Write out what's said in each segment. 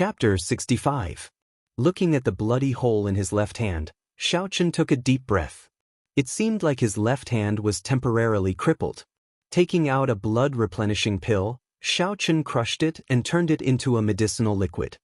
Chapter 65. Looking at the bloody hole in his left hand, Xiaochen took a deep breath. It seemed like his left hand was temporarily crippled. Taking out a blood-replenishing pill, Xiaochen crushed it and turned it into a medicinal liquid.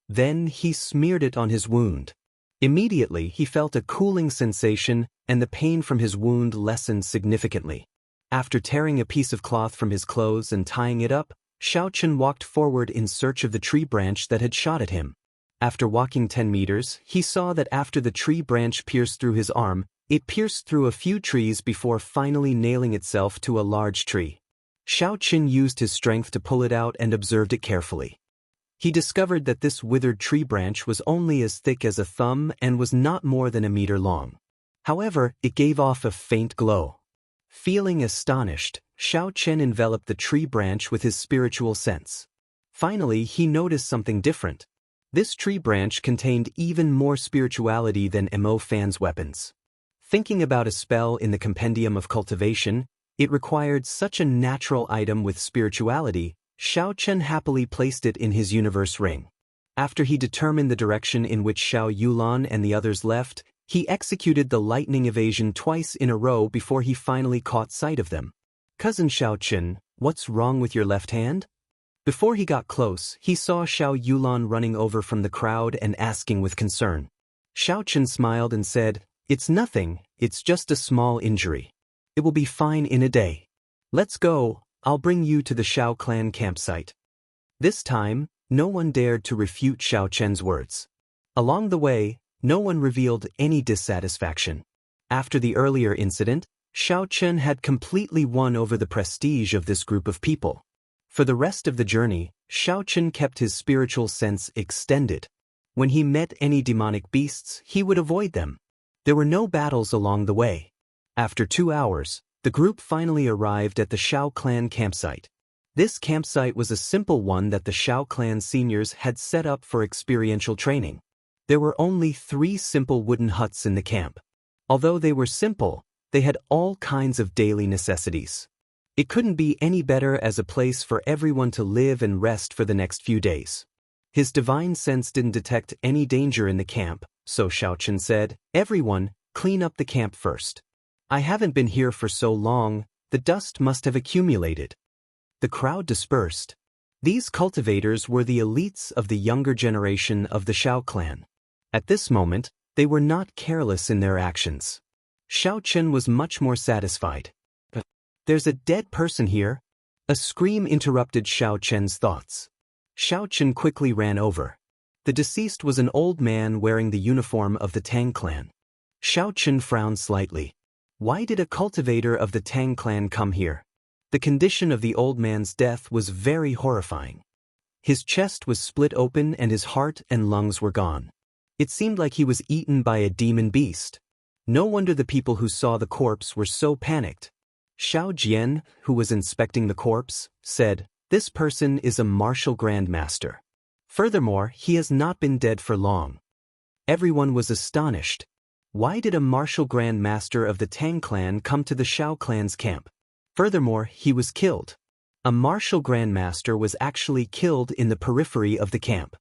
Then he smeared it on his wound. Immediately he felt a cooling sensation and the pain from his wound lessened significantly. After tearing a piece of cloth from his clothes and tying it up, Xiaochen walked forward in search of the tree branch that had shot at him. After walking 10 meters, he saw that after the tree branch pierced through his arm, it pierced through a few trees before finally nailing itself to a large tree. Xiaochen used his strength to pull it out and observed it carefully. He discovered that this withered tree branch was only as thick as a thumb and was not more than a meter long. However, it gave off a faint glow. Feeling astonished, Xiaochen enveloped the tree branch with his spiritual sense. Finally, he noticed something different. This tree branch contained even more spirituality than Mo Fan's weapons. Thinking about a spell in the Compendium of Cultivation, it required such a natural item with spirituality, Xiaochen happily placed it in his universe ring. After he determined the direction in which Xiao Yulan and the others left, he executed the lightning evasion twice in a row before he finally caught sight of them. "Cousin Xiaochen, what's wrong with your left hand?" Before he got close, he saw Xiao Yulan running over from the crowd and asking with concern. Xiaochen smiled and said, "It's nothing, it's just a small injury. It will be fine in a day. Let's go, I'll bring you to the Xiao clan campsite." This time, no one dared to refute Xiaochen's words. Along the way, no one revealed any dissatisfaction. After the earlier incident, Xiaochen had completely won over the prestige of this group of people. For the rest of the journey, Xiaochen kept his spiritual sense extended. When he met any demonic beasts, he would avoid them. There were no battles along the way. After 2 hours, the group finally arrived at the Xiao clan campsite. This campsite was a simple one that the Xiao clan seniors had set up for experiential training. There were only 3 simple wooden huts in the camp. Although they were simple, they had all kinds of daily necessities. It couldn't be any better as a place for everyone to live and rest for the next few days. His divine sense didn't detect any danger in the camp, so Xiaochen said, "Everyone, clean up the camp first. I haven't been here for so long, the dust must have accumulated." The crowd dispersed. These cultivators were the elites of the younger generation of the Xiao clan. At this moment, they were not careless in their actions. Xiaochen was much more satisfied. "But there's a dead person here." A scream interrupted Xiaochen's thoughts. Xiaochen quickly ran over. The deceased was an old man wearing the uniform of the Tang clan. Xiaochen frowned slightly. Why did a cultivator of the Tang clan come here? The condition of the old man's death was very horrifying. His chest was split open and his heart and lungs were gone. It seemed like he was eaten by a demon beast. No wonder the people who saw the corpse were so panicked. Xiao Jian, who was inspecting the corpse, said, "This person is a martial grandmaster. Furthermore, he has not been dead for long." Everyone was astonished. Why did a martial grandmaster of the Tang clan come to the Xiao clan's camp? Furthermore, he was killed. A martial grandmaster was actually killed in the periphery of the camp.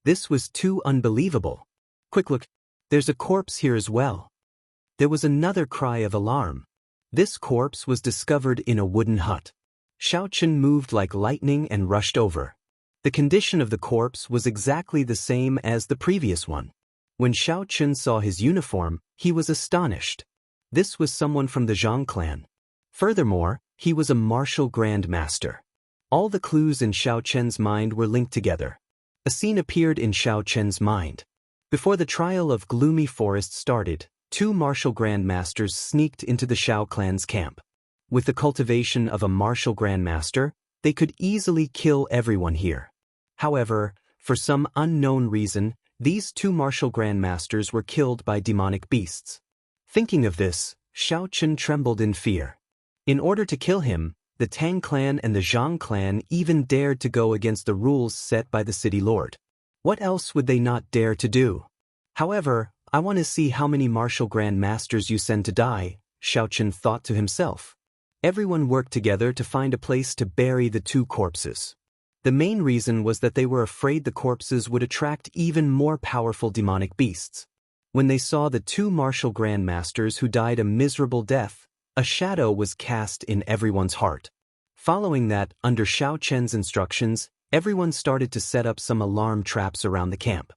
This was too unbelievable. "Quick look, there's a corpse here as well." There was another cry of alarm. This corpse was discovered in a wooden hut. Xiaochen moved like lightning and rushed over. The condition of the corpse was exactly the same as the previous one. When Xiaochen saw his uniform, he was astonished. This was someone from the Zhang clan. Furthermore, he was a martial grand master. All the clues in Xiaochen's mind were linked together. A scene appeared in Xiaochen's mind. Before the trial of Gloomy Forest started, 2 martial grandmasters sneaked into the Xiao clan's camp. With the cultivation of a martial grandmaster, they could easily kill everyone here. However, for some unknown reason, these 2 martial grandmasters were killed by demonic beasts. Thinking of this, Xiaochen trembled in fear. In order to kill him, the Tang clan and the Zhang clan even dared to go against the rules set by the city lord. What else would they not dare to do? However, "I want to see how many martial grandmasters you send to die," Xiaochen thought to himself. Everyone worked together to find a place to bury the 2 corpses. The main reason was that they were afraid the corpses would attract even more powerful demonic beasts. When they saw the two martial grandmasters who died a miserable death, a shadow was cast in everyone's heart. Following that, under Xiao Chen's instructions, everyone started to set up some alarm traps around the camp.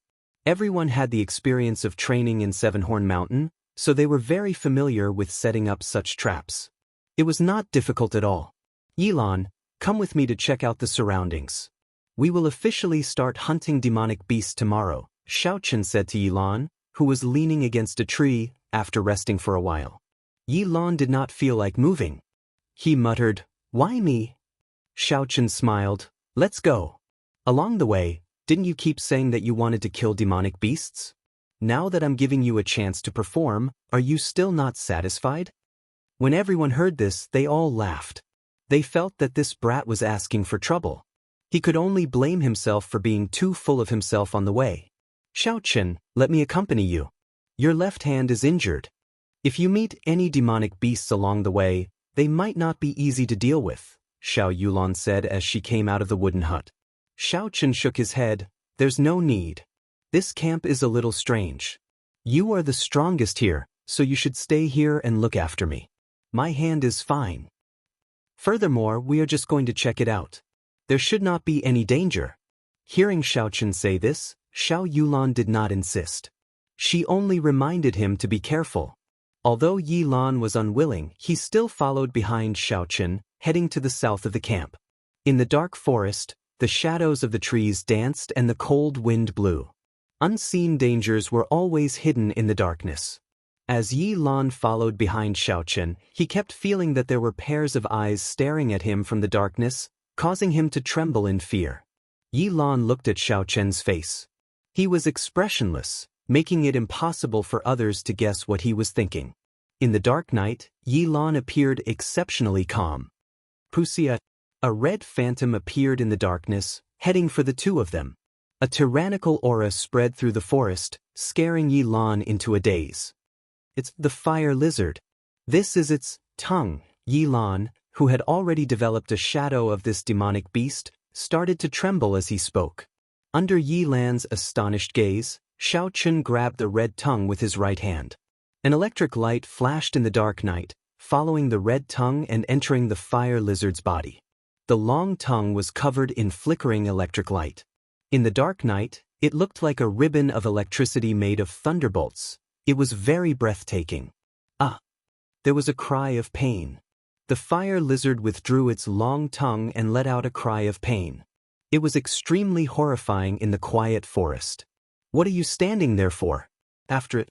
Everyone had the experience of training in Sevenhorn Mountain, so they were very familiar with setting up such traps. It was not difficult at all. Yilan, come with me to check out the surroundings. We will officially start hunting demonic beasts tomorrow, Xiao Chen said to Yilan, who was leaning against a tree after resting for a while. Yilan did not feel like moving. He muttered, "Why me?" Xiao Chen smiled, "Let's go." Along the way, didn't you keep saying that you wanted to kill demonic beasts? Now that I'm giving you a chance to perform, are you still not satisfied? When everyone heard this, they all laughed. They felt that this brat was asking for trouble. He could only blame himself for being too full of himself on the way. Xiao Chen, let me accompany you. Your left hand is injured. If you meet any demonic beasts along the way, they might not be easy to deal with, Xiao Yulan said as she came out of the wooden hut. Xiao Chen shook his head. There's no need. This camp is a little strange. You are the strongest here, so you should stay here and look after me. My hand is fine. Furthermore, we are just going to check it out. There should not be any danger. Hearing Xiao Chen say this, Xiao Yulan did not insist. She only reminded him to be careful. Although Yilan was unwilling, he still followed behind Xiao Chen, heading to the south of the camp. In the dark forest, the shadows of the trees danced and the cold wind blew. Unseen dangers were always hidden in the darkness. As Yilan followed behind Xiao Chen, he kept feeling that there were pairs of eyes staring at him from the darkness, causing him to tremble in fear. Yilan looked at Xiao Chen's face. He was expressionless, making it impossible for others to guess what he was thinking. In the dark night, Yilan appeared exceptionally calm. Pusia, a red phantom appeared in the darkness, heading for the two of them. A tyrannical aura spread through the forest, scaring Yilan into a daze. It's the fire lizard. This is its tongue. Yilan, who had already developed a shadow of this demonic beast, started to tremble as he spoke. Under Yilan's astonished gaze, Xiao Chen grabbed the red tongue with his right hand. An electric light flashed in the dark night, following the red tongue and entering the fire lizard's body. The long tongue was covered in flickering electric light. In the dark night, it looked like a ribbon of electricity made of thunderbolts. It was very breathtaking. Ah! There was a cry of pain. The fire lizard withdrew its long tongue and let out a cry of pain. It was extremely horrifying in the quiet forest. What are you standing there for? After it,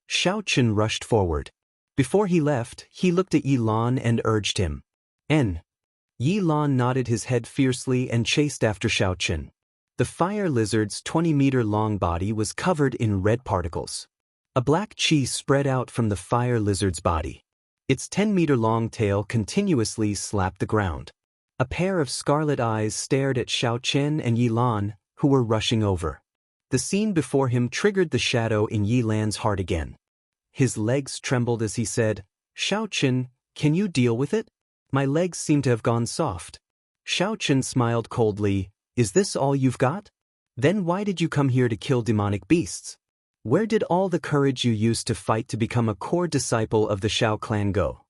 Xiao Chen rushed forward. Before he left, he looked at Yilan and urged him. N. Yilan nodded his head fiercely and chased after Xiao Chen. The fire lizard's 20-meter-long body was covered in red particles. A black chi spread out from the fire lizard's body. Its 10-meter-long tail continuously slapped the ground. A pair of scarlet eyes stared at Xiao Chen and Yilan, who were rushing over. The scene before him triggered the shadow in Yilan's heart again. His legs trembled as he said, Xiao Chen, can you deal with it? My legs seem to have gone soft. Xiao Chen smiled coldly. Is this all you've got? Then why did you come here to kill demonic beasts? Where did all the courage you used to fight to become a core disciple of the Xiao clan go?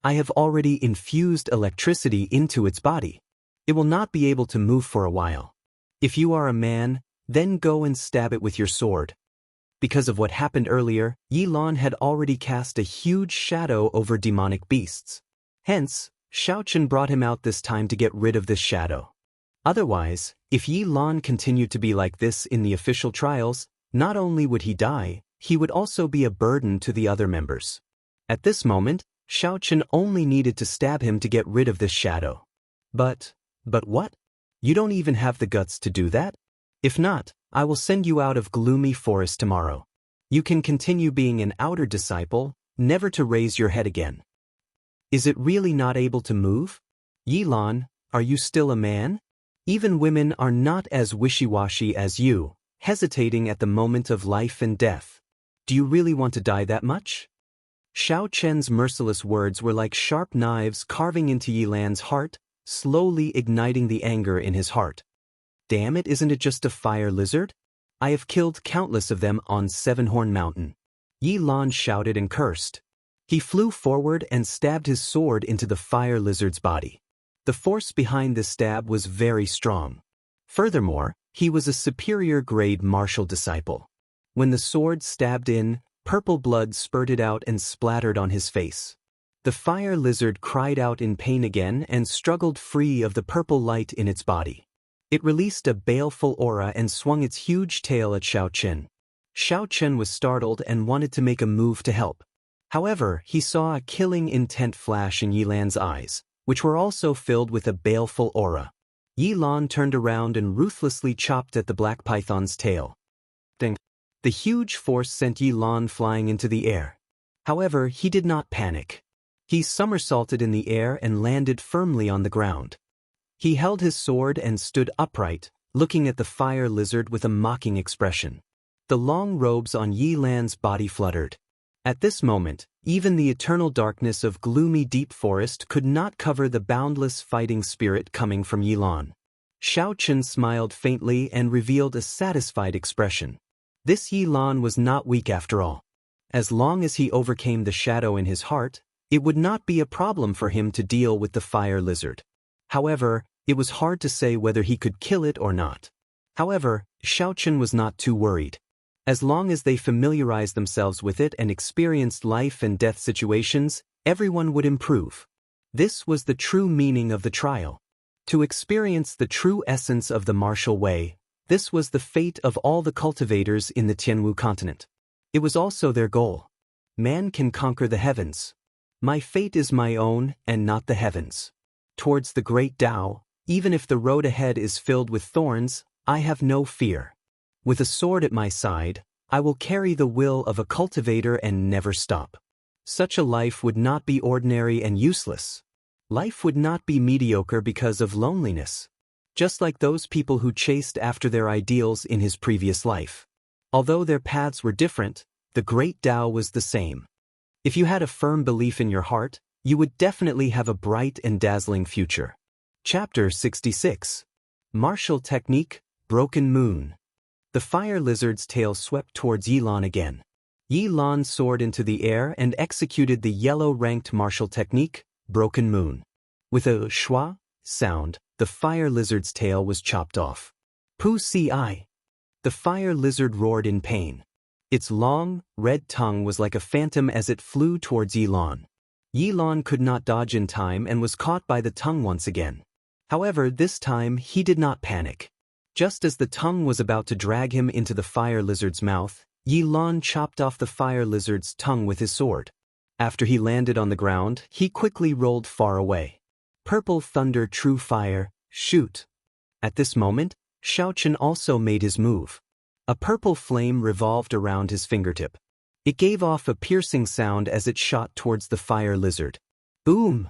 I have already infused electricity into its body. It will not be able to move for a while. If you are a man, then go and stab it with your sword. Because of what happened earlier, Yilan had already cast a huge shadow over demonic beasts. Hence, Xiao Chen brought him out this time to get rid of this shadow. Otherwise, if Yilan continued to be like this in the official trials, not only would he die, he would also be a burden to the other members. At this moment, Xiao Chen only needed to stab him to get rid of this shadow. But what? You don't even have the guts to do that? If not, I will send you out of gloomy forest tomorrow. You can continue being an outer disciple, never to raise your head again. Is it really not able to move? Yilan, are you still a man? Even women are not as wishy-washy as you, hesitating at the moment of life and death. Do you really want to die that much? Xiao Chen's merciless words were like sharp knives carving into Yilan's heart, slowly igniting the anger in his heart. Damn it, isn't it just a fire lizard? I have killed countless of them on Seven-Horn Mountain. Yi Lan shouted and cursed. He flew forward and stabbed his sword into the fire lizard's body. The force behind this stab was very strong. Furthermore, he was a superior grade martial disciple. When the sword stabbed in, purple blood spurted out and splattered on his face. The fire lizard cried out in pain again and struggled free of the purple light in its body. It released a baleful aura and swung its huge tail at Xiao Chen. Xiao Chen was startled and wanted to make a move to help. However, he saw a killing intent flash in Yi Lan's eyes, which were also filled with a baleful aura. Yi Lan turned around and ruthlessly chopped at the black python's tail. Ding! The huge force sent Yi Lan flying into the air. However, he did not panic. He somersaulted in the air and landed firmly on the ground. He held his sword and stood upright, looking at the fire lizard with a mocking expression. The long robes on Yi Lan's body fluttered. At this moment, even the eternal darkness of gloomy deep forest could not cover the boundless fighting spirit coming from Yi Lan. Xiao Chen smiled faintly and revealed a satisfied expression. This Yi Lan was not weak after all. As long as he overcame the shadow in his heart, it would not be a problem for him to deal with the fire lizard. However, it was hard to say whether he could kill it or not. However, Xiao Chen was not too worried. As long as they familiarized themselves with it and experienced life and death situations, everyone would improve. This was the true meaning of the trial. To experience the true essence of the martial way, this was the fate of all the cultivators in the Tianwu continent. It was also their goal. Man can conquer the heavens. My fate is my own and not the heavens. Towards the great Tao, even if the road ahead is filled with thorns, I have no fear. With a sword at my side, I will carry the will of a cultivator and never stop. Such a life would not be ordinary and useless. Life would not be mediocre because of loneliness. Just like those people who chased after their ideals in his previous life. Although their paths were different, the great Tao was the same. If you had a firm belief in your heart, you would definitely have a bright and dazzling future. Chapter 66. Martial Technique, Broken Moon. The fire lizard's tail swept towards Yi Lan again. Yi Lan soared into the air and executed the yellow-ranked martial technique, Broken Moon. With a schwa sound, the fire lizard's tail was chopped off. Pu ci. The fire lizard roared in pain. Its long, red tongue was like a phantom as it flew towards Yi Lan. Yi Lan could not dodge in time and was caught by the tongue once again. However, this time he did not panic. Just as the tongue was about to drag him into the fire lizard's mouth, Yi Lan chopped off the fire lizard's tongue with his sword. After he landed on the ground, he quickly rolled far away. Purple thunder, true fire, shoot. At this moment, Xiao Chen also made his move. A purple flame revolved around his fingertip. It gave off a piercing sound as it shot towards the fire lizard. Boom!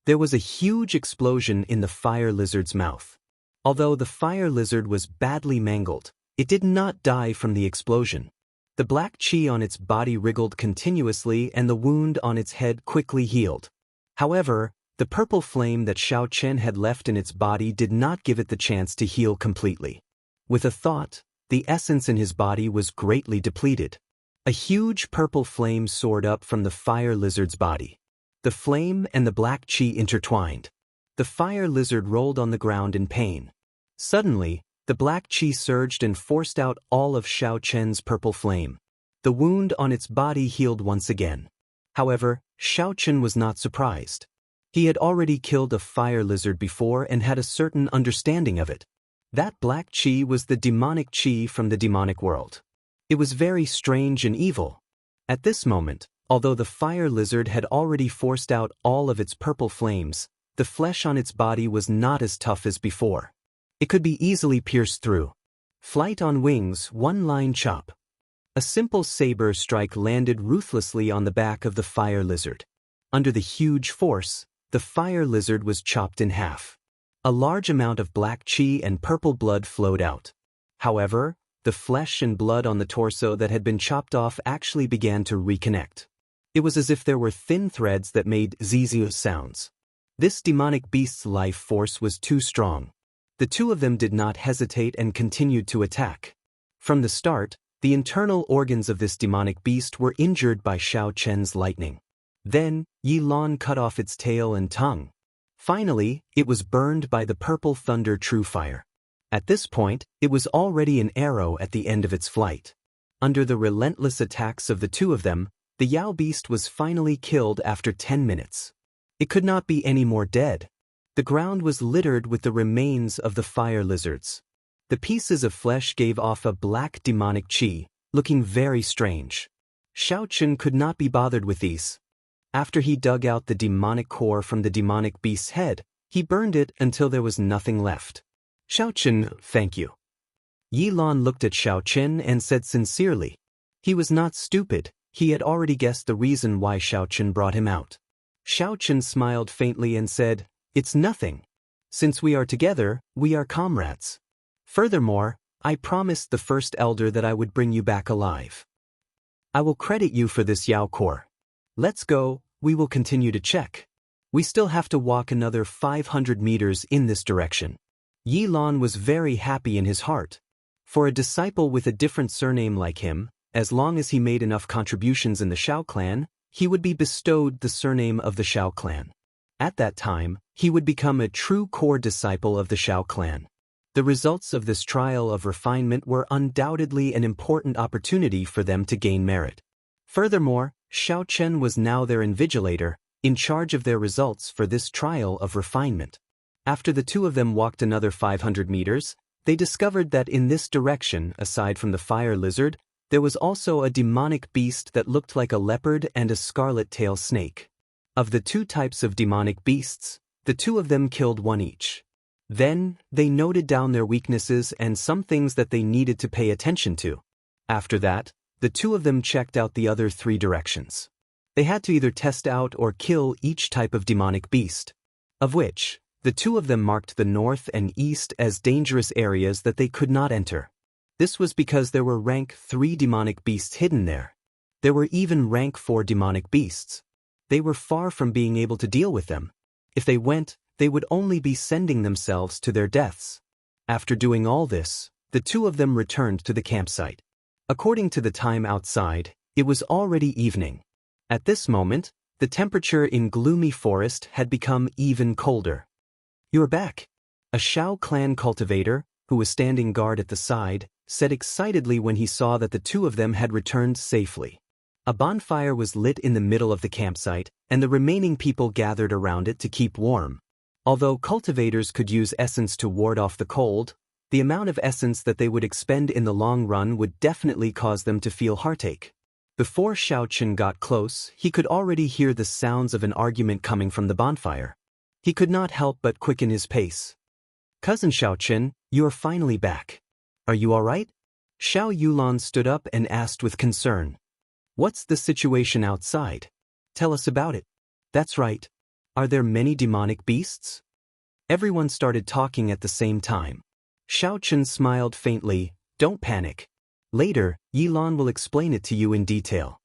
There was a huge explosion in the fire lizard's mouth. Although the fire lizard was badly mangled, it did not die from the explosion. The black qi on its body wriggled continuously and the wound on its head quickly healed. However, the purple flame that Xiao Chen had left in its body did not give it the chance to heal completely. With a thought, the essence in his body was greatly depleted. A huge purple flame soared up from the fire lizard's body. The flame and the black qi intertwined. The fire lizard rolled on the ground in pain. Suddenly, the black qi surged and forced out all of Xiao Chen's purple flame. The wound on its body healed once again. However, Xiao Chen was not surprised. He had already killed a fire lizard before and had a certain understanding of it. That black qi was the demonic qi from the demonic world. It was very strange and evil. At this moment, although the fire lizard had already forced out all of its purple flames, the flesh on its body was not as tough as before. It could be easily pierced through. Flight on wings, one-line chop. A simple saber strike landed ruthlessly on the back of the fire lizard. Under the huge force, the fire lizard was chopped in half. A large amount of black qi and purple blood flowed out. However, the flesh and blood on the torso that had been chopped off actually began to reconnect. It was as if there were thin threads that made zzz sounds. This demonic beast's life force was too strong. The two of them did not hesitate and continued to attack. From the start, the internal organs of this demonic beast were injured by Xiao Chen's lightning. Then, Yi Lan cut off its tail and tongue. Finally, it was burned by the purple thunder true fire. At this point, it was already an arrow at the end of its flight. Under the relentless attacks of the two of them, the Yao beast was finally killed after 10 minutes. It could not be any more dead. The ground was littered with the remains of the fire lizards. The pieces of flesh gave off a black demonic qi, looking very strange. Xiao Chen could not be bothered with these. After he dug out the demonic core from the demonic beast's head, he burned it until there was nothing left. Xiao Chen, thank you. Yi Lan looked at Xiao Chen and said sincerely. He was not stupid, he had already guessed the reason why Xiao Chen brought him out. Xiao Chen smiled faintly and said, "It's nothing. Since we are together, we are comrades. Furthermore, I promised the first elder that I would bring you back alive. I will credit you for this Yao core. Let's go, we will continue to check. We still have to walk another 500 meters in this direction." Yi Lan was very happy in his heart. For a disciple with a different surname like him, as long as he made enough contributions in the Shao clan, he would be bestowed the surname of the Shao clan. At that time, he would become a true core disciple of the Shao clan. The results of this trial of refinement were undoubtedly an important opportunity for them to gain merit. Furthermore, Xiao Chen was now their invigilator, in charge of their results for this trial of refinement. After the two of them walked another 500 meters, they discovered that in this direction, aside from the fire lizard, there was also a demonic beast that looked like a leopard and a scarlet-tail snake. Of the two types of demonic beasts, the two of them killed one each. Then, they noted down their weaknesses and some things that they needed to pay attention to. After that, the two of them checked out the other three directions. They had to either test out or kill each type of demonic beast, of which, the two of them marked the north and east as dangerous areas that they could not enter. This was because there were rank 3 demonic beasts hidden there. There were even rank 4 demonic beasts. They were far from being able to deal with them. If they went, they would only be sending themselves to their deaths. After doing all this, the two of them returned to the campsite. According to the time outside, it was already evening. At this moment, the temperature in Gloomy Forest had become even colder. "You're back," a Shao clan cultivator, who was standing guard at the side, said excitedly when he saw that the two of them had returned safely. A bonfire was lit in the middle of the campsite, and the remaining people gathered around it to keep warm. Although cultivators could use essence to ward off the cold, the amount of essence that they would expend in the long run would definitely cause them to feel heartache. Before Xiao Chen got close, he could already hear the sounds of an argument coming from the bonfire. He could not help but quicken his pace. "Cousin Xiao Chen, you are finally back. Are you all right?" Xiao Yulan stood up and asked with concern. "What's the situation outside? Tell us about it." "That's right. Are there many demonic beasts?" Everyone started talking at the same time. Xiao Chen smiled faintly. "Don't panic. Later, Yilan will explain it to you in detail."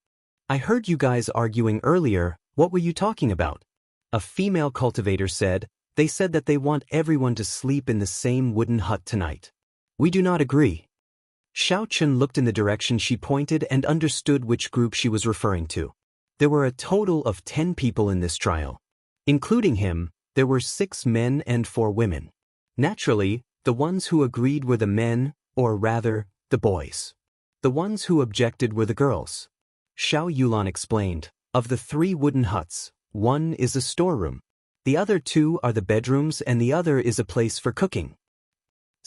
"I heard you guys arguing earlier. What were you talking about?" A female cultivator said. "They said that they want everyone to sleep in the same wooden hut tonight. We do not agree." Xiao Chen looked in the direction she pointed and understood which group she was referring to. There were a total of 10 people in this trial. Including him, there were 6 men and 4 women. Naturally, the ones who agreed were the men, or rather, the boys. The ones who objected were the girls. Xiao Yulan explained, "Of the 3 wooden huts, one is a storeroom. The other 2 are the bedrooms and the other is a place for cooking."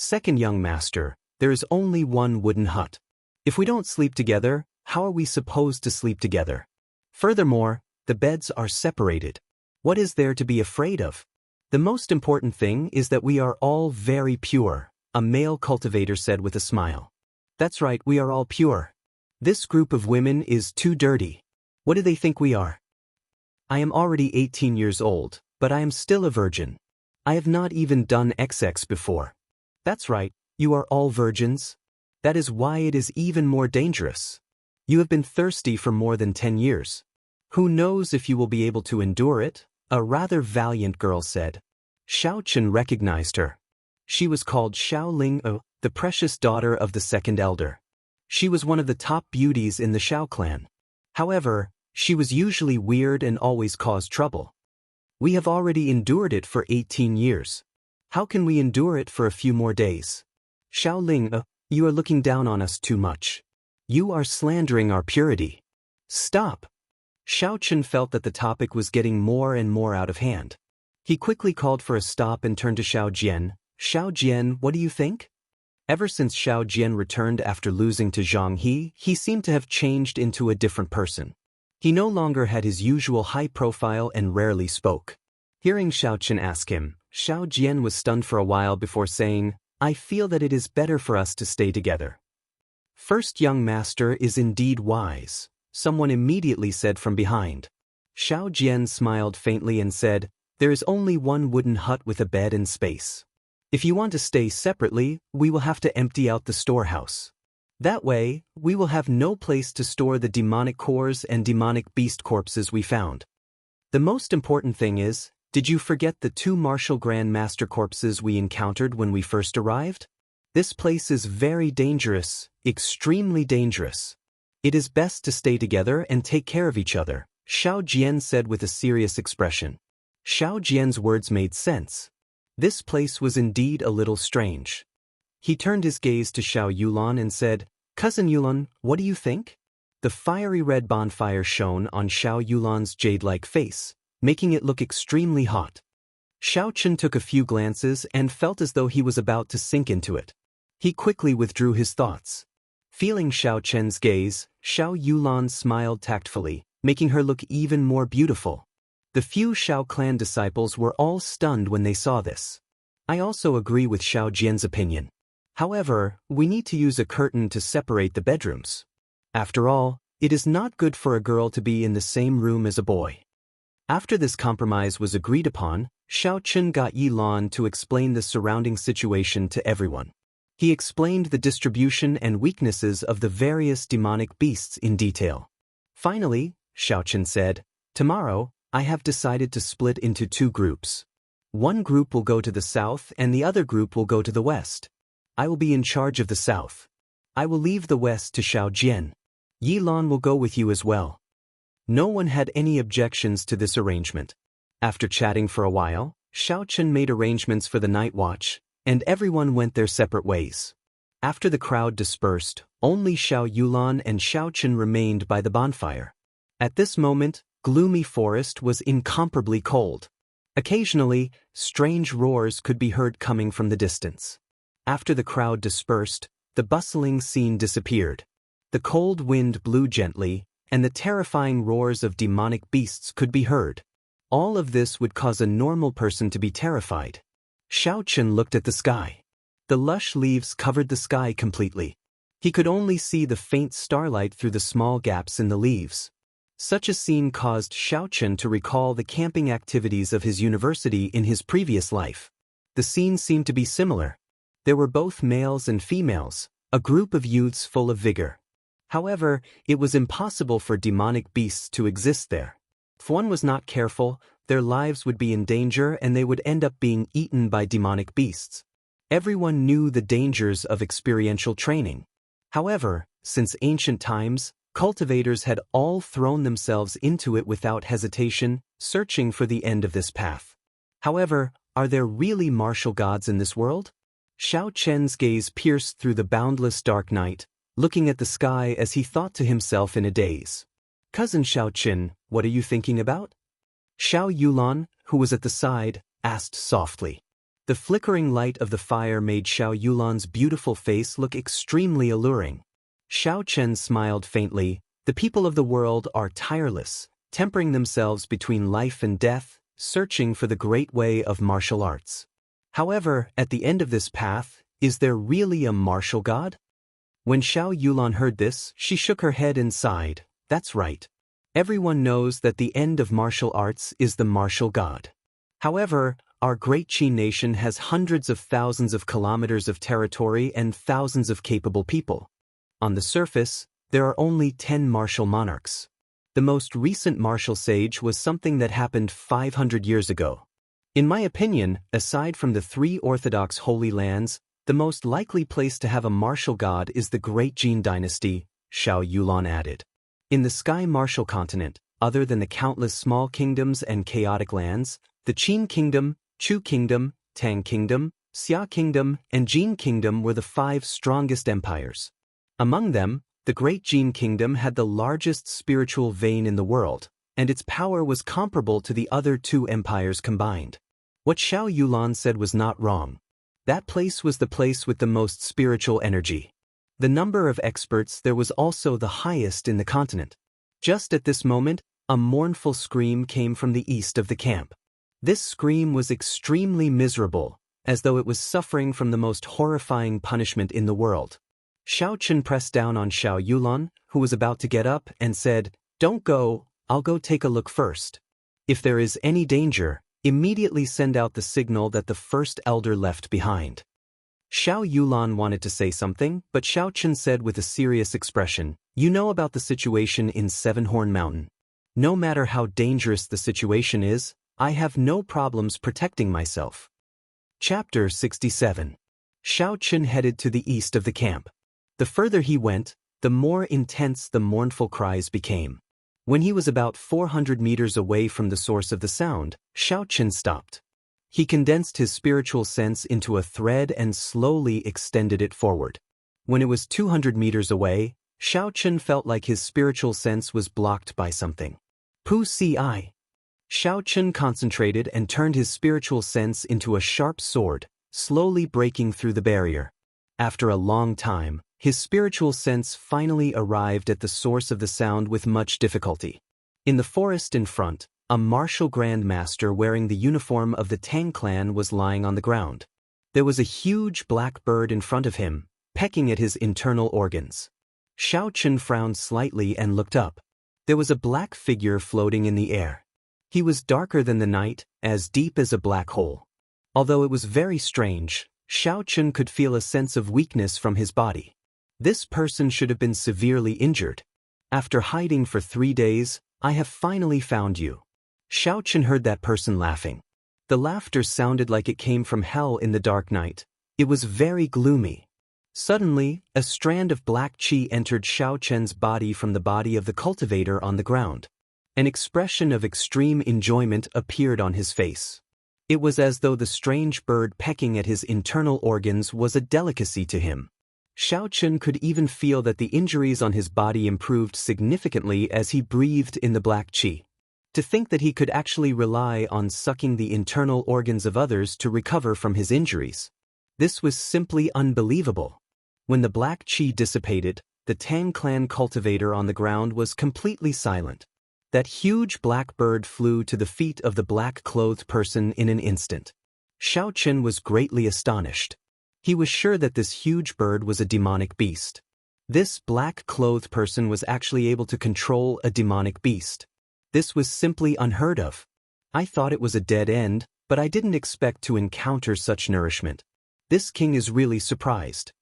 "Second young master, there is only 1 wooden hut. If we don't sleep together, how are we supposed to sleep together? Furthermore, the beds are separated. What is there to be afraid of? The most important thing is that we are all very pure," a male cultivator said with a smile. "That's right, we are all pure. This group of women is too dirty. What do they think we are? I am already 18 years old, but I am still a virgin. I have not even done XX before." "That's right, you are all virgins. That is why it is even more dangerous. You have been thirsty for more than 10 years. Who knows if you will be able to endure it, a rather valiant girl said. Xiao Chen recognized her. She was called Xiao Ling, the precious daughter of the second elder. She was one of the top beauties in the Xiao clan. However, she was usually weird and always caused trouble. We have already endured it for 18 years. How can we endure it for a few more days? Xiao Ling, you are looking down on us too much. You are slandering our purity. Stop. Xiao Chen felt that the topic was getting more and more out of hand. He quickly called for a stop and turned to Xiao Jian. Xiao Jian, what do you think? Ever since Xiao Jian returned after losing to Zhang he seemed to have changed into a different person. He no longer had his usual high profile and rarely spoke. Hearing Xiao Chen ask him, Xiao Jian was stunned for a while before saying, I feel that it is better for us to stay together. First young master is indeed wise, someone immediately said from behind. Xiao Jian smiled faintly and said, there is only one wooden hut with a bed and space. If you want to stay separately, we will have to empty out the storehouse. That way, we will have no place to store the demonic cores and demonic beast corpses we found. The most important thing is, did you forget the 2 martial Grand Master corpses we encountered when we first arrived? This place is very dangerous, extremely dangerous. It is best to stay together and take care of each other, Xiao Jian said with a serious expression. Xiao Jian's words made sense. This place was indeed a little strange. He turned his gaze to Xiao Yulan and said, Cousin Yulan, what do you think? The fiery red bonfire shone on Xiao Yulan's jade-like face, making it look extremely hot. Xiao Chen took a few glances and felt as though he was about to sink into it. He quickly withdrew his thoughts. Feeling Xiao Chen's gaze, Xiao Yulan smiled tactfully, making her look even more beautiful. The few Xiao clan disciples were all stunned when they saw this. I also agree with Xiao Jian's opinion. However, we need to use a curtain to separate the bedrooms. After all, it is not good for a girl to be in the same room as a boy. After this compromise was agreed upon, Xiao Chen got Yi Lan to explain the surrounding situation to everyone. He explained the distribution and weaknesses of the various demonic beasts in detail. Finally, Xiao Chen said, tomorrow, I have decided to split into 2 groups. One group will go to the south and the other group will go to the west. I will be in charge of the south. I will leave the west to Xiao Jian. Yi Lan will go with you as well. No one had any objections to this arrangement. After chatting for a while, Xiao Chen made arrangements for the night watch, and everyone went their separate ways. After the crowd dispersed, only Xiao Yulan and Xiao Chen remained by the bonfire. At this moment, gloomy forest was incomparably cold. Occasionally, strange roars could be heard coming from the distance. After the crowd dispersed, the bustling scene disappeared. The cold wind blew gently, and the terrifying roars of demonic beasts could be heard. All of this would cause a normal person to be terrified. Xiao Chen looked at the sky. The lush leaves covered the sky completely. He could only see the faint starlight through the small gaps in the leaves. Such a scene caused Xiao Chen to recall the camping activities of his university in his previous life. The scene seemed to be similar. There were both males and females, a group of youths full of vigor. However, it was impossible for demonic beasts to exist there. If one was not careful, their lives would be in danger and they would end up being eaten by demonic beasts. Everyone knew the dangers of experiential training. However, since ancient times, cultivators had all thrown themselves into it without hesitation, searching for the end of this path. However, are there really martial gods in this world? Xiao Chen's gaze pierced through the boundless dark night, looking at the sky as he thought to himself in a daze. Cousin Xiao Chen, what are you thinking about? Xiao Yulan, who was at the side, asked softly. The flickering light of the fire made Xiao Yulan's beautiful face look extremely alluring. Xiao Chen smiled faintly. The people of the world are tireless, tempering themselves between life and death, searching for the great way of martial arts. However, at the end of this path, is there really a martial god? When Xiao Yulan heard this, she shook her head and sighed. That's right. Everyone knows that the end of martial arts is the martial god. However, our great Qi nation has hundreds of thousands of kilometers of territory and thousands of capable people. On the surface, there are only 10 martial monarchs. The most recent martial sage was something that happened 500 years ago. In my opinion, aside from the three Orthodox Holy Lands, the most likely place to have a martial god is the Great Jin Dynasty, Xiao Yulan added. In the Sky Martial Continent, other than the countless small kingdoms and chaotic lands, the Qin Kingdom, Chu Kingdom, Tang Kingdom, Xia Kingdom, and Jin Kingdom were the 5 strongest empires. Among them, the Great Jin Kingdom had the largest spiritual vein in the world, and its power was comparable to the other 2 empires combined. What Xiao Yulan said was not wrong. That place was the place with the most spiritual energy. The number of experts there was also the highest in the continent. Just at this moment, a mournful scream came from the east of the camp. This scream was extremely miserable, as though it was suffering from the most horrifying punishment in the world. Xiao Chen pressed down on Xiao Yulan, who was about to get up, and said, "Don't go, I'll go take a look first. If there is any danger, immediately send out the signal that the first elder left behind." Xiao Yulan wanted to say something, but Xiao Chen said with a serious expression, "You know about the situation in Seven-Horn Mountain. No matter how dangerous the situation is, I have no problems protecting myself." Chapter 67. Xiao Chen headed to the east of the camp. The further he went, the more intense the mournful cries became. When he was about 400 meters away from the source of the sound, Xiao Chen stopped. He condensed his spiritual sense into a thread and slowly extended it forward. When it was 200 meters away, Xiao Chen felt like his spiritual sense was blocked by something. Pu Si. Xiao Chen concentrated and turned his spiritual sense into a sharp sword, slowly breaking through the barrier. After a long time, his spiritual sense finally arrived at the source of the sound with much difficulty. In the forest in front, a martial Grand Master wearing the uniform of the Tang clan was lying on the ground. There was a huge black bird in front of him, pecking at his internal organs. Xiao Chen frowned slightly and looked up. There was a black figure floating in the air. He was darker than the night, as deep as a black hole. Although it was very strange, Xiao Chen could feel a sense of weakness from his body. This person should have been severely injured. After hiding for 3 days, I have finally found you. Xiao Chen heard that person laughing. The laughter sounded like it came from hell in the dark night. It was very gloomy. Suddenly, a strand of black qi entered Xiao Chen's body from the body of the cultivator on the ground. An expression of extreme enjoyment appeared on his face. It was as though the strange bird pecking at his internal organs was a delicacy to him. Xiao Chen could even feel that the injuries on his body improved significantly as he breathed in the black qi. To think that he could actually rely on sucking the internal organs of others to recover from his injuries. This was simply unbelievable. When the black qi dissipated, the Tang clan cultivator on the ground was completely silent. That huge black bird flew to the feet of the black-clothed person in an instant. Xiao Chen was greatly astonished. He was sure that this huge bird was a demonic beast. This black-clothed person was actually able to control a demonic beast. This was simply unheard of. I thought it was a dead end, but I didn't expect to encounter such nourishment. This king is really surprised.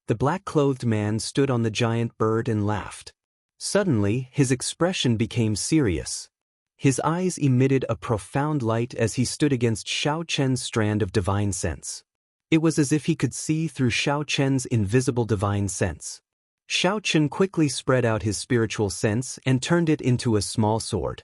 The black-clothed man stood on the giant bird and laughed. Suddenly, his expression became serious. His eyes emitted a profound light as he stood against Xiao Chen's strand of divine sense. It was as if he could see through Xiao Chen's invisible divine sense. Xiao Chen quickly spread out his spiritual sense and turned it into a small sword.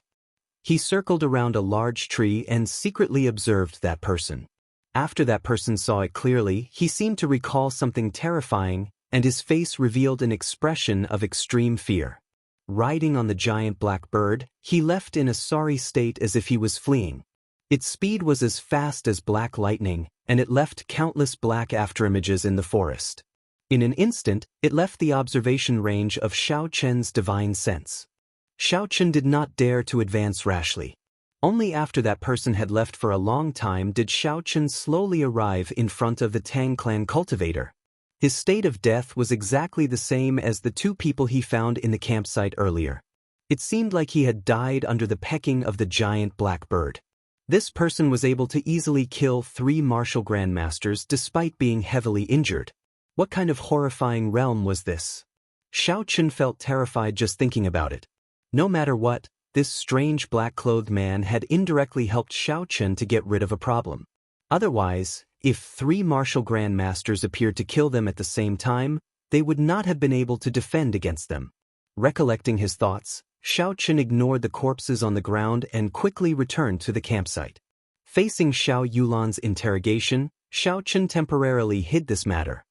He circled around a large tree and secretly observed that person. After that person saw it clearly, he seemed to recall something terrifying, and his face revealed an expression of extreme fear. Riding on the giant black bird, he left in a sorry state as if he was fleeing. Its speed was as fast as black lightning, and it left countless black afterimages in the forest. In an instant, it left the observation range of Xiao Chen's divine sense. Xiao Chen did not dare to advance rashly. Only after that person had left for a long time did Xiao Chen slowly arrive in front of the Tang clan cultivator. His state of death was exactly the same as the 2 people he found in the campsite earlier. It seemed like he had died under the pecking of the giant black bird. This person was able to easily kill 3 martial grandmasters despite being heavily injured. What kind of horrifying realm was this? Xiao Chen felt terrified just thinking about it. No matter what, this strange black-clothed man had indirectly helped Xiao Chen to get rid of a problem. Otherwise, if 3 martial grandmasters appeared to kill them at the same time, they would not have been able to defend against them. Recollecting his thoughts, Xiao Chen ignored the corpses on the ground and quickly returned to the campsite. Facing Xiao Yulan's interrogation, Xiao Chen temporarily hid this matter.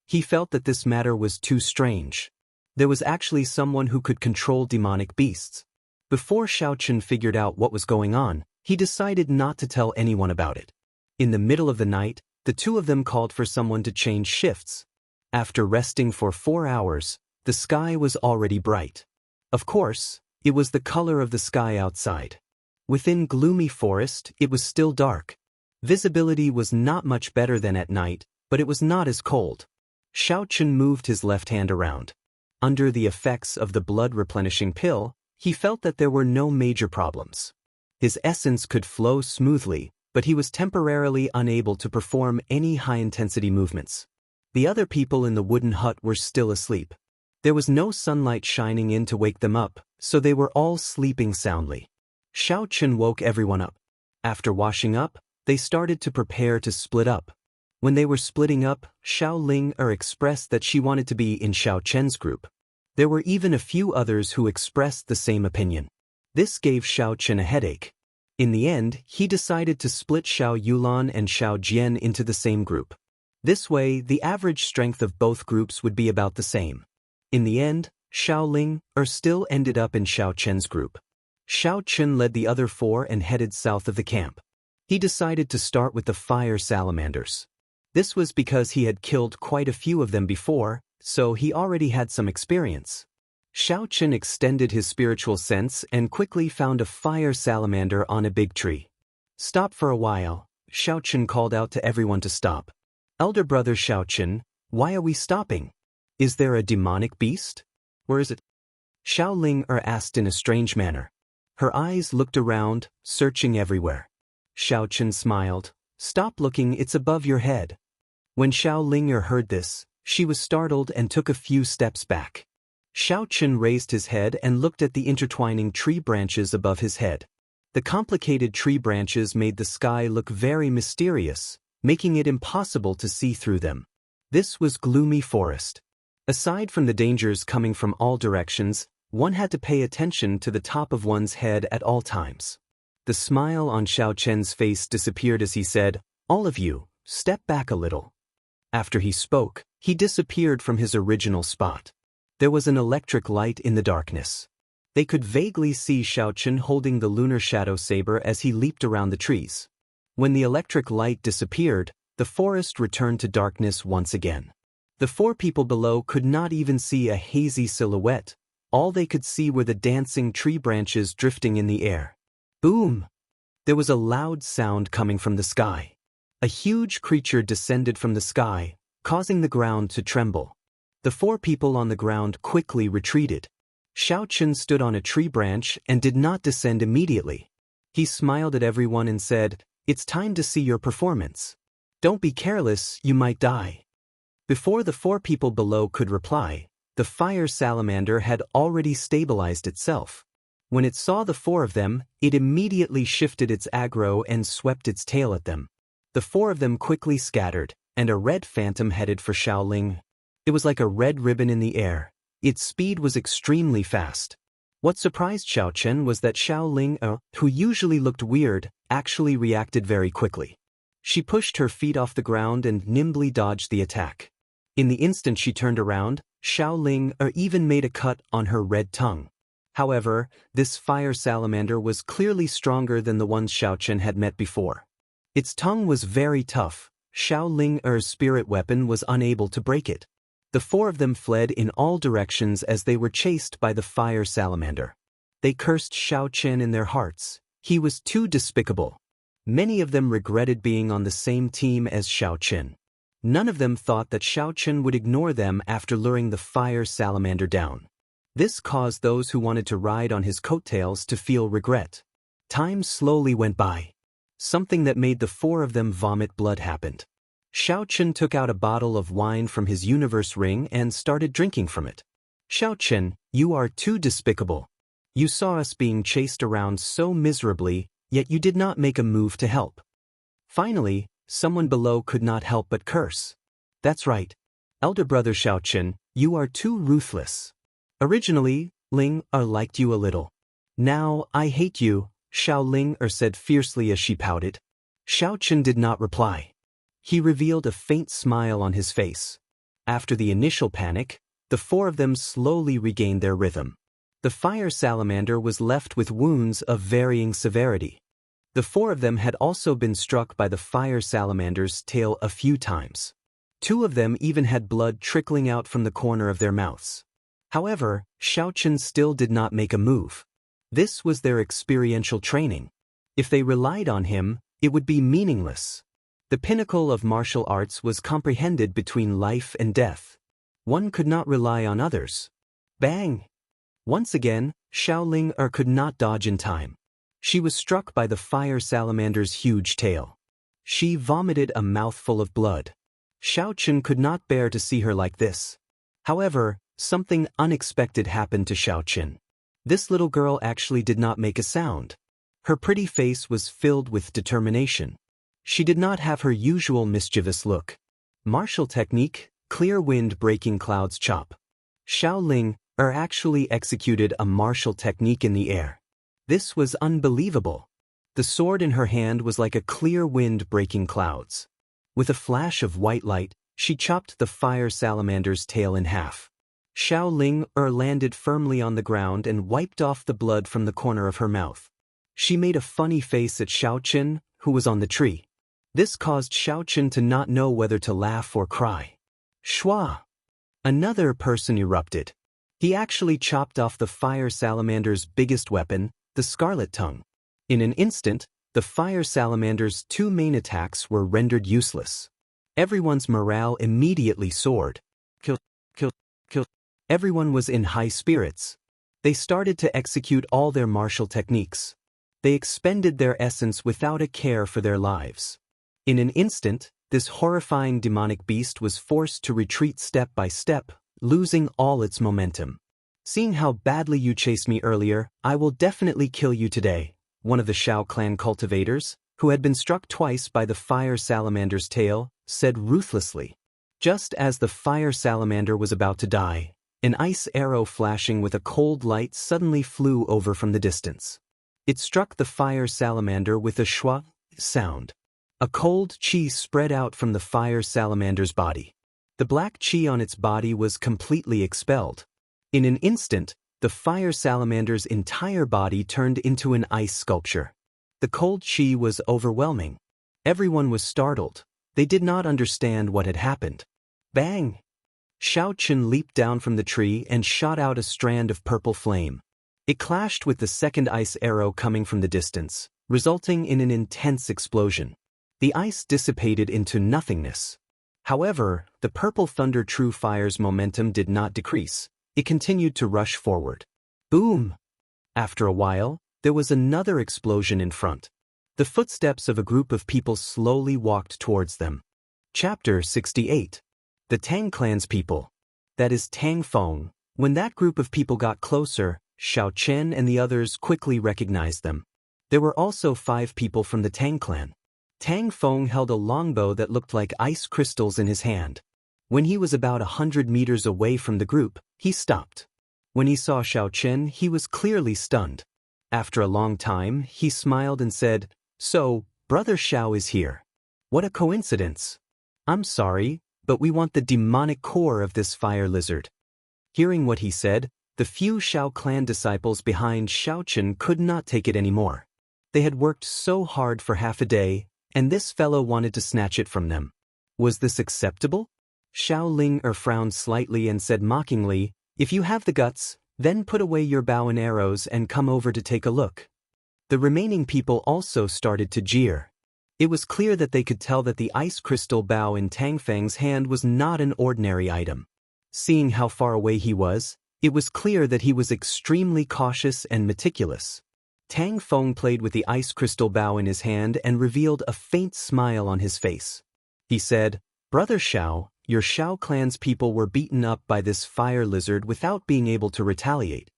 He felt that this matter was too strange. There was actually someone who could control demonic beasts. Before Xiao Chen figured out what was going on, he decided not to tell anyone about it. In the middle of the night, the two of them called for someone to change shifts. After resting for 4 hours, the sky was already bright. Of course, it was the color of the sky outside. Within gloomy forest, it was still dark. Visibility was not much better than at night, but it was not as cold. Xiao Chen moved his left hand around. Under the effects of the blood-replenishing pill, he felt that there were no major problems. His essence could flow smoothly, but he was temporarily unable to perform any high-intensity movements. The other people in the wooden hut were still asleep. There was no sunlight shining in to wake them up, so they were all sleeping soundly. Xiao Chen woke everyone up. After washing up, they started to prepare to split up. When they were splitting up, Xiao Ling expressed that she wanted to be in Xiao Chen's group. There were even a few others who expressed the same opinion. This gave Xiao Chen a headache. In the end, he decided to split Xiao Yulan and Xiao Jian into the same group. This way, the average strength of both groups would be about the same. In the end, Xiao Ling still ended up in Xiao Chen's group. Xiao Chen led the other 4 and headed south of the camp. He decided to start with the fire salamanders. This was because he had killed quite a few of them before, so he already had some experience. Xiao Chen extended his spiritual sense and quickly found a fire salamander on a big tree. Stop for a while, Xiao Chen called out to everyone to stop. Elder brother Xiao Chen, why are we stopping? Is there a demonic beast? Where is it? Xiao Ling asked in a strange manner. Her eyes looked around, searching everywhere. Xiao Chen smiled. Stop looking, it's above your head. When Xiao Ling heard this, she was startled and took a few steps back. Xiao Chen raised his head and looked at the intertwining tree branches above his head. The complicated tree branches made the sky look very mysterious, making it impossible to see through them. This was gloomy forest. Aside from the dangers coming from all directions, one had to pay attention to the top of one's head at all times. The smile on Xiao Chen's face disappeared as he said, "All of you, step back a little." After he spoke, he disappeared from his original spot. There was an electric light in the darkness. They could vaguely see Xiao Chen holding the lunar shadow saber as he leaped around the trees. When the electric light disappeared, the forest returned to darkness once again. The 4 people below could not even see a hazy silhouette. All they could see were the dancing tree branches drifting in the air. Boom! There was a loud sound coming from the sky. A huge creature descended from the sky, causing the ground to tremble. The 4 people on the ground quickly retreated. Xiao Chen stood on a tree branch and did not descend immediately. He smiled at everyone and said, "It's time to see your performance. Don't be careless, you might die." Before the 4 people below could reply, the fire salamander had already stabilized itself. When it saw the 4 of them, it immediately shifted its aggro and swept its tail at them. The 4 of them quickly scattered, and a red phantom headed for Xiao Ling. It was like a red ribbon in the air. Its speed was extremely fast. What surprised Xiao Chen was that Xiao Ling, who usually looked weird, actually reacted very quickly. She pushed her feet off the ground and nimbly dodged the attack. In the instant she turned around, Xiao Ling even made a cut on her red tongue. However, this fire salamander was clearly stronger than the ones Xiao Chen had met before. Its tongue was very tough. Xiao Ling's spirit weapon was unable to break it. The 4 of them fled in all directions as they were chased by the fire salamander. They cursed Xiao Chen in their hearts. He was too despicable. Many of them regretted being on the same team as Xiao Chen. None of them thought that Xiao Chen would ignore them after luring the fire salamander down. This caused those who wanted to ride on his coattails to feel regret. Time slowly went by. Something that made the 4 of them vomit blood happened. Xiao Chen took out a bottle of wine from his universe ring and started drinking from it. "Xiao Chen, you are too despicable. You saw us being chased around so miserably, yet you did not make a move to help. Finally, someone below could not help but curse. That's right. Elder brother Xiaochen, you are too ruthless. Originally, Ling liked you a little. Now, I hate you, Xiao Ling said fiercely as she pouted. Xiaochen did not reply. He revealed a faint smile on his face. After the initial panic, the four of them slowly regained their rhythm. The fire salamander was left with wounds of varying severity. The four of them had also been struck by the fire salamander's tail a few times. Two of them even had blood trickling out from the corner of their mouths. However, Xiaochen still did not make a move. This was their experiential training. If they relied on him, it would be meaningless. The pinnacle of martial arts was comprehended between life and death. One could not rely on others. Bang! Once again, Xiao Ling could not dodge in time. She was struck by the fire salamander's huge tail. She vomited a mouthful of blood. Xiaochen could not bear to see her like this. However, something unexpected happened to Xiaochen. This little girl actually did not make a sound. Her pretty face was filled with determination. She did not have her usual mischievous look. Martial technique, clear wind breaking clouds chop. Xiao Ling actually executed a martial technique in the air. This was unbelievable. The sword in her hand was like a clear wind breaking clouds. With a flash of white light, she chopped the fire salamander's tail in half. Xiao Ling landed firmly on the ground and wiped off the blood from the corner of her mouth. She made a funny face at Xiaochen, who was on the tree. This caused Xiaochen to not know whether to laugh or cry. Shua! Another person erupted. He actually chopped off the fire salamander's biggest weapon, the scarlet tongue. In an instant, the fire salamander's two main attacks were rendered useless. Everyone's morale immediately soared. Kill, kill, kill. Everyone was in high spirits. They started to execute all their martial techniques. They expended their essence without a care for their lives. In an instant, this horrifying demonic beast was forced to retreat step by step, losing all its momentum. Seeing how badly you chased me earlier, I will definitely kill you today, one of the Shao clan cultivators, who had been struck twice by the fire salamander's tail, said ruthlessly. Just as the fire salamander was about to die, an ice arrow flashing with a cold light suddenly flew over from the distance. It struck the fire salamander with a shwa sound. A cold chi spread out from the fire salamander's body. The black chi on its body was completely expelled. In an instant, the fire salamander's entire body turned into an ice sculpture. The cold chi was overwhelming. Everyone was startled. They did not understand what had happened. Bang! Xiaochen leaped down from the tree and shot out a strand of purple flame. It clashed with the second ice arrow coming from the distance, resulting in an intense explosion. The ice dissipated into nothingness. However, the purple thunder true fire's momentum did not decrease. It continued to rush forward. Boom! After a while, there was another explosion in front. The footsteps of a group of people slowly walked towards them. Chapter 68. The Tang clan's people. That is Tang Feng. When that group of people got closer, Xiao Chen and the others quickly recognized them. There were also 5 people from the Tang clan. Tang Feng held a longbow that looked like ice crystals in his hand. When he was about 100 meters away from the group, he stopped. When he saw Xiao Chen, he was clearly stunned. After a long time, he smiled and said, "So, Brother Xiao is here. What a coincidence. I'm sorry, but we want the demonic core of this fire lizard." Hearing what he said, the few Xiao clan disciples behind Xiaochen could not take it anymore. They had worked so hard for half a day, and this fellow wanted to snatch it from them. Was this acceptable? Xiao Ling frowned slightly and said mockingly, "If you have the guts, then put away your bow and arrows and come over to take a look." The remaining people also started to jeer. It was clear that they could tell that the ice crystal bow in Tang Feng's hand was not an ordinary item. Seeing how far away he was, it was clear that he was extremely cautious and meticulous. Tang Feng played with the ice crystal bow in his hand and revealed a faint smile on his face. He said, "Brother Xiao, your Xiao clan's people were beaten up by this fire lizard without being able to retaliate.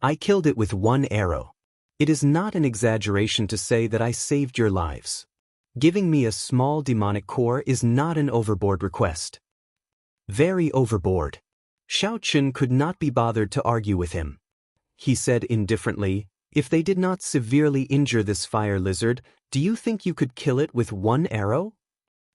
I killed it with one arrow. It is not an exaggeration to say that I saved your lives. Giving me a small demonic core is not an overboard request. Very overboard. Xiao Qun could not be bothered to argue with him. He said indifferently, if they did not severely injure this fire lizard, do you think you could kill it with one arrow?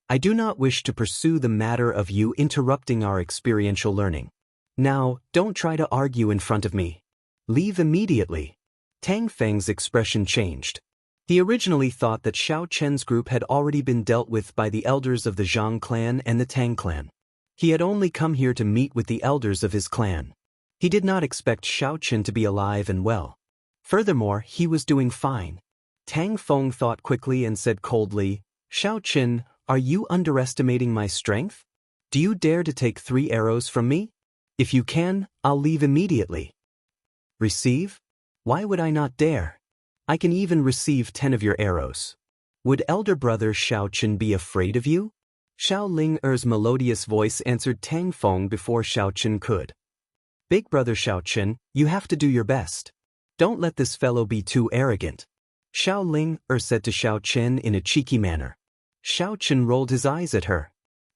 I do not wish to pursue the matter of you interrupting our experiential learning. Now, don't try to argue in front of me. Leave immediately. Tang Feng's expression changed. He originally thought that Xiao Chen's group had already been dealt with by the elders of the Zhang clan and the Tang clan. He had only come here to meet with the elders of his clan. He did not expect Xiao Chen to be alive and well. Furthermore, he was doing fine. Tang Feng thought quickly and said coldly, Xiao Chen, are you underestimating my strength? Do you dare to take 3 arrows from me? If you can, I'll leave immediately. Receive? Why would I not dare? I can even receive 10 of your arrows. Would elder brother Xiao Chen be afraid of you? Xiao Ling Er's melodious voice answered Tang Feng before Xiao Chen could. Big brother Xiao Chen, you have to do your best. Don't let this fellow be too arrogant. Xiao Ling Er said to Xiao Chen in a cheeky manner. Xiao Chen rolled his eyes at her.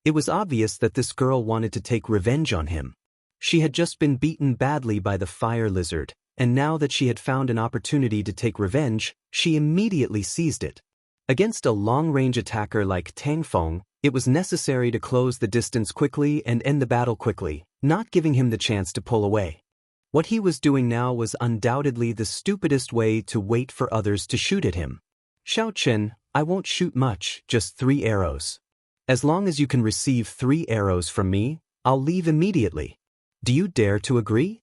It was obvious that this girl wanted to take revenge on him. She had just been beaten badly by the fire lizard, and now that she had found an opportunity to take revenge, she immediately seized it. Against a long-range attacker like Tang Feng, it was necessary to close the distance quickly and end the battle quickly, not giving him the chance to pull away. What he was doing now was undoubtedly the stupidest way to wait for others to shoot at him. Xiao Chen, I won't shoot much, just 3 arrows. As long as you can receive 3 arrows from me, I'll leave immediately. Do you dare to agree?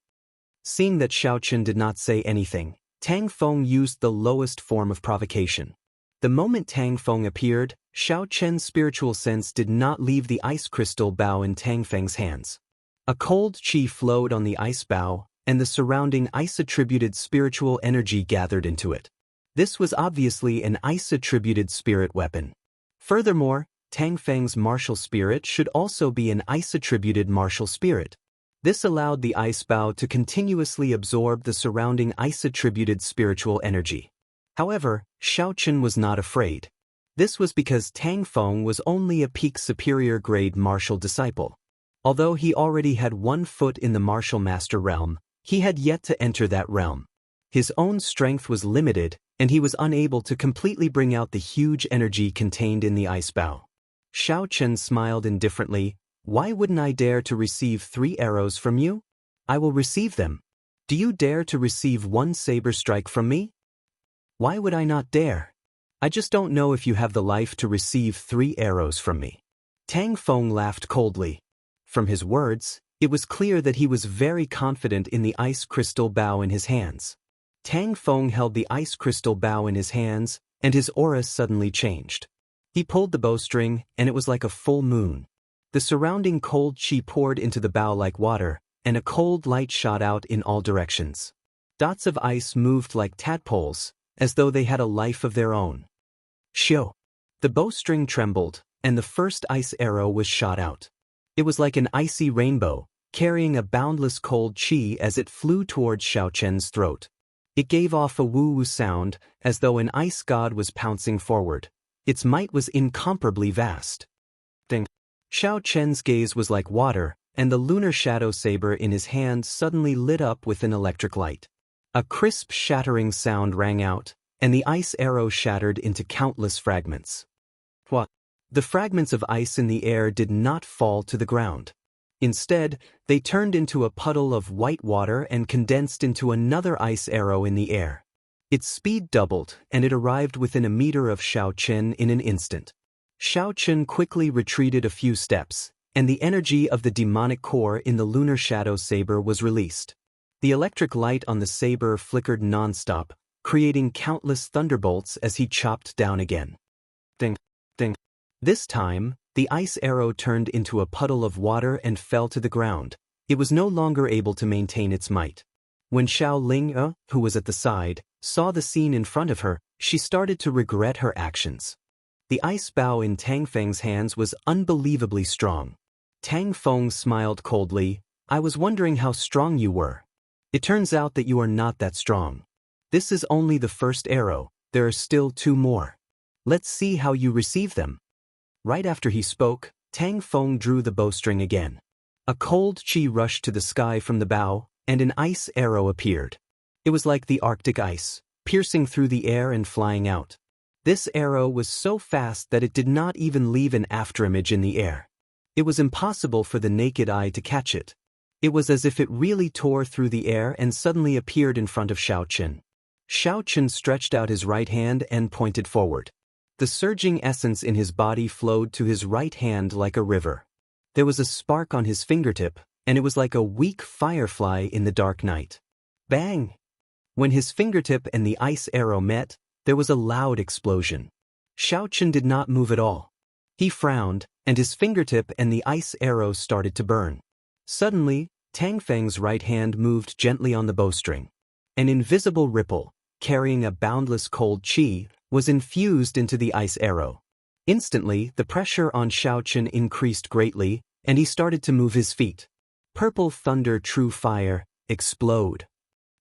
Seeing that Xiao Chen did not say anything, Tang Feng used the lowest form of provocation. The moment Tang Feng appeared, Xiao Chen's spiritual sense did not leave the ice crystal bow in Tang Feng's hands. A cold qi flowed on the ice bow, and the surrounding ice-attributed spiritual energy gathered into it. This was obviously an ice-attributed spirit weapon. Furthermore, Tang Feng's martial spirit should also be an ice-attributed martial spirit. This allowed the ice bow to continuously absorb the surrounding ice-attributed spiritual energy. However, Xiao Chen was not afraid. This was because Tang Feng was only a peak superior grade martial disciple. Although he already had 1 foot in the martial master realm, he had yet to enter that realm. His own strength was limited, and he was unable to completely bring out the huge energy contained in the ice bow. Xiao Chen smiled indifferently. Why wouldn't I dare to receive 3 arrows from you? I will receive them. Do you dare to receive 1 saber strike from me? Why would I not dare? I just don't know if you have the life to receive 3 arrows from me. Tang Feng laughed coldly. From his words, it was clear that he was very confident in the ice crystal bow in his hands. Tang Feng held the ice crystal bow in his hands, and his aura suddenly changed. He pulled the bowstring, and it was like a full moon. The surrounding cold qi poured into the bow like water, and a cold light shot out in all directions. Dots of ice moved like tadpoles, as though they had a life of their own. Shio! The bowstring trembled, and the first ice arrow was shot out. It was like an icy rainbow, carrying a boundless cold qi as it flew towards Xiao Chen's throat. It gave off a woo-woo sound, as though an ice god was pouncing forward. Its might was incomparably vast. Ding! Xiao Chen's gaze was like water, and the lunar shadow saber in his hand suddenly lit up with an electric light. A crisp shattering sound rang out, and the ice arrow shattered into countless fragments. What? The fragments of ice in the air did not fall to the ground. Instead, they turned into a puddle of white water and condensed into another ice arrow in the air. Its speed doubled, and it arrived within a meter of Xiao Chen in an instant. Xiao Chen quickly retreated a few steps, and the energy of the demonic core in the lunar shadow saber was released. The electric light on the saber flickered non-stop, creating countless thunderbolts as he chopped down again. Ding! Ding! This time, the ice arrow turned into a puddle of water and fell to the ground. It was no longer able to maintain its might. When Xiao Ling, who was at the side, saw the scene in front of her, she started to regret her actions. The ice bow in Tang Feng's hands was unbelievably strong. Tang Feng smiled coldly. I was wondering how strong you were. It turns out that you are not that strong. This is only the first arrow, there are still 2 more. Let's see how you receive them." Right after he spoke, Tang Feng drew the bowstring again. A cold chi rushed to the sky from the bow, and an ice arrow appeared. It was like the Arctic ice, piercing through the air and flying out. This arrow was so fast that it did not even leave an afterimage in the air. It was impossible for the naked eye to catch it. It was as if it really tore through the air and suddenly appeared in front of Xiao Chen. Xiao Chen stretched out his right hand and pointed forward. The surging essence in his body flowed to his right hand like a river. There was a spark on his fingertip, and it was like a weak firefly in the dark night. Bang! When his fingertip and the ice arrow met, there was a loud explosion. Xiao Chen did not move at all. He frowned, and his fingertip and the ice arrow started to burn. Suddenly, Tang Feng's right hand moved gently on the bowstring. An invisible ripple, carrying a boundless cold chi, was infused into the ice arrow. Instantly, the pressure on Xiao Chen increased greatly, and he started to move his feet. "Purple thunder, true fire, explode!"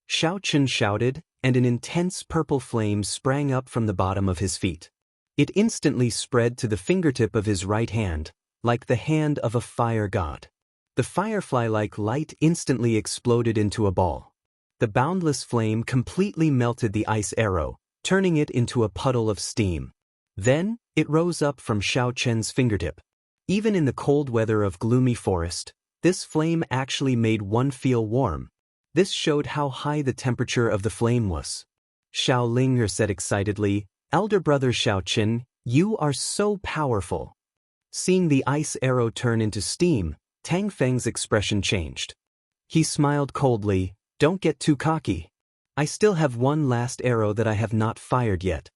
Xiao Chen shouted, and an intense purple flame sprang up from the bottom of his feet. It instantly spread to the fingertip of his right hand, like the hand of a fire god. The firefly-like light instantly exploded into a ball. The boundless flame completely melted the ice arrow, turning it into a puddle of steam. Then, it rose up from Xiao Chen's fingertip. Even in the cold weather of gloomy forest, this flame actually made one feel warm. This showed how high the temperature of the flame was. Xiao Linger said excitedly, "Elder brother Xiao Chen, you are so powerful." Seeing the ice arrow turn into steam, Tang Feng's expression changed. He smiled coldly, "Don't get too cocky. I still have one last arrow that I have not fired yet."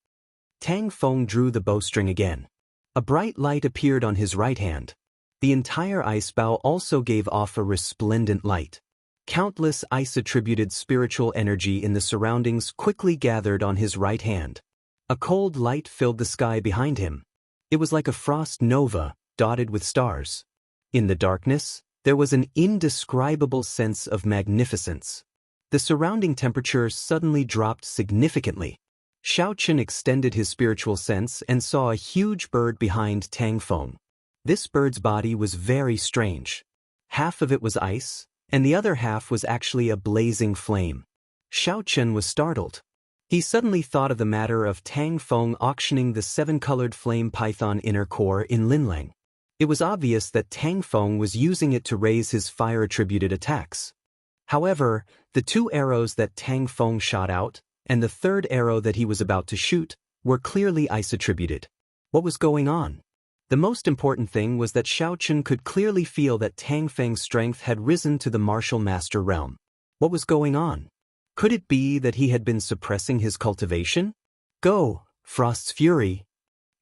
Tang Feng drew the bowstring again. A bright light appeared on his right hand. The entire ice bow also gave off a resplendent light. Countless ice-attributed spiritual energy in the surroundings quickly gathered on his right hand. A cold light filled the sky behind him. It was like a frost nova, dotted with stars. In the darkness, there was an indescribable sense of magnificence. The surrounding temperature suddenly dropped significantly. Xiao Chen extended his spiritual sense and saw a huge bird behind Tang Feng. This bird's body was very strange. Half of it was ice, and the other half was actually a blazing flame. Xiao Chen was startled. He suddenly thought of the matter of Tang Feng auctioning the 7-colored flame python inner core in Linlang. It was obvious that Tang Feng was using it to raise his fire-attributed attacks. However, the 2 arrows that Tang Feng shot out, and the 3rd arrow that he was about to shoot, were clearly ice-attributed. What was going on? The most important thing was that Xiao Chen could clearly feel that Tang Feng's strength had risen to the martial master realm. What was going on? Could it be that he had been suppressing his cultivation? Go, Frost's Fury!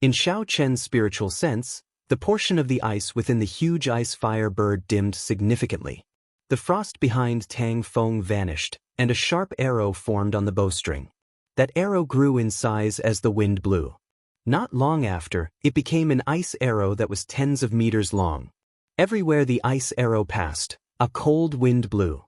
In Xiao Chen's spiritual sense, the portion of the ice within the huge ice fire bird dimmed significantly. The frost behind Tang Feng vanished, and a sharp arrow formed on the bowstring. That arrow grew in size as the wind blew. Not long after, it became an ice arrow that was tens of meters long. Everywhere the ice arrow passed, a cold wind blew.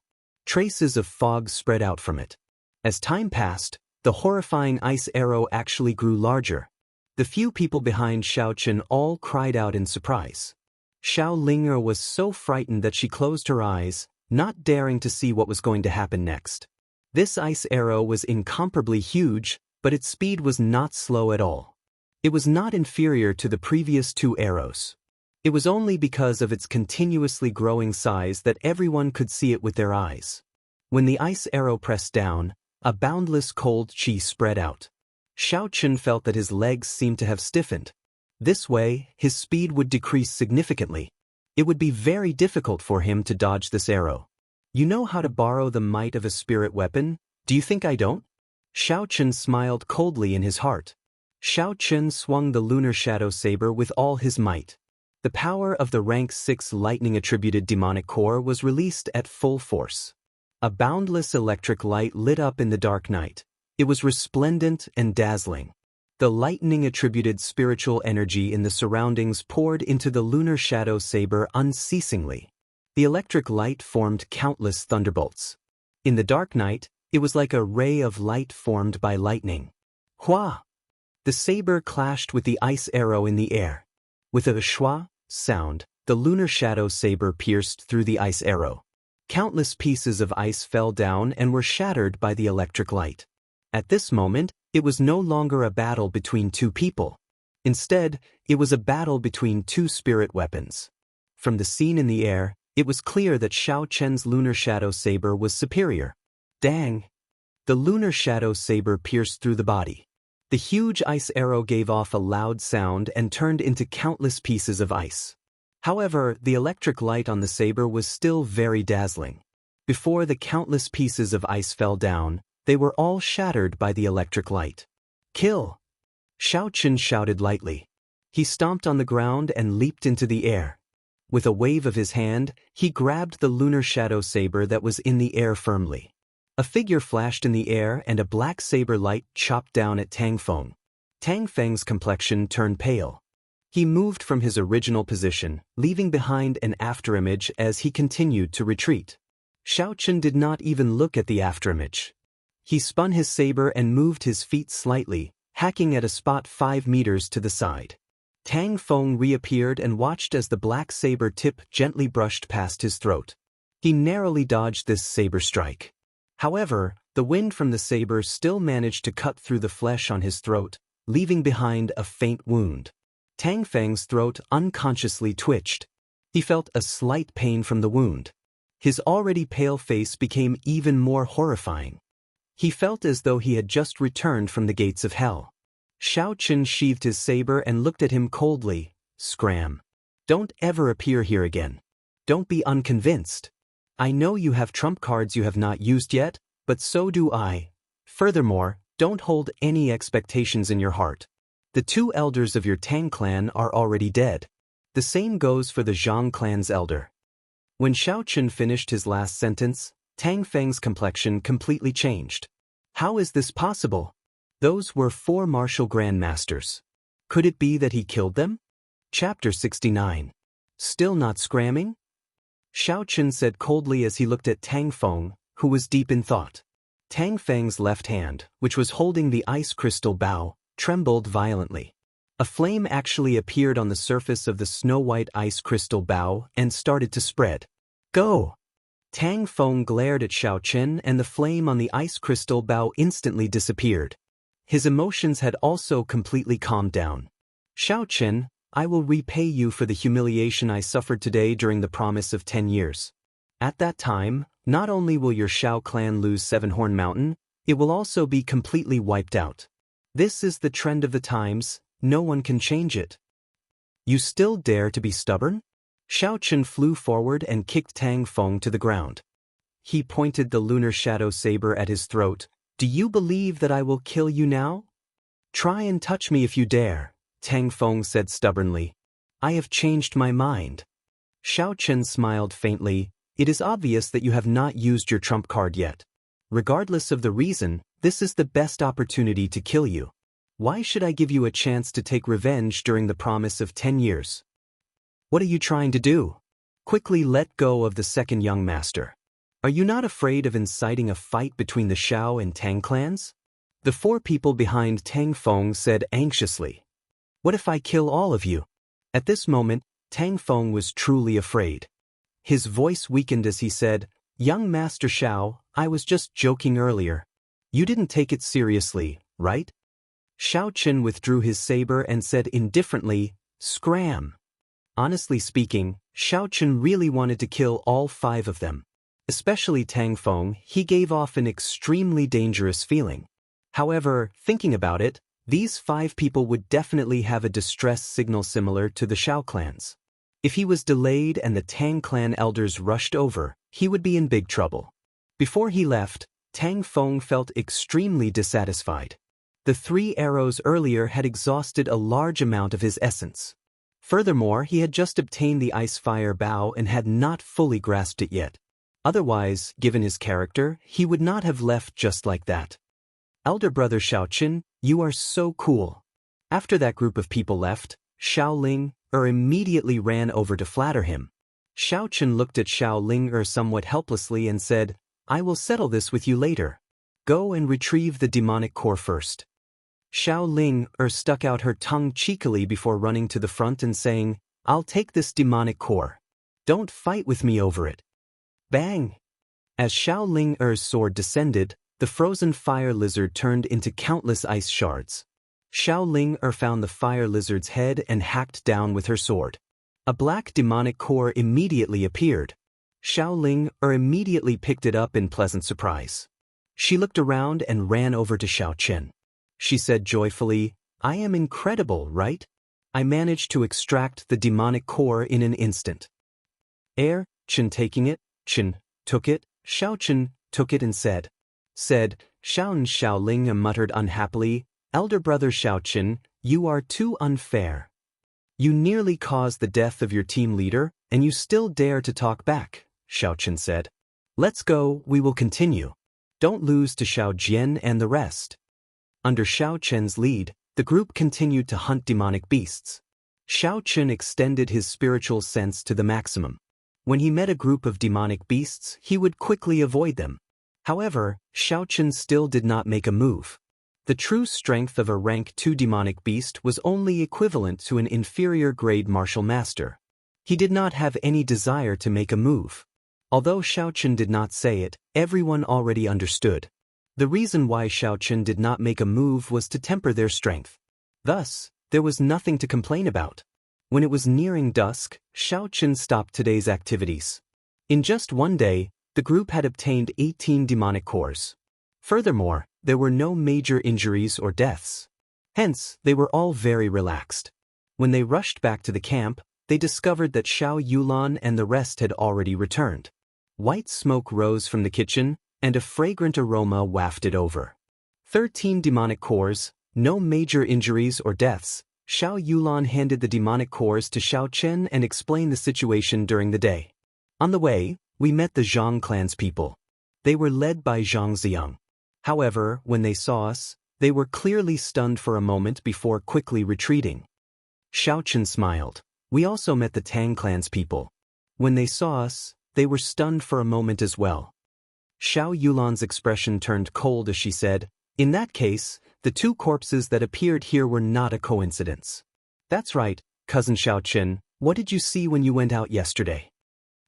Traces of fog spread out from it. As time passed, the horrifying ice arrow actually grew larger. The few people behind Xiao Chen all cried out in surprise. Xiao Linger was so frightened that she closed her eyes, not daring to see what was going to happen next. This ice arrow was incomparably huge, but its speed was not slow at all. It was not inferior to the previous 2 arrows. It was only because of its continuously growing size that everyone could see it with their eyes. When the ice arrow pressed down, a boundless cold chi spread out. Xiao Chen felt that his legs seemed to have stiffened. This way, his speed would decrease significantly. It would be very difficult for him to dodge this arrow. You know how to borrow the might of a spirit weapon? Do you think I don't? Xiao Chen smiled coldly in his heart. Xiao Chen swung the lunar shadow saber with all his might. The power of the rank 6 lightning-attributed demonic core was released at full force. A boundless electric light lit up in the dark night. It was resplendent and dazzling. The lightning-attributed spiritual energy in the surroundings poured into the lunar shadow saber unceasingly. The electric light formed countless thunderbolts. In the dark night, it was like a ray of light formed by lightning. Hua! The saber clashed with the ice arrow in the air. With a schwa sound, the lunar shadow saber pierced through the ice arrow. Countless pieces of ice fell down and were shattered by the electric light. At this moment, it was no longer a battle between two people. Instead, it was a battle between two spirit weapons. From the scene in the air, it was clear that Xiao Chen's lunar shadow saber was superior. Dang! The lunar shadow saber pierced through the body. The huge ice arrow gave off a loud sound and turned into countless pieces of ice. However, the electric light on the saber was still very dazzling. Before the countless pieces of ice fell down, they were all shattered by the electric light. Kill! Xiao Chen shouted lightly. He stomped on the ground and leaped into the air. With a wave of his hand, he grabbed the lunar shadow saber that was in the air firmly. A figure flashed in the air and a black saber light chopped down at Tang Feng. Tang Feng's complexion turned pale. He moved from his original position, leaving behind an afterimage as he continued to retreat. Xiao Chen did not even look at the afterimage. He spun his saber and moved his feet slightly, hacking at a spot 5 meters to the side. Tang Feng reappeared and watched as the black saber tip gently brushed past his throat. He narrowly dodged this saber strike. However, the wind from the saber still managed to cut through the flesh on his throat, leaving behind a faint wound. Tang Feng's throat unconsciously twitched. He felt a slight pain from the wound. His already pale face became even more horrifying. He felt as though he had just returned from the gates of hell. Xiao Chen sheathed his saber and looked at him coldly. Scram. Don't ever appear here again. Don't be unconvinced. I know you have trump cards you have not used yet, but so do I. Furthermore, don't hold any expectations in your heart. The 2 elders of your Tang clan are already dead. The same goes for the Zhang clan's elder. When Xiao Chen finished his last sentence, Tang Feng's complexion completely changed. How is this possible? Those were 4 martial grandmasters. Could it be that he killed them? Chapter 69. Still not scramming? Xiao Chen said coldly as he looked at Tang Feng, who was deep in thought. Tang Feng's left hand, which was holding the ice crystal bow, trembled violently. A flame actually appeared on the surface of the snow-white ice crystal bow and started to spread. Go! Tang Feng glared at Xiao Chen and the flame on the ice crystal bow instantly disappeared. His emotions had also completely calmed down. Xiao Chen, I will repay you for the humiliation I suffered today during the promise of 10 years. At that time, not only will your Xiao clan lose Seven-Horn Mountain, it will also be completely wiped out. This is the trend of the times, no one can change it. You still dare to be stubborn? Xiao Chen flew forward and kicked Tang Feng to the ground. He pointed the lunar shadow saber at his throat. Do you believe that I will kill you now? Try and touch me if you dare, Tang Feng said stubbornly. I have changed my mind. Xiao Chen smiled faintly. It is obvious that you have not used your trump card yet. Regardless of the reason, this is the best opportunity to kill you. Why should I give you a chance to take revenge during the promise of 10 years? What are you trying to do? Quickly let go of the second young master. Are you not afraid of inciting a fight between the Xiao and Tang clans? The 4 people behind Tang Feng said anxiously. What if I kill all of you? At this moment, Tang Feng was truly afraid. His voice weakened as he said, Young Master Xiao, I was just joking earlier. You didn't take it seriously, right? Xiao Chen withdrew his saber and said indifferently, Scram. Honestly speaking, Xiao Chen really wanted to kill all 5 of them. Especially Tang Feng, he gave off an extremely dangerous feeling. However, thinking about it, these 5 people would definitely have a distress signal similar to the Xiao clans. If he was delayed and the Tang clan elders rushed over, he would be in big trouble. Before he left, Tang Feng felt extremely dissatisfied. The 3 arrows earlier had exhausted a large amount of his essence. Furthermore, he had just obtained the ice fire bow and had not fully grasped it yet. Otherwise, given his character, he would not have left just like that. Elder brother Xiao Chen, you are so cool. After that group of people left, Xiao Ling immediately ran over to flatter him. Xiao Chen looked at Xiao Ling somewhat helplessly and said, I will settle this with you later. Go and retrieve the demonic core first. Xiao Ling stuck out her tongue cheekily before running to the front and saying, I'll take this demonic core. Don't fight with me over it. Bang! As Xiao Ling sword descended, the frozen fire lizard turned into countless ice shards. Xiao Ling found the fire lizard's head and hacked down with her sword. A black demonic core immediately appeared. Xiao Ling immediately picked it up in pleasant surprise. She looked around and ran over to Xiao Chen. She said joyfully, I am incredible, right? I managed to extract the demonic core in an instant. Chen taking it, Chen took it, Xiao Chen took it and said, Xiao Ling muttered unhappily, Elder brother Xiao Chen, you are too unfair. You nearly caused the death of your team leader, and you still dare to talk back, Xiao Chen said. Let's go, we will continue. Don't lose to Xiao Jian and the rest. Under Xiao Chen's lead, the group continued to hunt demonic beasts. Xiao Chen extended his spiritual sense to the maximum. When he met a group of demonic beasts, he would quickly avoid them. However, Xiao Chen still did not make a move. The true strength of a rank 2 demonic beast was only equivalent to an inferior grade martial master. He did not have any desire to make a move. Although Xiao Chen did not say it, everyone already understood. The reason why Xiao Chen did not make a move was to temper their strength. Thus, there was nothing to complain about. When it was nearing dusk, Xiao Chen stopped today's activities. In just one day, the group had obtained 18 demonic cores. Furthermore, there were no major injuries or deaths. Hence, they were all very relaxed. When they rushed back to the camp, they discovered that Xiao Yulan and the rest had already returned. White smoke rose from the kitchen, and a fragrant aroma wafted over. 13 demonic cores, no major injuries or deaths. Xiao Yulan handed the demonic cores to Xiao Chen and explained the situation during the day. On the way, we met the Zhang clan's people. They were led by Zhang Ziyang. However, when they saw us, they were clearly stunned for a moment before quickly retreating. Xiao Chen smiled. We also met the Tang clan's people. When they saw us, they were stunned for a moment as well. Xiao Yulan's expression turned cold as she said, in that case, the 2 corpses that appeared here were not a coincidence. That's right, cousin Xiao Chen, what did you see when you went out yesterday?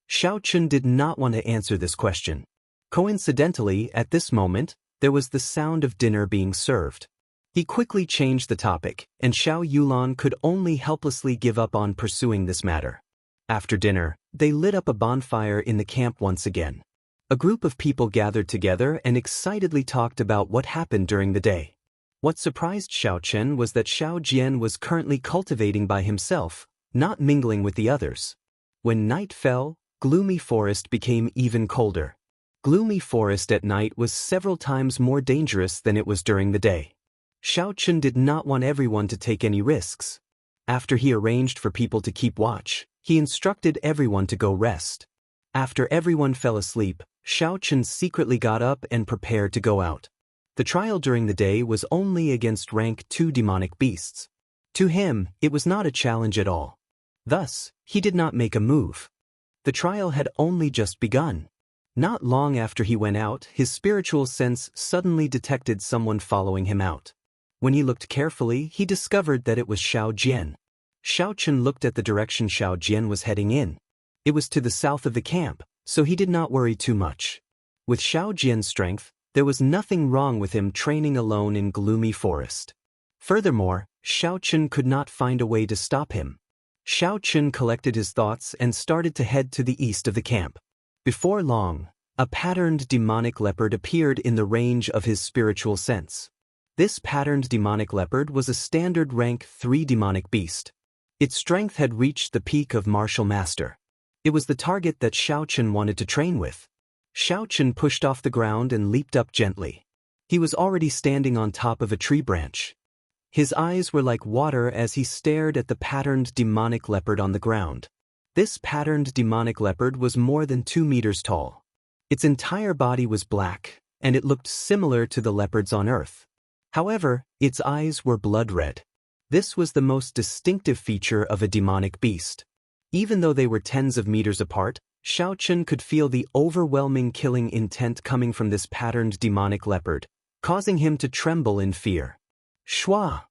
Xiao Chen did not want to answer this question. Coincidentally, at this moment, there was the sound of dinner being served. He quickly changed the topic, and Xiao Yulan could only helplessly give up on pursuing this matter. After dinner, they lit up a bonfire in the camp once again. A group of people gathered together and excitedly talked about what happened during the day. What surprised Xiao Chen was that Xiao Jian was currently cultivating by himself, not mingling with the others. When night fell, gloomy forest became even colder. Gloomy forest at night was several times more dangerous than it was during the day. Xiao Chen did not want everyone to take any risks. After he arranged for people to keep watch, he instructed everyone to go rest. After everyone fell asleep, Xiao Chen secretly got up and prepared to go out. The trial during the day was only against rank 2 demonic beasts. To him, it was not a challenge at all. Thus, he did not make a move. The trial had only just begun. Not long after he went out, his spiritual sense suddenly detected someone following him out. When he looked carefully, he discovered that it was Xiao Jian. Xiao Chen looked at the direction Xiao Jian was heading in. It was to the south of the camp, so he did not worry too much. With Xiao Jian's strength, there was nothing wrong with him training alone in gloomy forest. Furthermore, Xiao Chen could not find a way to stop him. Xiao Chen collected his thoughts and started to head to the east of the camp. Before long, a patterned demonic leopard appeared in the range of his spiritual sense. This patterned demonic leopard was a standard rank 3 demonic beast. Its strength had reached the peak of martial master. It was the target that Xiao Chen wanted to train with. Xiao Chen pushed off the ground and leaped up gently. He was already standing on top of a tree branch. His eyes were like water as he stared at the patterned demonic leopard on the ground. This patterned demonic leopard was more than 2 meters tall. Its entire body was black, and it looked similar to the leopards on Earth. However, its eyes were blood red. This was the most distinctive feature of a demonic beast. Even though they were tens of meters apart, Xiaochen could feel the overwhelming killing intent coming from this patterned demonic leopard, causing him to tremble in fear. Shua!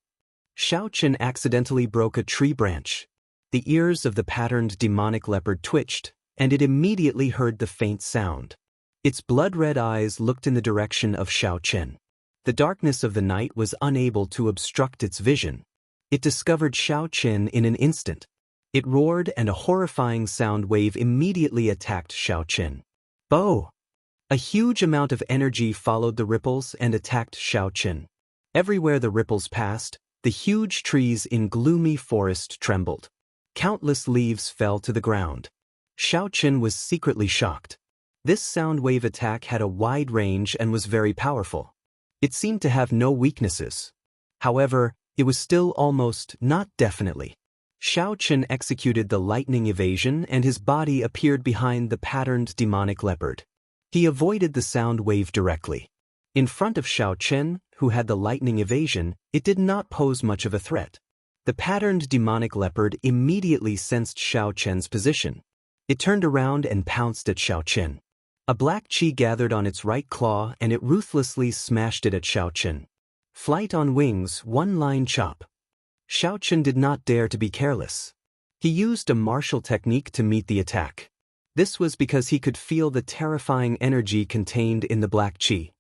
Xiaochen accidentally broke a tree branch. The ears of the patterned demonic leopard twitched, and it immediately heard the faint sound. Its blood-red eyes looked in the direction of Xiaochen. The darkness of the night was unable to obstruct its vision. It discovered Xiaochen in an instant. It roared, and a horrifying sound wave immediately attacked Xiaochen. Bo! A huge amount of energy followed the ripples and attacked Xiaochen. Everywhere the ripples passed, the huge trees in gloomy forest trembled. Countless leaves fell to the ground. Xiaochen was secretly shocked. This sound wave attack had a wide range and was very powerful. It seemed to have no weaknesses. However, it was still almost, not definitely. Xiaochen executed the lightning evasion and his body appeared behind the patterned demonic leopard. He avoided the sound wave directly. In front of Xiaochen, who had the lightning evasion, it did not pose much of a threat. The patterned demonic leopard immediately sensed Xiaochen's position. It turned around and pounced at Xiaochen. A black chi gathered on its right claw and it ruthlessly smashed it at Xiaochen. Flight on wings, one-line chop. Xiaochen did not dare to be careless. He used a martial technique to meet the attack. This was because he could feel the terrifying energy contained in the black chi.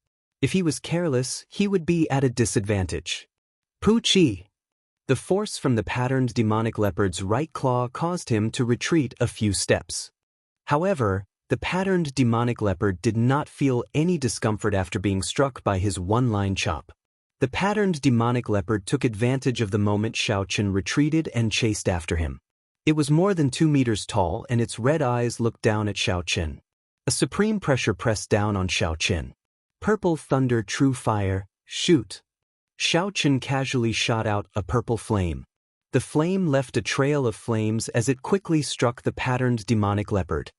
If he was careless, he would be at a disadvantage. Pu Chi. The force from the patterned demonic leopard's right claw caused him to retreat a few steps. However, the patterned demonic leopard did not feel any discomfort after being struck by his one-line chop. The patterned demonic leopard took advantage of the moment Xiaochen retreated and chased after him. It was more than 2 meters tall and its red eyes looked down at Xiaochen. A supreme pressure pressed down on Xiaochen. Purple thunder, true fire, shoot. Xiaochen casually shot out a purple flame. The flame left a trail of flames as it quickly struck the patterned demonic leopard.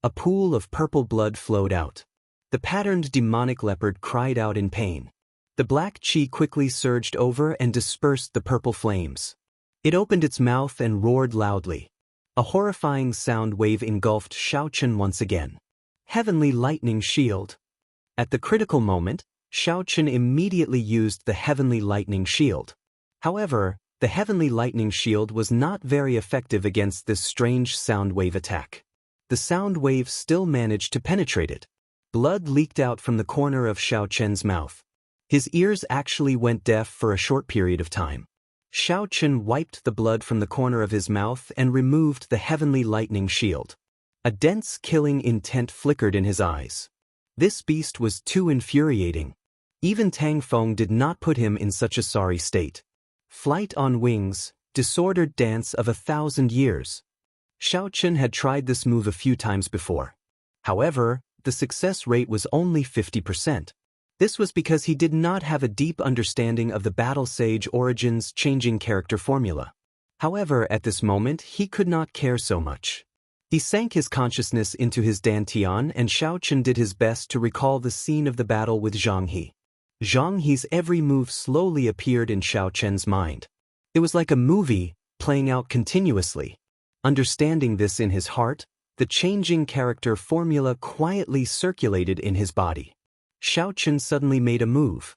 A pool of purple blood flowed out. The patterned demonic leopard cried out in pain. The black chi quickly surged over and dispersed the purple flames. It opened its mouth and roared loudly. A horrifying sound wave engulfed Xiaochen once again. Heavenly lightning shield. At the critical moment, Xiaochen immediately used the heavenly lightning shield. However, the heavenly lightning shield was not very effective against this strange sound wave attack. The sound wave still managed to penetrate it. Blood leaked out from the corner of Xiaochen's mouth. His ears actually went deaf for a short period of time. Xiaochen wiped the blood from the corner of his mouth and removed the heavenly lightning shield. A dense killing intent flickered in his eyes. This beast was too infuriating. Even Tang Feng did not put him in such a sorry state. Flight on wings, disordered dance of 1,000 years. Xiaochen had tried this move a few times before. However, the success rate was only 50%. This was because he did not have a deep understanding of the Battle Sage Origins changing character formula. However, at this moment, he could not care so much. He sank his consciousness into his dantian and Xiaochen did his best to recall the scene of the battle with Zhang He. Zhang He's every move slowly appeared in Xiaochen's mind. It was like a movie, playing out continuously. Understanding this in his heart, the changing character formula quietly circulated in his body. Xiaochen suddenly made a move.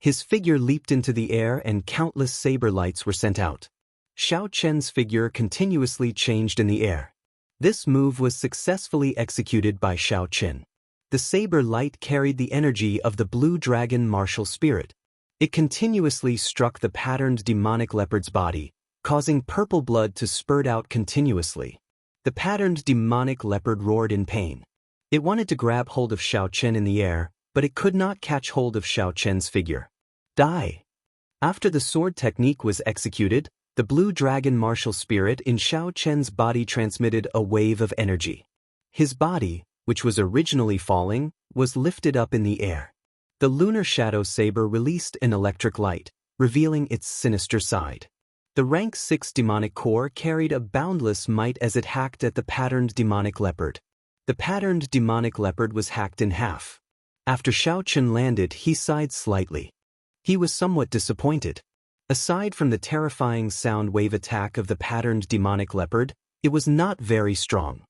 His figure leaped into the air and countless saber lights were sent out. Xiaochen's figure continuously changed in the air. This move was successfully executed by Xiaochen. The saber light carried the energy of the blue dragon martial spirit. It continuously struck the patterned demonic leopard's body, causing purple blood to spurt out continuously. The patterned demonic leopard roared in pain. It wanted to grab hold of Xiaochen in the air, but it could not catch hold of Xiaochen's figure. Die! After the sword technique was executed, the blue dragon martial spirit in Xiaochen's body transmitted a wave of energy. His body, which was originally falling, was lifted up in the air. The lunar shadow saber released an electric light, revealing its sinister side. The rank 6 demonic core carried a boundless might as it hacked at the patterned demonic leopard. The patterned demonic leopard was hacked in half. After Xiaochen landed, he sighed slightly. He was somewhat disappointed. Aside from the terrifying sound wave attack of the patterned demonic leopard, it was not very strong.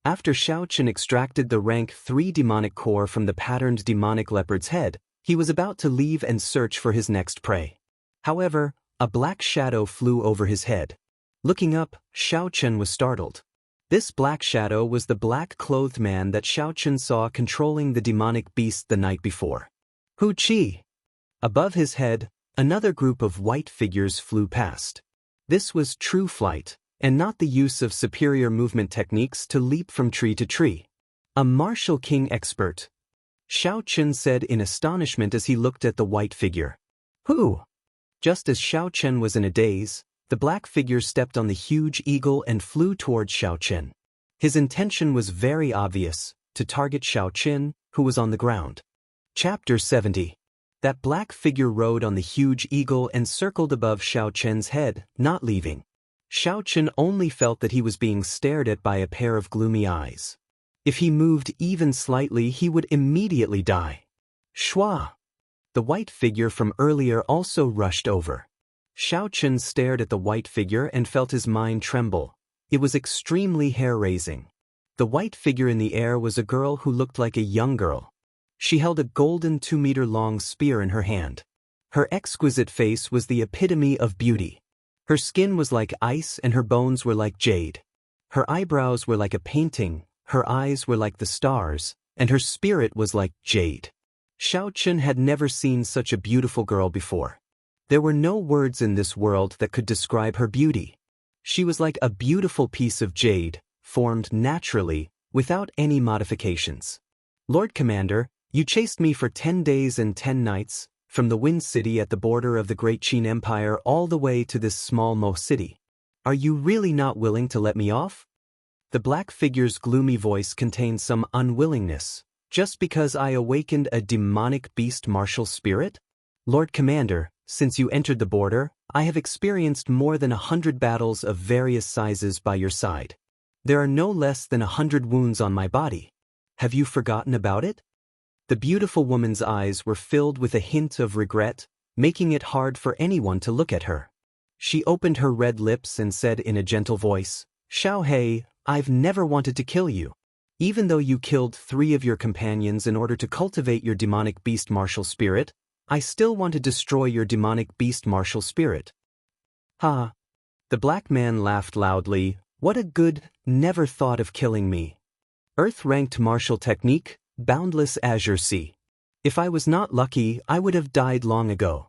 After Shao Chen extracted the rank 3 demonic core from the patterned demonic leopard's head, he was about to leave and search for his next prey. However, a black shadow flew over his head. Looking up, Shao Chen was startled. This black shadow was the black-clothed man that Shao Chen saw controlling the demonic beast the night before. Hu Qi! Above his head, another group of white figures flew past. This was true flight, and not the use of superior movement techniques to leap from tree to tree. A martial king expert, Shao Chen said in astonishment as he looked at the white figure. Who? Just as Shao Chen was in a daze, the black figure stepped on the huge eagle and flew towards Shao Chen. His intention was very obvious, to target Shao Chen, who was on the ground. Chapter 70. That black figure rode on the huge eagle and circled above Shao Chen's head, not leaving. Shao Chen only felt that he was being stared at by a pair of gloomy eyes. If he moved even slightly, he would immediately die. Shua! The white figure from earlier also rushed over. Shao Chen stared at the white figure and felt his mind tremble. It was extremely hair-raising. The white figure in the air was a girl who looked like a young girl. She held a golden 2-meter-long spear in her hand. Her exquisite face was the epitome of beauty. Her skin was like ice and her bones were like jade. Her eyebrows were like a painting, her eyes were like the stars, and her spirit was like jade. Shao Chen had never seen such a beautiful girl before. There were no words in this world that could describe her beauty. She was like a beautiful piece of jade, formed naturally, without any modifications. Lord Commander, you chased me for 10 days and 10 nights, from the Wind City at the border of the Great Qin Empire all the way to this small Mo city. Are you really not willing to let me off? The black figure's gloomy voice contained some unwillingness. Just because I awakened a demonic beast martial spirit? Lord Commander, since you entered the border, I have experienced more than 100 battles of various sizes by your side. There are no less than 100 wounds on my body. Have you forgotten about it? The beautiful woman's eyes were filled with a hint of regret, making it hard for anyone to look at her. She opened her red lips and said in a gentle voice, Xiao He, I've never wanted to kill you. Even though you killed 3 of your companions in order to cultivate your demonic beast martial spirit, I still want to destroy your demonic beast martial spirit. Ha! The black man laughed loudly. What a good, never thought of killing me. Earth-ranked martial technique, boundless azure sea. If I was not lucky, I would have died long ago.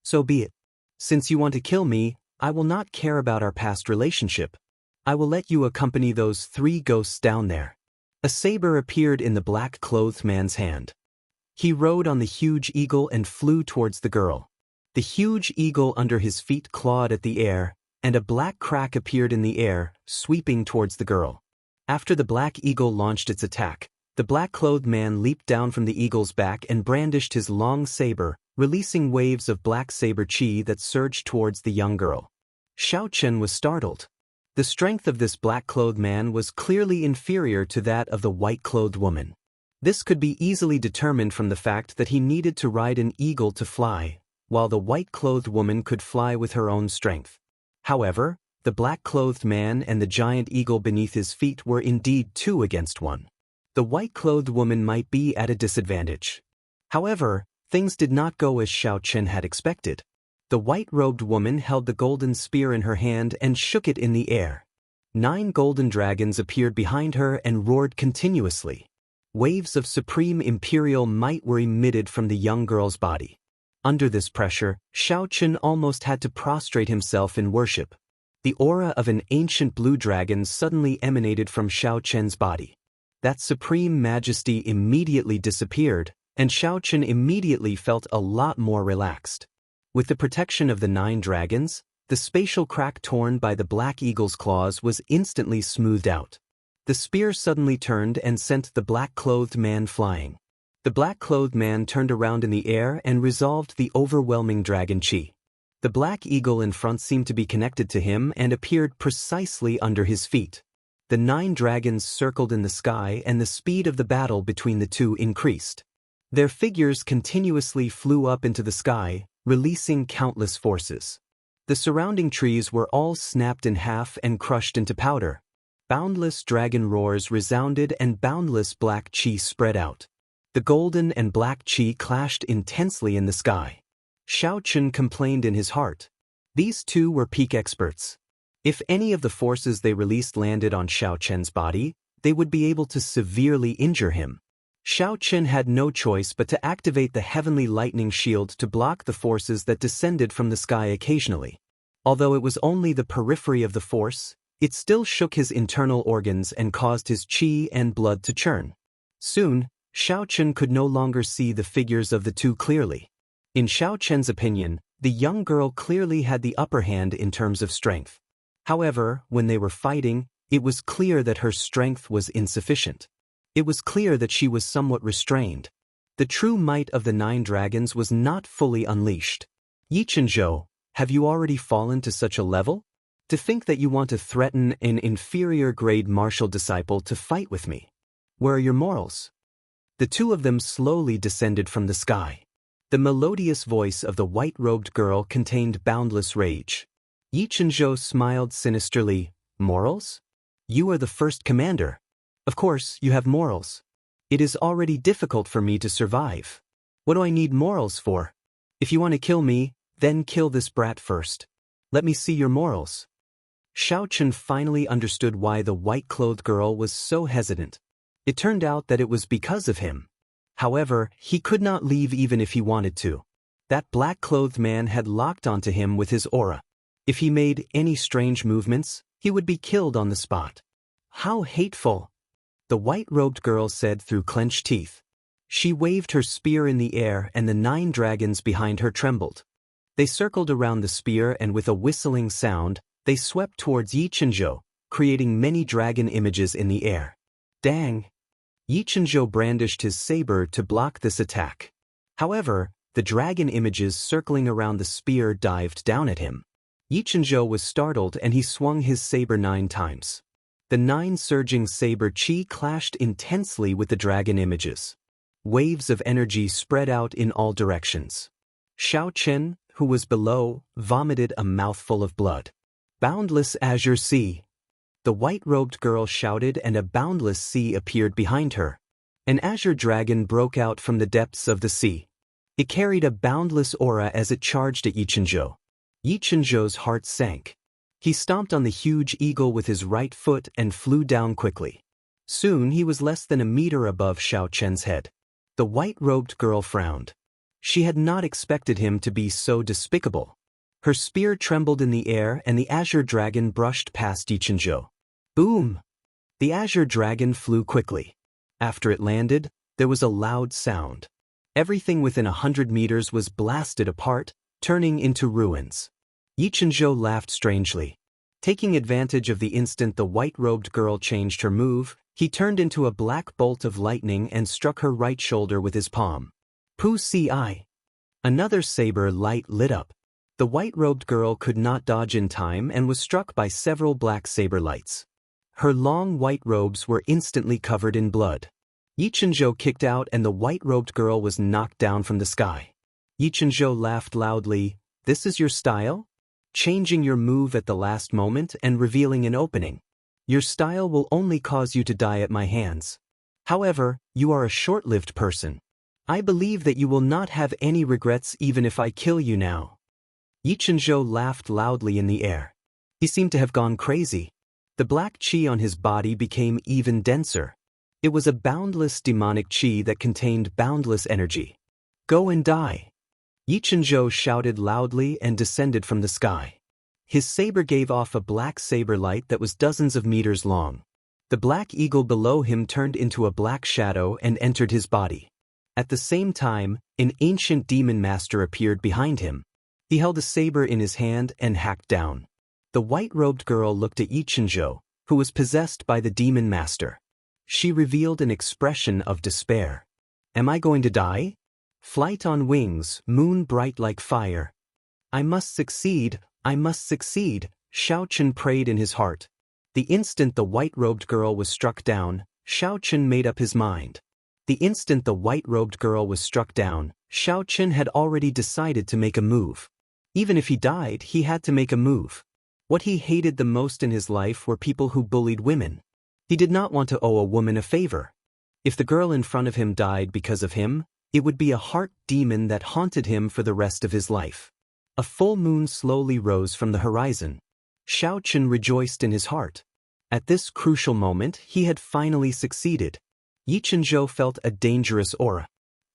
So be it. Since you want to kill me, I will not care about our past relationship. I will let you accompany those 3 ghosts down there. A saber appeared in the black-clothed man's hand. He rode on the huge eagle and flew towards the girl. The huge eagle under his feet clawed at the air, and a black crack appeared in the air, sweeping towards the girl. After the black eagle launched its attack, the black-clothed man leaped down from the eagle's back and brandished his long saber, releasing waves of black saber chi that surged towards the young girl. Shao Chen was startled. The strength of this black-clothed man was clearly inferior to that of the white-clothed woman. This could be easily determined from the fact that he needed to ride an eagle to fly, while the white-clothed woman could fly with her own strength. However, the black-clothed man and the giant eagle beneath his feet were indeed 2 against 1. The white-clothed woman might be at a disadvantage. However, things did not go as Shao Chen had expected. The white-robed woman held the golden spear in her hand and shook it in the air. 9 golden dragons appeared behind her and roared continuously. Waves of supreme imperial might were emitted from the young girl's body. Under this pressure, Shao Chen almost had to prostrate himself in worship. The aura of an ancient blue dragon suddenly emanated from Shao Chen's body. That supreme majesty immediately disappeared, and Shao Chen immediately felt a lot more relaxed. With the protection of the 9 dragons, the spatial crack torn by the black eagle's claws was instantly smoothed out. The spear suddenly turned and sent the black-clothed man flying. The black-clothed man turned around in the air and resolved the overwhelming dragon chi. The black eagle in front seemed to be connected to him and appeared precisely under his feet. The 9 dragons circled in the sky and the speed of the battle between the 2 increased. Their figures continuously flew up into the sky, releasing countless forces. The surrounding trees were all snapped in half and crushed into powder. Boundless dragon roars resounded and boundless black chi spread out. The golden and black chi clashed intensely in the sky. Xiao Chun complained in his heart. These two were peak experts. If any of the forces they released landed on Xiao Chen's body, they would be able to severely injure him. Xiao Chen had no choice but to activate the heavenly lightning shield to block the forces that descended from the sky occasionally. Although it was only the periphery of the force, it still shook his internal organs and caused his qi and blood to churn. Soon, Xiao Chen could no longer see the figures of the two clearly. In Xiao Chen's opinion, the young girl clearly had the upper hand in terms of strength. However, when they were fighting, it was clear that her strength was insufficient. It was clear that she was somewhat restrained. The true might of the 9 dragons was not fully unleashed. Yi Chenzhou, have you already fallen to such a level? To think that you want to threaten an inferior grade martial disciple to fight with me. Where are your morals? The two of them slowly descended from the sky. The melodious voice of the white-robed girl contained boundless rage. Yi Chenzhou smiled sinisterly. Morals? You are the first commander. Of course, you have morals. It is already difficult for me to survive. What do I need morals for? If you want to kill me, then kill this brat first. Let me see your morals. Xiao Chen finally understood why the white-clothed girl was so hesitant. It turned out that it was because of him. However, he could not leave even if he wanted to. That black-clothed man had locked onto him with his aura. If he made any strange movements, he would be killed on the spot. How hateful! The white-robed girl said through clenched teeth. She waved her spear in the air and the 9 dragons behind her trembled. They circled around the spear and with a whistling sound, they swept towards Yi Chenzhou, creating many dragon images in the air. Dang! Yi Chenzhou brandished his saber to block this attack. However, the dragon images circling around the spear dived down at him. Yi Chenzhou was startled and he swung his saber 9 times. The 9 surging saber chi clashed intensely with the dragon images. Waves of energy spread out in all directions. Xiao Chen, who was below, vomited a mouthful of blood. Boundless azure sea. The white-robed girl shouted and a boundless sea appeared behind her. An azure dragon broke out from the depths of the sea. It carried a boundless aura as it charged at Yi Chenzhou. Yi Chenzhou's heart sank. He stomped on the huge eagle with his right foot and flew down quickly. Soon he was less than a meter above Xiao Chen's head. The white-robed girl frowned. She had not expected him to be so despicable. Her spear trembled in the air and the azure dragon brushed past Yi Chenzhou. Boom! The azure dragon flew quickly. After it landed, there was a loud sound. Everything within 100 meters was blasted apart, turning into ruins. Yi Chenzhou laughed strangely. Taking advantage of the instant the white-robed girl changed her move, he turned into a black bolt of lightning and struck her right shoulder with his palm. Pu Si. Another saber light lit up. The white-robed girl could not dodge in time and was struck by several black saber lights. Her long white robes were instantly covered in blood. Yi Chenzhou kicked out and the white-robed girl was knocked down from the sky. Yi Chenzhou laughed loudly. This is your style? Changing your move at the last moment and revealing an opening. Your style will only cause you to die at my hands. However, you are a short-lived person. I believe that you will not have any regrets even if I kill you now. Yi Chenzhou laughed loudly in the air. He seemed to have gone crazy. The black qi on his body became even denser. It was a boundless demonic qi that contained boundless energy. Go and die. Yi Chenzhou shouted loudly and descended from the sky. His saber gave off a black saber light that was dozens of meters long. The black eagle below him turned into a black shadow and entered his body. At the same time, an ancient demon master appeared behind him. He held a saber in his hand and hacked down. The white-robed girl looked at Yi Chenzhou, who was possessed by the demon master. She revealed an expression of despair. Am I going to die? Flight on wings, moon bright like fire. I must succeed, Xiao Chen prayed in his heart. The instant the white-robed girl was struck down, Xiao Chen made up his mind. The instant the white-robed girl was struck down, Xiao Chen had already decided to make a move. Even if he died, he had to make a move. What he hated the most in his life were people who bullied women. He did not want to owe a woman a favor. If the girl in front of him died because of him, it would be a heart demon that haunted him for the rest of his life. A full moon slowly rose from the horizon. Xiao Chen rejoiced in his heart. At this crucial moment, he had finally succeeded. Yi Chenzhou felt a dangerous aura.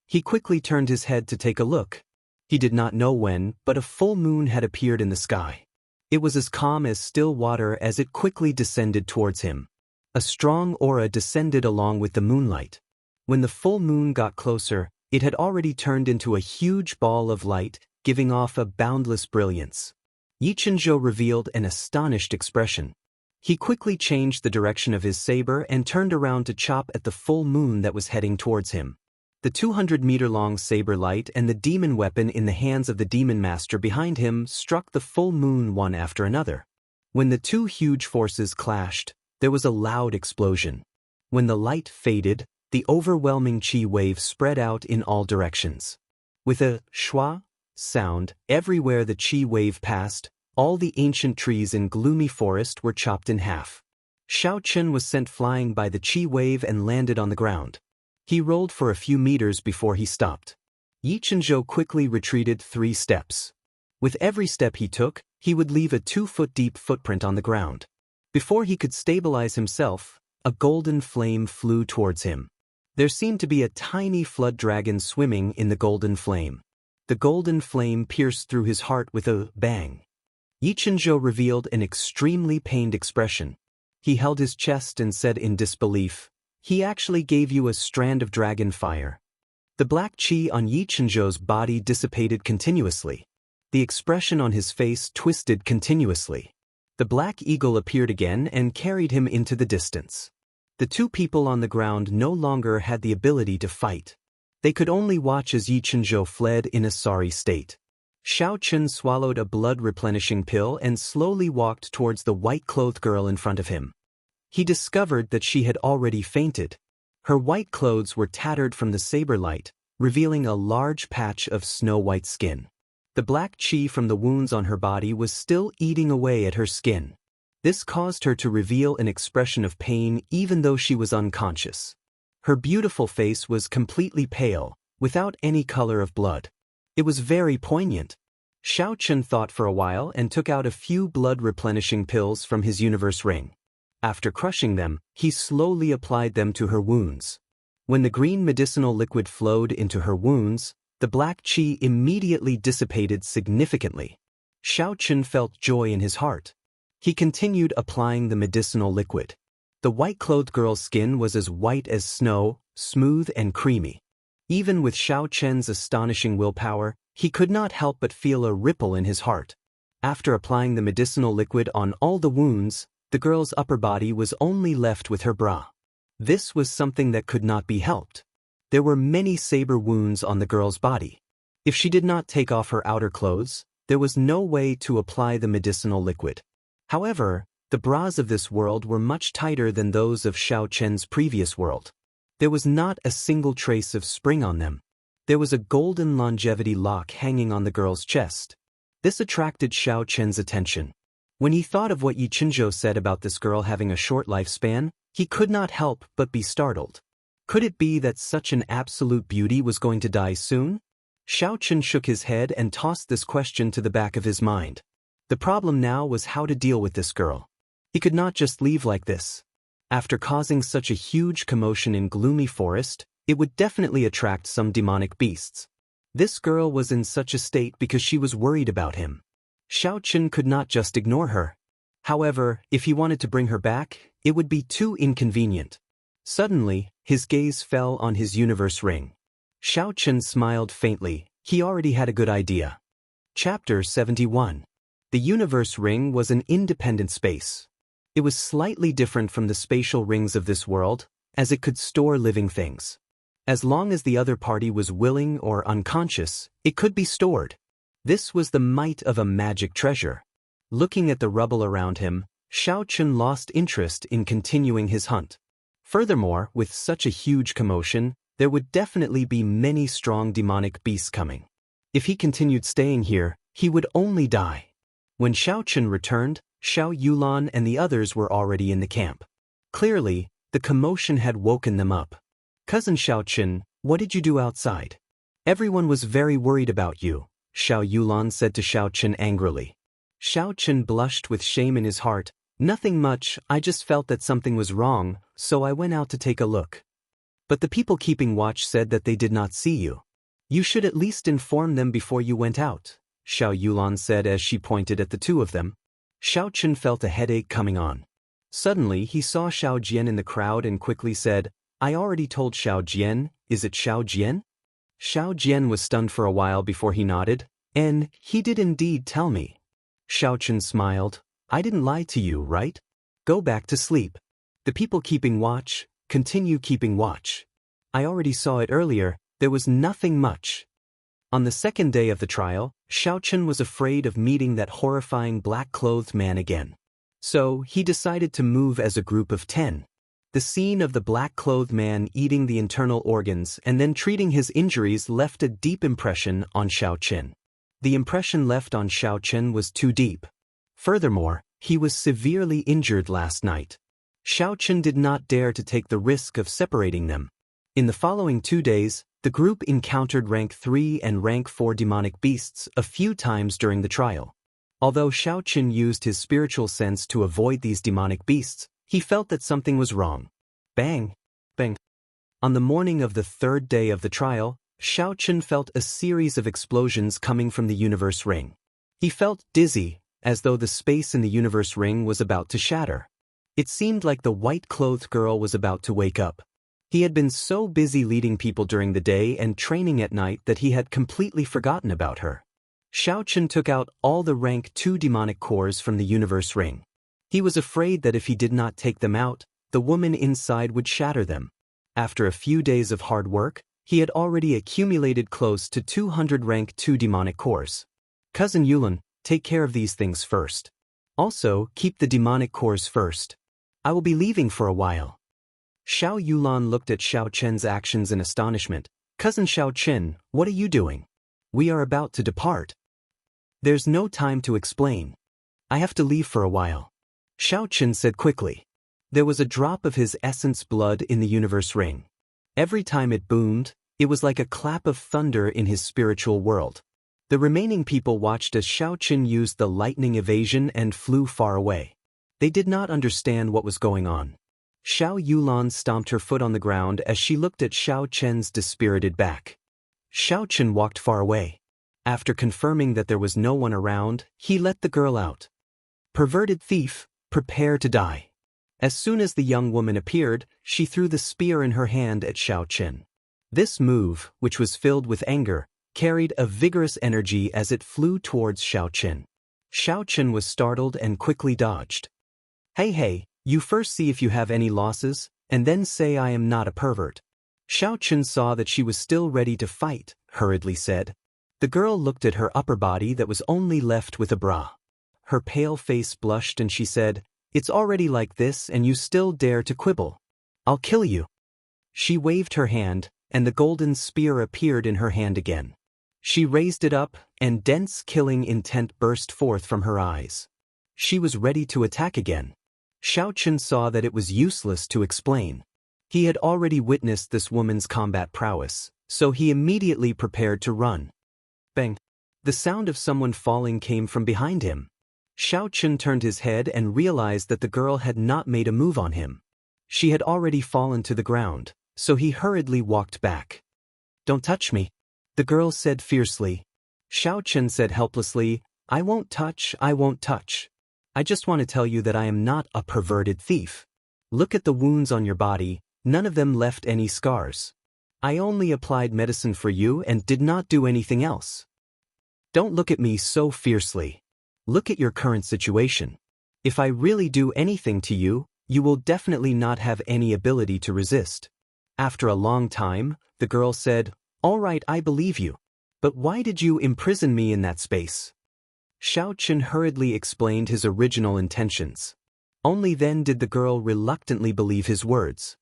He quickly turned his head to take a look. He did not know when, but a full moon had appeared in the sky. It was as calm as still water as it quickly descended towards him. A strong aura descended along with the moonlight. When the full moon got closer, it had already turned into a huge ball of light, giving off a boundless brilliance. Yi Chenzhou revealed an astonished expression. He quickly changed the direction of his saber and turned around to chop at the full moon that was heading towards him. The 200-meter-long saber light and the demon weapon in the hands of the demon master behind him struck the full moon one after another. When the two huge forces clashed, there was a loud explosion. When the light faded, the overwhelming chi wave spread out in all directions. With a shwa sound, everywhere the chi wave passed, all the ancient trees in gloomy forest were chopped in half. Xiao Chen was sent flying by the chi wave and landed on the ground. He rolled for a few meters before he stopped. Yi Chenzhou quickly retreated 3 steps. With every step he took, he would leave a 2-foot-deep footprint on the ground. Before he could stabilize himself, a golden flame flew towards him. There seemed to be a tiny flood dragon swimming in the golden flame. The golden flame pierced through his heart with a bang. Yi Chenzhou revealed an extremely pained expression. He held his chest and said in disbelief, "He actually gave you a strand of dragon fire." The black chi on Yi Chenzhou's body dissipated continuously. The expression on his face twisted continuously. The black eagle appeared again and carried him into the distance. The two people on the ground no longer had the ability to fight. They could only watch as Yi Chenzhou fled in a sorry state. Xiao Chen swallowed a blood-replenishing pill and slowly walked towards the white-clothed girl in front of him. He discovered that she had already fainted. Her white clothes were tattered from the saber light, revealing a large patch of snow-white skin. The black chi from the wounds on her body was still eating away at her skin. This caused her to reveal an expression of pain even though she was unconscious. Her beautiful face was completely pale, without any color of blood. It was very poignant. Xiao Chen thought for a while and took out a few blood-replenishing pills from his universe ring. After crushing them, he slowly applied them to her wounds. When the green medicinal liquid flowed into her wounds, the black chi immediately dissipated significantly. Xiao Chen felt joy in his heart. He continued applying the medicinal liquid. The white-clothed girl's skin was as white as snow, smooth and creamy. Even with Xiao Chen's astonishing willpower, he could not help but feel a ripple in his heart. After applying the medicinal liquid on all the wounds, the girl's upper body was only left with her bra. This was something that could not be helped. There were many saber wounds on the girl's body. If she did not take off her outer clothes, there was no way to apply the medicinal liquid. However, the bras of this world were much tighter than those of Xiao Chen's previous world. There was not a single trace of spring on them. There was a golden longevity lock hanging on the girl's chest. This attracted Xiao Chen's attention. When he thought of what Yi Chenzhou said about this girl having a short lifespan, he could not help but be startled. Could it be that such an absolute beauty was going to die soon? Xiao Chen shook his head and tossed this question to the back of his mind. The problem now was how to deal with this girl. He could not just leave like this. After causing such a huge commotion in gloomy forest, it would definitely attract some demonic beasts. This girl was in such a state because she was worried about him. Xiao Chen could not just ignore her. However, if he wanted to bring her back, it would be too inconvenient. Suddenly, his gaze fell on his universe ring. Xiao Chen smiled faintly. He already had a good idea. Chapter 71. The universe ring was an independent space. It was slightly different from the spatial rings of this world, as it could store living things. As long as the other party was willing or unconscious, it could be stored. This was the might of a magic treasure. Looking at the rubble around him, Xiao Chen lost interest in continuing his hunt. Furthermore, with such a huge commotion, there would definitely be many strong demonic beasts coming. If he continued staying here, he would only die. When Xiao Chen returned, Xiao Yulan and the others were already in the camp. Clearly, the commotion had woken them up. "Cousin Xiao Chen, what did you do outside? Everyone was very worried about you," Xiao Yulan said to Xiao Chen angrily. Xiao Chen blushed with shame in his heart. "Nothing much, I just felt that something was wrong, so I went out to take a look. But the people keeping watch said that they did not see you. You should at least inform them before you went out," Xiao Yulan said as she pointed at the two of them. Xiao Chen felt a headache coming on. Suddenly he saw Xiao Jian in the crowd and quickly said, "I already told Xiao Jian, is it Xiao Jian?" Xiao Jian was stunned for a while before he nodded, "And he did indeed tell me." Xiao Chen smiled, "I didn't lie to you, right? Go back to sleep. The people keeping watch, continue keeping watch. I already saw it earlier, there was nothing much." On the second day of the trial, Xiao Chen was afraid of meeting that horrifying black-clothed man again. So, he decided to move as a group of 10. The scene of the black-clothed man eating the internal organs and then treating his injuries left a deep impression on Xiao Chen. The impression left on Xiao Chen was too deep. Furthermore, he was severely injured last night. Xiao Chen did not dare to take the risk of separating them. In the following 2 days, the group encountered rank 3 and rank 4 demonic beasts a few times during the trial. Although Xiao Chen used his spiritual sense to avoid these demonic beasts, he felt that something was wrong. Bang! Bang! On the morning of the 3rd day of the trial, Xiao Chen felt a series of explosions coming from the universe ring. He felt dizzy, as though the space in the universe ring was about to shatter. It seemed like the white-clothed girl was about to wake up. He had been so busy leading people during the day and training at night that he had completely forgotten about her. Xiao Chen took out all the rank 2 demonic cores from the universe ring. He was afraid that if he did not take them out, the woman inside would shatter them. After a few days of hard work, he had already accumulated close to 200 rank 2 demonic cores. "Cousin Yulan, take care of these things first. Also, keep the demonic cores first. I will be leaving for a while." Xiao Yulan looked at Xiao Chen's actions in astonishment. "Cousin Xiao Chen, what are you doing? We are about to depart." "There's no time to explain. I have to leave for a while," Xiao Chen said quickly. There was a drop of his essence blood in the universe ring. Every time it boomed, it was like a clap of thunder in his spiritual world. The remaining people watched as Xiao Chen used the lightning evasion and flew far away. They did not understand what was going on. Xiao Yulan stomped her foot on the ground as she looked at Xiao Chen's dispirited back. Xiao Chen walked far away. After confirming that there was no one around, he let the girl out. "Perverted thief, prepare to die." As soon as the young woman appeared, she threw the spear in her hand at Xiao Chen. This move, which was filled with anger, carried a vigorous energy as it flew towards Xiao Chen. Xiao Chen was startled and quickly dodged. Hey, you first see if you have any losses, and then say I am not a pervert." Xiao Chen saw that she was still ready to fight, hurriedly said. The girl looked at her upper body that was only left with a bra. Her pale face blushed and she said, "It's already like this and you still dare to quibble. I'll kill you." She waved her hand, and the golden spear appeared in her hand again. She raised it up, and dense killing intent burst forth from her eyes. She was ready to attack again. Xiao Chen saw that it was useless to explain. He had already witnessed this woman's combat prowess, so he immediately prepared to run. Bang! The sound of someone falling came from behind him. Xiao Chen turned his head and realized that the girl had not made a move on him. She had already fallen to the ground, so he hurriedly walked back. "Don't touch me," the girl said fiercely. Xiao Chen said helplessly, I won't touch. I just want to tell you that I am not a perverted thief. Look at the wounds on your body, none of them left any scars. I only applied medicine for you and did not do anything else. Don't look at me so fiercely. Look at your current situation. If I really do anything to you, you will definitely not have any ability to resist." After a long time, the girl said, "All right, I believe you. But why did you imprison me in that space?" Xiao Chen hurriedly explained his original intentions. Only then did the girl reluctantly believe his words.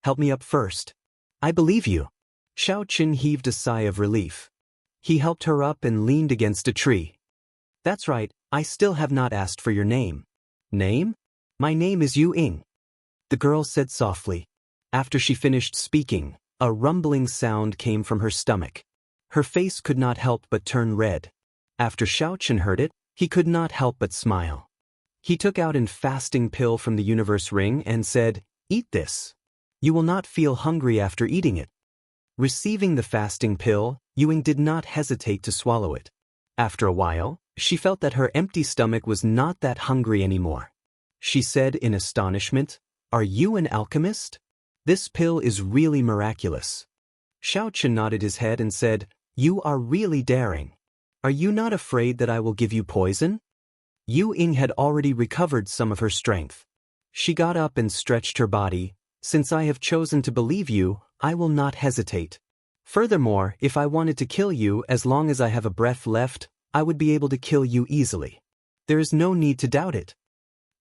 "Help me up first." "I believe you." Xiao Chen heaved a sigh of relief. He helped her up and leaned against a tree. "That's right, I still have not asked for your name. Name? My name is Yu Ying. The girl said softly. After she finished speaking, a rumbling sound came from her stomach. Her face could not help but turn red. After Xiaochen heard it, he could not help but smile. He took out an fasting pill from the universe ring and said, "Eat this. You will not feel hungry after eating it." Receiving the fasting pill, Ying did not hesitate to swallow it. After a while, she felt that her empty stomach was not that hungry anymore. She said in astonishment, "Are you an alchemist? This pill is really miraculous." Xiaochen nodded his head and said, "You are really daring. Are you not afraid that I will give you poison?" Yu Ying had already recovered some of her strength. She got up and stretched her body. "Since I have chosen to believe you, I will not hesitate. Furthermore, if I wanted to kill you, as long as I have a breath left, I would be able to kill you easily. There is no need to doubt it."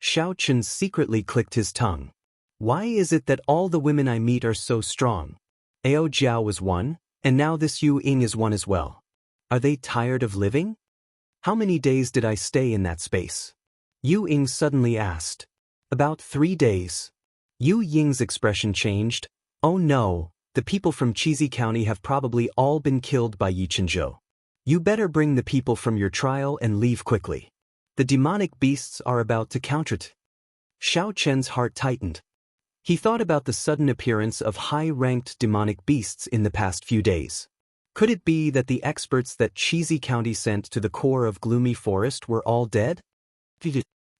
Xiaochen secretly clicked his tongue. Why is it that all the women I meet are so strong? Ao Jiao was one, and now this Yu Ying is one as well. Are they tired of living? How many days did I stay in that space? Yu Ying suddenly asked. About 3 days. Yu Ying's expression changed. Oh no, the people from Cheesy County have probably all been killed by Yi Chenzhou. You better bring the people from your trial and leave quickly. The demonic beasts are about to counter it. Xiao Chen's heart tightened. He thought about the sudden appearance of high-ranked demonic beasts in the past few days. Could it be that the experts that Cheesy County sent to the core of Gloomy Forest were all dead?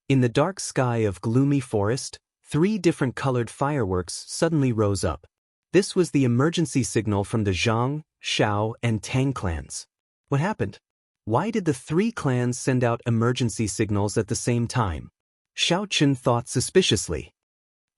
In the dark sky of Gloomy Forest, 3 different colored fireworks suddenly rose up. This was the emergency signal from the Zhang, Shao, and Tang clans. What happened? Why did the 3 clans send out emergency signals at the same time? Xiaochen thought suspiciously.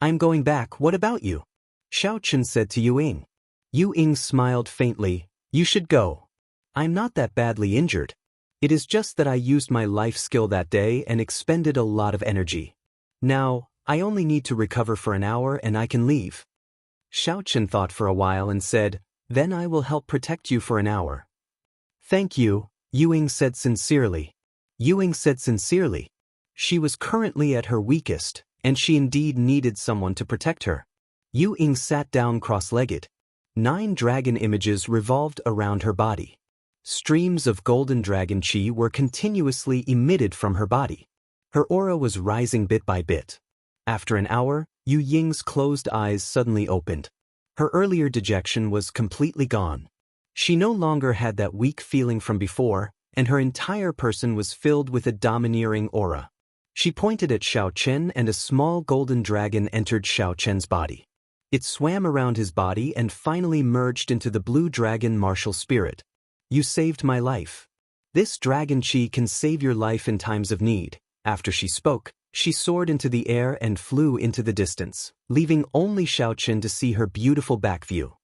I'm going back, what about you? Xiaochen said to Yu Ying. Yu Ying smiled faintly. You should go. I'm not that badly injured. It is just that I used my life skill that day and expended a lot of energy. Now, I only need to recover for an hour and I can leave. Xiaochen thought for a while and said, Then I will help protect you for an hour. Thank you, Yu Ying said sincerely. Yu Ying said sincerely. She was currently at her weakest, and she indeed needed someone to protect her. Yu Ying sat down cross-legged. 9 dragon images revolved around her body. Streams of golden dragon chi were continuously emitted from her body. Her aura was rising bit by bit. After an hour, Yu Ying's closed eyes suddenly opened. Her earlier dejection was completely gone. She no longer had that weak feeling from before, and her entire person was filled with a domineering aura. She pointed at Xiao Chen and a small golden dragon entered Xiao Chen's body. It swam around his body and finally merged into the blue dragon martial spirit. You saved my life. This dragon chi can save your life in times of need. After she spoke, she soared into the air and flew into the distance, leaving only Xiao Chen to see her beautiful back view.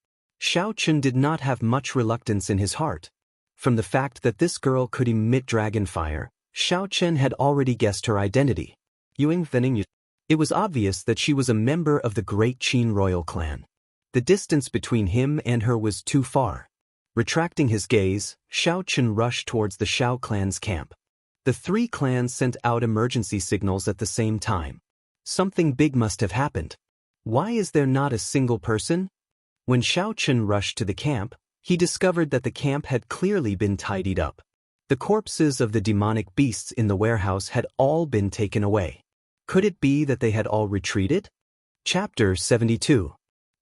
Xiao Chen did not have much reluctance in his heart. From the fact that this girl could emit dragon fire, Xiao Chen had already guessed her identity. It was obvious that she was a member of the great Qin royal clan. The distance between him and her was too far. Retracting his gaze, Xiao Chen rushed towards the Shao clan's camp. The 3 clans sent out emergency signals at the same time. Something big must have happened. Why is there not a single person? When Xiao Chen rushed to the camp, he discovered that the camp had clearly been tidied up. The corpses of the demonic beasts in the warehouse had all been taken away. Could it be that they had all retreated? Chapter 72.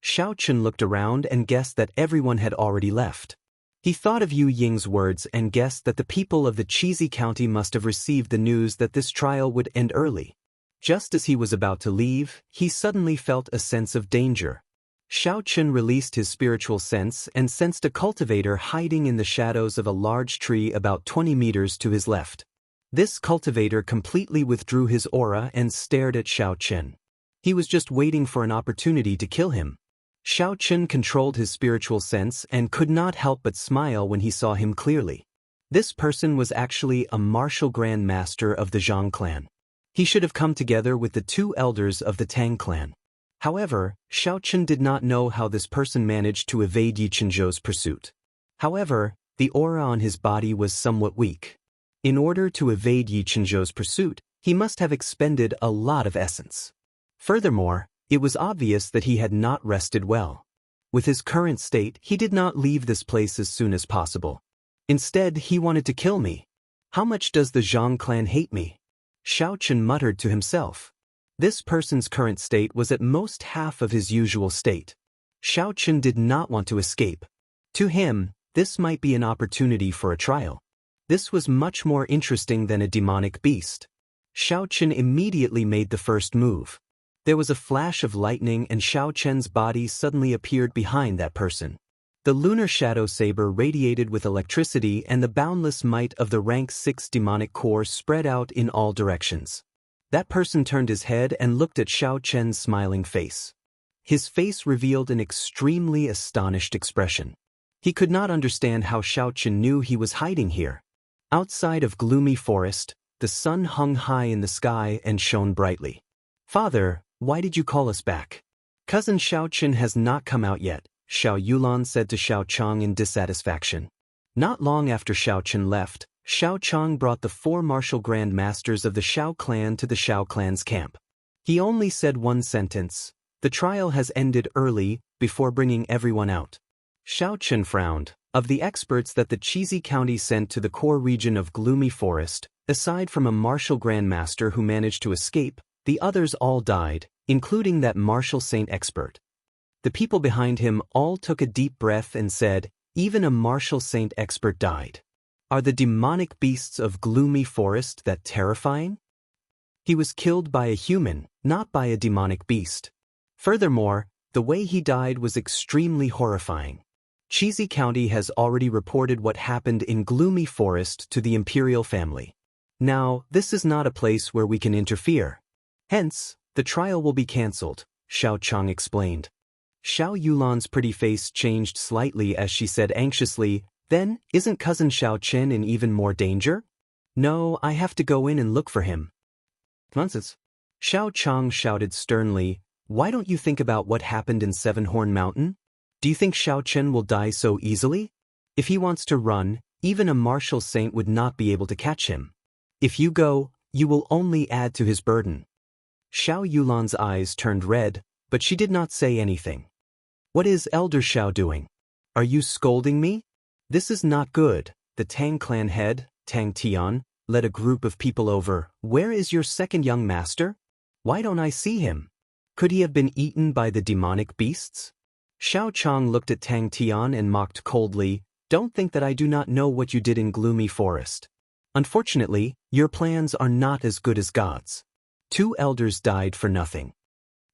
Xiao Chen looked around and guessed that everyone had already left. He thought of Yu Ying's words and guessed that the people of the Cheesy County must have received the news that this trial would end early. Just as he was about to leave, he suddenly felt a sense of danger. Xiao Chen released his spiritual sense and sensed a cultivator hiding in the shadows of a large tree about 20 meters to his left. This cultivator completely withdrew his aura and stared at Xiao Chen. He was just waiting for an opportunity to kill him. Xiao Chen controlled his spiritual sense and could not help but smile when he saw him clearly. This person was actually a martial grand master of the Zhang clan. He should have come together with the 2 elders of the Tang clan. However, Xiao Chen did not know how this person managed to evade Yi Chenzhou's pursuit. However, the aura on his body was somewhat weak. In order to evade Yi Chenzhou's pursuit, he must have expended a lot of essence. Furthermore, it was obvious that he had not rested well. With his current state, he did not leave this place as soon as possible. Instead, he wanted to kill me. How much does the Zhang clan hate me? Xiaochen muttered to himself. This person's current state was at most half of his usual state. Xiaochen did not want to escape. To him, this might be an opportunity for a trial. This was much more interesting than a demonic beast. Xiaochen immediately made the first move. There was a flash of lightning and Xiaochen's body suddenly appeared behind that person. The lunar shadow saber radiated with electricity and the boundless might of the rank 6 demonic core spread out in all directions. That person turned his head and looked at Xiaochen's smiling face. His face revealed an extremely astonished expression. He could not understand how Xiaochen knew he was hiding here. Outside of gloomy forest, the sun hung high in the sky and shone brightly. "Father, why did you call us back?" "Cousin Xiaochen has not come out yet," Xiao Yulan said to Xiao Chang in dissatisfaction. Not long after Xiaochen left, Xiao Chang brought the 4 martial grand masters of the Xiao clan to the Xiao clan's camp. He only said one sentence, "The trial has ended early," before bringing everyone out. Xiaochen frowned. Of the experts that the Chizi County sent to the core region of Gloomy Forest, aside from a martial grand master who managed to escape, the others all died, including that martial saint expert. The people behind him all took a deep breath and said, "Even a martial saint expert died. Are the demonic beasts of Gloomy Forest that terrifying?" He was killed by a human, not by a demonic beast. Furthermore, the way he died was extremely horrifying. Chizi County has already reported what happened in Gloomy Forest to the imperial family. Now, this is not a place where we can interfere. Hence, the trial will be cancelled, Xiao Chang explained. Xiao Yulan's pretty face changed slightly as she said anxiously, "Then, isn't cousin Xiao Chen in even more danger?" "No, I have to go in and look for him." "Nonsense." Xiao Chang shouted sternly, "Why don't you think about what happened in Sevenhorn Mountain? Do you think Xiao Chen will die so easily? If he wants to run, even a martial saint would not be able to catch him. If you go, you will only add to his burden." Xiao Yulan's eyes turned red, but she did not say anything. "What is Elder Xiao doing? Are you scolding me? This is not good." The Tang clan head, Tang Tian, led a group of people over. "Where is your second young master? Why don't I see him? Could he have been eaten by the demonic beasts?" Xiao Chang looked at Tang Tian and mocked coldly, "Don't think that I do not know what you did in Gloomy Forest. Unfortunately, your plans are not as good as God's. 2 elders died for nothing."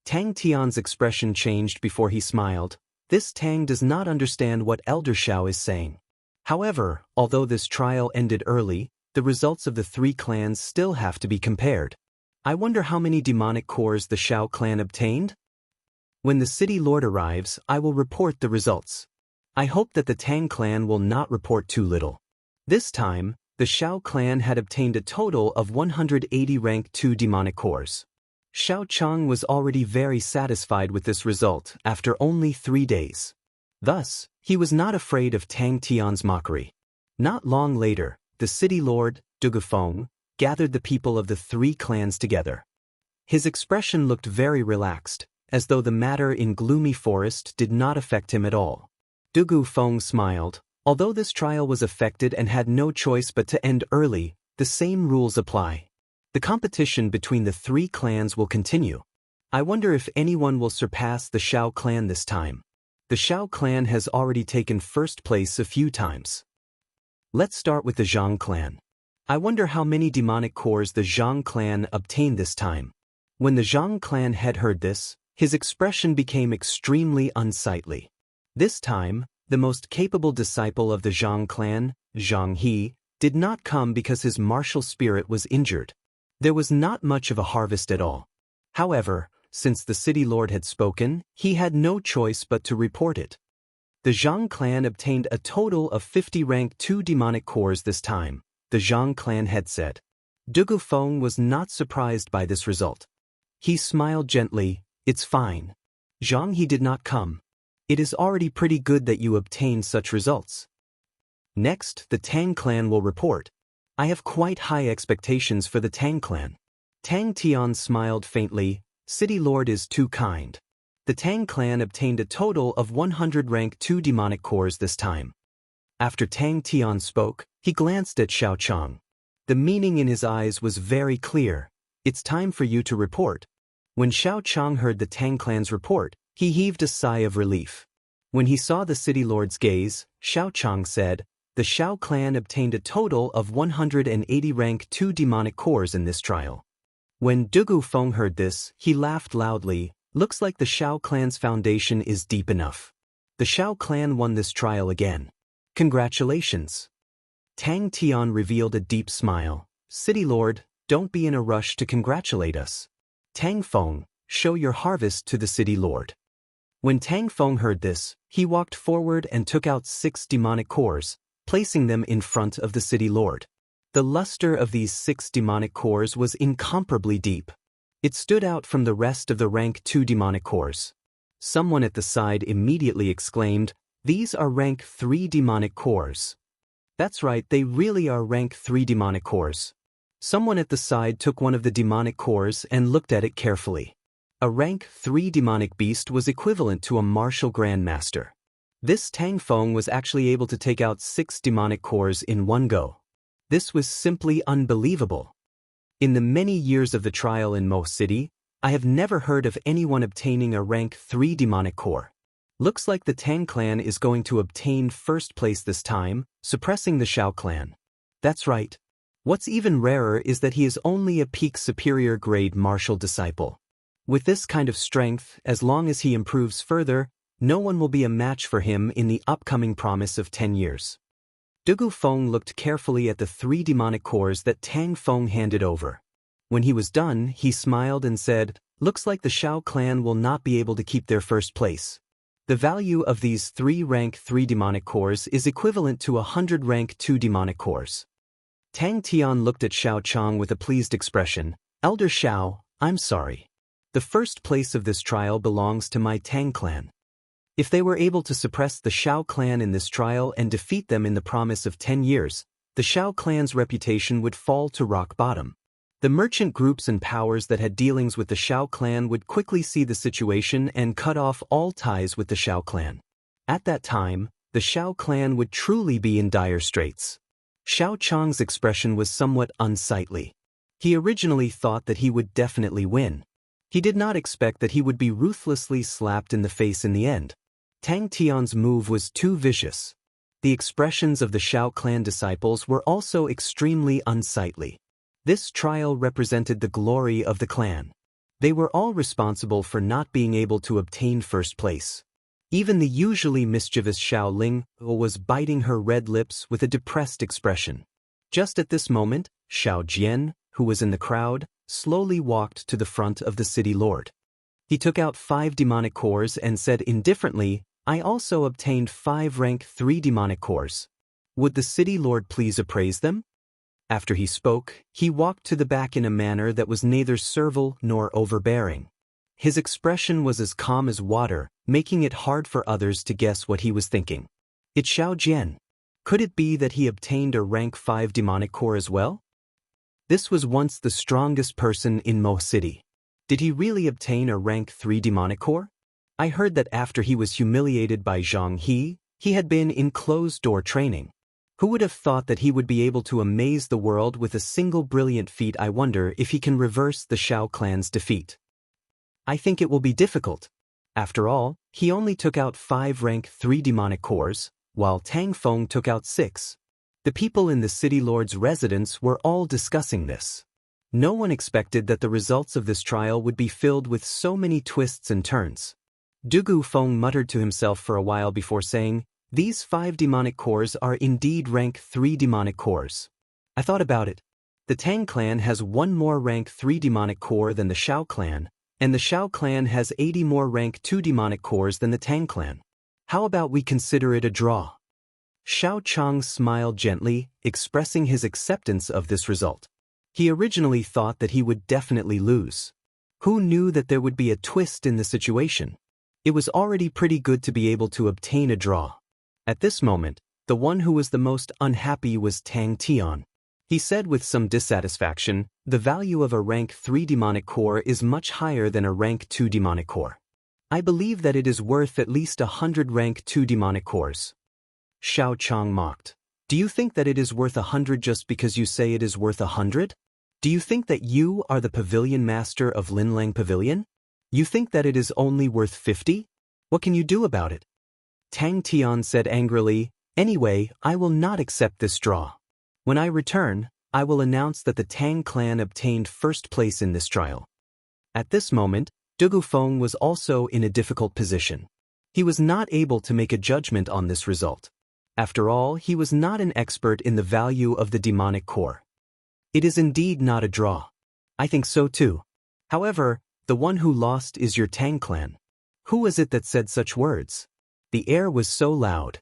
Tang Tian's expression changed before he smiled. This Tang does not understand what Elder Xiao is saying. However, although this trial ended early, the results of the 3 clans still have to be compared. I wonder how many demonic cores the Xiao clan obtained? When the city lord arrives, I will report the results. I hope that the Tang clan will not report too little. This time, the Xiao clan had obtained a total of 180 rank 2 demonic cores. Xiao Chang was already very satisfied with this result after only 3 days. Thus, he was not afraid of Tang Tian's mockery. Not long later, the city lord, Dugufeng, gathered the people of the 3 clans together. His expression looked very relaxed, as though the matter in Gloomy Forest did not affect him at all. Dugufeng smiled. Although this trial was affected and had no choice but to end early, the same rules apply. The competition between the 3 clans will continue. I wonder if anyone will surpass the Xiao clan this time. The Xiao clan has already taken first place a few times. Let's start with the Zhang clan. I wonder how many demonic cores the Zhang clan obtained this time. When the Zhang clan head heard this, his expression became extremely unsightly. This time, the most capable disciple of the Zhang clan, Zhang He, did not come because his martial spirit was injured. There was not much of a harvest at all. However, since the city lord had spoken, he had no choice but to report it. The Zhang clan obtained a total of 50 rank 2 demonic cores this time, the Zhang clan head said. Dugufeng was not surprised by this result. He smiled gently. "It's fine. Zhang He did not come. It is already pretty good that you obtained such results. Next, the Tang clan will report. I have quite high expectations for the Tang clan. Tang Tian smiled faintly. City Lord is too kind. The Tang clan obtained a total of 100 rank 2 demonic cores this time. After Tang Tian spoke, he glanced at Xiao Chang. The meaning in his eyes was very clear. It's time for you to report. When Xiao Chang heard the Tang clan's report, he heaved a sigh of relief. When he saw the city lord's gaze, Xiao Chang said, the Xiao clan obtained a total of 180 rank 2 demonic cores in this trial. When Dugu Feng heard this, he laughed loudly. Looks like the Xiao clan's foundation is deep enough. The Xiao clan won this trial again. Congratulations. Tang Tian revealed a deep smile. City Lord, don't be in a rush to congratulate us. Tang Feng, show your harvest to the City Lord. When Tang Feng heard this, he walked forward and took out 6 demonic cores, placing them in front of the City Lord. The luster of these 6 demonic cores was incomparably deep. It stood out from the rest of the rank 2 demonic cores. Someone at the side immediately exclaimed, these are rank 3 demonic cores. That's right, they really are rank 3 demonic cores. Someone at the side took one of the demonic cores and looked at it carefully. A rank 3 demonic beast was equivalent to a martial grandmaster. This Tang Feng was actually able to take out 6 demonic cores in one go. This was simply unbelievable. In the many years of the trial in Mo City, I have never heard of anyone obtaining a rank 3 demonic core. Looks like the Tang clan is going to obtain first place this time, suppressing the Xiao clan. That's right. What's even rarer is that he is only a peak superior grade martial disciple. With this kind of strength, as long as he improves further, no one will be a match for him in the upcoming promise of 10 years. Dugu Feng looked carefully at the 3 demonic cores that Tang Feng handed over. When he was done, he smiled and said, looks like the Xiao clan will not be able to keep their first place. The value of these 3 rank 3 demonic cores is equivalent to 100 rank 2 demonic cores. Tang Tian looked at Xiao Chang with a pleased expression. Elder Xiao, I'm sorry. The first place of this trial belongs to my Tang clan. If they were able to suppress the Xiao clan in this trial and defeat them in the promise of 10 years, the Xiao clan's reputation would fall to rock bottom. The merchant groups and powers that had dealings with the Xiao clan would quickly see the situation and cut off all ties with the Xiao clan. At that time, the Xiao clan would truly be in dire straits. Xiao Chang's expression was somewhat unsightly. He originally thought that he would definitely win. He did not expect that he would be ruthlessly slapped in the face in the end. Tang Tian's move was too vicious. The expressions of the Xiao clan disciples were also extremely unsightly. This trial represented the glory of the clan. They were all responsible for not being able to obtain first place. Even the usually mischievous Xiao Ling was biting her red lips with a depressed expression. Just at this moment, Xiao Jian, who was in the crowd, slowly walked to the front of the City Lord. He took out 5 demonic cores and said indifferently, I also obtained 5 rank 3 demonic cores. Would the City Lord please appraise them? After he spoke, he walked to the back in a manner that was neither servile nor overbearing. His expression was as calm as water, making it hard for others to guess what he was thinking. It's Xiao Jian. Could it be that he obtained a rank 5 demonic core as well? This was once the strongest person in Mo City. Did he really obtain a rank 3 demonic core? I heard that after he was humiliated by Zhang he had been in closed-door training. Who would have thought that he would be able to amaze the world with a single brilliant feat? I wonder if he can reverse the Xiao clan's defeat. I think it will be difficult. After all, he only took out 5 rank 3 demonic cores, while Tang Feng took out 6. The people in the City Lord's residence were all discussing this. No one expected that the results of this trial would be filled with so many twists and turns. Dugu Feng muttered to himself for a while before saying, these 5 demonic cores are indeed rank 3 demonic cores. I thought about it. The Tang clan has 1 more rank 3 demonic core than the Xiao clan, and the Xiao clan has 80 more rank 2 demonic cores than the Tang clan. How about we consider it a draw? Xiao Chang smiled gently, expressing his acceptance of this result. He originally thought that he would definitely lose. Who knew that there would be a twist in the situation? It was already pretty good to be able to obtain a draw. At this moment, the one who was the most unhappy was Tang Tian. He said with some dissatisfaction, the value of a rank 3 demonic core is much higher than a rank 2 demonic core. I believe that it is worth at least 100 rank 2 demonic cores. Xiao Chang mocked. Do you think that it is worth 100 just because you say it is worth 100? Do you think that you are the pavilion master of Linlang Pavilion? You think that it is only worth 50? What can you do about it? Tang Tian said angrily, anyway, I will not accept this draw. When I return, I will announce that the Tang clan obtained first place in this trial. At this moment, Du Gufeng was also in a difficult position. He was not able to make a judgment on this result. After all, he was not an expert in the value of the demonic core. It is indeed not a draw. I think so too. However, the one who lost is your Tang clan. Who was it that said such words? The air was so loud.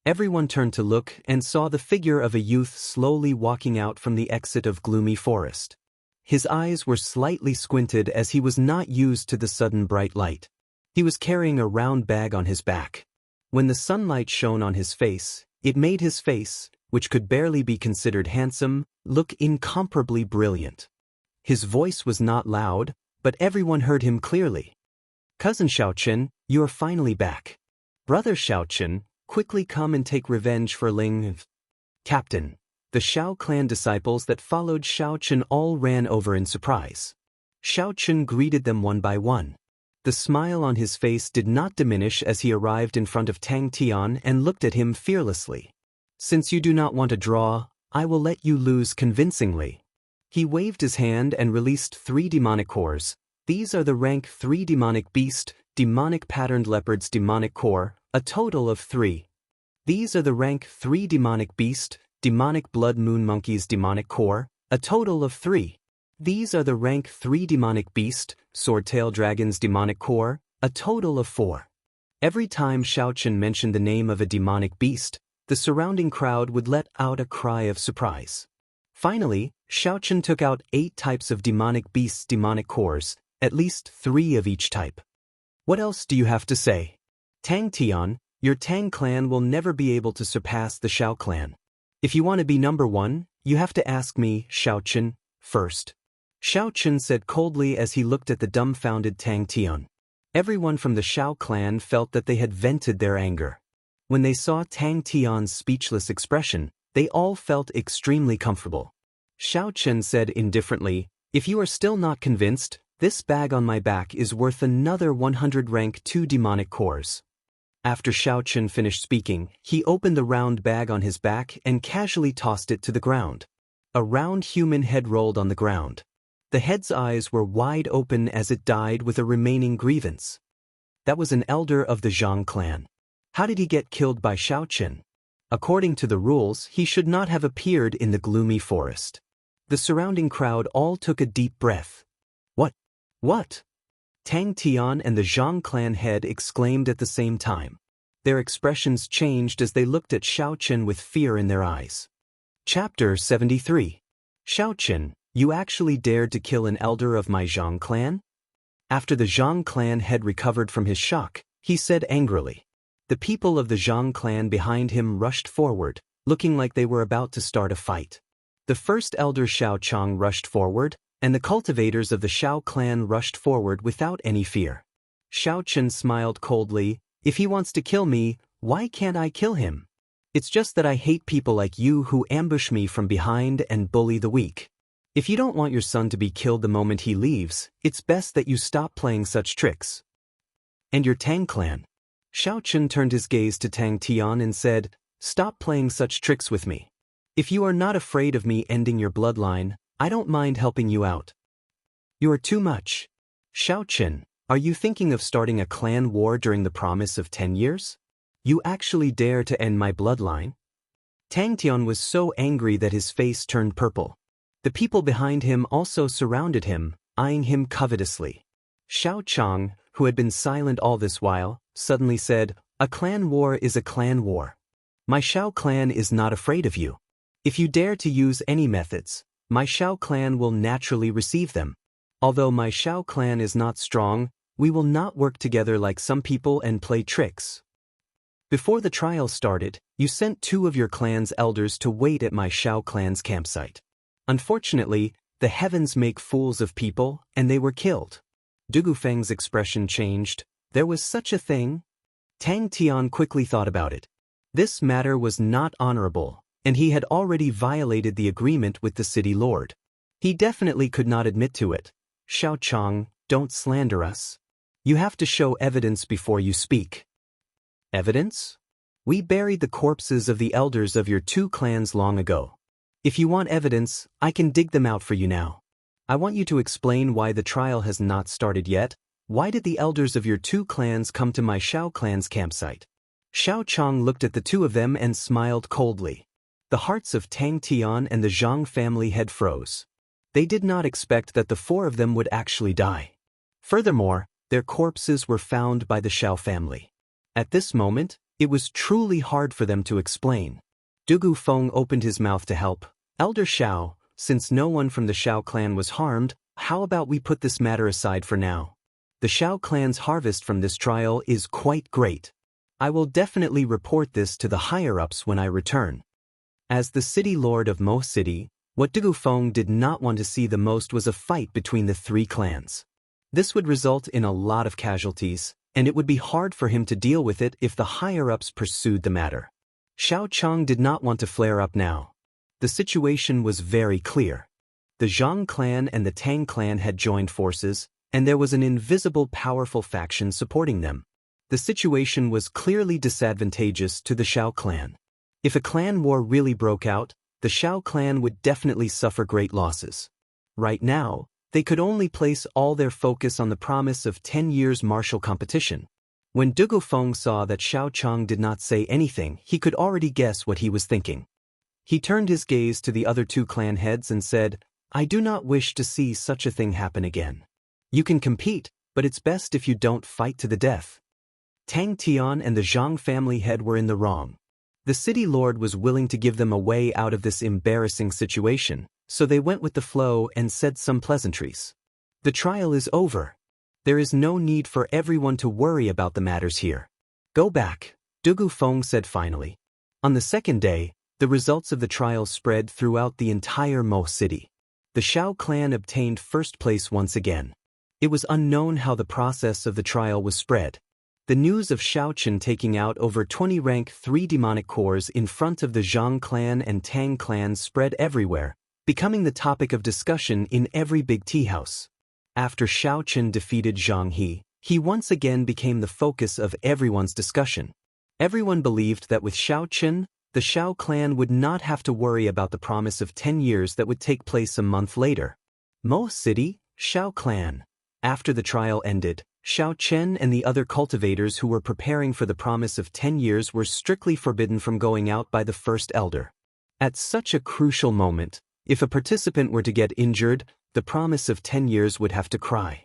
Everyone turned to look and saw the figure of a youth slowly walking out from the exit of gloomy forest. His eyes were slightly squinted as he was not used to the sudden bright light. He was carrying a round bag on his back. When the sunlight shone on his face, it made his face, which could barely be considered handsome, look incomparably brilliant. His voice was not loud, but everyone heard him clearly. Cousin Xiaochen, you are finally back. Brother Xiaochen, quickly come and take revenge for Ling. Captain. The Xiao clan disciples that followed Xiaochen all ran over in surprise. Xiaochen greeted them one by one. The smile on his face did not diminish as he arrived in front of Tang Tian and looked at him fearlessly. Since you do not want a draw, I will let you lose convincingly. He waved his hand and released 3 demonic cores. These are the rank 3 demonic beast, demonic patterned leopard's demonic core, a total of 3. These are the rank 3 demonic beast, demonic blood moon monkey's demonic core, a total of 3. These are the rank 3 demonic beast, swordtail dragon's demonic core, a total of 4. Every time Xiaochen mentioned the name of a demonic beast, the surrounding crowd would let out a cry of surprise. Finally, Xiaochen took out 8 types of demonic beasts' demonic cores, at least 3 of each type. What else do you have to say? Tang Tian, your Tang clan will never be able to surpass the Xiao clan. If you want to be number 1, you have to ask me, Xiaochen, first. Xiaochen said coldly as he looked at the dumbfounded Tang Tian. Everyone from the Xiao clan felt that they had vented their anger. When they saw Tang Tian's speechless expression, they all felt extremely comfortable. Xiaochen said indifferently, if you are still not convinced, this bag on my back is worth another 100 rank 2 demonic cores. After Xiaochen finished speaking, he opened the round bag on his back and casually tossed it to the ground. A round human head rolled on the ground. The head's eyes were wide open as it died with a remaining grievance. That was an elder of the Zhang clan. How did he get killed by Xiaochen? According to the rules, he should not have appeared in the gloomy forest. The surrounding crowd all took a deep breath. What? Tang Tian and the Zhang clan head exclaimed at the same time. Their expressions changed as they looked at Xiaochen with fear in their eyes. Chapter 73. Xiaochen, you actually dared to kill an elder of my Zhang clan? After the Zhang clan had recovered from his shock, he said angrily. The people of the Zhang clan behind him rushed forward, looking like they were about to start a fight. The first elder Xiao Chang rushed forward, and the cultivators of the Xiao clan rushed forward without any fear. Xiaochen smiled coldly, if he wants to kill me, why can't I kill him? It's just that I hate people like you who ambush me from behind and bully the weak. If you don't want your son to be killed the moment he leaves, it's best that you stop playing such tricks. And your Tang clan? Xiaochen turned his gaze to Tang Tian and said, stop playing such tricks with me. If you are not afraid of me ending your bloodline, I don't mind helping you out. You are too much. Xiaochen, are you thinking of starting a clan war during the promise of 10 years? You actually dare to end my bloodline? Tang Tian was so angry that his face turned purple. The people behind him also surrounded him, eyeing him covetously. Xiao Chang, who had been silent all this while, suddenly said, a clan war is a clan war. My Xiao clan is not afraid of you. If you dare to use any methods, my Xiao clan will naturally receive them. Although my Xiao clan is not strong, we will not work together like some people and play tricks. Before the trial started, you sent 2 of your clan's elders to wait at my Xiao clan's campsite. Unfortunately, the heavens make fools of people, and they were killed. Dugufeng's expression changed. There was such a thing? Tang Tian quickly thought about it. This matter was not honorable, and he had already violated the agreement with the city lord. He definitely could not admit to it. Xiao Chang, don't slander us. You have to show evidence before you speak. Evidence? We buried the corpses of the elders of your 2 clans long ago. If you want evidence, I can dig them out for you now. I want you to explain why the trial has not started yet. Why did the elders of your 2 clans come to my Xiao clan's campsite? Xiao Chang looked at the 2 of them and smiled coldly. The hearts of Tang Tian and the Zhang family head froze. They did not expect that the 4 of them would actually die. Furthermore, their corpses were found by the Xiao family. At this moment, it was truly hard for them to explain. Dugu Feng opened his mouth to help. Elder Xiao, since no one from the Xiao clan was harmed, how about we put this matter aside for now? The Xiao clan's harvest from this trial is quite great. I will definitely report this to the higher-ups when I return. As the city lord of Mo City, what Dugu Feng did not want to see the most was a fight between the 3 clans. This would result in a lot of casualties, and it would be hard for him to deal with it if the higher-ups pursued the matter. Xiao Chang did not want to flare up now. The situation was very clear. The Zhang clan and the Tang clan had joined forces, and there was an invisible powerful faction supporting them. The situation was clearly disadvantageous to the Xiao clan. If a clan war really broke out, the Xiao clan would definitely suffer great losses. Right now, they could only place all their focus on the promise of 10 years martial competition. When Dugu Feng saw that Xiao Chang did not say anything, he could already guess what he was thinking. He turned his gaze to the other 2 clan heads and said, I do not wish to see such a thing happen again. You can compete, but it's best if you don't fight to the death. Tang Tian and the Zhang family head were in the wrong. The city lord was willing to give them a way out of this embarrassing situation, so they went with the flow and said some pleasantries. The trial is over. There is no need for everyone to worry about the matters here. Go back, Dugu Feng said finally. On the second day, the results of the trial spread throughout the entire Mo city. The Xiao clan obtained first place once again. It was unknown how the process of the trial was spread. The news of Xiaochen taking out over 20 rank 3 demonic cores in front of the Zhang clan and Tang clan spread everywhere, becoming the topic of discussion in every big tea house. After Xiaochen defeated Zhang He, he once again became the focus of everyone's discussion. Everyone believed that with Xiaochen, the Xiao clan would not have to worry about the promise of 10 years that would take place a month later. Mo City, Xiao clan. After the trial ended, Xiao Chen and the other cultivators who were preparing for the promise of 10 years were strictly forbidden from going out by the first elder. At such a crucial moment, if a participant were to get injured, the promise of 10 years would have to cry.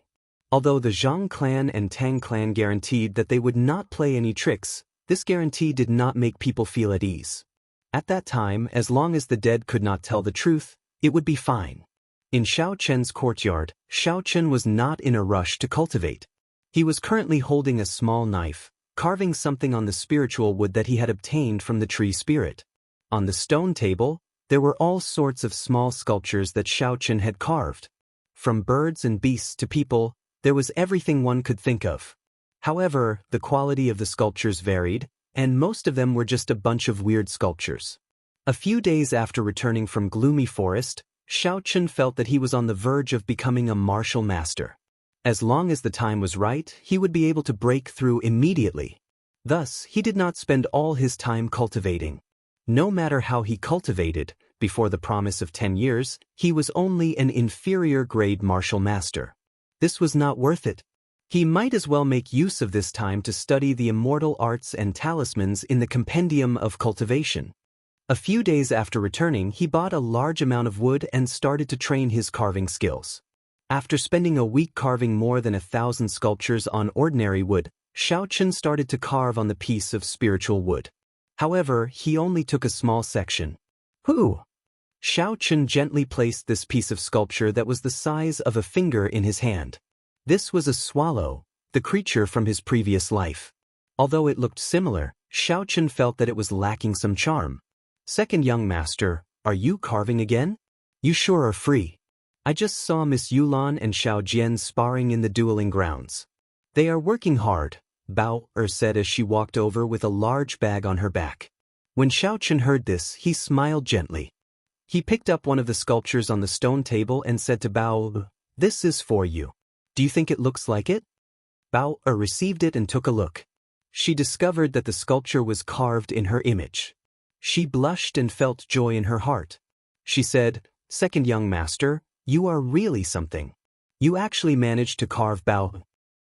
Although the Zhang clan and Tang clan guaranteed that they would not play any tricks, this guarantee did not make people feel at ease. At that time, as long as the dead could not tell the truth, it would be fine. In Xiao Chen's courtyard, Xiao Chen was not in a rush to cultivate. He was currently holding a small knife, carving something on the spiritual wood that he had obtained from the tree spirit. On the stone table, there were all sorts of small sculptures that Xiao Chen had carved. From birds and beasts to people, there was everything one could think of. However, the quality of the sculptures varied, and most of them were just a bunch of weird sculptures. A few days after returning from Gloomy Forest, Xiao Chen felt that he was on the verge of becoming a martial master. As long as the time was right, he would be able to break through immediately. Thus, he did not spend all his time cultivating. No matter how he cultivated, before the promise of 10 years, he was only an inferior grade martial master. This was not worth it. He might as well make use of this time to study the immortal arts and talismans in the Compendium of Cultivation. A few days after returning, he bought a large amount of wood and started to train his carving skills. After spending a week carving more than 1,000 sculptures on ordinary wood, Xiao Chen started to carve on the piece of spiritual wood. However, he only took a small section. Xiao Chen gently placed this piece of sculpture that was the size of a finger in his hand. This was a swallow, the creature from his previous life. Although it looked similar, Xiao Chen felt that it was lacking some charm. Second young master, are you carving again? You sure are free. I just saw Miss Yulan and Xiao Jian sparring in the dueling grounds. They are working hard, Bao said as she walked over with a large bag on her back. When Xiao Chen heard this, he smiled gently. He picked up one of the sculptures on the stone table and said to Bao, "This is for you. Do you think it looks like it?" Bao received it and took a look. She discovered that the sculpture was carved in her image. She blushed and felt joy in her heart. She said, "Second young master, you are really something. You actually managed to carve Bao."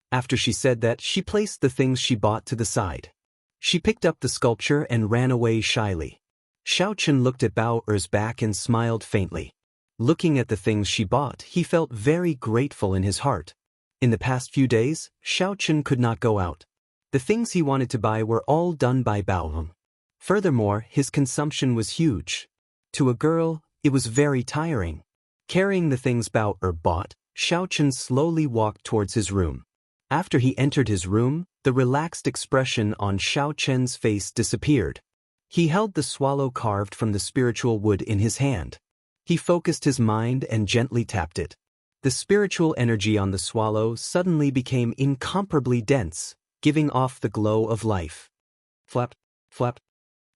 After she said that, she placed the things she bought to the side. She picked up the sculpture and ran away shyly. Xiao Chen looked at Bao back and smiled faintly. Looking at the things she bought, he felt very grateful in his heart. In the past few days, Xiao Chen could not go out. The things he wanted to buy were all done by Bao. Furthermore, his consumption was huge. To a girl, it was very tiring. Carrying the things Bao bought, Xiao Chen slowly walked towards his room. After he entered his room, the relaxed expression on Xiao Chen's face disappeared. He held the swallow carved from the spiritual wood in his hand. He focused his mind and gently tapped it. The spiritual energy on the swallow suddenly became incomparably dense, giving off the glow of life. Flap, flap.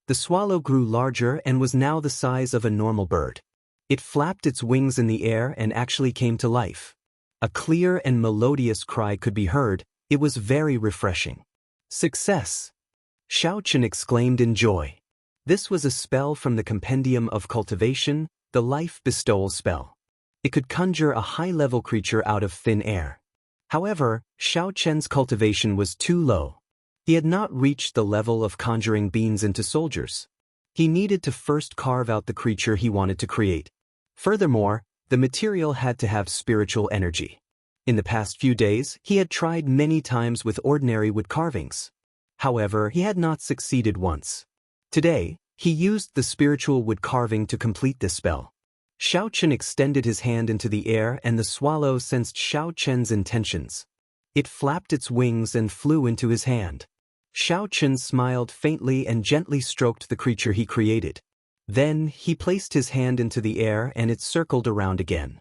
The swallow grew larger and was now the size of a normal bird. It flapped its wings in the air and actually came to life. A clear and melodious cry could be heard. It was very refreshing. Success! Xiao Chen exclaimed in joy. This was a spell from the Compendium of Cultivation, the Life Bestowal spell. It could conjure a high-level creature out of thin air. However, Xiao Chen's cultivation was too low. He had not reached the level of conjuring beings into soldiers. He needed to first carve out the creature he wanted to create. Furthermore, the material had to have spiritual energy. In the past few days, he had tried many times with ordinary wood carvings. However, he had not succeeded once. Today, he used the spiritual wood carving to complete this spell. Xiao Chen extended his hand into the air and the swallow sensed Xiao Chen's intentions. It flapped its wings and flew into his hand. Xiao Chen smiled faintly and gently stroked the creature he created. Then, he placed his hand into the air and it circled around again.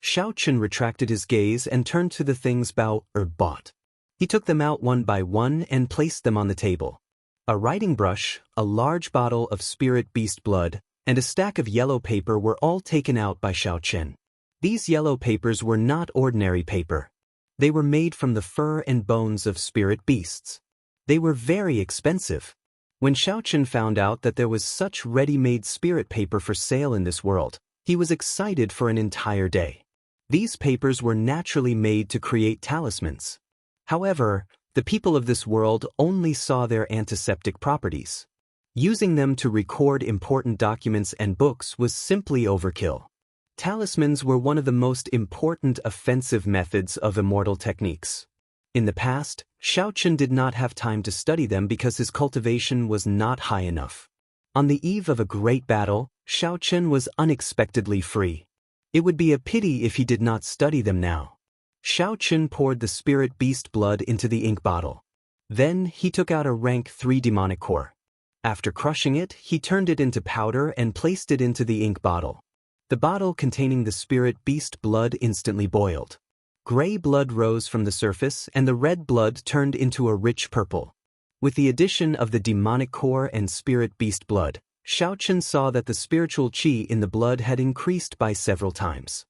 Xiao Chen retracted his gaze and turned to the things Bao bought. He took them out one by one and placed them on the table. A writing brush, a large bottle of spirit beast blood, and a stack of yellow paper were all taken out by Xiao Chen. These yellow papers were not ordinary paper. They were made from the fur and bones of spirit beasts. They were very expensive. When Xiao Chen found out that there was such ready-made spirit paper for sale in this world, he was excited for an entire day. These papers were naturally made to create talismans. However, the people of this world only saw their antiseptic properties. Using them to record important documents and books was simply overkill. Talismans were one of the most important offensive methods of immortal techniques. In the past, Xiao Chen did not have time to study them because his cultivation was not high enough. On the eve of a great battle, Xiao Chen was unexpectedly free. It would be a pity if he did not study them now. Xiao Chen poured the spirit beast blood into the ink bottle. Then he took out a rank 3 demonic core. After crushing it, he turned it into powder and placed it into the ink bottle. The bottle containing the spirit beast blood instantly boiled. Gray blood rose from the surface and the red blood turned into a rich purple. With the addition of the demonic core and spirit beast blood, Xiao Chen saw that the spiritual qi in the blood had increased by several times.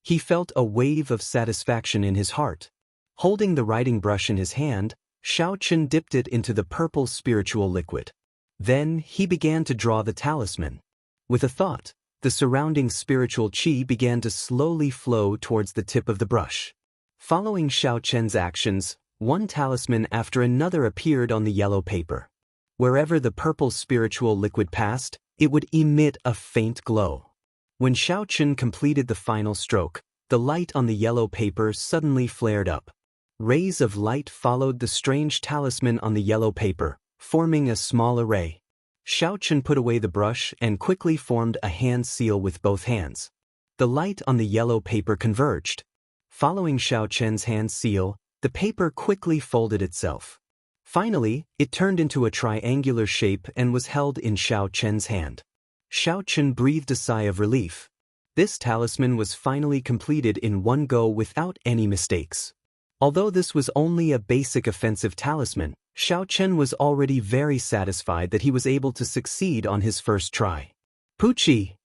He felt a wave of satisfaction in his heart. Holding the writing brush in his hand, Xiao Chen dipped it into the purple spiritual liquid. Then he began to draw the talisman. With a thought, the surrounding spiritual qi began to slowly flow towards the tip of the brush. Following Xiao Chen's actions, one talisman after another appeared on the yellow paper. Wherever the purple spiritual liquid passed, it would emit a faint glow. When Xiao Chen completed the final stroke, the light on the yellow paper suddenly flared up. Rays of light followed the strange talisman on the yellow paper, forming a small array. Xiao Chen put away the brush and quickly formed a hand seal with both hands. The light on the yellow paper converged. Following Xiao Chen's hand seal, the paper quickly folded itself. Finally, it turned into a triangular shape and was held in Xiao Chen's hand. Xiao Chen breathed a sigh of relief. This talisman was finally completed in one go without any mistakes. Although this was only a basic offensive talisman, Xiao Chen was already very satisfied that he was able to succeed on his first try. Puchi!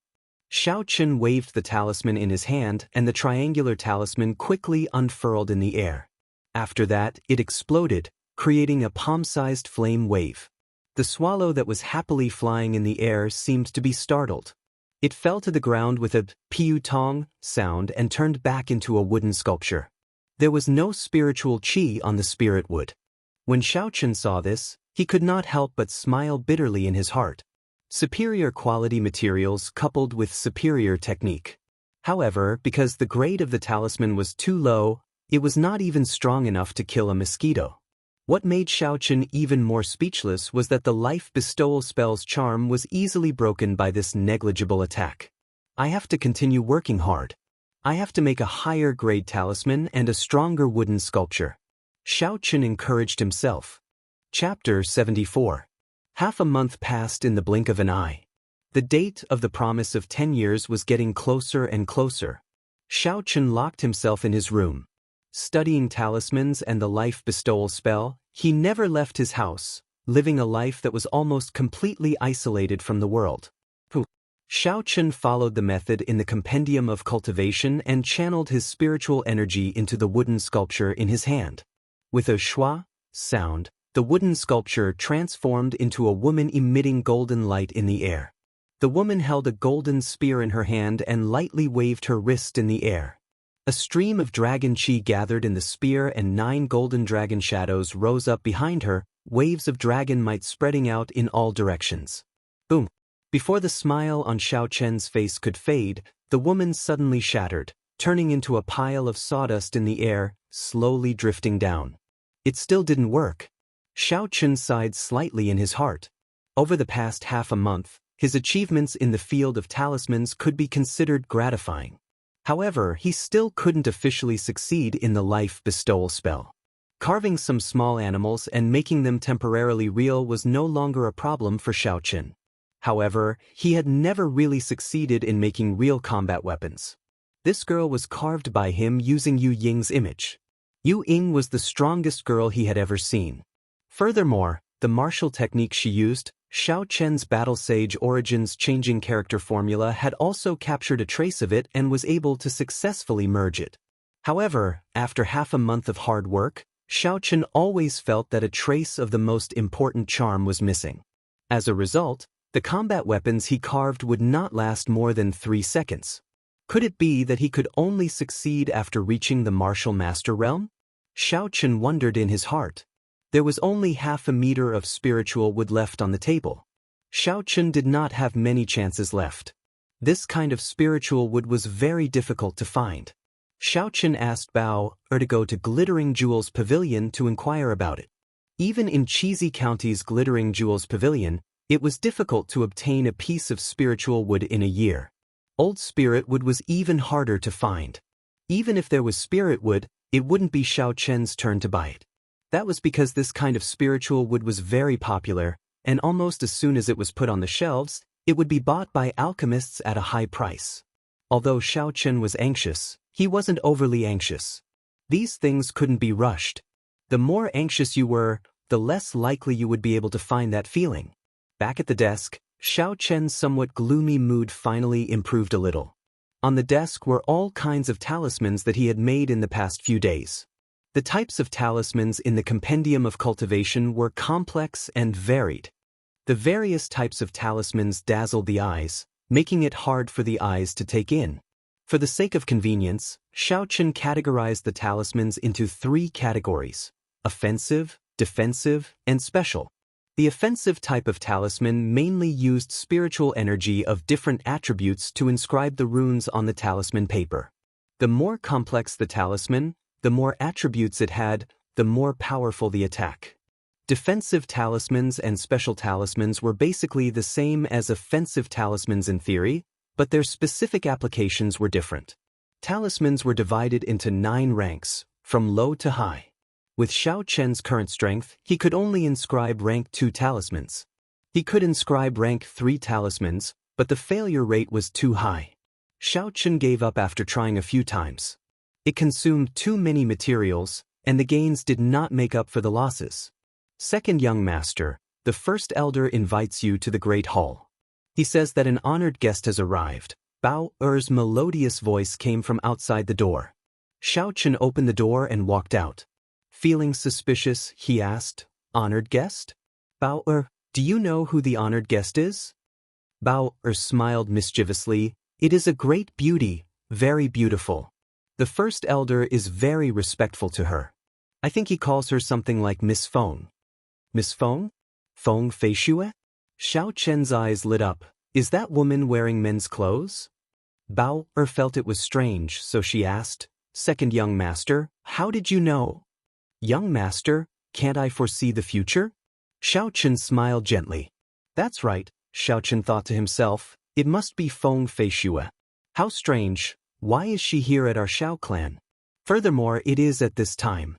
Xiao Chen waved the talisman in his hand, and the triangular talisman quickly unfurled in the air. After that, it exploded, creating a palm-sized flame wave. The swallow that was happily flying in the air seemed to be startled. It fell to the ground with a piu-tong sound and turned back into a wooden sculpture. There was no spiritual qi on the spirit wood. When Xiao Chen saw this, he could not help but smile bitterly in his heart. Superior quality materials coupled with superior technique. However, because the grade of the talisman was too low, it was not even strong enough to kill a mosquito. What made Xiao Chen even more speechless was that the life bestowal spell's charm was easily broken by this negligible attack. I have to continue working hard. I have to make a higher grade talisman and a stronger wooden sculpture. Xiao Chen encouraged himself. Chapter 74. Half a month passed in the blink of an eye. The date of the promise of 10 years was getting closer and closer. Xiao Chen locked himself in his room. Studying talismans and the life bestowal spell, he never left his house, living a life that was almost completely isolated from the world. Xiao Chen followed the method in the Compendium of Cultivation and channeled his spiritual energy into the wooden sculpture in his hand. With a schwa sound, the wooden sculpture transformed into a woman emitting golden light in the air. The woman held a golden spear in her hand and lightly waved her wrist in the air. A stream of dragon qi gathered in the spear and 9 golden dragon shadows rose up behind her, waves of dragon might spreading out in all directions. Boom! Before the smile on Xiao Chen's face could fade, the woman suddenly shattered, turning into a pile of sawdust in the air, slowly drifting down. It still didn't work. Xiao Chen sighed slightly in his heart. Over the past half a month, his achievements in the field of talismans could be considered gratifying. However, he still couldn't officially succeed in the life bestowal spell. Carving some small animals and making them temporarily real was no longer a problem for Xiao Chen. However, he had never really succeeded in making real combat weapons. This girl was carved by him using Yu Ying's image. Yu Ying was the strongest girl he had ever seen. Furthermore, the martial technique she used, Xiao Chen's Battle Sage Origins changing character formula, had also captured a trace of it and was able to successfully merge it. However, after half a month of hard work, Xiao Chen always felt that a trace of the most important charm was missing. As a result, the combat weapons he carved would not last more than 3 seconds. Could it be that he could only succeed after reaching the martial master realm? Xiao Chen wondered in his heart. There was only half a meter of spiritual wood left on the table. Xiao Chen did not have many chances left. This kind of spiritual wood was very difficult to find. Xiao Chen asked Bao to go to Glittering Jewels Pavilion to inquire about it. Even in Cheesy County's Glittering Jewels Pavilion, it was difficult to obtain a piece of spiritual wood in a year. Old spirit wood was even harder to find. Even if there was spirit wood, it wouldn't be Xiao Chen's turn to buy it. That was because this kind of spiritual wood was very popular, and almost as soon as it was put on the shelves, it would be bought by alchemists at a high price. Although Xiao Chen was anxious, he wasn't overly anxious. These things couldn't be rushed. The more anxious you were, the less likely you would be able to find that feeling. Back at the desk, Xiao Chen's somewhat gloomy mood finally improved a little. On the desk were all kinds of talismans that he had made in the past few days. The types of talismans in the Compendium of Cultivation were complex and varied. The various types of talismans dazzled the eyes, making it hard for the eyes to take in. For the sake of convenience, Xiao Chen categorized the talismans into 3 categories: offensive, defensive, and special. The offensive type of talisman mainly used spiritual energy of different attributes to inscribe the runes on the talisman paper. The more complex the talisman, the more attributes it had, the more powerful the attack. Defensive talismans and special talismans were basically the same as offensive talismans in theory, but their specific applications were different. Talismans were divided into 9 ranks, from low to high. With Xiao Chen's current strength, he could only inscribe rank 2 talismans. He could inscribe rank 3 talismans, but the failure rate was too high. Xiao Chen gave up after trying a few times. It consumed too many materials, and the gains did not make up for the losses. Second young master, the first elder invites you to the great hall. He says that an honored guest has arrived. Bao Er's melodious voice came from outside the door. Xiao Chen opened the door and walked out. Feeling suspicious, he asked, "Honored guest? Bao Er, do you know who the honored guest is?" Bao Er smiled mischievously. "It is a great beauty, very beautiful. The first elder is very respectful to her. I think he calls her something like Miss Feng." "Miss Feng? Feng Feishue?" Xiao Chen's eyes lit up. "Is that woman wearing men's clothes?" Bao Er felt it was strange, so she asked, "Second young master, how did you know?" "Young master, can't I foresee the future?" Xiao Chen smiled gently. "That's right," Xiao Chen thought to himself, "it must be Feng Feishue. How strange, why is she here at our Xiao clan? Furthermore, it is at this time.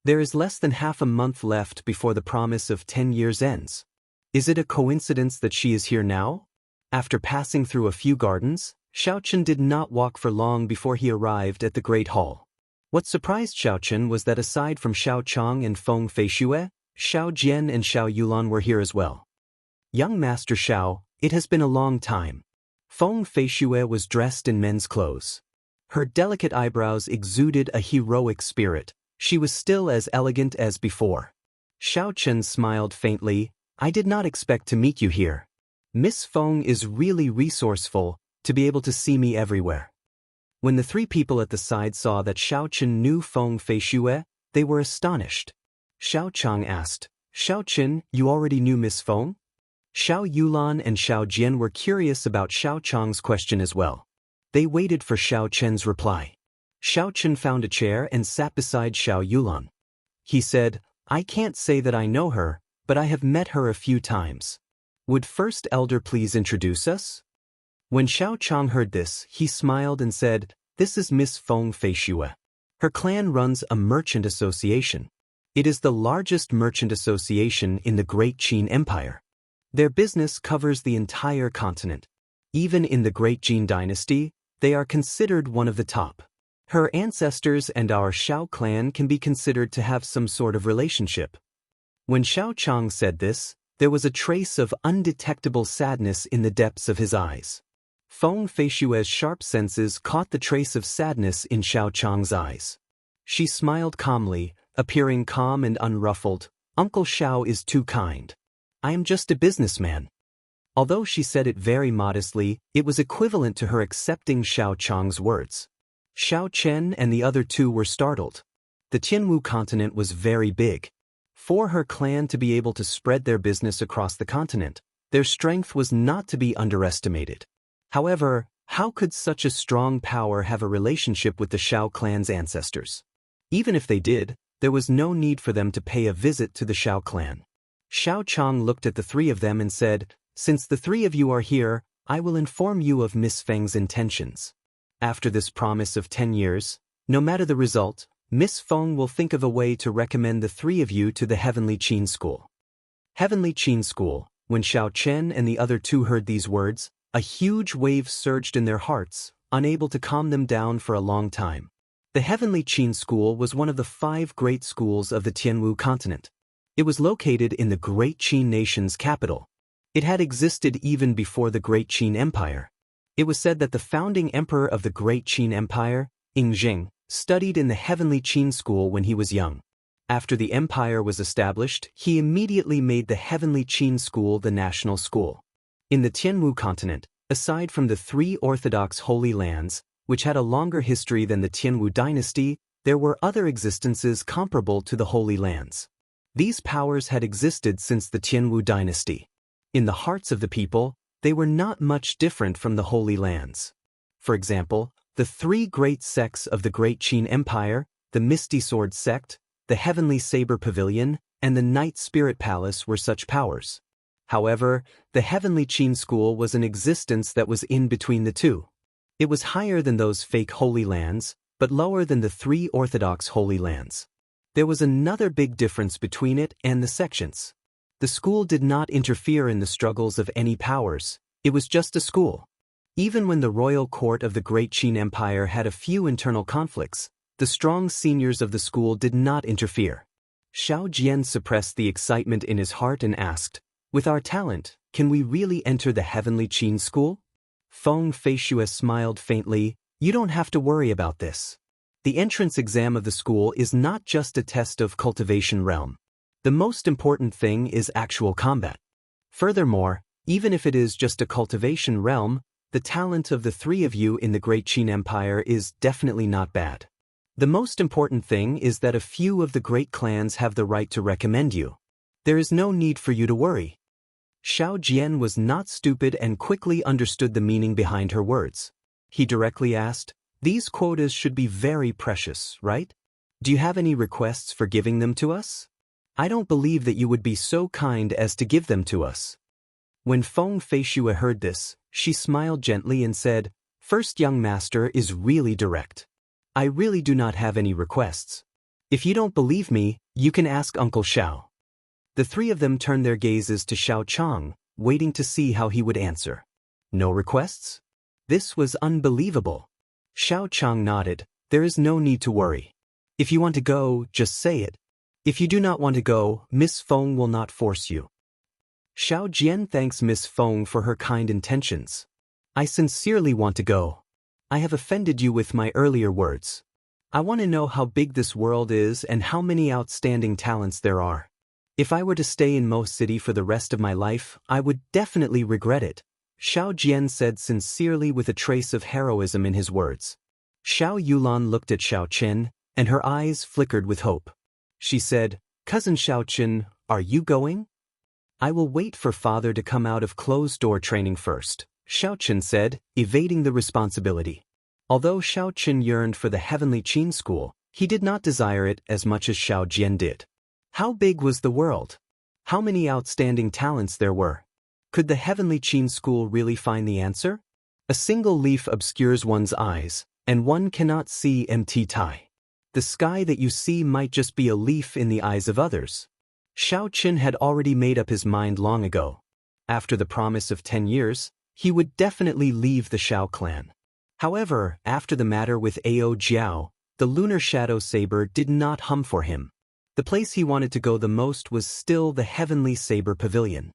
There is less than half a month left before the promise of 10 years ends. Is it a coincidence that she is here now?" After passing through a few gardens, Xiao Chen did not walk for long before he arrived at the Great Hall. What surprised Xiao Chen was that aside from Xiao Chang and Feng Feishue, Xiao Jian and Xiao Yulan were here as well. "Young Master Xiao, it has been a long time." Feng Feishue was dressed in men's clothes. Her delicate eyebrows exuded a heroic spirit. She was still as elegant as before. Xiao Chen smiled faintly. "I did not expect to meet you here. Miss Feng is really resourceful, to be able to see me everywhere." When the three people at the side saw that Xiao Chen knew Feng Feishue, they were astonished. Xiao Chang asked, "Xiao Chen, you already knew Miss Feng?" Xiao Yulan and Xiao Jian were curious about Xiao Chang's question as well. They waited for Xiao Chen's reply. Xiao Chen found a chair and sat beside Xiao Yulan. He said, "I can't say that I know her, but I have met her a few times. Would First Elder please introduce us?" When Xiao Chang heard this, he smiled and said, "This is Miss Feng Feishue. Her clan runs a merchant association. It is the largest merchant association in the Great Qin Empire. Their business covers the entire continent. Even in the Great Jin dynasty, they are considered one of the top. Her ancestors and our Xiao clan can be considered to have some sort of relationship." When Xiao Chang said this, there was a trace of undetectable sadness in the depths of his eyes. Feng Feishue's sharp senses caught the trace of sadness in Xiao Chang's eyes. She smiled calmly, appearing calm and unruffled. "Uncle Xiao is too kind. I am just a businessman." Although she said it very modestly, it was equivalent to her accepting Xiao Chang's words. Xiao Chen and the other two were startled. The Tianwu continent was very big. For her clan to be able to spread their business across the continent, their strength was not to be underestimated. However, how could such a strong power have a relationship with the Xiao clan's ancestors? Even if they did, there was no need for them to pay a visit to the Xiao clan. Xiao Chang looked at the three of them and said, "Since the three of you are here, I will inform you of Miss Feng's intentions. After this promise of 10 years, no matter the result, Miss Feng will think of a way to recommend the three of you to the Heavenly Qin School." Heavenly Qin School. When Xiao Chen and the other two heard these words, a huge wave surged in their hearts, unable to calm them down for a long time. The Heavenly Qin School was one of the 5 great schools of the Tianwu continent. It was located in the Great Qin nation's capital. It had existed even before the Great Qin Empire. It was said that the founding emperor of the Great Qin Empire, Ying, studied in the Heavenly Qin School when he was young. After the empire was established, he immediately made the Heavenly Qin School the national school. In the Tianwu continent, aside from the 3 Orthodox Holy Lands, which had a longer history than the Tianwu dynasty, there were other existences comparable to the Holy Lands. These powers had existed since the Tianwu dynasty. In the hearts of the people, they were not much different from the Holy Lands. For example, the 3 great sects of the Great Qin Empire, the Misty Sword sect, the Heavenly Saber Pavilion, and the Night Spirit Palace were such powers. However, the Heavenly Qin School was an existence that was in between the two. It was higher than those fake Holy Lands, but lower than the 3 Orthodox Holy Lands. There was another big difference between it and the sections. The school did not interfere in the struggles of any powers. It was just a school. Even when the royal court of the Great Qin Empire had a few internal conflicts, the strong seniors of the school did not interfere. Xiao Jian suppressed the excitement in his heart and asked, "With our talent, can we really enter the heavenly Qin school?" Feng Feishue smiled faintly, "You don't have to worry about this. The entrance exam of the school is not just a test of cultivation realm. The most important thing is actual combat. Furthermore, even if it is just a cultivation realm, the talent of the three of you in the Great Qin Empire is definitely not bad. The most important thing is that a few of the great clans have the right to recommend you. There is no need for you to worry." Xiao Jian was not stupid and quickly understood the meaning behind her words. He directly asked, "These quotas should be very precious, right? Do you have any requests for giving them to us? I don't believe that you would be so kind as to give them to us." When Feng Feishue heard this, she smiled gently and said, "First young master is really direct. I really do not have any requests. If you don't believe me, you can ask Uncle Xiao." The three of them turned their gazes to Xiao Chang, waiting to see how he would answer. No requests? This was unbelievable. Xiao Chang nodded, "There is no need to worry. If you want to go, just say it. If you do not want to go, Miss Feng will not force you." Xiao Jian thanks Miss Feng for her kind intentions. "I sincerely want to go. I have offended you with my earlier words. I want to know how big this world is and how many outstanding talents there are. If I were to stay in Mo City for the rest of my life, I would definitely regret it," Xiao Jian said sincerely with a trace of heroism in his words. Xiao Yulan looked at Xiao Chen, and her eyes flickered with hope. She said, "Cousin Xiao Chen, are you going?" "I will wait for father to come out of closed-door training first," Xiao Chen said, evading the responsibility. Although Xiao Chen yearned for the heavenly Qin school, he did not desire it as much as Xiao Jian did. How big was the world? How many outstanding talents there were? Could the heavenly Qin school really find the answer? A single leaf obscures one's eyes, and one cannot see MT Tai. The sky that you see might just be a leaf in the eyes of others. Xiao Chen had already made up his mind long ago. After the promise of 10 years, he would definitely leave the Xiao clan. However, after the matter with Ao Jiao, the lunar shadow saber did not hum for him. The place he wanted to go the most was still the heavenly saber pavilion.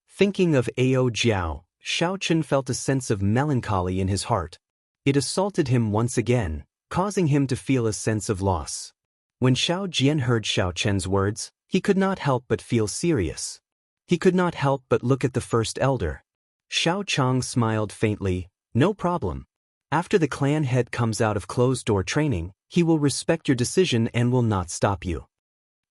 Thinking of Ao Jiao, Xiao Chen felt a sense of melancholy in his heart. It assaulted him once again, causing him to feel a sense of loss. When Xiao Jian heard Xiao Chen's words, he could not help but feel serious. He could not help but look at the first elder. Xiao Chang smiled faintly, "No problem. After the clan head comes out of closed-door training, he will respect your decision and will not stop you."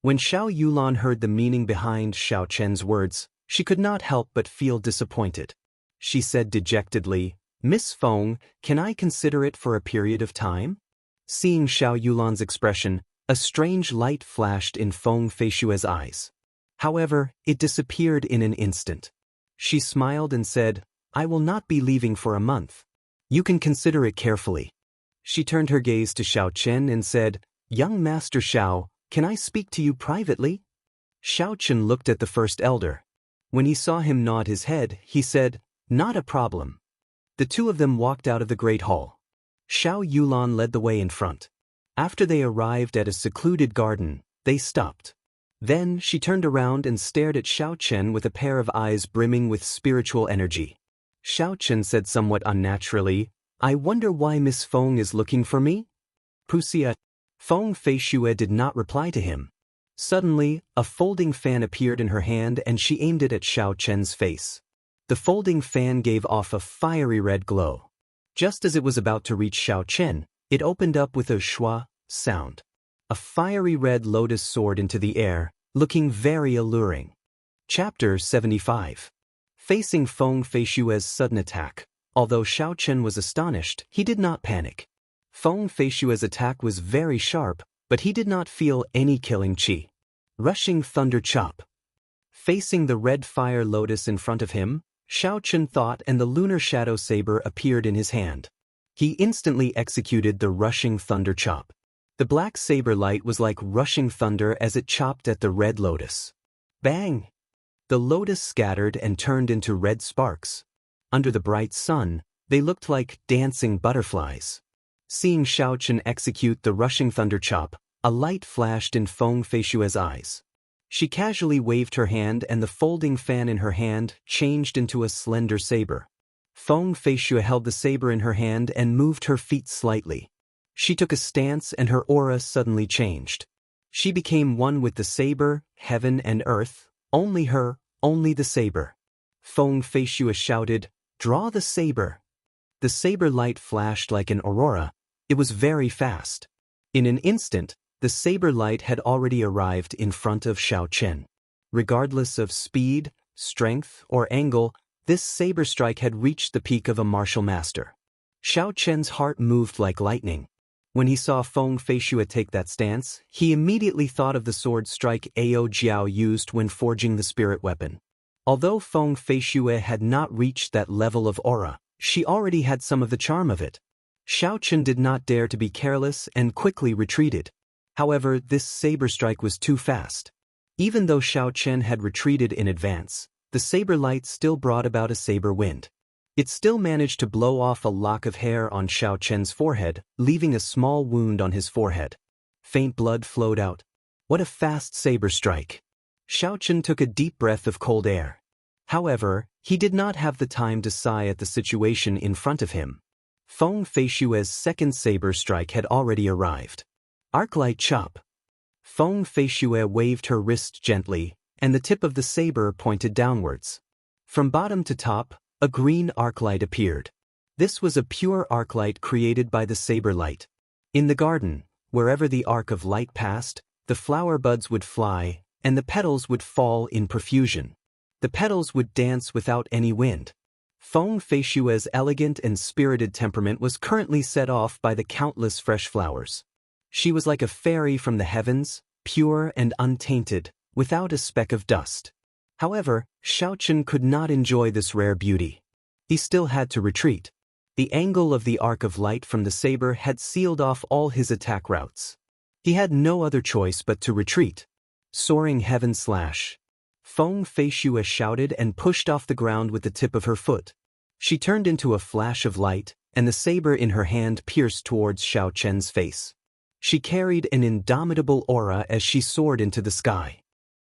When Xiao Yulan heard the meaning behind Xiao Chen's words, she could not help but feel disappointed. She said dejectedly, "Miss Feng, can I consider it for a period of time?" Seeing Xiao Yulan's expression, a strange light flashed in Feng Feishue's eyes. However, it disappeared in an instant. She smiled and said, "I will not be leaving for a month. You can consider it carefully." She turned her gaze to Xiao Chen and said, "Young Master Xiao, can I speak to you privately?" Xiao Chen looked at the first elder. When he saw him nod his head, he said, "Not a problem." The two of them walked out of the great hall. Xiao Yulan led the way in front. After they arrived at a secluded garden, they stopped. Then she turned around and stared at Xiao Chen with a pair of eyes brimming with spiritual energy. Xiao Chen said somewhat unnaturally, "I wonder why Miss Feng is looking for me?" Pusia. Feng Feishue did not reply to him. Suddenly, a folding fan appeared in her hand and she aimed it at Xiao Chen's face. The folding fan gave off a fiery red glow. Just as it was about to reach Xiao Chen, it opened up with a shua sound. A fiery red lotus soared into the air, looking very alluring. Chapter 75. Facing Feng Feishue's sudden attack, although Xiao Chen was astonished, he did not panic. Feng Feishue's attack was very sharp, but he did not feel any killing qi. Rushing thunder chop. Facing the red fire lotus in front of him, Xiao Chen thought and the lunar shadow saber appeared in his hand. He instantly executed the rushing thunder chop. The black saber light was like rushing thunder as it chopped at the red lotus. Bang! The lotus scattered and turned into red sparks. Under the bright sun, They looked like dancing butterflies. Seeing Xiao Chen execute the rushing thunder chop, a light flashed in Feng Feishue's eyes. She casually waved her hand and the folding fan in her hand changed into a slender saber. Feng Feishue held the saber in her hand and moved her feet slightly. She took a stance and her aura suddenly changed. She became one with the saber, heaven and earth, only her, only the saber. Feng Feishue shouted, "Draw the saber." The saber light flashed like an aurora. It was very fast. In an instant, the saber light had already arrived in front of Xiao Chen. Regardless of speed, strength, or angle, this saber strike had reached the peak of a martial master. Xiao Chen's heart moved like lightning. When he saw Feng Feishue take that stance, he immediately thought of the sword strike Ao Jiao used when forging the spirit weapon. Although Feng Feishue had not reached that level of aura, she already had some of the charm of it. Xiao Chen did not dare to be careless and quickly retreated. However, this saber strike was too fast. Even though Xiao Chen had retreated in advance, the saber light still brought about a saber wind. It still managed to blow off a lock of hair on Xiao Chen's forehead, leaving a small wound on his forehead. Faint blood flowed out. What a fast saber strike! Xiao Chen took a deep breath of cold air. However, he did not have the time to sigh at the situation in front of him. Feng Feishue's second saber strike had already arrived. Arclight chop. Feng Feishue waved her wrist gently, and the tip of the saber pointed downwards. From bottom to top, a green arclight appeared. This was a pure arclight created by the saber light. In the garden, wherever the arc of light passed, the flower buds would fly, and the petals would fall in profusion. The petals would dance without any wind. Feng Feishue's elegant and spirited temperament was currently set off by the countless fresh flowers. She was like a fairy from the heavens, pure and untainted, without a speck of dust. However, Xiao Chen could not enjoy this rare beauty. He still had to retreat. The angle of the arc of light from the saber had sealed off all his attack routes. He had no other choice but to retreat. Soaring heaven slash. Feng Feishue shouted and pushed off the ground with the tip of her foot. She turned into a flash of light, and the saber in her hand pierced towards Xiao Chen's face. She carried an indomitable aura as she soared into the sky.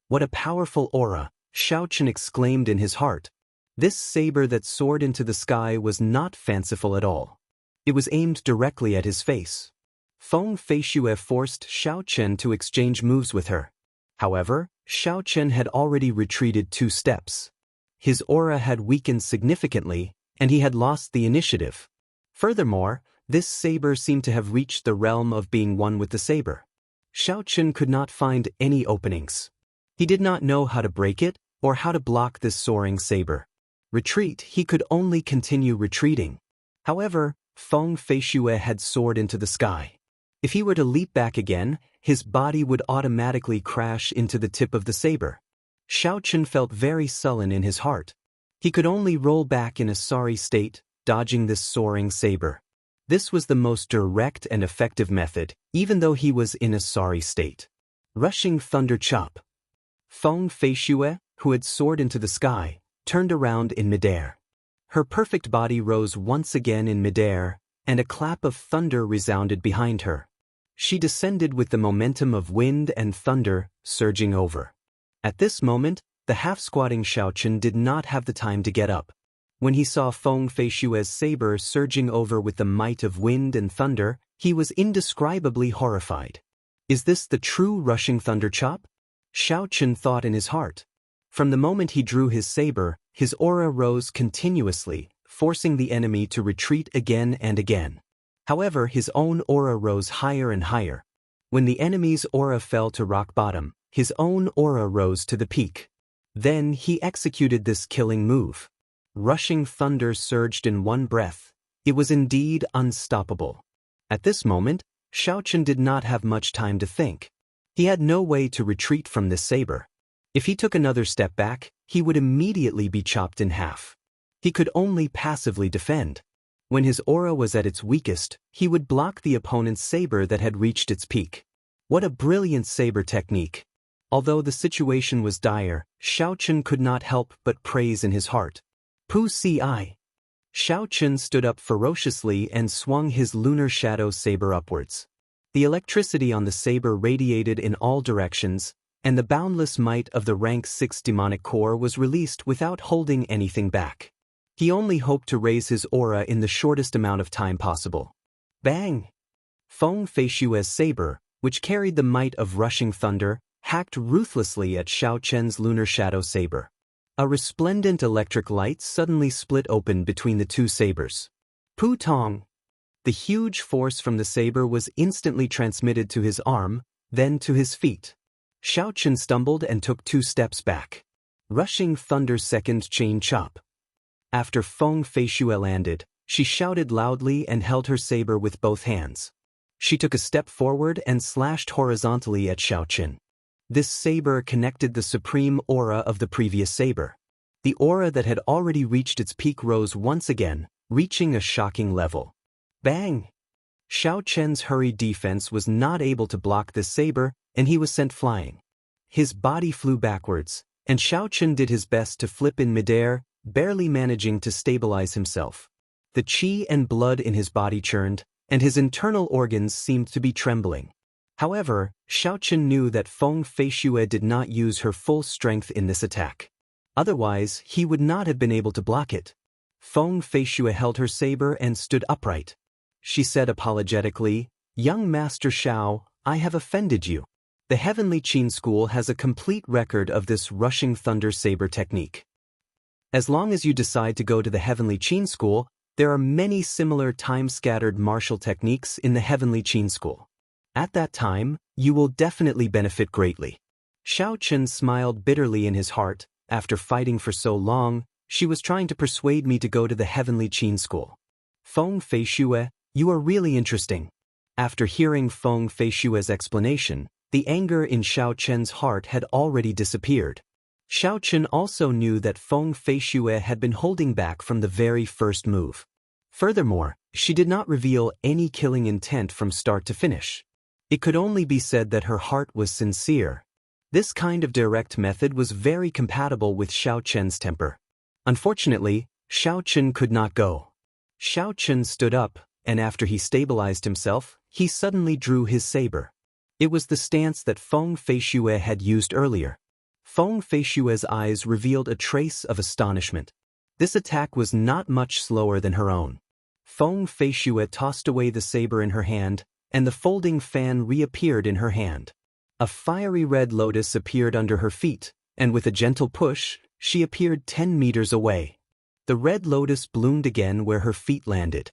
What a powerful aura, Xiao Chen exclaimed in his heart. This saber that soared into the sky was not fanciful at all. It was aimed directly at his face. Feng Feishue forced Xiao Chen to exchange moves with her. However, Xiao Chen had already retreated 2 steps. His aura had weakened significantly, and he had lost the initiative. Furthermore, this saber seemed to have reached the realm of being one with the saber. Xiao Chen could not find any openings. He did not know how to break it, or how to block this soaring saber. Retreat, he could only continue retreating. However, Feng Feishue had soared into the sky. If he were to leap back again, his body would automatically crash into the tip of the saber. Xiao Chen felt very sullen in his heart. He could only roll back in a sorry state, dodging this soaring saber. This was the most direct and effective method, even though he was in a sorry state. Rushing thunder chop. Feng Feishue, who had soared into the sky, turned around in midair. Her perfect body rose once again in midair, and a clap of thunder resounded behind her. She descended with the momentum of wind and thunder, surging over. At this moment, the half-squatting Xiao Chen did not have the time to get up. When he saw Feng Feishue's saber surging over with the might of wind and thunder, he was indescribably horrified. Is this the true rushing thunder chop? Xiao Chen thought in his heart. From the moment he drew his saber, his aura rose continuously, forcing the enemy to retreat again and again. However, his own aura rose higher and higher. When the enemy's aura fell to rock bottom, his own aura rose to the peak. Then he executed this killing move. Rushing thunder surged in one breath. It was indeed unstoppable. At this moment, Xiao Chen did not have much time to think. He had no way to retreat from this saber. If he took another step back, he would immediately be chopped in half. He could only passively defend. When his aura was at its weakest, he would block the opponent's saber that had reached its peak. What a brilliant saber technique! Although the situation was dire, Xiao Chen could not help but praise in his heart. Pu Si. Xiao Chen stood up ferociously and swung his lunar shadow saber upwards. The electricity on the saber radiated in all directions, and the boundless might of the rank 6 demonic core was released without holding anything back. He only hoped to raise his aura in the shortest amount of time possible. Bang! Feng Feishue's saber, which carried the might of rushing thunder, hacked ruthlessly at Xiao Chen's lunar shadow saber. A resplendent electric light suddenly split open between the two sabers. Pu Tong! The huge force from the saber was instantly transmitted to his arm, then to his feet. Xiao Chen stumbled and took 2 steps back. Rushing thunder second chain chop. After Feng Feishue landed, she shouted loudly and held her saber with both hands. She took a step forward and slashed horizontally at Xiao Chen. This saber connected the supreme aura of the previous saber. The aura that had already reached its peak rose once again, reaching a shocking level. Bang! Xiao Chen's hurried defense was not able to block this saber, and he was sent flying. His body flew backwards, and Xiao Chen did his best to flip in midair, barely managing to stabilize himself. The qi and blood in his body churned, and his internal organs seemed to be trembling. However, Xiao Chen knew that Feng Feishue did not use her full strength in this attack. Otherwise, he would not have been able to block it. Feng Feishue held her saber and stood upright. She said apologetically, "Young Master Xiao, I have offended you. The Heavenly Qin School has a complete record of this rushing thunder saber technique. As long as you decide to go to the Heavenly Qin School, there are many similar time-scattered martial techniques in the Heavenly Qin School. At that time, you will definitely benefit greatly." Xiao Chen smiled bitterly in his heart. After fighting for so long, she was trying to persuade me to go to the Heavenly Qin School. Feng Feishue, you are really interesting. After hearing Feng Feishue's explanation, the anger in Xiao Chen's heart had already disappeared. Xiao Chen also knew that Feng Feishue had been holding back from the very first move. Furthermore, she did not reveal any killing intent from start to finish. It could only be said that her heart was sincere. This kind of direct method was very compatible with Xiao Chen's temper. Unfortunately, Xiao Chen could not go. Xiao Chen stood up, and after he stabilized himself, he suddenly drew his saber. It was the stance that Feng Feishue had used earlier. Feng Feishue's eyes revealed a trace of astonishment. This attack was not much slower than her own. Feng Feishue tossed away the saber in her hand, and the folding fan reappeared in her hand. A fiery red lotus appeared under her feet, and with a gentle push, she appeared 10 meters away. The red lotus bloomed again where her feet landed.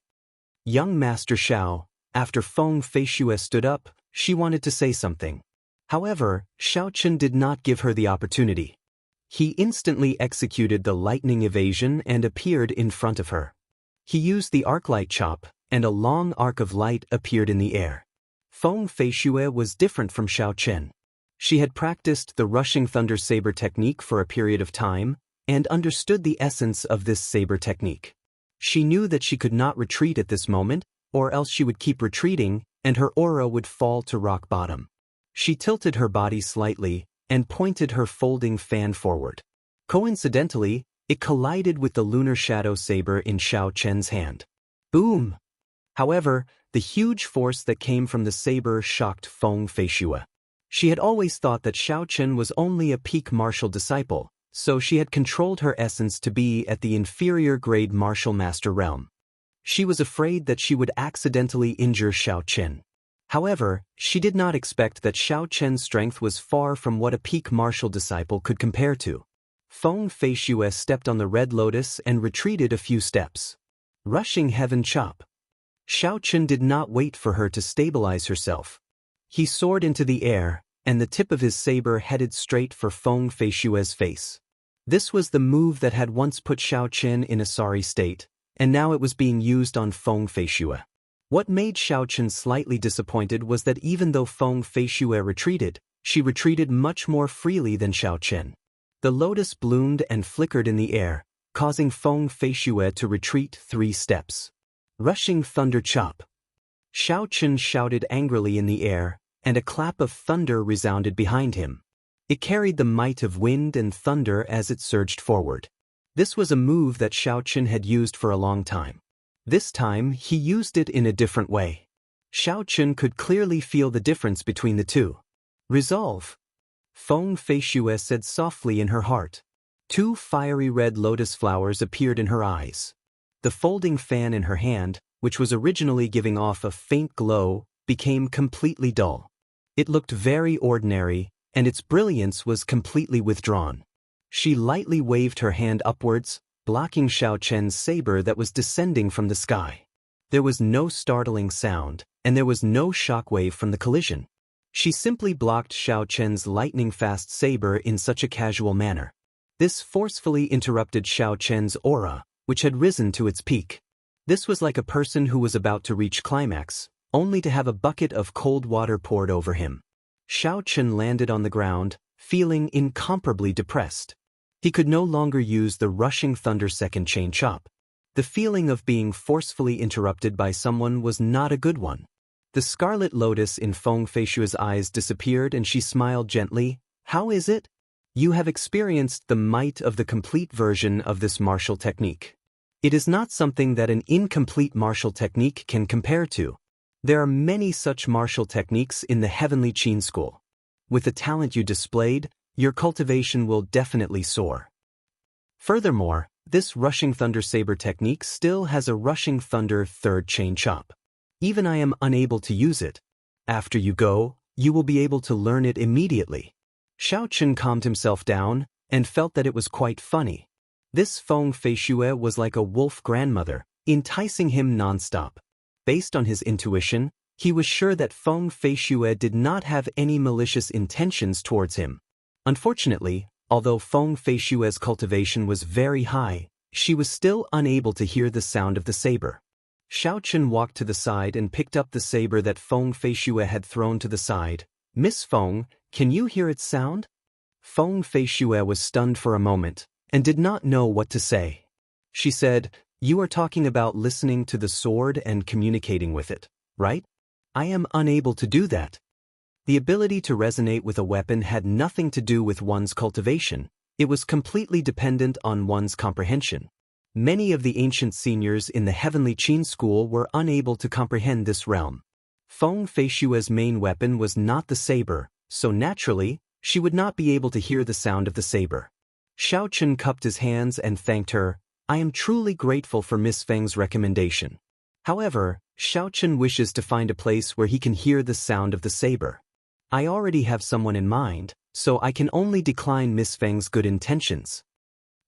Young Master Xiao, after Feng Feishue stood up, she wanted to say something. However, Xiao Chen did not give her the opportunity. He instantly executed the lightning evasion and appeared in front of her. He used the arc light chop, and a long arc of light appeared in the air. Feng Feishue was different from Xiao Chen. She had practiced the rushing thunder saber technique for a period of time, and understood the essence of this saber technique. She knew that she could not retreat at this moment, or else she would keep retreating, and her aura would fall to rock bottom. She tilted her body slightly, and pointed her folding fan forward. Coincidentally, it collided with the lunar shadow saber in Xiao Chen's hand. Boom! However, the huge force that came from the saber shocked Feng Feishue. She had always thought that Xiao Chen was only a peak martial disciple, so she had controlled her essence to be at the inferior grade martial master realm. She was afraid that she would accidentally injure Xiao Chen. However, she did not expect that Xiao Chen's strength was far from what a peak martial disciple could compare to. Feng Feishue stepped on the red lotus and retreated a few steps. Rushing heaven chop. Xiao Chen did not wait for her to stabilize herself. He soared into the air, and the tip of his saber headed straight for Feng Feishue's face. This was the move that had once put Xiao Chen in a sorry state, and now it was being used on Feng Feishue. What made Xiao Chen slightly disappointed was that even though Feng Feishue retreated, she retreated much more freely than Xiao Chen. The lotus bloomed and flickered in the air, causing Feng Feishue to retreat 3 steps. Rushing thunder chop. Xiao Chen shouted angrily in the air, and a clap of thunder resounded behind him. It carried the might of wind and thunder as it surged forward. This was a move that Xiaochen had used for a long time. This time, he used it in a different way. Xiaochen could clearly feel the difference between the two. Resolve. Feng Feishue said softly in her heart. 2 fiery red lotus flowers appeared in her eyes. The folding fan in her hand, which was originally giving off a faint glow, became completely dull. It looked very ordinary, and its brilliance was completely withdrawn. She lightly waved her hand upwards, blocking Xiaochen's saber that was descending from the sky. There was no startling sound, and there was no shockwave from the collision. She simply blocked Xiaochen's lightning-fast saber in such a casual manner. This forcefully interrupted Xiaochen's aura, which had risen to its peak. This was like a person who was about to reach climax, only to have a bucket of cold water poured over him. Xiaochen landed on the ground, feeling incomparably depressed. He could no longer use the rushing thunder second chain chop. The feeling of being forcefully interrupted by someone was not a good one. The scarlet lotus in Feng Feishue's eyes disappeared and she smiled gently. How is it? You have experienced the might of the complete version of this martial technique. It is not something that an incomplete martial technique can compare to. There are many such martial techniques in the Heavenly Qin School. With the talent you displayed, your cultivation will definitely soar. Furthermore, this rushing thunder saber technique still has a rushing thunder third chain chop. Even I am unable to use it. After you go, you will be able to learn it immediately. Xiaochen calmed himself down and felt that it was quite funny. This Feng Feishue was like a wolf grandmother, enticing him non-stop. Based on his intuition, he was sure that Feng Feishue did not have any malicious intentions towards him. Unfortunately, although Feng Feishue's cultivation was very high, she was still unable to hear the sound of the saber. Xiaochen walked to the side and picked up the saber that Feng Feishue had thrown to the side. Miss Feng, can you hear its sound? Feng Feishue was stunned for a moment and did not know what to say. She said, You are talking about listening to the sword and communicating with it, right? I am unable to do that. The ability to resonate with a weapon had nothing to do with one's cultivation. It was completely dependent on one's comprehension. Many of the ancient seniors in the Heavenly Qin School were unable to comprehend this realm. Feng Feishue's main weapon was not the saber, so naturally, she would not be able to hear the sound of the saber. Xiaochen cupped his hands and thanked her. I am truly grateful for Miss Feng's recommendation. However, Xiaochen wishes to find a place where he can hear the sound of the saber. I already have someone in mind, so I can only decline Miss Feng's good intentions.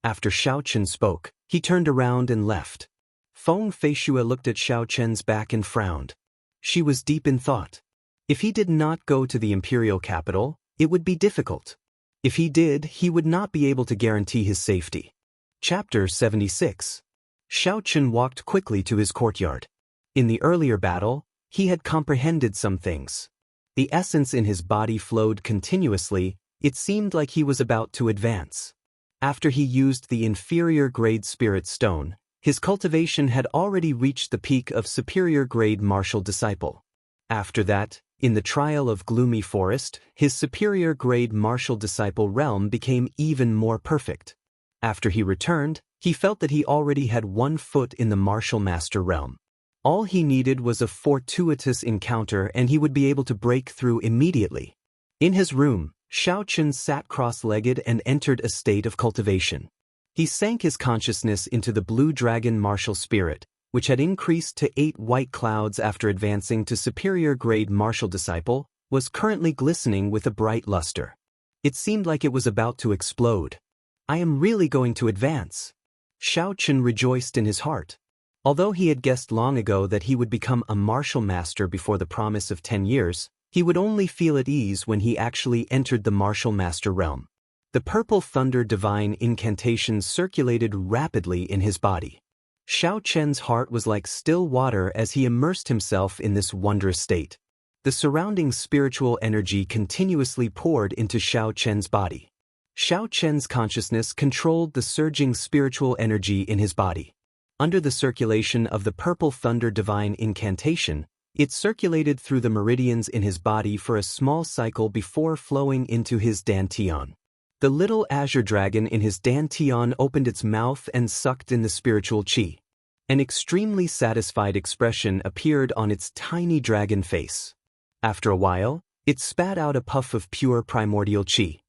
After Xiaochen spoke, he turned around and left. Feng Feishue looked at Xiaochen's back and frowned. She was deep in thought. If he did not go to the imperial capital, it would be difficult. If he did, he would not be able to guarantee his safety. Chapter 76. Xiaochen walked quickly to his courtyard. In the earlier battle, he had comprehended some things. The essence in his body flowed continuously. It seemed like he was about to advance. After he used the inferior-grade spirit stone, his cultivation had already reached the peak of superior-grade martial disciple. After that, in the trial of Gloomy Forest, his superior-grade martial disciple realm became even more perfect. After he returned, he felt that he already had 1 foot in the martial master realm. All he needed was a fortuitous encounter and he would be able to break through immediately. In his room, Xiaochen sat cross-legged and entered a state of cultivation. He sank his consciousness into the blue dragon martial spirit, which had increased to 8 white clouds after advancing to superior-grade martial disciple, was currently glistening with a bright luster. It seemed like it was about to explode. I am really going to advance. Xiaochen rejoiced in his heart. Although he had guessed long ago that he would become a martial master before the promise of 10 years, he would only feel at ease when he actually entered the martial master realm. The purple thunder divine incantations circulated rapidly in his body. Xiaochen's heart was like still water as he immersed himself in this wondrous state. The surrounding spiritual energy continuously poured into Xiaochen's body. Xiaochen's consciousness controlled the surging spiritual energy in his body. Under the circulation of the purple thunder divine incantation, it circulated through the meridians in his body for a small cycle before flowing into his dantian. The little azure dragon in his dantian opened its mouth and sucked in the spiritual qi. An extremely satisfied expression appeared on its tiny dragon face. After a while, it spat out a puff of pure primordial qi.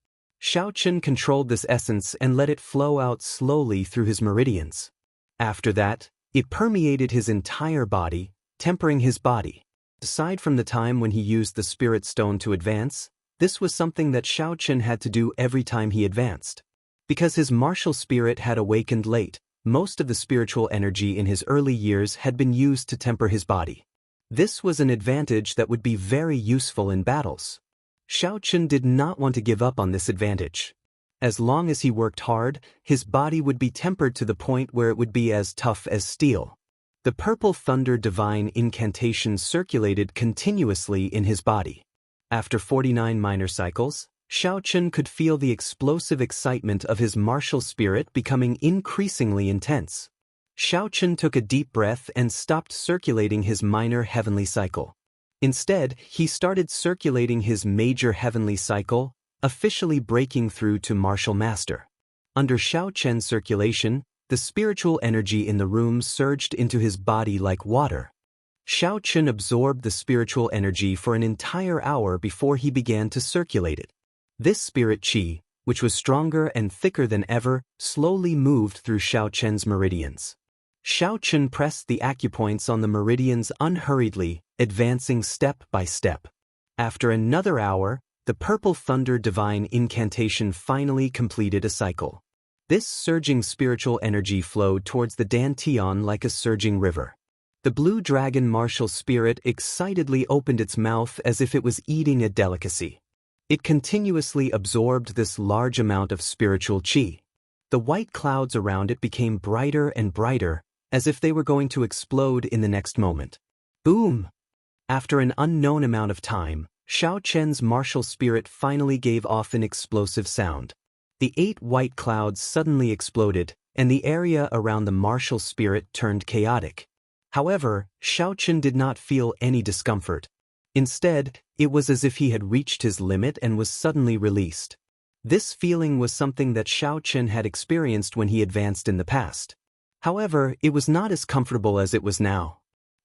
Xiaochen controlled this essence and let it flow out slowly through his meridians. After that, it permeated his entire body, tempering his body. Aside from the time when he used the spirit stone to advance, this was something that Xiaochen had to do every time he advanced. Because his martial spirit had awakened late, most of the spiritual energy in his early years had been used to temper his body. This was an advantage that would be very useful in battles. Xiaochen did not want to give up on this advantage. As long as he worked hard, his body would be tempered to the point where it would be as tough as steel. The purple thunder divine incantation circulated continuously in his body. After 49 minor cycles, Xiaochen could feel the explosive excitement of his martial spirit becoming increasingly intense. Xiaochen took a deep breath and stopped circulating his minor heavenly cycle. Instead, he started circulating his major heavenly cycle, officially breaking through to martial master. Under Xiaochen's circulation, the spiritual energy in the room surged into his body like water. Xiaochen absorbed the spiritual energy for an entire hour before he began to circulate it. This spirit qi, which was stronger and thicker than ever, slowly moved through Xiaochen's meridians. Xiaochen pressed the acupoints on the meridians unhurriedly, advancing step by step. After another hour, the purple thunder divine incantation finally completed a cycle. This surging spiritual energy flowed towards the dantian like a surging river. The blue dragon martial spirit excitedly opened its mouth as if it was eating a delicacy. It continuously absorbed this large amount of spiritual qi. The white clouds around it became brighter and brighter, as if they were going to explode in the next moment. Boom! After an unknown amount of time, Xiaochen's martial spirit finally gave off an explosive sound. The 8 white clouds suddenly exploded, and the area around the martial spirit turned chaotic. However, Xiaochen did not feel any discomfort. Instead, it was as if he had reached his limit and was suddenly released. This feeling was something that Xiaochen had experienced when he advanced in the past. However, it was not as comfortable as it was now.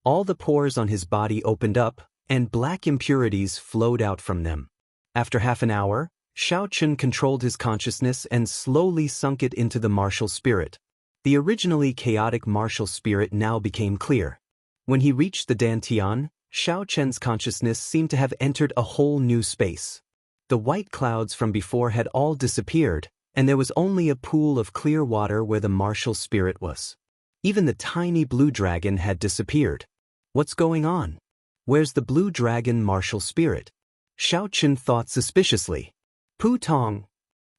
All the pores on his body opened up, and black impurities flowed out from them. After half an hour, Xiaochen controlled his consciousness and slowly sunk it into the martial spirit. The originally chaotic martial spirit now became clear. When he reached the dantian, Xiaochen's consciousness seemed to have entered a whole new space. The white clouds from before had all disappeared, and there was only a pool of clear water where the martial spirit was. Even the tiny blue dragon had disappeared. What's going on? Where's the blue dragon martial spirit? Xiaochen thought suspiciously. Putong!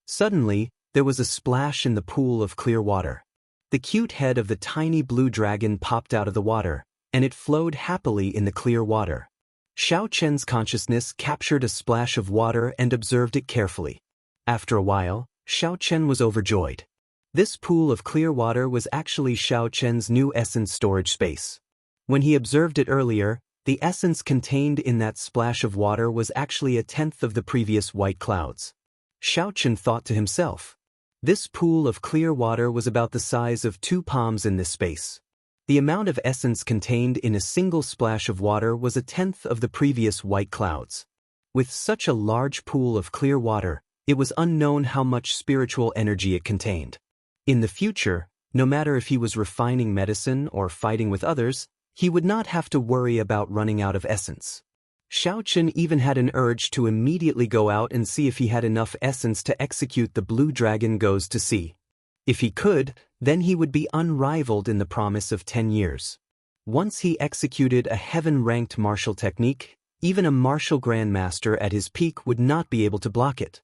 Suddenly, there was a splash in the pool of clear water. The cute head of the tiny blue dragon popped out of the water, and it flowed happily in the clear water. Xiaochen's consciousness captured a splash of water and observed it carefully. After a while, Xiaochen was overjoyed. This pool of clear water was actually Xiaochen's new essence storage space. When he observed it earlier, the essence contained in that splash of water was actually 1/10 of the previous white clouds. Xiaochen thought to himself. This pool of clear water was about the size of 2 palms in this space. The amount of essence contained in a single splash of water was 1/10 of the previous white clouds. With such a large pool of clear water, it was unknown how much spiritual energy it contained. In the future, no matter if he was refining medicine or fighting with others, he would not have to worry about running out of essence. Xiaochen even had an urge to immediately go out and see if he had enough essence to execute the blue dragon goes to sea. If he could, then he would be unrivaled in the promise of 10 years. Once he executed a heaven-ranked martial technique, even a martial grandmaster at his peak would not be able to block it.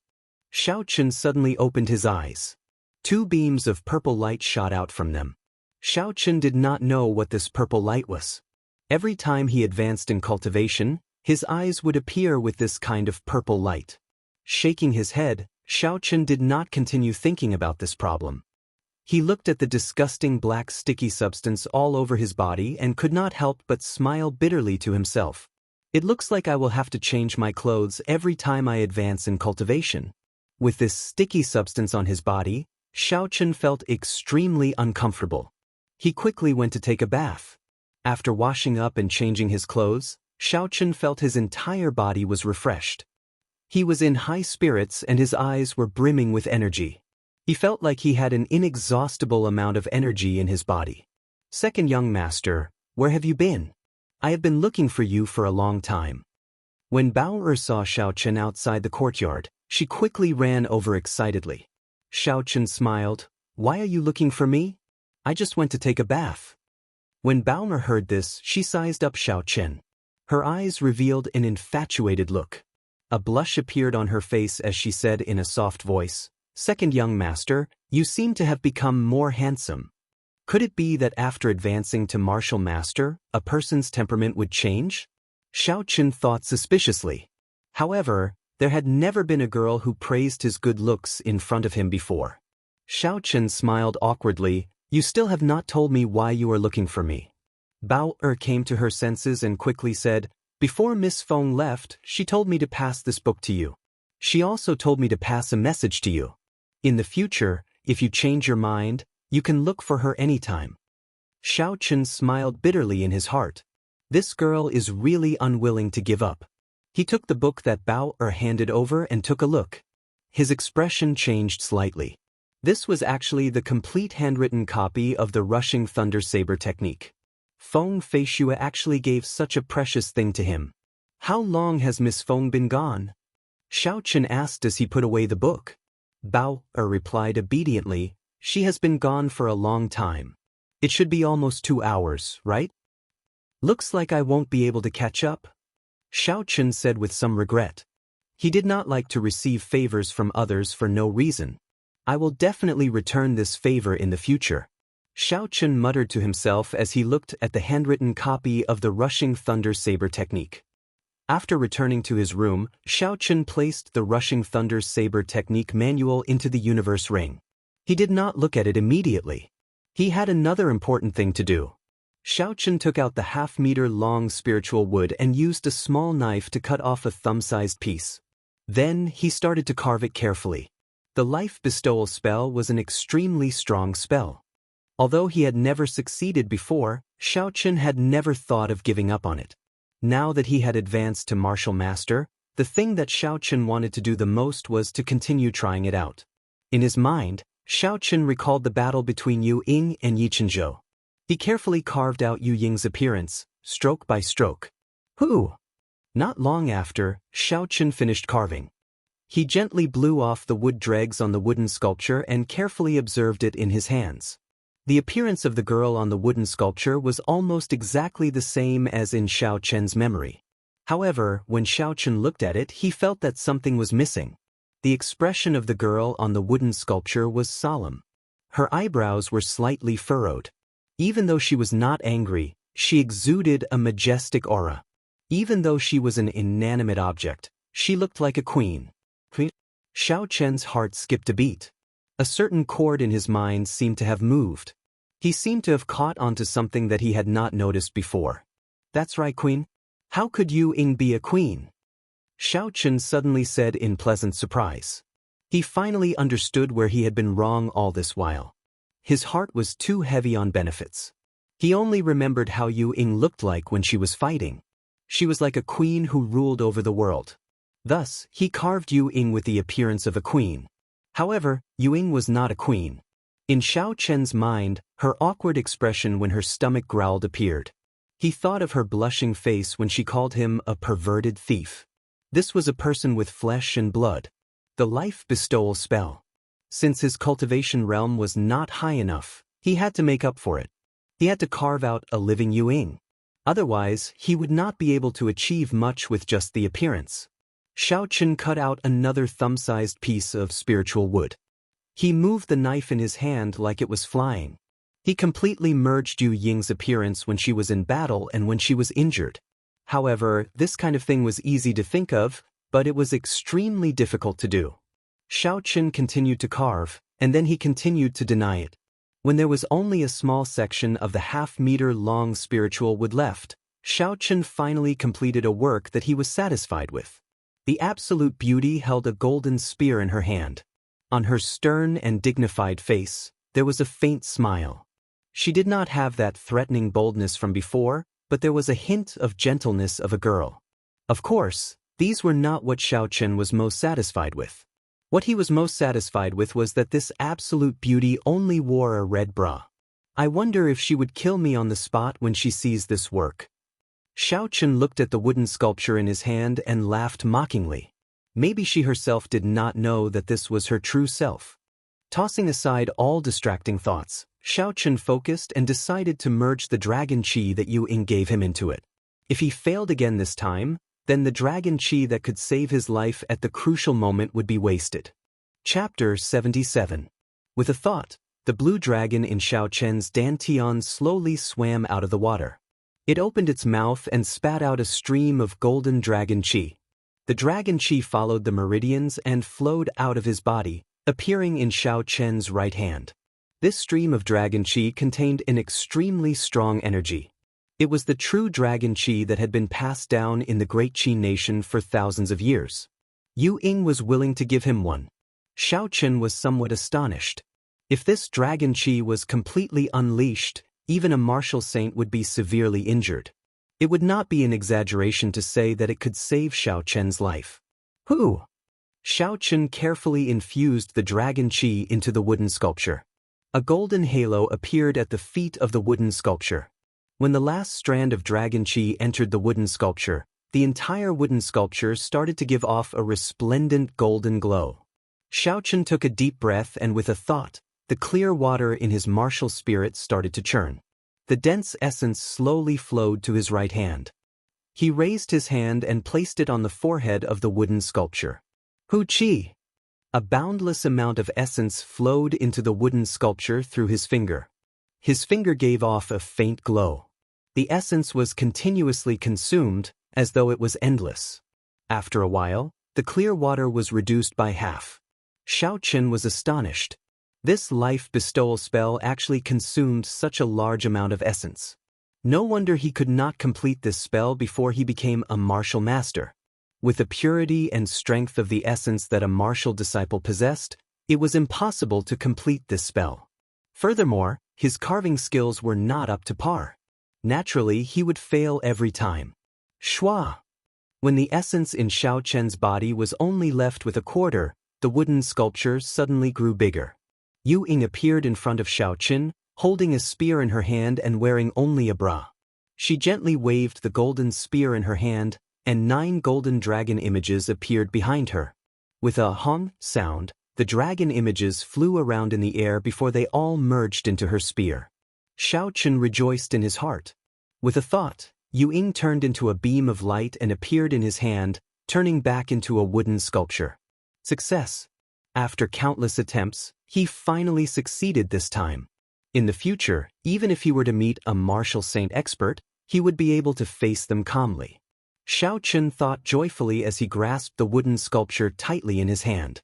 Xiaochen suddenly opened his eyes. 2 beams of purple light shot out from them. Xiaochen did not know what this purple light was. Every time he advanced in cultivation, his eyes would appear with this kind of purple light. Shaking his head, Xiaochen did not continue thinking about this problem. He looked at the disgusting black sticky substance all over his body and could not help but smile bitterly to himself. It looks like I will have to change my clothes every time I advance in cultivation. With this sticky substance on his body, Xiaochen felt extremely uncomfortable. He quickly went to take a bath. After washing up and changing his clothes, Xiaochen felt his entire body was refreshed. He was in high spirits and his eyes were brimming with energy. He felt like he had an inexhaustible amount of energy in his body. Second young master, where have you been? I have been looking for you for a long time. When Bao saw Xiaochen outside the courtyard, she quickly ran over excitedly. Xiaochen smiled. Why are you looking for me? I just went to take a bath. When Bao heard this, she sized up Xiaochen. Her eyes revealed an infatuated look. A blush appeared on her face as she said in a soft voice, Second young master, you seem to have become more handsome. Could it be that after advancing to martial master, a person's temperament would change? Xiaochen thought suspiciously. However, there had never been a girl who praised his good looks in front of him before. Xiaochen smiled awkwardly. You still have not told me why you are looking for me. Bao came to her senses and quickly said, Before Miss Feng left, she told me to pass this book to you. She also told me to pass a message to you. In the future, if you change your mind, you can look for her anytime. Xiaochen smiled bitterly in his heart. This girl is really unwilling to give up. He took the book that Bao handed over and took a look. His expression changed slightly. This was actually the complete handwritten copy of the rushing thunder saber technique. Feng Feishue actually gave such a precious thing to him. How long has Miss Feng been gone? Xiaochen asked as he put away the book. Bao replied obediently, She has been gone for a long time. It should be almost 2 hours, right? Looks like I won't be able to catch up. Xiaochen said with some regret. He did not like to receive favors from others for no reason. I will definitely return this favor in the future. Xiaochen muttered to himself as he looked at the handwritten copy of the rushing thunder saber technique. After returning to his room, Xiaochen placed the rushing thunder saber technique manual into the universe ring. He did not look at it immediately. He had another important thing to do. Xiaochen took out the half-meter-long spiritual wood and used a small knife to cut off a thumb-sized piece. Then he started to carve it carefully. The life bestowal spell was an extremely strong spell. Although he had never succeeded before, Xiaochen had never thought of giving up on it. Now that he had advanced to martial master, the thing that Xiaochen wanted to do the most was to continue trying it out. In his mind, Xiaochen recalled the battle between Yu Ying and Yi Chenzhou. He carefully carved out Yu Ying's appearance, stroke by stroke. Whew! Not long after, Xiaochen finished carving. He gently blew off the wood dregs on the wooden sculpture and carefully observed it in his hands. The appearance of the girl on the wooden sculpture was almost exactly the same as in Xiaochen's memory. However, when Xiaochen looked at it, he felt that something was missing. The expression of the girl on the wooden sculpture was solemn. Her eyebrows were slightly furrowed. Even though she was not angry, she exuded a majestic aura. Even though she was an inanimate object, she looked like a queen. Xiaochen's heart skipped a beat. A certain chord in his mind seemed to have moved. He seemed to have caught onto something that he had not noticed before. That's right, queen. How could Yu Ying be a queen? Xiaochen suddenly said in pleasant surprise. He finally understood where he had been wrong all this while. His heart was too heavy on benefits. He only remembered how Yu Ying looked like when she was fighting. She was like a queen who ruled over the world. Thus, he carved Yu Ying with the appearance of a queen. However, Yu Ying was not a queen. In Xiaochen's mind, her awkward expression when her stomach growled appeared. He thought of her blushing face when she called him a perverted thief. This was a person with flesh and blood. The life bestowal spell. Since his cultivation realm was not high enough, he had to make up for it. He had to carve out a living Yu Ying. Otherwise, he would not be able to achieve much with just the appearance. Xiaochen cut out another thumb-sized piece of spiritual wood. He moved the knife in his hand like it was flying. He completely merged Yu Ying's appearance when she was in battle and when she was injured. However, this kind of thing was easy to think of, but it was extremely difficult to do. Xiaochen continued to carve, and then he continued to deny it. When there was only a small section of the half-meter-long spiritual wood left, Xiaochen finally completed a work that he was satisfied with. The absolute beauty held a golden spear in her hand. On her stern and dignified face, there was a faint smile. She did not have that threatening boldness from before, but there was a hint of gentleness of a girl. Of course, these were not what Xiao Chen was most satisfied with. What he was most satisfied with was that this absolute beauty only wore a red bra. I wonder if she would kill me on the spot when she sees this work. Xiao Chen looked at the wooden sculpture in his hand and laughed mockingly. Maybe she herself did not know that this was her true self. Tossing aside all distracting thoughts, Xiao Chen focused and decided to merge the dragon chi that Yu Ying gave him into it. If he failed again this time, then the dragon chi that could save his life at the crucial moment would be wasted. Chapter 77. With a thought, the blue dragon in Xiao Chen's dantian slowly swam out of the water. It opened its mouth and spat out a stream of golden dragon chi. The dragon chi followed the meridians and flowed out of his body, appearing in Xiao Chen's right hand. This stream of dragon chi contained an extremely strong energy. It was the true dragon chi that had been passed down in the great Qi nation for thousands of years. Yu Ying was willing to give him one. Xiao Chen was somewhat astonished. If this dragon chi was completely unleashed, even a martial saint would be severely injured. It would not be an exaggeration to say that it could save Xiao Chen's life. Who? Xiao Chen carefully infused the dragon chi into the wooden sculpture. A golden halo appeared at the feet of the wooden sculpture. When the last strand of dragon chi entered the wooden sculpture, the entire wooden sculpture started to give off a resplendent golden glow. Xiao Chen took a deep breath and with a thought, the clear water in his martial spirit started to churn. The dense essence slowly flowed to his right hand. He raised his hand and placed it on the forehead of the wooden sculpture. Hu Qi! A boundless amount of essence flowed into the wooden sculpture through his finger. His finger gave off a faint glow. The essence was continuously consumed, as though it was endless. After a while, the clear water was reduced by half. Xiao Chen was astonished. This life bestowal spell actually consumed such a large amount of essence. No wonder he could not complete this spell before he became a martial master. With the purity and strength of the essence that a martial disciple possessed, it was impossible to complete this spell. Furthermore, his carving skills were not up to par. Naturally, he would fail every time. Shua! When the essence in Xiao Chen's body was only left with a quarter, the wooden sculpture suddenly grew bigger. Yu Ying appeared in front of Xiao Chen, holding a spear in her hand and wearing only a bra. She gently waved the golden spear in her hand, and 9 golden dragon images appeared behind her. With a hong sound, the dragon images flew around in the air before they all merged into her spear. Xiao Chen rejoiced in his heart. With a thought, Yu Ying turned into a beam of light and appeared in his hand, turning back into a wooden sculpture. Success! After countless attempts, he finally succeeded this time. In the future, even if he were to meet a martial saint expert, he would be able to face them calmly. Xiao Chen thought joyfully as he grasped the wooden sculpture tightly in his hand.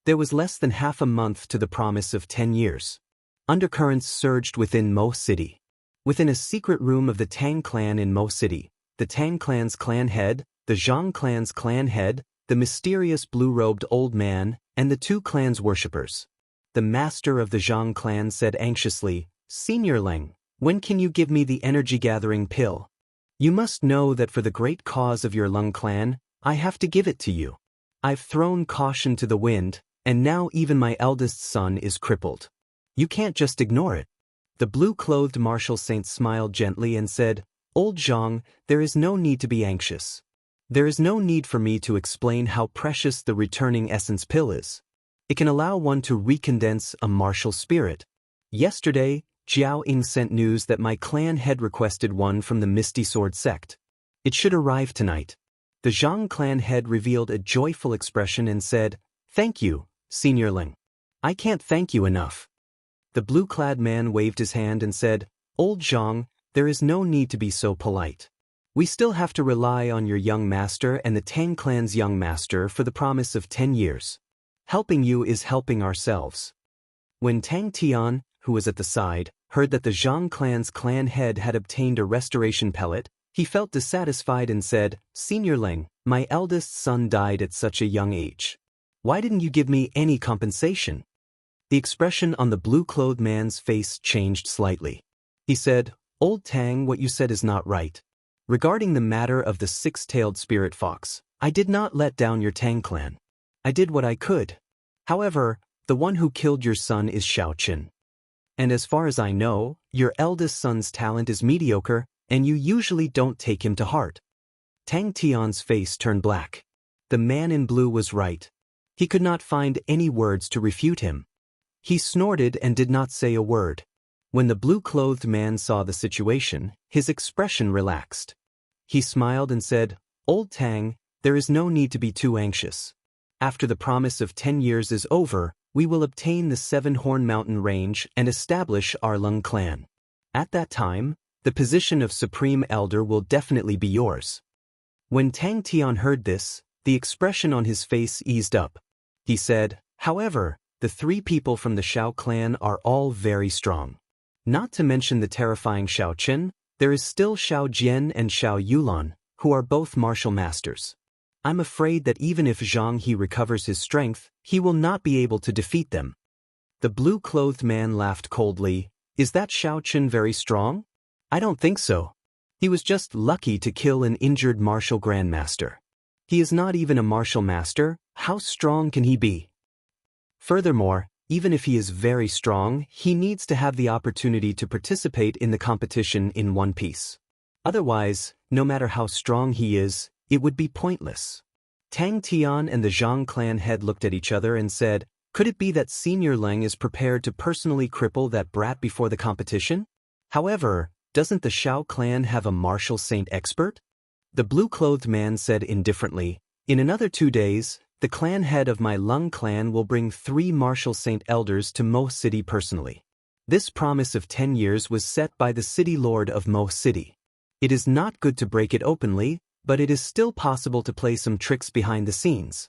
There was less than half a month to the promise of 10 years. Undercurrents surged within Mo City. Within a secret room of the Tang clan in Mo City, the Tang clan's clan head, the Zhang clan's clan head, the mysterious blue-robed old man, and the 2 clans' worshippers. The master of the Zhang clan said anxiously, "Senior Leng, when can you give me the energy-gathering pill? You must know that for the great cause of your Leng clan, I have to give it to you. I've thrown caution to the wind, and now even my eldest son is crippled. You can't just ignore it." The blue-clothed martial saint smiled gently and said, "Old Zhang, there is no need to be anxious. There is no need for me to explain how precious the returning essence pill is. It can allow one to recondense a martial spirit. Yesterday, Jiao Ying sent news that my clan head requested one from the Misty Sword sect. It should arrive tonight." The Zhang clan head revealed a joyful expression and said, "Thank you, Senior Ling. I can't thank you enough." The blue-clad man waved his hand and said, "Old Zhang, there is no need to be so polite. We still have to rely on your young master and the Tang clan's young master for the promise of 10 years. Helping you is helping ourselves." When Tang Tian, who was at the side, heard that the Zhang clan's clan head had obtained a restoration pellet, he felt dissatisfied and said, "Senior Leng, My eldest son died at such a young age. Why didn't you give me any compensation? The expression on the blue-clothed man's face changed slightly. He said, Old Tang, what you said is not right. Regarding the matter of the six-tailed spirit fox, I did not let down your Tang clan. I did what I could. However, the one who killed your son is Xiaoqun. And as far as I know, your eldest son's talent is mediocre, and you usually don't take him to heart. Tang Tian's face turned black. The man in blue was right. He could not find any words to refute him. He snorted and did not say a word. When the blue-clothed man saw the situation, his expression relaxed. He smiled and said, Old Tang, there is no need to be too anxious. After the promise of 10 years is over, we will obtain the Seven-Horn Mountain Range and establish our Lung clan. At that time, the position of Supreme Elder will definitely be yours. When Tang Tian heard this, the expression on his face eased up. He said, However, the 3 people from the Xiao clan are all very strong. Not to mention the terrifying Xiaoqun, there is still Xiao Jian and Xiao Yulan, who are both martial masters. I'm afraid that even if Zhang He recovers his strength, he will not be able to defeat them. The blue-clothed man laughed coldly. Is that Xiaoqun very strong? I don't think so. He was just lucky to kill an injured martial grandmaster. He is not even a martial master. How strong can he be? Furthermore, even if he is very strong, he needs to have the opportunity to participate in the competition in one piece. Otherwise, no matter how strong he is, it would be pointless. Tang Tian and the Zhang clan head looked at each other and said, Could it be that Senior Leng is prepared to personally cripple that brat before the competition? However, doesn't the Xiao clan have a martial saint expert? The blue-clothed man said indifferently, In another 2 days, the clan head of my Lung clan will bring 3 martial saint elders to Mo City personally. This promise of 10 years was set by the city lord of Mo City. It is not good to break it openly, but it is still possible to play some tricks behind the scenes.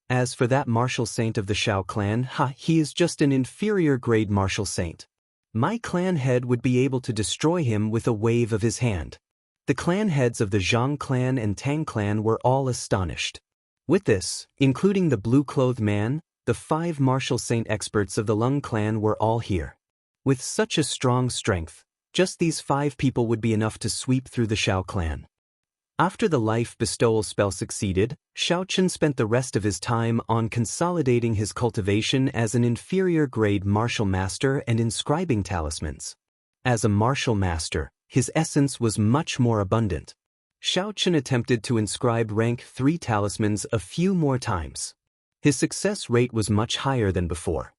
As for that martial saint of the Xiao clan, he is just an inferior grade martial saint. My clan head would be able to destroy him with a wave of his hand. The clan heads of the Zhang clan and Tang clan were all astonished. With this, including the blue-clothed man, the 5 martial saint experts of the Lung clan were all here. With such a strong strength, just these 5 people would be enough to sweep through the Xiao clan. After the life bestowal spell succeeded, Xiaoqun spent the rest of his time on consolidating his cultivation as an inferior-grade martial master and inscribing talismans. As a martial master, his essence was much more abundant. Xiaoqun attempted to inscribe rank 3 talismans a few more times. His success rate was much higher than before.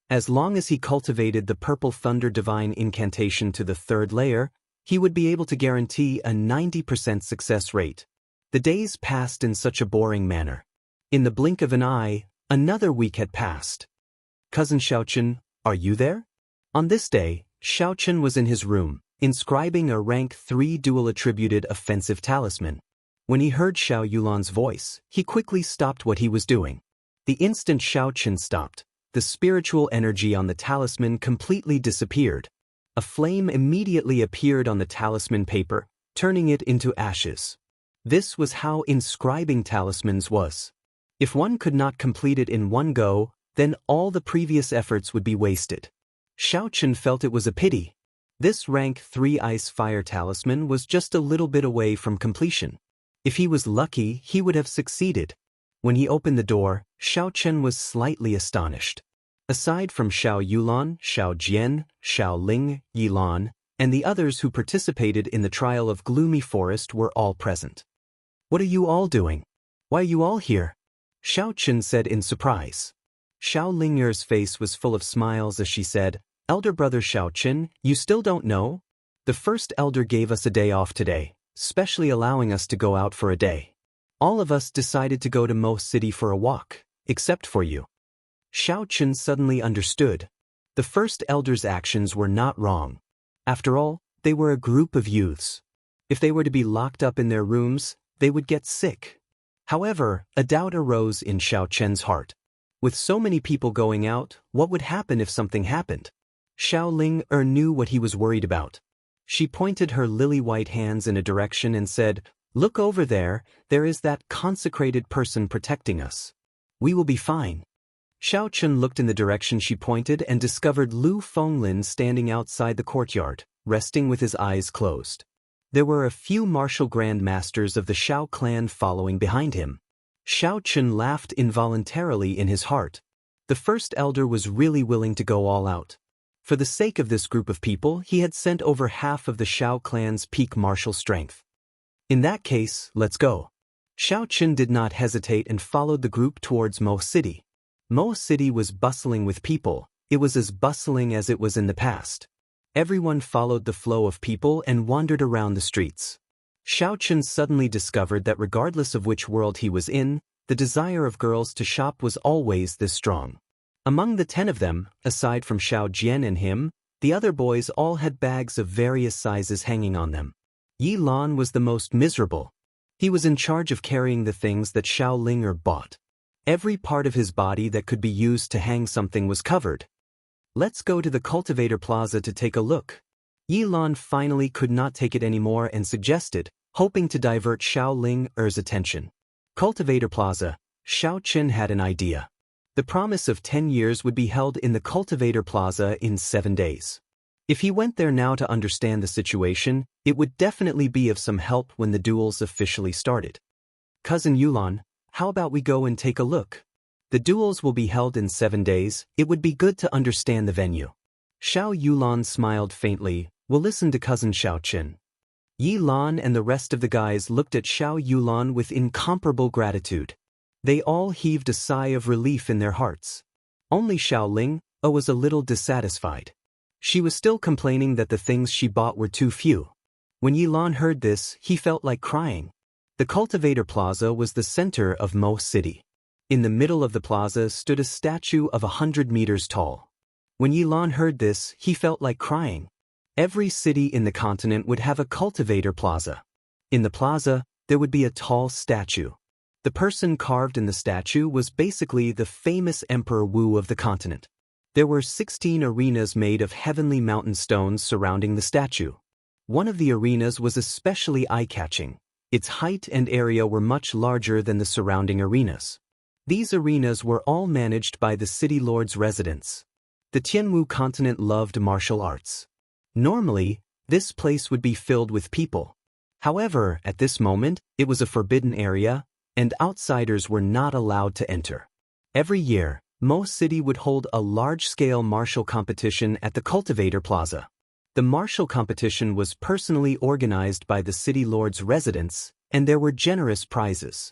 As long as he cultivated the Purple Thunder Divine Incantation to the 3rd layer, he would be able to guarantee a 90% success rate. The days passed in such a boring manner. In the blink of an eye, another week had passed. Cousin Xiaoqun, are you there? On this day, Xiaoqun was in his room, inscribing a rank 3 dual-attributed offensive talisman. When he heard Xiao Yulan's voice, he quickly stopped what he was doing. The instant Xiaoqun stopped, the spiritual energy on the talisman completely disappeared. A flame immediately appeared on the talisman paper, turning it into ashes. This was how inscribing talismans was. If one could not complete it in one go, then all the previous efforts would be wasted. Xiaoqun felt it was a pity. This rank 3 ice-fire talisman was just a little bit away from completion. If he was lucky, he would have succeeded. When he opened the door, Xiaoqun was slightly astonished. Aside from Xiao Yulan, Xiao Jian, Xiao Ling, Yilan, and the others who participated in the trial of Gloomy Forest were all present. What are you all doing? Why are you all here? Xiaoqun said in surprise. Xiao Linger's face was full of smiles as she said, Elder brother Xiaoqun, you still don't know? The first elder gave us a day off today, specially allowing us to go out for a day. All of us decided to go to Mo City for a walk, except for you. Xiaoqun suddenly understood. The first elder's actions were not wrong. After all, they were a group of youths. If they were to be locked up in their rooms, they would get sick. However, a doubt arose in Xiaoqun's heart. With so many people going out, what would happen if something happened? Xiao Ling knew what he was worried about. She pointed her lily-white hands in a direction and said, Look over there, there is that consecrated person protecting us. We will be fine. Xiao Chun looked in the direction she pointed and discovered Lu Fenglin standing outside the courtyard, resting with his eyes closed. There were a few martial grand masters of the Shao clan following behind him. Xiao Chun laughed involuntarily in his heart. The first elder was really willing to go all out. For the sake of this group of people, he had sent over half of the Shao clan's peak martial strength. In that case, let's go. Xiao Chun did not hesitate and followed the group towards Mo City. Mo City was bustling with people. It was as bustling as it was in the past. Everyone followed the flow of people and wandered around the streets. Xiao Chun suddenly discovered that regardless of which world he was in, the desire of girls to shop was always this strong. Among the 10 of them, aside from Xiao Jian and him, the other boys all had bags of various sizes hanging on them. Yi Lan was the most miserable. He was in charge of carrying the things that Xiao Linger bought. Every part of his body that could be used to hang something was covered. Let's go to the Cultivator Plaza to take a look. Yi Lan finally could not take it anymore and suggested, hoping to divert Xiao Linger's attention. Cultivator Plaza. Xiao Chun had an idea. The promise of 10 years would be held in the Cultivator Plaza in 7 days. If he went there now to understand the situation, it would definitely be of some help when the duels officially started. Cousin Yulan, how about we go and take a look? The duels will be held in 7 days, it would be good to understand the venue. Xiao Yulan smiled faintly. We'll listen to Cousin Xiao Chun. Yi Lan and the rest of the guys looked at Xiao Yulan with incomparable gratitude. They all heaved a sigh of relief in their hearts. Only Xiao Ling was a little dissatisfied. She was still complaining that the things she bought were too few. When Yi Lan heard this, he felt like crying. The Cultivator Plaza was the center of Mo City. In the middle of the plaza stood a statue of 100 meters tall. When Yi Lan heard this, he felt like crying. Every city in the continent would have a Cultivator Plaza. In the plaza, there would be a tall statue. The person carved in the statue was basically the famous Emperor Wu of the continent. There were 16 arenas made of heavenly mountain stones surrounding the statue. One of the arenas was especially eye-catching. Its height and area were much larger than the surrounding arenas. These arenas were all managed by the city lord's residents. The Tianwu continent loved martial arts. Normally, this place would be filled with people. However, at this moment, it was a forbidden area, and outsiders were not allowed to enter. Every year, Mo City would hold a large-scale martial competition at the Cultivator Plaza. The martial competition was personally organized by the city lord's residents, and there were generous prizes.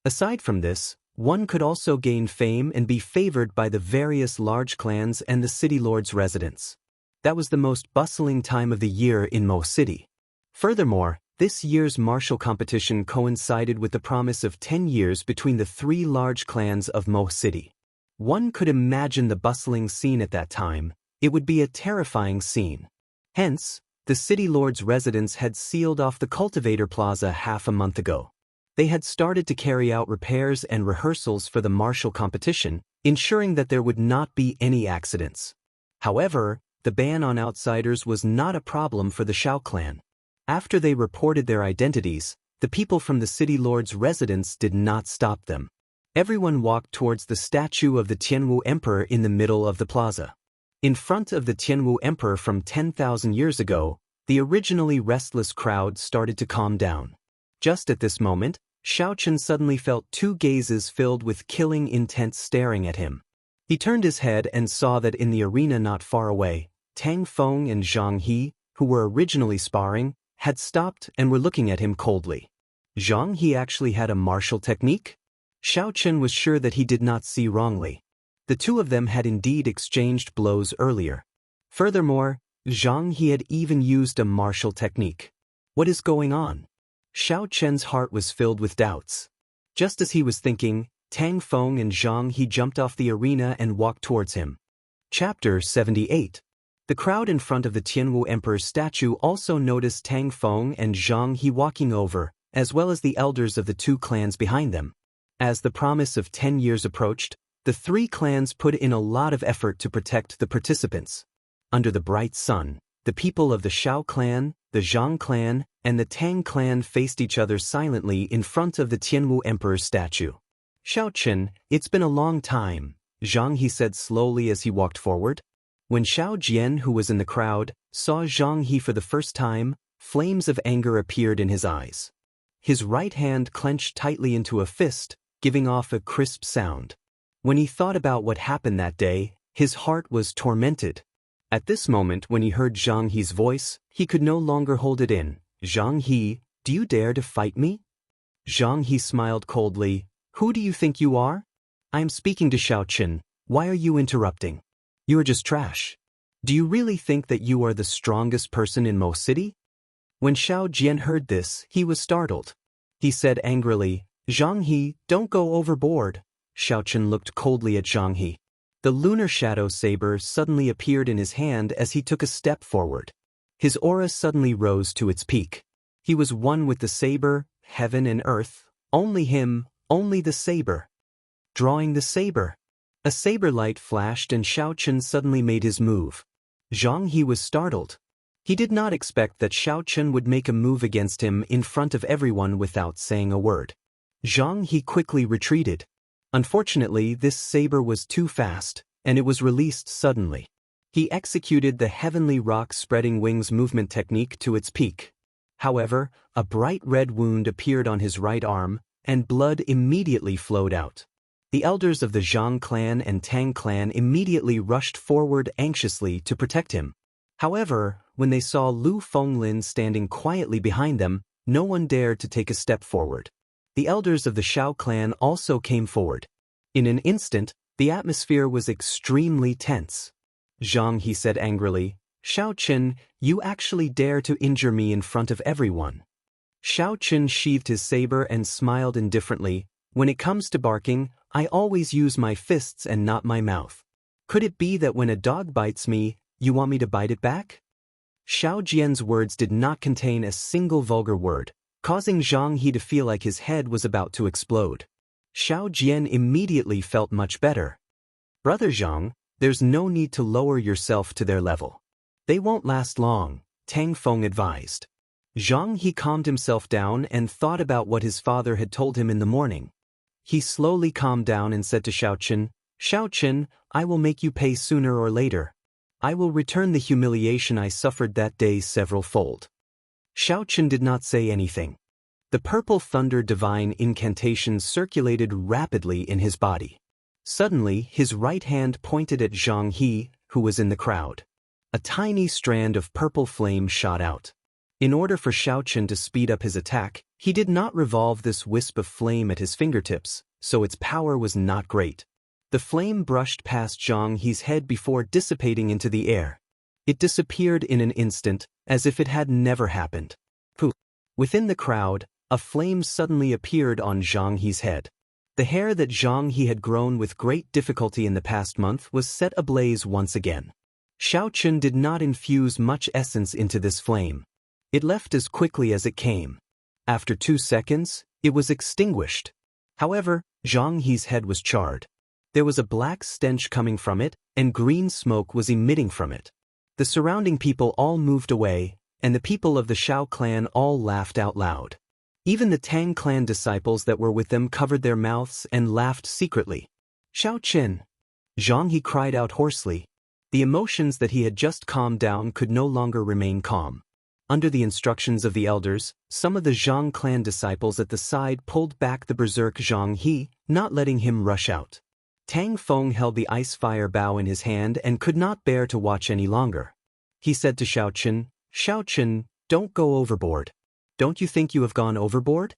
Aside from this, one could also gain fame and be favored by the various large clans and the city lord's residents. That was the most bustling time of the year in Mo City. Furthermore, this year's martial competition coincided with the promise of 10 years between the 3 large clans of Mo City. One could imagine the bustling scene at that time. It would be a terrifying scene. Hence, the city lord's residents had sealed off the Cultivator Plaza half a month ago. They had started to carry out repairs and rehearsals for the martial competition, ensuring that there would not be any accidents. However, the ban on outsiders was not a problem for the Shao clan. After they reported their identities, the people from the city lord's residence did not stop them. Everyone walked towards the statue of the Tianwu Emperor in the middle of the plaza. In front of the Tianwu Emperor from 10,000 years ago, the originally restless crowd started to calm down. Just at this moment, Xiao Chun suddenly felt 2 gazes filled with killing intent staring at him. He turned his head and saw that in the arena not far away, Tang Feng and Zhang He, who were originally sparring, had stopped and were looking at him coldly. Zhang He actually had a martial technique? Xiao Chun was sure that he did not see wrongly. The two of them had indeed exchanged blows earlier. Furthermore, Zhang He had even used a martial technique. What is going on? Xiao Chun's heart was filled with doubts. Just as he was thinking, Tang Feng and Zhang He jumped off the arena and walked towards him. Chapter 78. The crowd in front of the Tianwu Emperor's statue also noticed Tang Feng and Zhang He walking over, as well as the elders of the 2 clans behind them. As the promise of 10 years approached, the 3 clans put in a lot of effort to protect the participants. Under the bright sun, the people of the Shao clan, the Zhang clan, and the Tang clan faced each other silently in front of the Tianwu Emperor's statue. Xiaochen, it's been a long time, Zhang He said slowly as he walked forward. When Xiao Jian, who was in the crowd, saw Zhang He for the first time, flames of anger appeared in his eyes. His right hand clenched tightly into a fist, giving off a crisp sound. When he thought about what happened that day, his heart was tormented. At this moment, when he heard Zhang He's voice, he could no longer hold it in. Zhang He, do you dare to fight me? Zhang He smiled coldly. Who do you think you are? I am speaking to Xiaochen. Why are you interrupting? You are just trash. Do you really think that you are the strongest person in Mo City? When Xiao Jian heard this, he was startled. He said angrily, Zhang He, don't go overboard. Xiaochen looked coldly at Zhang He. The lunar shadow saber suddenly appeared in his hand as he took a step forward. His aura suddenly rose to its peak. He was one with the saber, heaven and earth, only him, only the saber. Drawing the saber. A saber light flashed and Xiaochen suddenly made his move. Zhang He was startled. He did not expect that Xiaochen would make a move against him in front of everyone without saying a word. Zhang He quickly retreated. Unfortunately, this saber was too fast, and it was released suddenly. He executed the heavenly rock spreading wings movement technique to its peak. However, a bright red wound appeared on his right arm, and blood immediately flowed out. The elders of the Zhang clan and Tang clan immediately rushed forward anxiously to protect him. However, when they saw Lu Fenglin standing quietly behind them, no one dared to take a step forward. The elders of the Xiao clan also came forward. In an instant, the atmosphere was extremely tense. Zhang He said angrily, Xiaochen, you actually dare to injure me in front of everyone. Xiaochen sheathed his saber and smiled indifferently. When it comes to barking, I always use my fists and not my mouth. Could it be that when a dog bites me, you want me to bite it back? Xiao Jian's words did not contain a single vulgar word, causing Zhang He to feel like his head was about to explode. Xiao Jian immediately felt much better. Brother Zhang, there's no need to lower yourself to their level. They won't last long, Tang Feng advised. Zhang He calmed himself down and thought about what his father had told him in the morning. He slowly calmed down and said to Xiaochen, Xiaochen, I will make you pay sooner or later. I will return the humiliation I suffered that day several-fold. Xiaochen did not say anything. The purple thunder divine incantation circulated rapidly in his body. Suddenly, his right hand pointed at Zhang He, who was in the crowd. A tiny strand of purple flame shot out. In order for Xiaochen to speed up his attack, he did not revolve this wisp of flame at his fingertips, so its power was not great. The flame brushed past Zhang He's head before dissipating into the air. It disappeared in an instant, as if it had never happened. Poof! Within the crowd, a flame suddenly appeared on Zhang He's head. The hair that Zhang He had grown with great difficulty in the past month was set ablaze once again. Xiaochen did not infuse much essence into this flame. It left as quickly as it came. After 2 seconds, it was extinguished. However, Zhang He's head was charred. There was a black stench coming from it, and green smoke was emitting from it. The surrounding people all moved away, and the people of the Xiao clan all laughed out loud. Even the Tang clan disciples that were with them covered their mouths and laughed secretly. Xiaochen! Zhang He cried out hoarsely. The emotions that he had just calmed down could no longer remain calm. Under the instructions of the elders, some of the Zhang clan disciples at the side pulled back the berserk Zhang He, not letting him rush out. Tang Feng held the ice fire bow in his hand and could not bear to watch any longer. He said to Xiaochen, Xiaochen, don't go overboard. Don't you think you have gone overboard?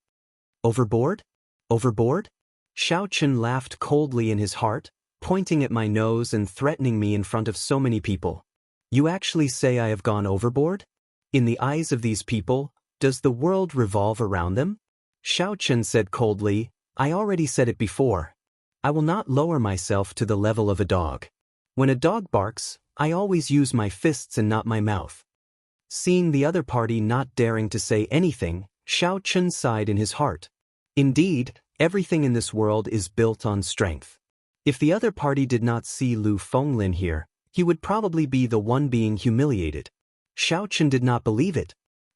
Overboard? Overboard? Xiaochen laughed coldly in his heart, pointing at my nose and threatening me in front of so many people. You actually say I have gone overboard? In the eyes of these people, does the world revolve around them? Xiaochen said coldly, I already said it before. I will not lower myself to the level of a dog. When a dog barks, I always use my fists and not my mouth. Seeing the other party not daring to say anything, Xiaochen sighed in his heart. Indeed, everything in this world is built on strength. If the other party did not see Lu Fenglin here, he would probably be the one being humiliated. Xiaochen did not believe it.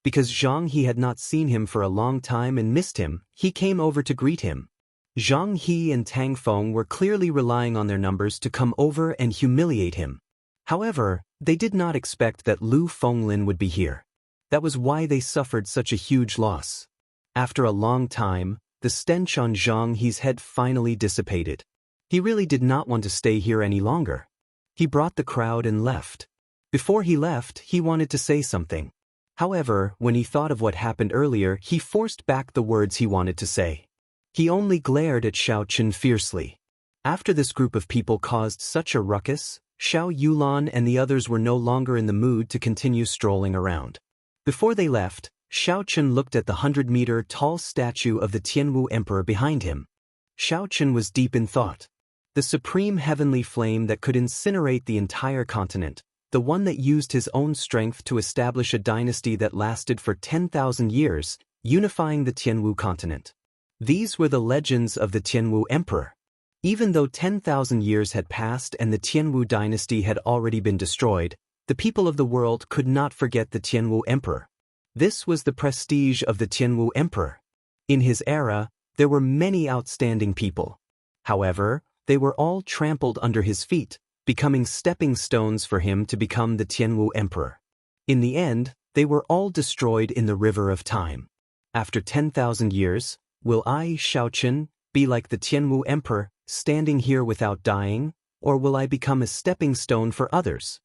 Because Zhang He had not seen him for a long time and missed him, he came over to greet him. Zhang He and Tang Feng were clearly relying on their numbers to come over and humiliate him. However, they did not expect that Lu Fenglin would be here. That was why they suffered such a huge loss. After a long time, the stench on Zhang He's head finally dissipated. He really did not want to stay here any longer. He brought the crowd and left. Before he left, he wanted to say something. However, when he thought of what happened earlier, he forced back the words he wanted to say. He only glared at Xiao Chen fiercely. After this group of people caused such a ruckus, Xiao Yulan and the others were no longer in the mood to continue strolling around. Before they left, Xiao Chen looked at the 100-meter tall statue of the Tianwu Emperor behind him. Xiao Chen was deep in thought. The supreme heavenly flame that could incinerate the entire continent, the one that used his own strength to establish a dynasty that lasted for 10,000 years, unifying the Tianwu continent. These were the legends of the Tianwu Emperor. Even though 10,000 years had passed and the Tianwu dynasty had already been destroyed, the people of the world could not forget the Tianwu Emperor. This was the prestige of the Tianwu Emperor. In his era, there were many outstanding people. However, they were all trampled under his feet, becoming stepping stones for him to become the Tianwu Emperor. In the end, they were all destroyed in the river of time. After 10,000 years, will I, Xiao Chen, be like the Tianwu Emperor, standing here without dying, or will I become a stepping stone for others?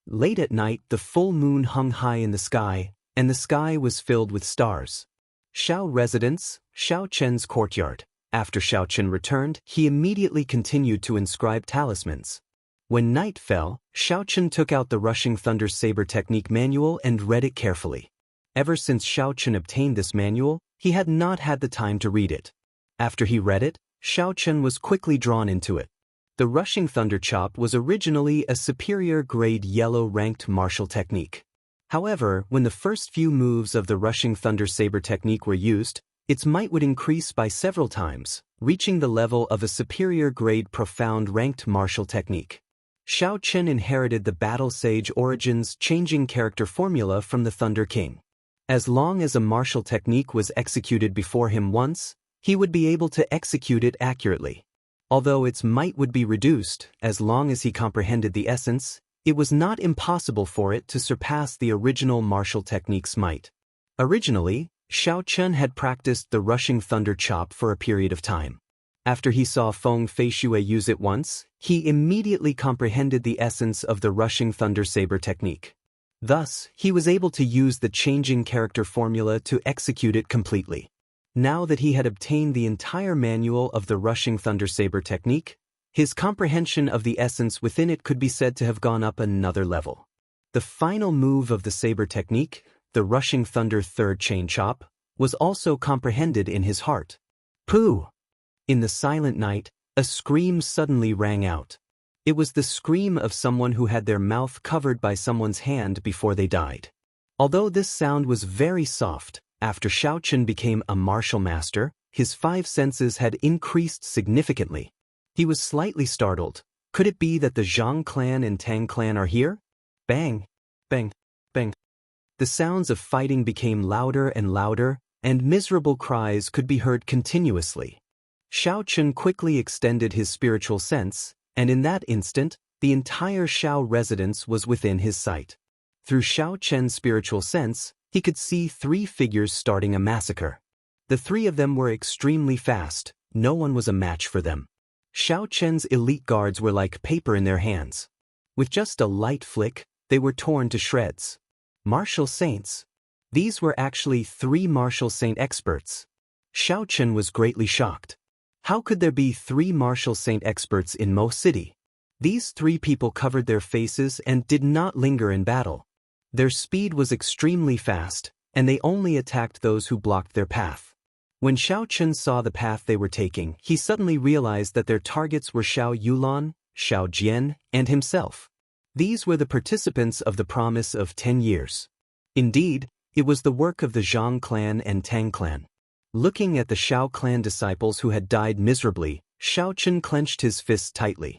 Late at night, the full moon hung high in the sky, and the sky was filled with stars. Xiao Residence, Xiao Chen's courtyard. After Xiao Chen returned, he immediately continued to inscribe talismans. When night fell, Xiao Chen took out the Rushing Thunder Saber Technique manual and read it carefully. Ever since Xiao Chen obtained this manual, he had not had the time to read it. After he read it, Xiao Chen was quickly drawn into it. The Rushing Thunder Chop was originally a superior grade yellow ranked martial technique. However, when the first few moves of the Rushing Thunder Saber technique were used, its might would increase by several times, reaching the level of a superior grade profound ranked martial technique. Xiao Chen inherited the Battle Sage Origins changing character formula from the Thunder King. As long as a martial technique was executed before him once, he would be able to execute it accurately. Although its might would be reduced, as long as he comprehended the essence, it was not impossible for it to surpass the original martial technique's might. Originally, Xiao Chen had practiced the Rushing Thunder Chop for a period of time. After he saw Feng Feishui use it once, he immediately comprehended the essence of the Rushing Thunder Saber technique. Thus, he was able to use the changing character formula to execute it completely. Now that he had obtained the entire manual of the Rushing Thunder Saber technique, his comprehension of the essence within it could be said to have gone up another level. The final move of the Saber technique, the Rushing Thunder Third Chain Chop, was also comprehended in his heart. Pooh! In the silent night, a scream suddenly rang out. It was the scream of someone who had their mouth covered by someone's hand before they died. Although this sound was very soft, after Xiao Chen became a martial master, his 5 senses had increased significantly. He was slightly startled. Could it be that the Zhang clan and Tang clan are here? Bang! Bang! Bang! The sounds of fighting became louder and louder, and miserable cries could be heard continuously. Xiao Chen quickly extended his spiritual sense, and in that instant, the entire Xiao residence was within his sight. Through Xiao Chen's spiritual sense, he could see 3 figures starting a massacre. The 3 of them were extremely fast, no one was a match for them. Xiao Chen's elite guards were like paper in their hands. With just a light flick, they were torn to shreds. Martial saints. These were actually 3 martial saint experts. Xiao Chen was greatly shocked. How could there be 3 martial saint experts in Mo City? These 3 people covered their faces and did not linger in battle. Their speed was extremely fast, and they only attacked those who blocked their path. When Xiao Chen saw the path they were taking, he suddenly realized that their targets were Xiao Yulan, Xiao Jian, and himself. These were the participants of the promise of 10 years. Indeed, it was the work of the Zhang clan and Tang clan. Looking at the Xiao clan disciples who had died miserably, Xiao Chen clenched his fists tightly.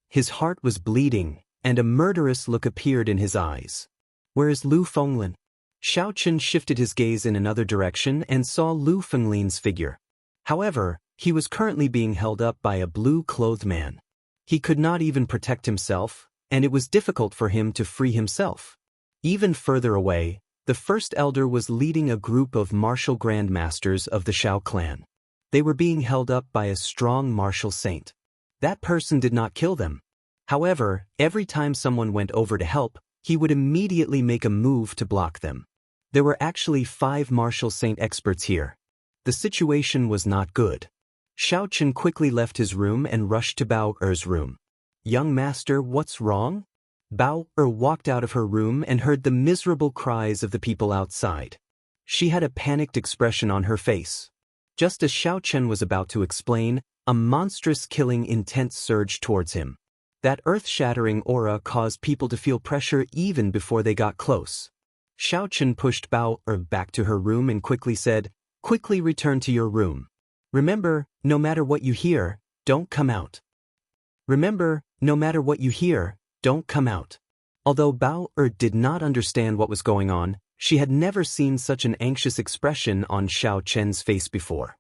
His heart was bleeding, and a murderous look appeared in his eyes. Where is Lu Fenglin? Xiao Chen shifted his gaze in another direction and saw Lu Fenglin's figure. However, he was currently being held up by a blue-clothed man. He could not even protect himself, and it was difficult for him to free himself. Even further away, the first elder was leading a group of martial grandmasters of the Shao clan. They were being held up by a strong martial saint. That person did not kill them. However, every time someone went over to help, he would immediately make a move to block them. There were actually 5 martial saint experts here. The situation was not good. Xiao Chen quickly left his room and rushed to Bao Er's room. "Young master, what's wrong?" Bao Er walked out of her room and heard the miserable cries of the people outside. She had a panicked expression on her face. Just as Xiao Chen was about to explain, a monstrous killing intent surged towards him. That earth-shattering aura caused people to feel pressure even before they got close. Xiao Chen pushed Bao Er back to her room and quickly said, "Quickly return to your room. Remember, no matter what you hear, don't come out. Remember, no matter what you hear, don't come out." Although Bao Er did not understand what was going on, she had never seen such an anxious expression on Xiao Chen's face before.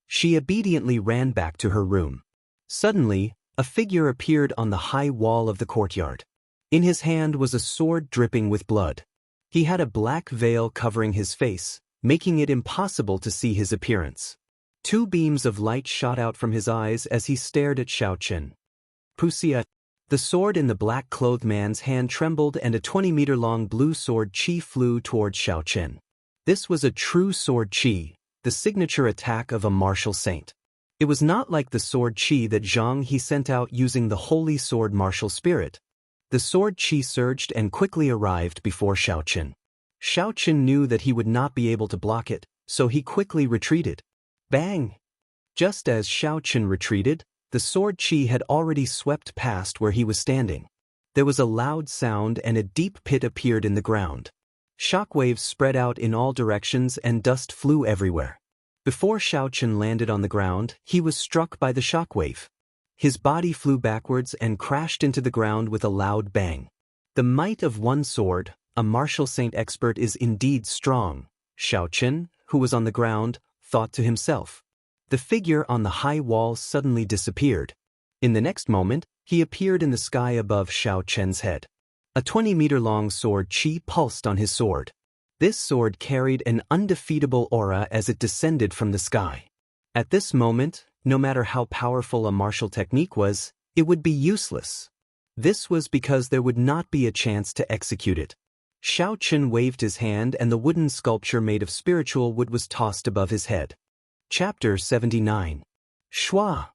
She obediently ran back to her room. Suddenly, a figure appeared on the high wall of the courtyard. In his hand was a sword dripping with blood. He had a black veil covering his face, making it impossible to see his appearance. 2 beams of light shot out from his eyes as he stared at Xiao Chen. "Pusia." The sword in the black-clothed man's hand trembled and a 20-meter-long blue sword chi flew toward Xiao Chen. This was a true sword chi, the signature attack of a martial saint. It was not like the sword chi that Zhang He sent out using the holy sword martial spirit. The sword chi surged and quickly arrived before Xiao Chen. Xiao Chen knew that he would not be able to block it, so he quickly retreated. Bang! Just as Xiao Chen retreated, the sword chi had already swept past where he was standing. There was a loud sound and a deep pit appeared in the ground. Shockwaves spread out in all directions and dust flew everywhere. Before Xiao Chen landed on the ground, he was struck by the shockwave. His body flew backwards and crashed into the ground with a loud bang. The might of one sword, a martial saint expert, is indeed strong, Xiao Chen, who was on the ground, thought to himself. The figure on the high wall suddenly disappeared. In the next moment, he appeared in the sky above Xiao Chen's head. A 20-meter-long sword chi pulsed on his sword. This sword carried an undefeatable aura as it descended from the sky. At this moment, no matter how powerful a martial technique was, it would be useless. This was because there would not be a chance to execute it. Xiao Chen waved his hand and the wooden sculpture made of spiritual wood was tossed above his head. Chapter 79. Shua.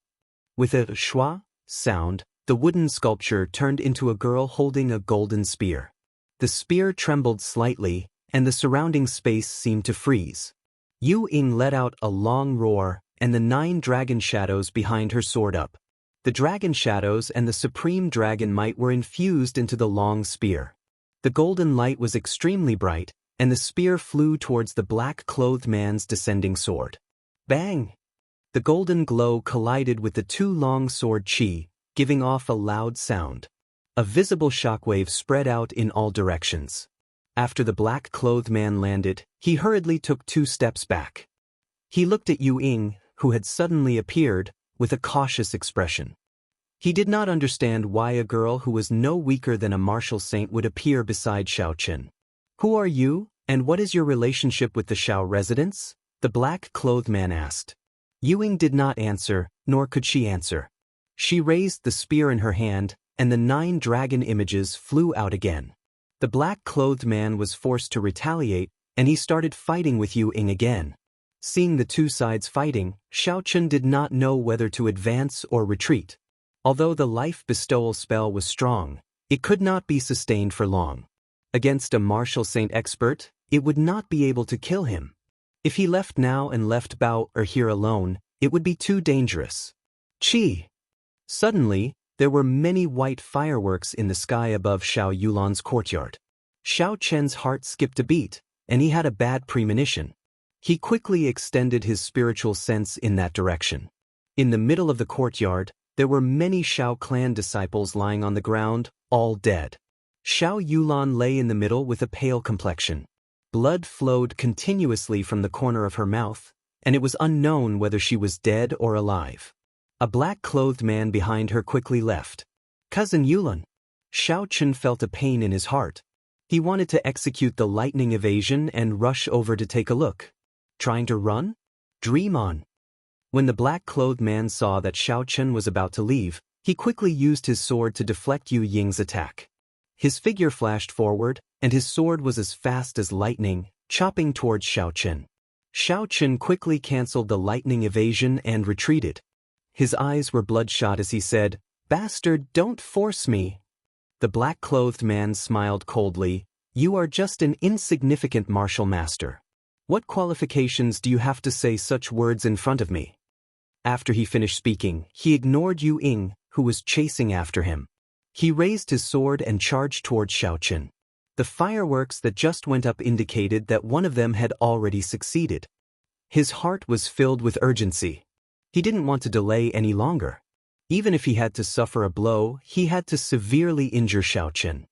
With a shua sound, the wooden sculpture turned into a girl holding a golden spear. The spear trembled slightly, and the surrounding space seemed to freeze. Yu Ying let out a long roar, and the 9 dragon shadows behind her soared up. The dragon shadows and the supreme dragon might were infused into the long spear. The golden light was extremely bright, and the spear flew towards the black-clothed man's descending sword. Bang! The golden glow collided with the 2 long sword chi, giving off a loud sound. A visible shockwave spread out in all directions. After the black-clothed man landed, he hurriedly took 2 steps back. He looked at Yu Ying, who had suddenly appeared, with a cautious expression. He did not understand why a girl who was no weaker than a martial saint would appear beside Xiao Chen. "Who are you, and what is your relationship with the Shao residents?" the black-clothed man asked. Yu Ying did not answer, nor could she answer. She raised the spear in her hand, and the 9 dragon images flew out again. The black-clothed man was forced to retaliate, and he started fighting with Yu Ying again. Seeing the 2 sides fighting, Xiao Chen did not know whether to advance or retreat. Although the life bestowal spell was strong, it could not be sustained for long. Against a martial saint expert, it would not be able to kill him. If he left now and left Bao Er here alone, it would be too dangerous. Chi! Suddenly, there were many white fireworks in the sky above Xiao Yulan's courtyard. Xiao Chen's heart skipped a beat, and he had a bad premonition. He quickly extended his spiritual sense in that direction. In the middle of the courtyard, there were many Shao clan disciples lying on the ground, all dead. Xiao Yulan lay in the middle with a pale complexion. Blood flowed continuously from the corner of her mouth, and it was unknown whether she was dead or alive. A black-clothed man behind her quickly left. "Cousin Yulan." Xiao Chen felt a pain in his heart. He wanted to execute the lightning evasion and rush over to take a look. Trying to run? Dream on. When the black-clothed man saw that Xiao Chen was about to leave, he quickly used his sword to deflect Yu Ying's attack. His figure flashed forward, and his sword was as fast as lightning, chopping towards Xiao Chen. Xiao Chen quickly cancelled the lightning evasion and retreated. His eyes were bloodshot as he said, "Bastard, don't force me." The black-clothed man smiled coldly, "You are just an insignificant martial master. What qualifications do you have to say such words in front of me?" After he finished speaking, he ignored Yu Ying, who was chasing after him. He raised his sword and charged towards Xiao Chen. The fireworks that just went up indicated that one of them had already succeeded. His heart was filled with urgency. He didn't want to delay any longer. Even if he had to suffer a blow, he had to severely injure Xiao Chen.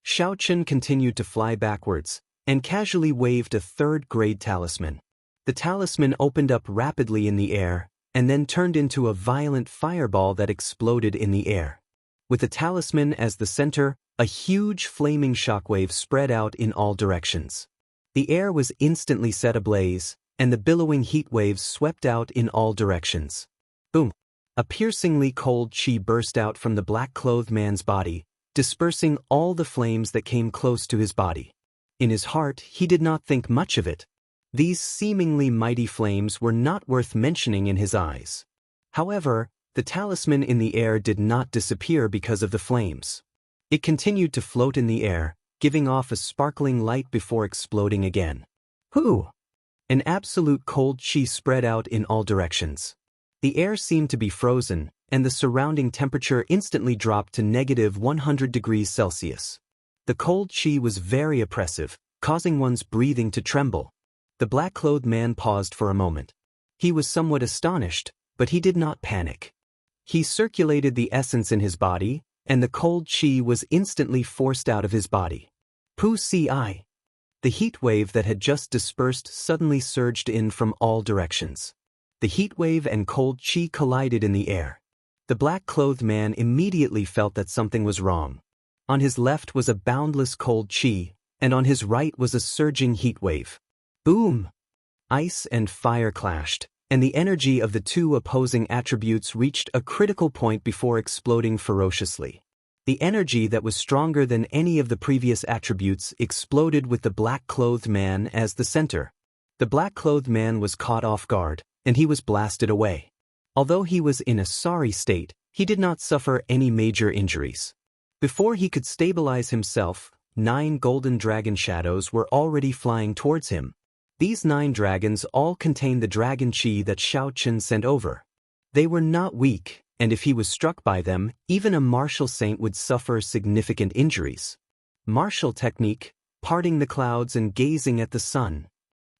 Xiao Chen continued to fly backwards, and casually waved a third-grade talisman. The talisman opened up rapidly in the air, and then turned into a violent fireball that exploded in the air. With the talisman as the center, a huge flaming shockwave spread out in all directions. The air was instantly set ablaze, and the billowing heat waves swept out in all directions. Boom! A piercingly cold chi burst out from the black-clothed man's body, dispersing all the flames that came close to his body. In his heart, he did not think much of it. These seemingly mighty flames were not worth mentioning in his eyes. However, the talisman in the air did not disappear because of the flames. It continued to float in the air, giving off a sparkling light before exploding again. Hoo! An absolute cold chi spread out in all directions. The air seemed to be frozen, and the surrounding temperature instantly dropped to -100°C. The cold chi was very oppressive, causing one's breathing to tremble. The black-clothed man paused for a moment. He was somewhat astonished, but he did not panic. He circulated the essence in his body, and the cold chi was instantly forced out of his body. Pu ci. The heat wave that had just dispersed suddenly surged in from all directions. The heat wave and cold chi collided in the air. The black-clothed man immediately felt that something was wrong. On his left was a boundless cold chi, and on his right was a surging heat wave. Boom! Ice and fire clashed, and the energy of the two opposing attributes reached a critical point before exploding ferociously. The energy that was stronger than any of the previous attributes exploded with the black-clothed man as the center. The black-clothed man was caught off guard, and he was blasted away. Although he was in a sorry state, he did not suffer any major injuries. Before he could stabilize himself, 9 golden dragon shadows were already flying towards him. These 9 dragons all contained the dragon chi that Xiao Chen sent over. They were not weak, and if he was struck by them, even a martial saint would suffer significant injuries. Martial technique, parting the clouds and gazing at the sun.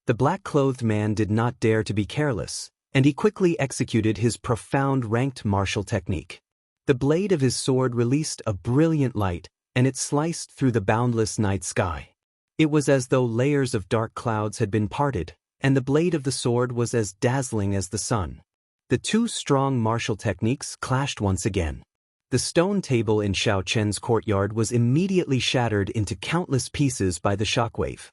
The black-clothed man did not dare to be careless, and he quickly executed his profound ranked martial technique. The blade of his sword released a brilliant light, and it sliced through the boundless night sky. It was as though layers of dark clouds had been parted, and the blade of the sword was as dazzling as the sun. The two strong martial techniques clashed once again. The stone table in Xiao Chen's courtyard was immediately shattered into countless pieces by the shockwave.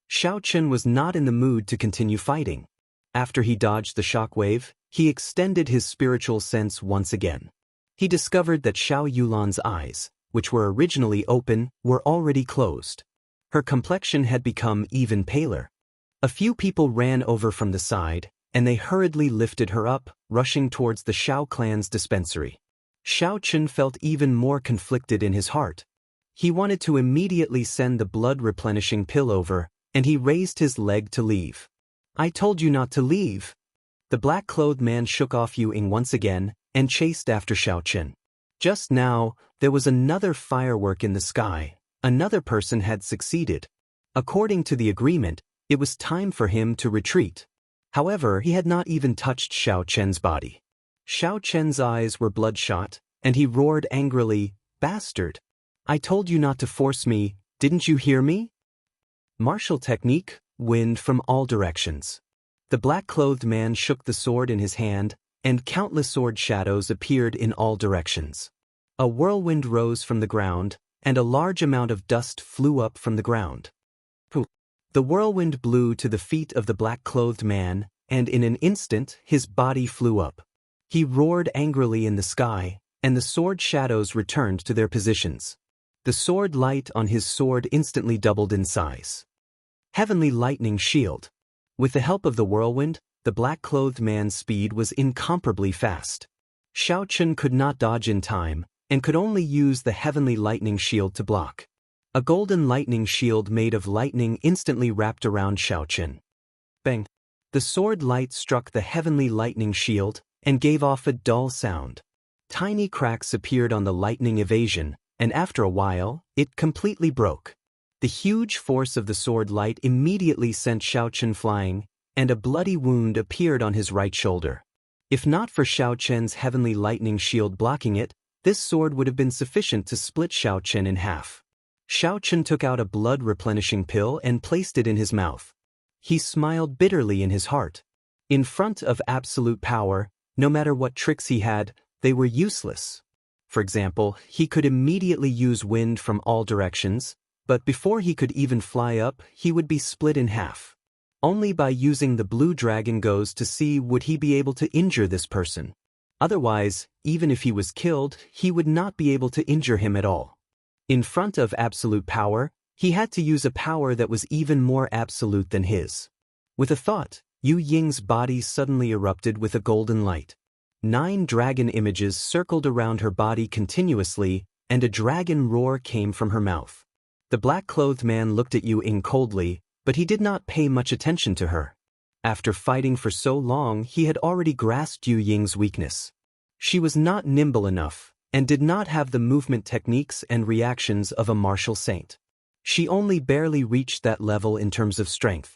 Xiao Chen was not in the mood to continue fighting. After he dodged the shockwave, he extended his spiritual sense once again. He discovered that Xiao Yulan's eyes, which were originally open, were already closed. Her complexion had become even paler. A few people ran over from the side, and they hurriedly lifted her up, rushing towards the Xiao clan's dispensary. Xiao Chen felt even more conflicted in his heart. He wanted to immediately send the blood-replenishing pill over, and he raised his leg to leave. "I told you not to leave." The black-clothed man shook off Yu Ying once again, and chased after Xiao Chen. Just now, there was another firework in the sky. Another person had succeeded. According to the agreement, it was time for him to retreat. However, he had not even touched Xiao Chen's body. Xiao Chen's eyes were bloodshot, and he roared angrily, "Bastard! I told you not to force me, didn't you hear me?" Martial technique, wind from all directions. The black-clothed man shook the sword in his hand, and countless sword shadows appeared in all directions. A whirlwind rose from the ground, and a large amount of dust flew up from the ground. The whirlwind blew to the feet of the black-clothed man, and in an instant his body flew up. He roared angrily in the sky, and the sword shadows returned to their positions. The sword light on his sword instantly doubled in size. Heavenly lightning shield. With the help of the whirlwind, the black-clothed man's speed was incomparably fast. Xiao Chun could not dodge in time, and could only use the heavenly lightning shield to block. A golden lightning shield made of lightning instantly wrapped around Xiao Chun. Bang! The sword light struck the heavenly lightning shield, and gave off a dull sound. Tiny cracks appeared on the lightning evasion, and after a while, it completely broke. The huge force of the sword light immediately sent Xiao Chun flying, and a bloody wound appeared on his right shoulder. If not for Xiao Chun's heavenly lightning shield blocking it, this sword would have been sufficient to split Xiao Chun in half. Xiao Chun took out a blood-replenishing pill and placed it in his mouth. He smiled bitterly in his heart. In front of absolute power, no matter what tricks he had, they were useless. For example, he could immediately use wind from all directions, but before he could even fly up, he would be split in half. Only by using the blue dragon goes to see would he be able to injure this person. Otherwise, even if he was killed, he would not be able to injure him at all. In front of absolute power, he had to use a power that was even more absolute than his. With a thought, Yu Ying's body suddenly erupted with a golden light. 9 dragon images circled around her body continuously, and a dragon roar came from her mouth. The black-clothed man looked at Yu Ying coldly, but he did not pay much attention to her. After fighting for so long, he had already grasped Yu Ying's weakness. She was not nimble enough, and did not have the movement techniques and reactions of a martial saint. She only barely reached that level in terms of strength.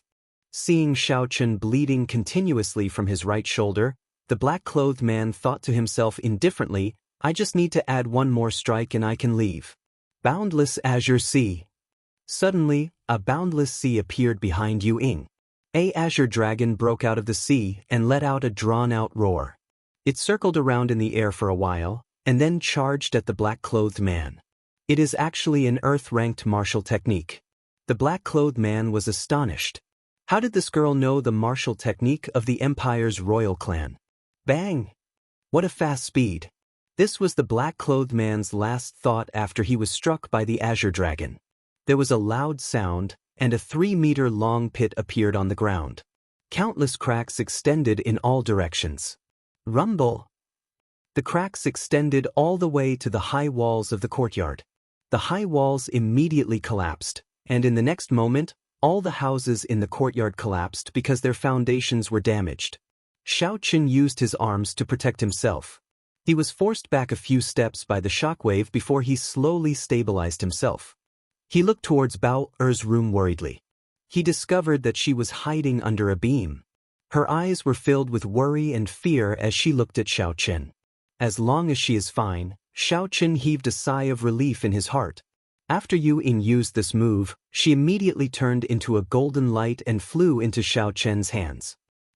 Seeing Xiao Chun bleeding continuously from his right shoulder, the black-clothed man thought to himself indifferently, I just need to add one more strike and I can leave. Boundless Azure Sea. Suddenly, a boundless sea appeared behind Yu Ying. A azure dragon broke out of the sea and let out a drawn-out roar. It circled around in the air for a while, and then charged at the black-clothed man. It is actually an earth-ranked martial technique. The black-clothed man was astonished. How did this girl know the martial technique of the Empire's royal clan? Bang! What a fast speed! This was the black-clothed man's last thought after he was struck by the azure dragon. There was a loud sound, and a 3-meter-long pit appeared on the ground. Countless cracks extended in all directions. Rumble! The cracks extended all the way to the high walls of the courtyard. The high walls immediately collapsed, and in the next moment, all the houses in the courtyard collapsed because their foundations were damaged. Xiao Chun used his arms to protect himself. He was forced back a few steps by the shockwave before he slowly stabilized himself. He looked towards Bao Er's room worriedly. He discovered that she was hiding under a beam. Her eyes were filled with worry and fear as she looked at Xiao Chun. As long as she is fine, Xiao Chun heaved a sigh of relief in his heart. After Yu Ying used this move, she immediately turned into a golden light and flew into Xiao Chun's hands.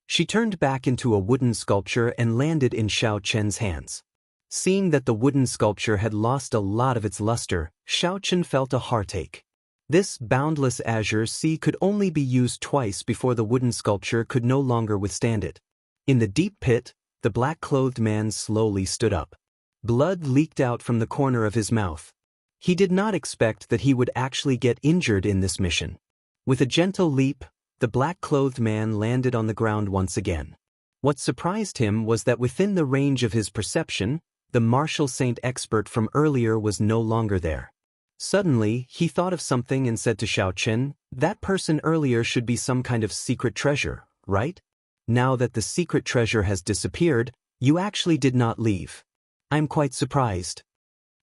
She turned back into a wooden sculpture and landed in Xiao Chun's hands. Seeing that the wooden sculpture had lost a lot of its luster, Xiao Chun felt a heartache. This boundless azure sea could only be used twice before the wooden sculpture could no longer withstand it. In the deep pit, the black-clothed man slowly stood up. Blood leaked out from the corner of his mouth. He did not expect that he would actually get injured in this mission. With a gentle leap, the black-clothed man landed on the ground once again. What surprised him was that within the range of his perception, the martial saint expert from earlier was no longer there. Suddenly, he thought of something and said to Xiao Chun, that person earlier should be some kind of secret treasure, right? Now that the secret treasure has disappeared, you actually did not leave. I'm quite surprised.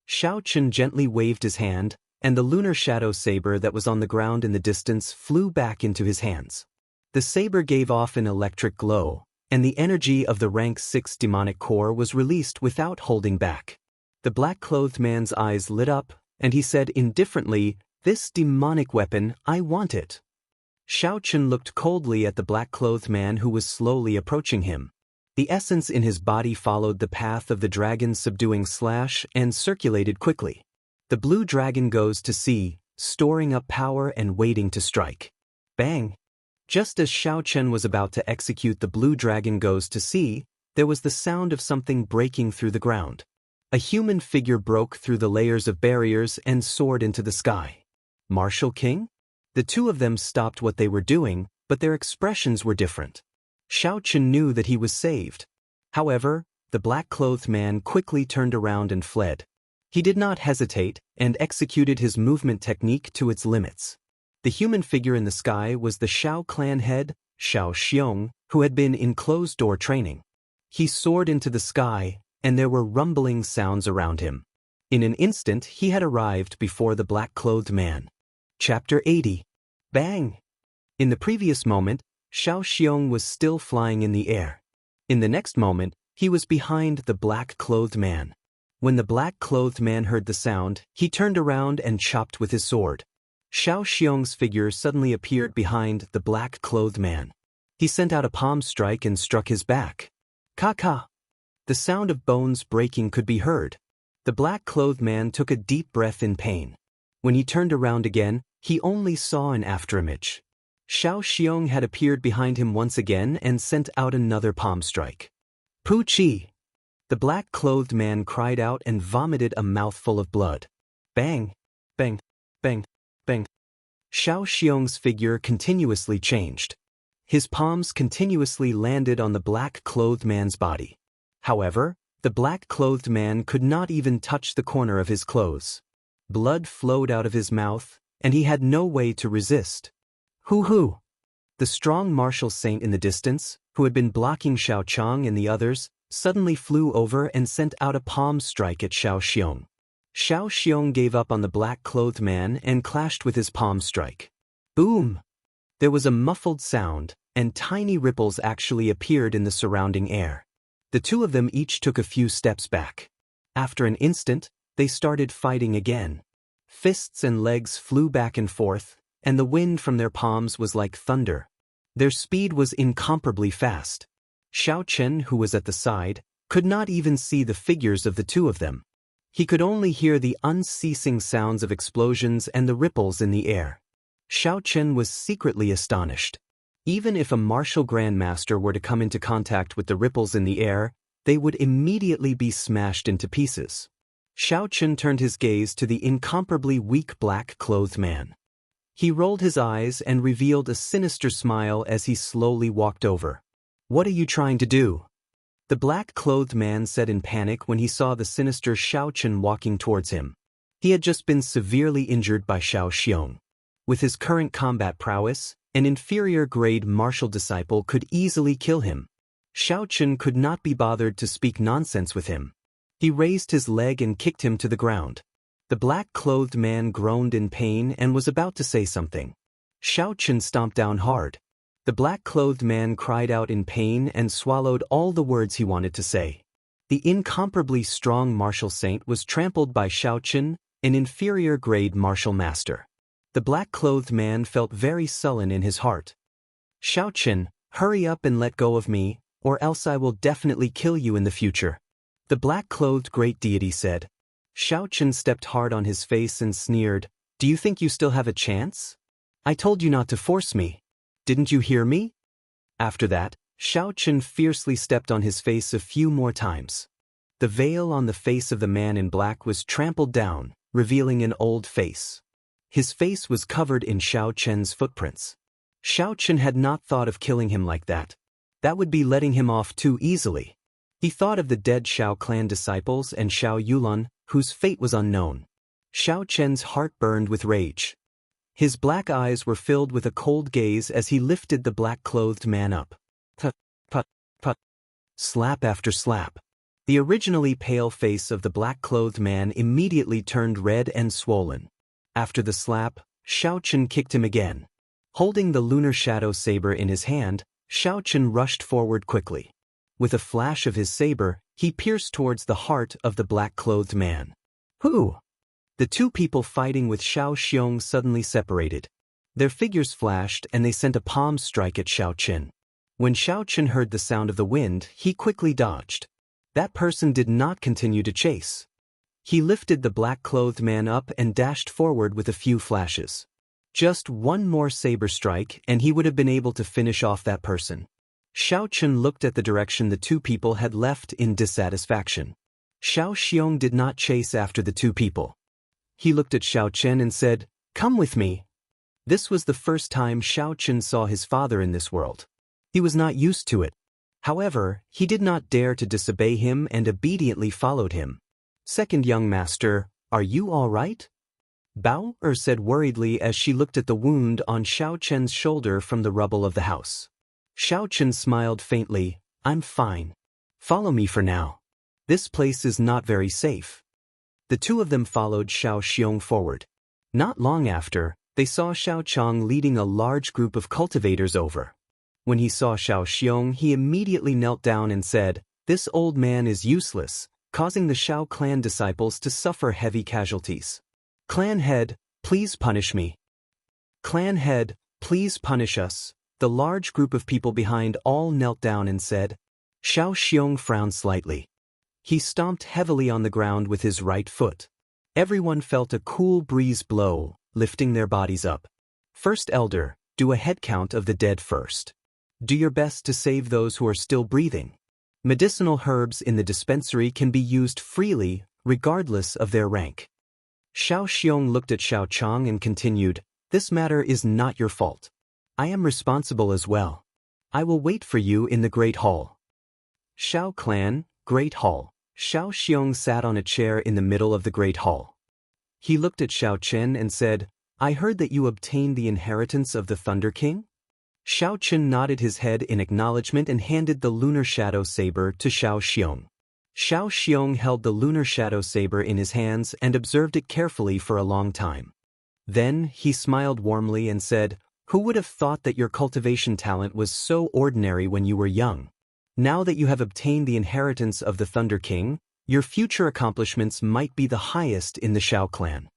Xiao Chun gently waved his hand, and the lunar shadow saber that was on the ground in the distance flew back into his hands. The saber gave off an electric glow, and the energy of the rank 6 demonic core was released without holding back. The black-clothed man's eyes lit up, and he said indifferently, this demonic weapon, I want it. Xiao Chen looked coldly at the black-clothed man who was slowly approaching him. The essence in his body followed the path of the dragon's subduing slash and circulated quickly. The blue dragon goes to sea, storing up power and waiting to strike. Bang! Just as Xiao Chen was about to execute the blue dragon goes to sea, there was the sound of something breaking through the ground. A human figure broke through the layers of barriers and soared into the sky. Martial King? The two of them stopped what they were doing, but their expressions were different. Xiao Chen knew that he was saved. However, the black-clothed man quickly turned around and fled. He did not hesitate and executed his movement technique to its limits. The human figure in the sky was the Shao clan head, Xiao Xiong, who had been in closed-door training. He soared into the sky, and there were rumbling sounds around him. In an instant he had arrived before the black-clothed man. Chapter 80. Bang! In the previous moment, Xiao Xiong was still flying in the air. In the next moment, he was behind the black-clothed man. When the black-clothed man heard the sound, he turned around and chopped with his sword. Xiao Xiong's figure suddenly appeared behind the black-clothed man. He sent out a palm strike and struck his back. Ka-ka! The sound of bones breaking could be heard. The black-clothed man took a deep breath in pain. When he turned around again, he only saw an afterimage. Xiao Xiong had appeared behind him once again and sent out another palm strike. Poochie! The black-clothed man cried out and vomited a mouthful of blood. Bang! Bang! Bang! Bang! Xiao Xiong's figure continuously changed. His palms continuously landed on the black-clothed man's body. However, the black-clothed man could not even touch the corner of his clothes. Blood flowed out of his mouth, and he had no way to resist. Hoo-hoo! The strong martial saint in the distance, who had been blocking Xiao Chang and the others, suddenly flew over and sent out a palm strike at Xiao Xiong. Xiao Xiong gave up on the black-clothed man and clashed with his palm strike. Boom! There was a muffled sound, and tiny ripples actually appeared in the surrounding air. The two of them each took a few steps back. After an instant, they started fighting again. Fists and legs flew back and forth, and the wind from their palms was like thunder. Their speed was incomparably fast. Xiao Chen, who was at the side, could not even see the figures of the two of them. He could only hear the unceasing sounds of explosions and the ripples in the air. Xiao Chen was secretly astonished. Even if a martial grandmaster were to come into contact with the ripples in the air, they would immediately be smashed into pieces. Xiao Chen turned his gaze to the incomparably weak black-clothed man. He rolled his eyes and revealed a sinister smile as he slowly walked over. What are you trying to do? The black-clothed man said in panic when he saw the sinister Xiao Chen walking towards him. He had just been severely injured by Xiao Xiong. With his current combat prowess, an inferior-grade martial disciple could easily kill him. Xiao Chen could not be bothered to speak nonsense with him. He raised his leg and kicked him to the ground. The black-clothed man groaned in pain and was about to say something. Xiao Chen stomped down hard. The black-clothed man cried out in pain and swallowed all the words he wanted to say. The incomparably strong martial saint was trampled by Xiao Chen, an inferior-grade martial master. The black-clothed man felt very sullen in his heart. Xiao Chen, hurry up and let go of me, or else I will definitely kill you in the future. The black-clothed great deity said. Xiao Chen stepped hard on his face and sneered, Do you think you still have a chance? I told you not to force me. Didn't you hear me? After that, Xiao Chen fiercely stepped on his face a few more times. The veil on the face of the man in black was trampled down, revealing an old face. His face was covered in Xiao Chen's footprints. Xiao Chen had not thought of killing him like that. That would be letting him off too easily. He thought of the dead Xiao clan disciples and Xiao Yulun, whose fate was unknown. Xiao Chen's heart burned with rage. His black eyes were filled with a cold gaze as he lifted the black-clothed man up. Put, put, put. Slap after slap. The originally pale face of the black-clothed man immediately turned red and swollen. After the slap, Xiao Chen kicked him again. Holding the lunar shadow saber in his hand, Xiao Chen rushed forward quickly. With a flash of his saber, he pierced towards the heart of the black-clothed man. Who? The two people fighting with Xiao Xiong suddenly separated. Their figures flashed and they sent a palm strike at Xiaoqun. When Xiaoqun heard the sound of the wind, he quickly dodged. That person did not continue to chase. He lifted the black-clothed man up and dashed forward with a few flashes. Just one more saber strike and he would have been able to finish off that person. Xiaoqun looked at the direction the two people had left in dissatisfaction. Xiao Xiong did not chase after the two people. He looked at Xiaoqun and said, "Come with me." This was the first time Xiaoqun saw his father in this world. He was not used to it. However, he did not dare to disobey him and obediently followed him. "Second young master, are you all right?" Bao Er said worriedly as she looked at the wound on Xiaoqun's shoulder from the rubble of the house. Xiaoqun smiled faintly, "I'm fine. Follow me for now. This place is not very safe." The two of them followed Xiao Xiong forward. Not long after, they saw Xiao Chang leading a large group of cultivators over. When he saw Xiao Xiong, he immediately knelt down and said, "This old man is useless, causing the Xiao clan disciples to suffer heavy casualties. Clan head, please punish me. Clan head, please punish us." The large group of people behind all knelt down and said. Xiao Xiong frowned slightly. He stomped heavily on the ground with his right foot. Everyone felt a cool breeze blow, lifting their bodies up. "First elder, do a head count of the dead first. Do your best to save those who are still breathing. Medicinal herbs in the dispensary can be used freely, regardless of their rank." Xiao Xiong looked at Xiao Chang and continued, "This matter is not your fault. I am responsible as well. I will wait for you in the Great Hall." Xiao Clan, Great Hall. Xiao Xiong sat on a chair in the middle of the Great Hall. He looked at Xiao Chen and said, "I heard that you obtained the inheritance of the Thunder King?" Xiao Chen nodded his head in acknowledgement and handed the Lunar Shadow Saber to Xiao Xiong. Xiao Xiong held the Lunar Shadow Saber in his hands and observed it carefully for a long time. Then, he smiled warmly and said, "Who would have thought that your cultivation talent was so ordinary when you were young? Now that you have obtained the inheritance of the Thunder King, your future accomplishments might be the highest in the Xiao clan."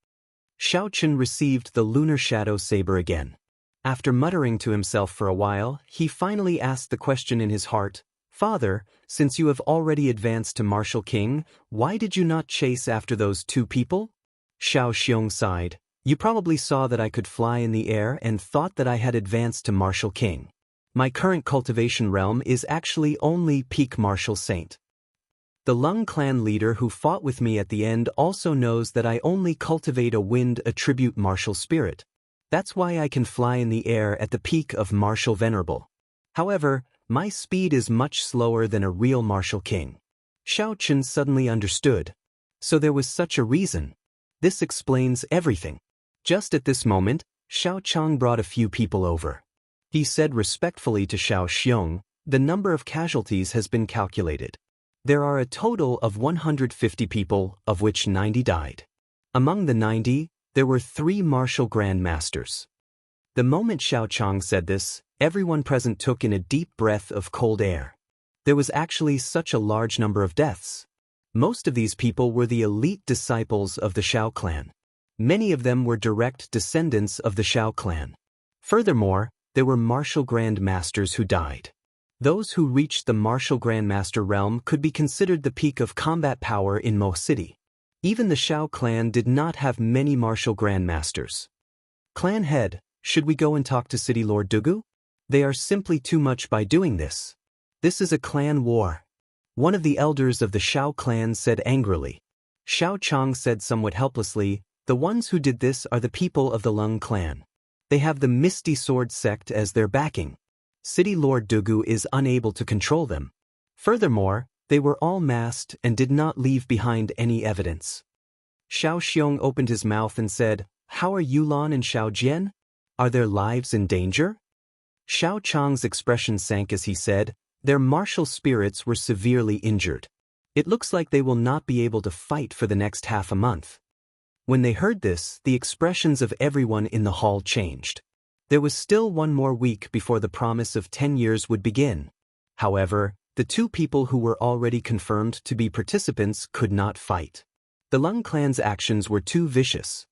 Xiao Chen received the Lunar Shadow Saber again. After muttering to himself for a while, he finally asked the question in his heart, "Father, since you have already advanced to Martial King, why did you not chase after those two people?" Xiao Xiong sighed. "You probably saw that I could fly in the air and thought that I had advanced to Martial King. My current cultivation realm is actually only peak Martial Saint. The Lung clan leader who fought with me at the end also knows that I only cultivate a wind attribute martial spirit. That's why I can fly in the air at the peak of Martial Venerable. However, my speed is much slower than a real Martial King." Xiao Chen suddenly understood. So there was such a reason. This explains everything. Just at this moment, Xiao Chang brought a few people over. He said respectfully to Xiao Xiong, "The number of casualties has been calculated. There are a total of 150 people, of which 90 died. Among the 90, there were 3 martial grand masters." The moment Xiao Chang said this, everyone present took in a deep breath of cold air. There was actually such a large number of deaths. Most of these people were the elite disciples of the Xiao clan. Many of them were direct descendants of the Xiao clan. Furthermore, there were martial grand masters who died. Those who reached the martial grand master realm could be considered the peak of combat power in Mo City. Even the Xiao clan did not have many martial grand masters. "Clan head, should we go and talk to City Lord Dugu? They are simply too much by doing this. This is a clan war." One of the elders of the Xiao clan said angrily. Xiao Chang said somewhat helplessly, "The ones who did this are the people of the Lung clan. They have the Misty Sword sect as their backing. City Lord Dugu is unable to control them. Furthermore, they were all masked and did not leave behind any evidence." Xiao Xiong opened his mouth and said, "How are Yulan and Xiao Jian? Are their lives in danger?" Xiao Chang's expression sank as he said, "Their martial spirits were severely injured. It looks like they will not be able to fight for the next half a month." When they heard this, the expressions of everyone in the hall changed. There was still one more week before the promise of 10 years would begin. However, the two people who were already confirmed to be participants could not fight. The Lung clan's actions were too vicious.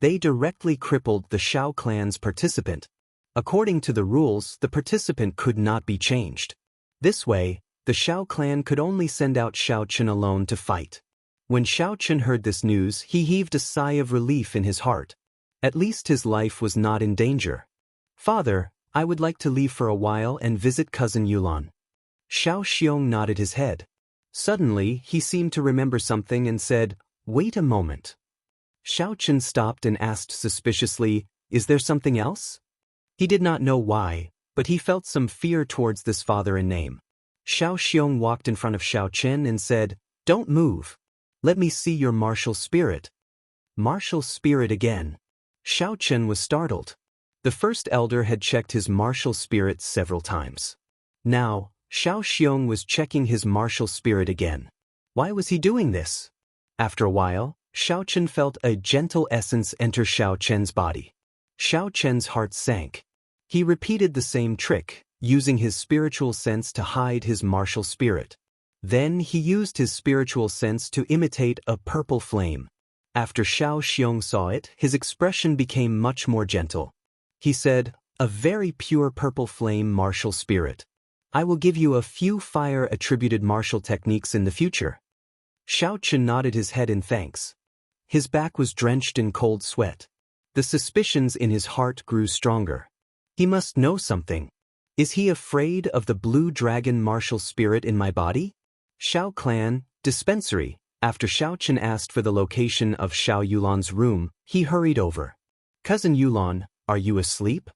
They directly crippled the Shao clan's participant. According to the rules, the participant could not be changed. This way, the Shao clan could only send out Shao Chen alone to fight. When Shao Chen heard this news, he heaved a sigh of relief in his heart. At least his life was not in danger. "Father, I would like to leave for a while and visit cousin Yulan." Shao Xiong nodded his head. Suddenly, he seemed to remember something and said, "Wait a moment." Shao Chen stopped and asked suspiciously, "Is there something else?" He did not know why, but he felt some fear towards this father in name. Shao Xiong walked in front of Shao Chen and said, "Don't move. Let me see your martial spirit." Martial spirit again. Shao Chen was startled. The first elder had checked his martial spirit several times. Now, Shao Xiong was checking his martial spirit again. Why was he doing this? After a while, Shao Chen felt a gentle essence enter Shao Chen's body. Shao Chen's heart sank. He repeated the same trick, using his spiritual sense to hide his martial spirit. Then he used his spiritual sense to imitate a purple flame. After Shao Xiong saw it, his expression became much more gentle. He said, "A very pure purple flame martial spirit. I will give you a few fire-attributed martial techniques in the future." Shao Chen nodded his head in thanks. His back was drenched in cold sweat. The suspicions in his heart grew stronger. He must know something. Is he afraid of the blue dragon martial spirit in my body? Shao Clan, dispensary. After Shao Chen asked for the location of Shao Yulan's room, he hurried over. "Cousin Yulan, are you asleep?"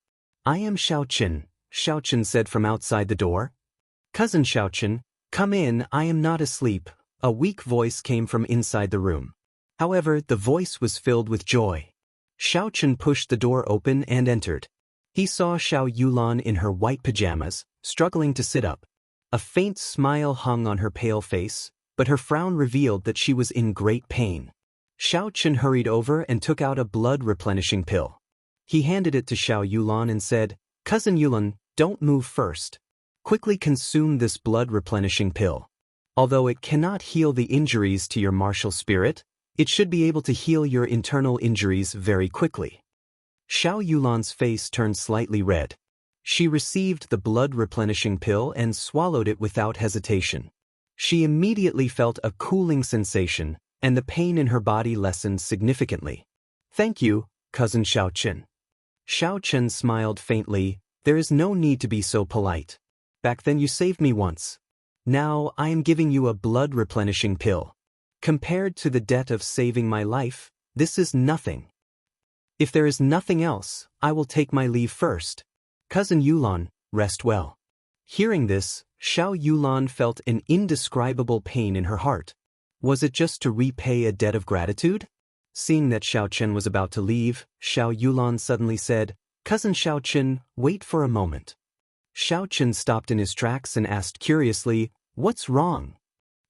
"I am Shao Chen," Shao Chen said from outside the door. "Cousin Shao Chen, come in, I am not asleep," a weak voice came from inside the room. However, the voice was filled with joy. Shao Chen pushed the door open and entered. He saw Shao Yulan in her white pajamas, struggling to sit up. A faint smile hung on her pale face, but her frown revealed that she was in great pain. Shao Chen hurried over and took out a blood-replenishing pill. He handed it to Shao Yulan and said, "Cousin Yulan, don't move first. Quickly consume this blood-replenishing pill. Although it cannot heal the injuries to your martial spirit, it should be able to heal your internal injuries very quickly." Shao Yulan's face turned slightly red. She received the blood-replenishing pill and swallowed it without hesitation. She immediately felt a cooling sensation, and the pain in her body lessened significantly. "Thank you, cousin Shao Chen." Shao Chen smiled faintly. "There is no need to be so polite. Back then you saved me once. Now I am giving you a blood-replenishing pill. Compared to the debt of saving my life, this is nothing. If there is nothing else, I will take my leave first. Cousin Yulan, rest well." Hearing this, Shao Yulan felt an indescribable pain in her heart. Was it just to repay a debt of gratitude? Seeing that Shao Chen was about to leave, Shao Yulan suddenly said, "Cousin Shao Chen, wait for a moment." Shao Chen stopped in his tracks and asked curiously, "What's wrong?"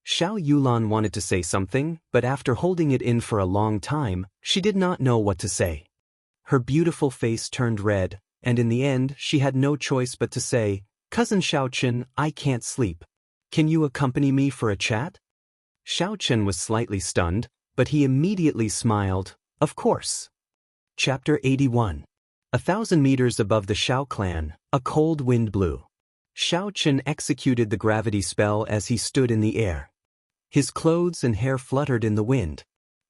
Shao Yulan wanted to say something, but after holding it in for a long time, she did not know what to say. Her beautiful face turned red, and in the end she had no choice but to say, "Cousin Shao Chen, I can't sleep. Can you accompany me for a chat?" Shao Chen was slightly stunned, but he immediately smiled, "Of course." Chapter 81. 1,000 meters above the Shao clan, a cold wind blew. Shao Chen executed the gravity spell as he stood in the air. His clothes and hair fluttered in the wind.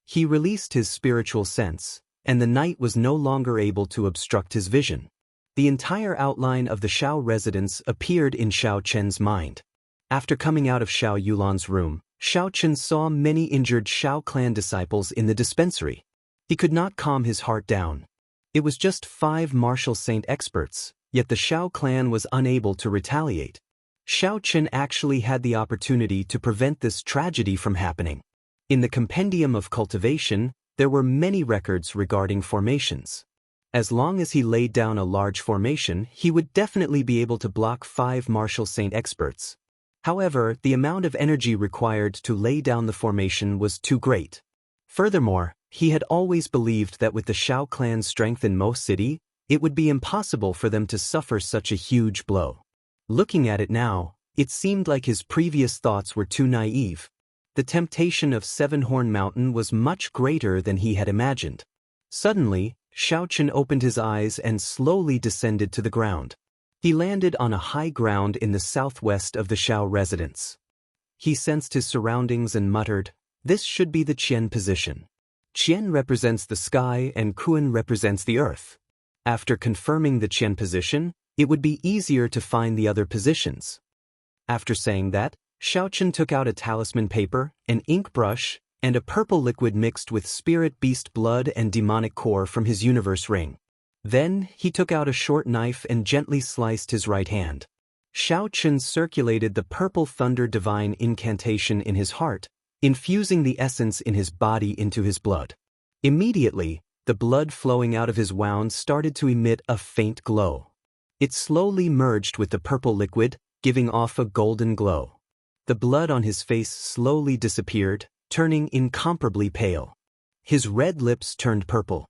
He released his spiritual sense, and the night was no longer able to obstruct his vision. The entire outline of the Shao residence appeared in Shao Chen's mind. After coming out of Shao Yulan's room, Shao Chen saw many injured Shao clan disciples in the dispensary. He could not calm his heart down. It was just 5 martial saint experts, yet the Shao clan was unable to retaliate. Shao Chen actually had the opportunity to prevent this tragedy from happening. In the Compendium of Cultivation, there were many records regarding formations. As long as he laid down a large formation, he would definitely be able to block 5 martial saint experts. However, the amount of energy required to lay down the formation was too great. Furthermore, he had always believed that with the Shao clan's strength in Mo City, it would be impossible for them to suffer such a huge blow. Looking at it now, it seemed like his previous thoughts were too naive. The temptation of Seven-Horn Mountain was much greater than he had imagined. Suddenly, Xiaochen opened his eyes and slowly descended to the ground. He landed on a high ground in the southwest of the Xiao residence. He sensed his surroundings and muttered, "This should be the Qian position. Qian represents the sky and Kuan represents the earth. After confirming the Qian position, it would be easier to find the other positions." After saying that, Xiaochen took out a talisman paper, an ink brush, and a purple liquid mixed with spirit beast blood and demonic core from his universe ring. Then, he took out a short knife and gently sliced his right hand. Xiaochen circulated the purple thunder divine incantation in his heart, infusing the essence in his body into his blood. Immediately, the blood flowing out of his wound started to emit a faint glow. It slowly merged with the purple liquid, giving off a golden glow. The blood on his face slowly disappeared, turning incomparably pale. His red lips turned purple.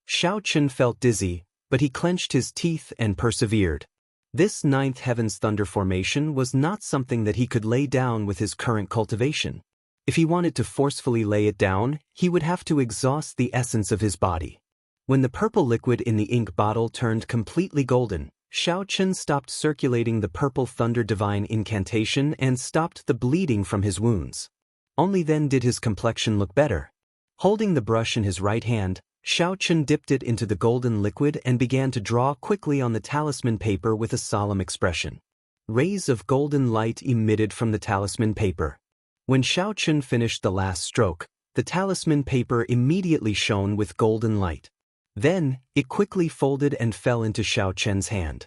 Xiaochen felt dizzy, but he clenched his teeth and persevered. This ninth heaven's thunder formation was not something that he could lay down with his current cultivation. If he wanted to forcefully lay it down, he would have to exhaust the essence of his body. When the purple liquid in the ink bottle turned completely golden, Xiaochen stopped circulating the purple thunder divine incantation and stopped the bleeding from his wounds. Only then did his complexion look better. Holding the brush in his right hand, Xiaochen dipped it into the golden liquid and began to draw quickly on the talisman paper with a solemn expression. Rays of golden light emitted from the talisman paper. When Xiaochen finished the last stroke, the talisman paper immediately shone with golden light. Then, it quickly folded and fell into Xiaochen's hand.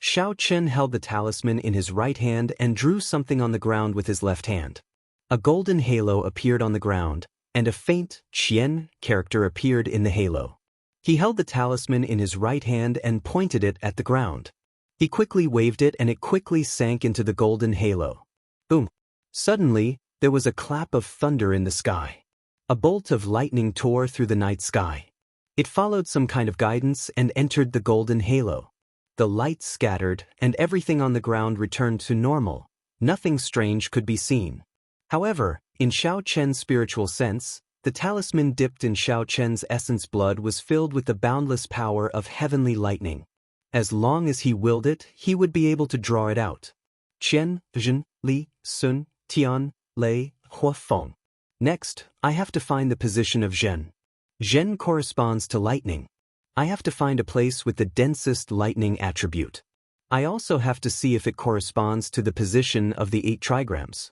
Xiaochen held the talisman in his right hand and drew something on the ground with his left hand. A golden halo appeared on the ground, and a faint Qian character appeared in the halo. He held the talisman in his right hand and pointed it at the ground. He quickly waved it and it quickly sank into the golden halo. Boom! Suddenly, there was a clap of thunder in the sky. A bolt of lightning tore through the night sky. It followed some kind of guidance and entered the golden halo. The light scattered and everything on the ground returned to normal. Nothing strange could be seen. However, in Xiaochen's spiritual sense, the talisman dipped in Xiaochen's essence blood was filled with the boundless power of heavenly lightning. As long as he willed it, he would be able to draw it out. Qian, Zhen, Li, Sun, Tian, Lei, Hua Feng. Next, I have to find the position of Zhen. Zhen corresponds to lightning. I have to find a place with the densest lightning attribute. I also have to see if it corresponds to the position of the 8 trigrams.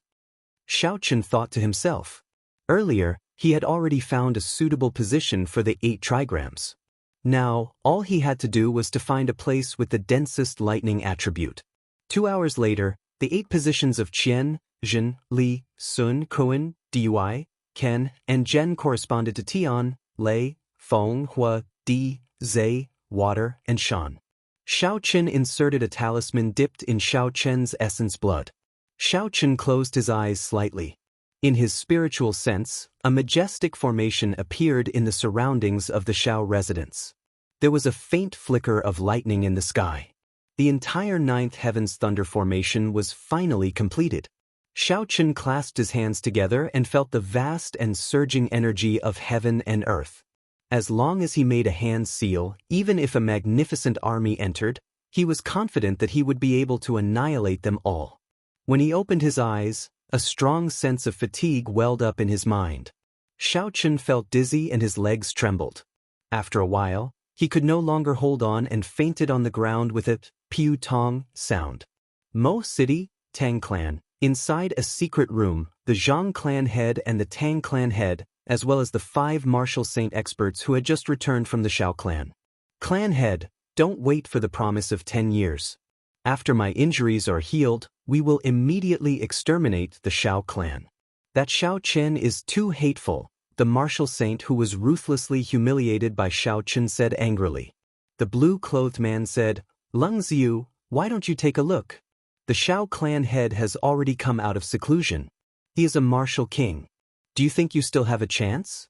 Xiaochen thought to himself. Earlier, he had already found a suitable position for the 8 trigrams. Now, all he had to do was to find a place with the densest lightning attribute. 2 hours later, the 8 positions of Qian, Zhen, Li, Sun, Kuan, Dui, Ken, and Zhen corresponded to Tian, Lei, Feng, Hua, Di, Zai, Water, and Shan. Xiaochen inserted a talisman dipped in Xiaochen's essence blood. Xiaochen closed his eyes slightly. In his spiritual sense, a majestic formation appeared in the surroundings of the Xiao residence. There was a faint flicker of lightning in the sky. The entire 9th heaven's thunder formation was finally completed. Xiaochen clasped his hands together and felt the vast and surging energy of heaven and earth. As long as he made a hand seal, even if a magnificent army entered, he was confident that he would be able to annihilate them all. When he opened his eyes, a strong sense of fatigue welled up in his mind. Xiaochen felt dizzy and his legs trembled. After a while, he could no longer hold on and fainted on the ground with a piu tong sound. Mo City, Tang Clan. Inside a secret room, the Zhang clan head and the Tang clan head, as well as the 5 martial saint experts who had just returned from the Xiao clan. Clan head, don't wait for the promise of 10 years. After my injuries are healed, we will immediately exterminate the Xiao clan. That Xiaochen is too hateful, the martial saint who was ruthlessly humiliated by Xiaochen said angrily. The blue-clothed man said, Lung Ziyu, why don't you take a look? The Xiao clan head has already come out of seclusion. He is a martial king. Do you think you still have a chance?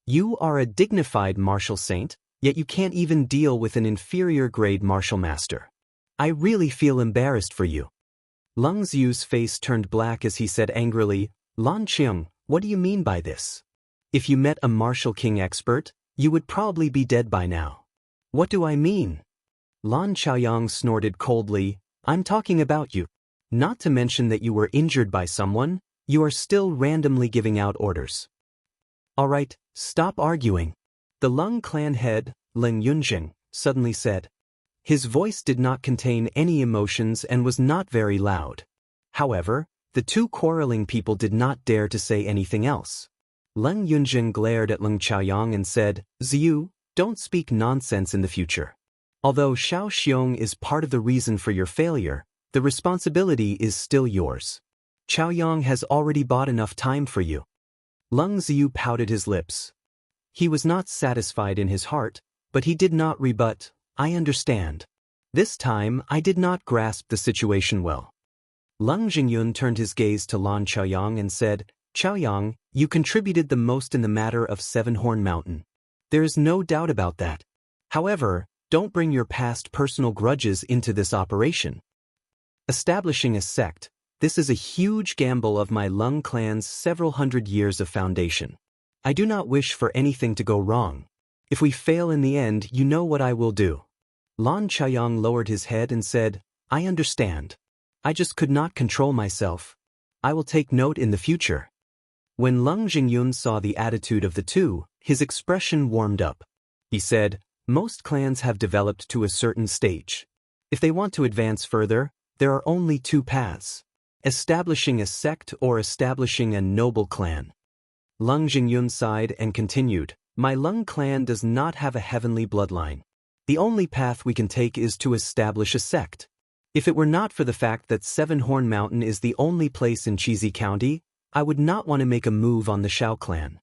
You are a dignified martial saint, yet you can't even deal with an inferior grade martial master. I really feel embarrassed for you. Lung Ziyu's face turned black as he said angrily, Lan Qiang, what do you mean by this? If you met a martial king expert, you would probably be dead by now. What do I mean? Lan Chaoyang snorted coldly, I'm talking about you. Not to mention that you were injured by someone, you are still randomly giving out orders. Alright, stop arguing. The Lung clan head, Leng Yunjing, suddenly said. His voice did not contain any emotions and was not very loud. However, the two quarreling people did not dare to say anything else. Leng Yunjing glared at Leng Chaoyang and said, Ziyu, don't speak nonsense in the future. Although Xiao Xiong is part of the reason for your failure, the responsibility is still yours. Chaoyang has already bought enough time for you. Leng Ziyu pouted his lips. He was not satisfied in his heart, but he did not rebut, I understand. This time I did not grasp the situation well. Leng Jingyun turned his gaze to Lan Chaoyang and said, Chaoyang, you contributed the most in the matter of Seven-Horn Mountain. There is no doubt about that. However, don't bring your past personal grudges into this operation. Establishing a sect, this is a huge gamble of my Lung clan's several hundred years of foundation. I do not wish for anything to go wrong. If we fail in the end, you know what I will do. Lan Chaoyang lowered his head and said, I understand. I just could not control myself. I will take note in the future. When Leng Jingyun saw the attitude of the two, his expression warmed up. He said, most clans have developed to a certain stage. If they want to advance further, there are only two paths. Establishing a sect or establishing a noble clan. Leng Jingyun sighed and continued, my Lung clan does not have a heavenly bloodline. The only path we can take is to establish a sect. If it were not for the fact that Seven-Horn Mountain is the only place in Chizi County, I would not want to make a move on the Xiao clan.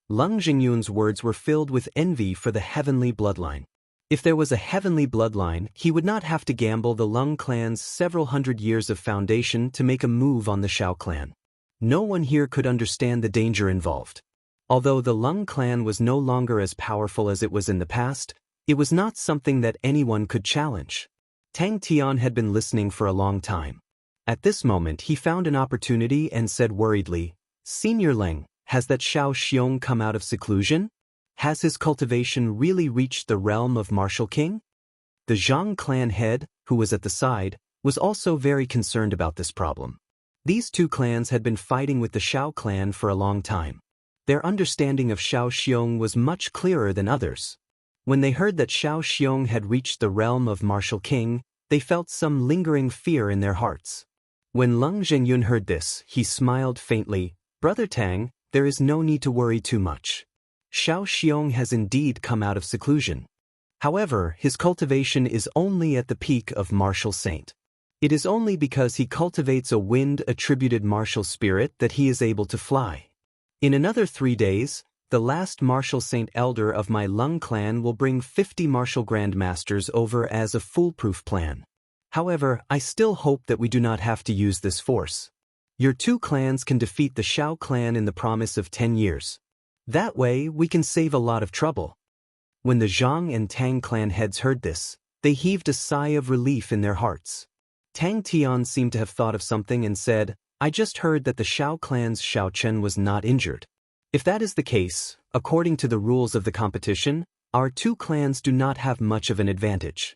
Leng Jingyun's words were filled with envy for the heavenly bloodline. If there was a heavenly bloodline, he would not have to gamble the Lung clan's several hundred years of foundation to make a move on the Xiao clan. No one here could understand the danger involved. Although the Lung clan was no longer as powerful as it was in the past, it was not something that anyone could challenge. Tang Tian had been listening for a long time. At this moment he found an opportunity and said worriedly, Senior Leng, has that Xiao Xiong come out of seclusion? Has his cultivation really reached the realm of Martial King? The Zhang clan head, who was at the side, was also very concerned about this problem. These two clans had been fighting with the Xiao clan for a long time. Their understanding of Xiao Xiong was much clearer than others. When they heard that Xiao Xiong had reached the realm of Martial King, they felt some lingering fear in their hearts. When Leng Zhengyun heard this, he smiled faintly, Brother Tang, there is no need to worry too much. Xiao Xiong has indeed come out of seclusion. However, his cultivation is only at the peak of martial saint. It is only because he cultivates a wind-attributed martial spirit that he is able to fly. In another 3 days, the last martial saint elder of my Lung clan will bring 50 martial grandmasters over as a foolproof plan. However, I still hope that we do not have to use this force. Your two clans can defeat the Xiao clan in the promise of 10 years. That way, we can save a lot of trouble. When the Zhang and Tang clan heads heard this, they heaved a sigh of relief in their hearts. Tang Tian seemed to have thought of something and said, I just heard that the Xiao clan's Xiao Chen was not injured. If that is the case, according to the rules of the competition, our two clans do not have much of an advantage.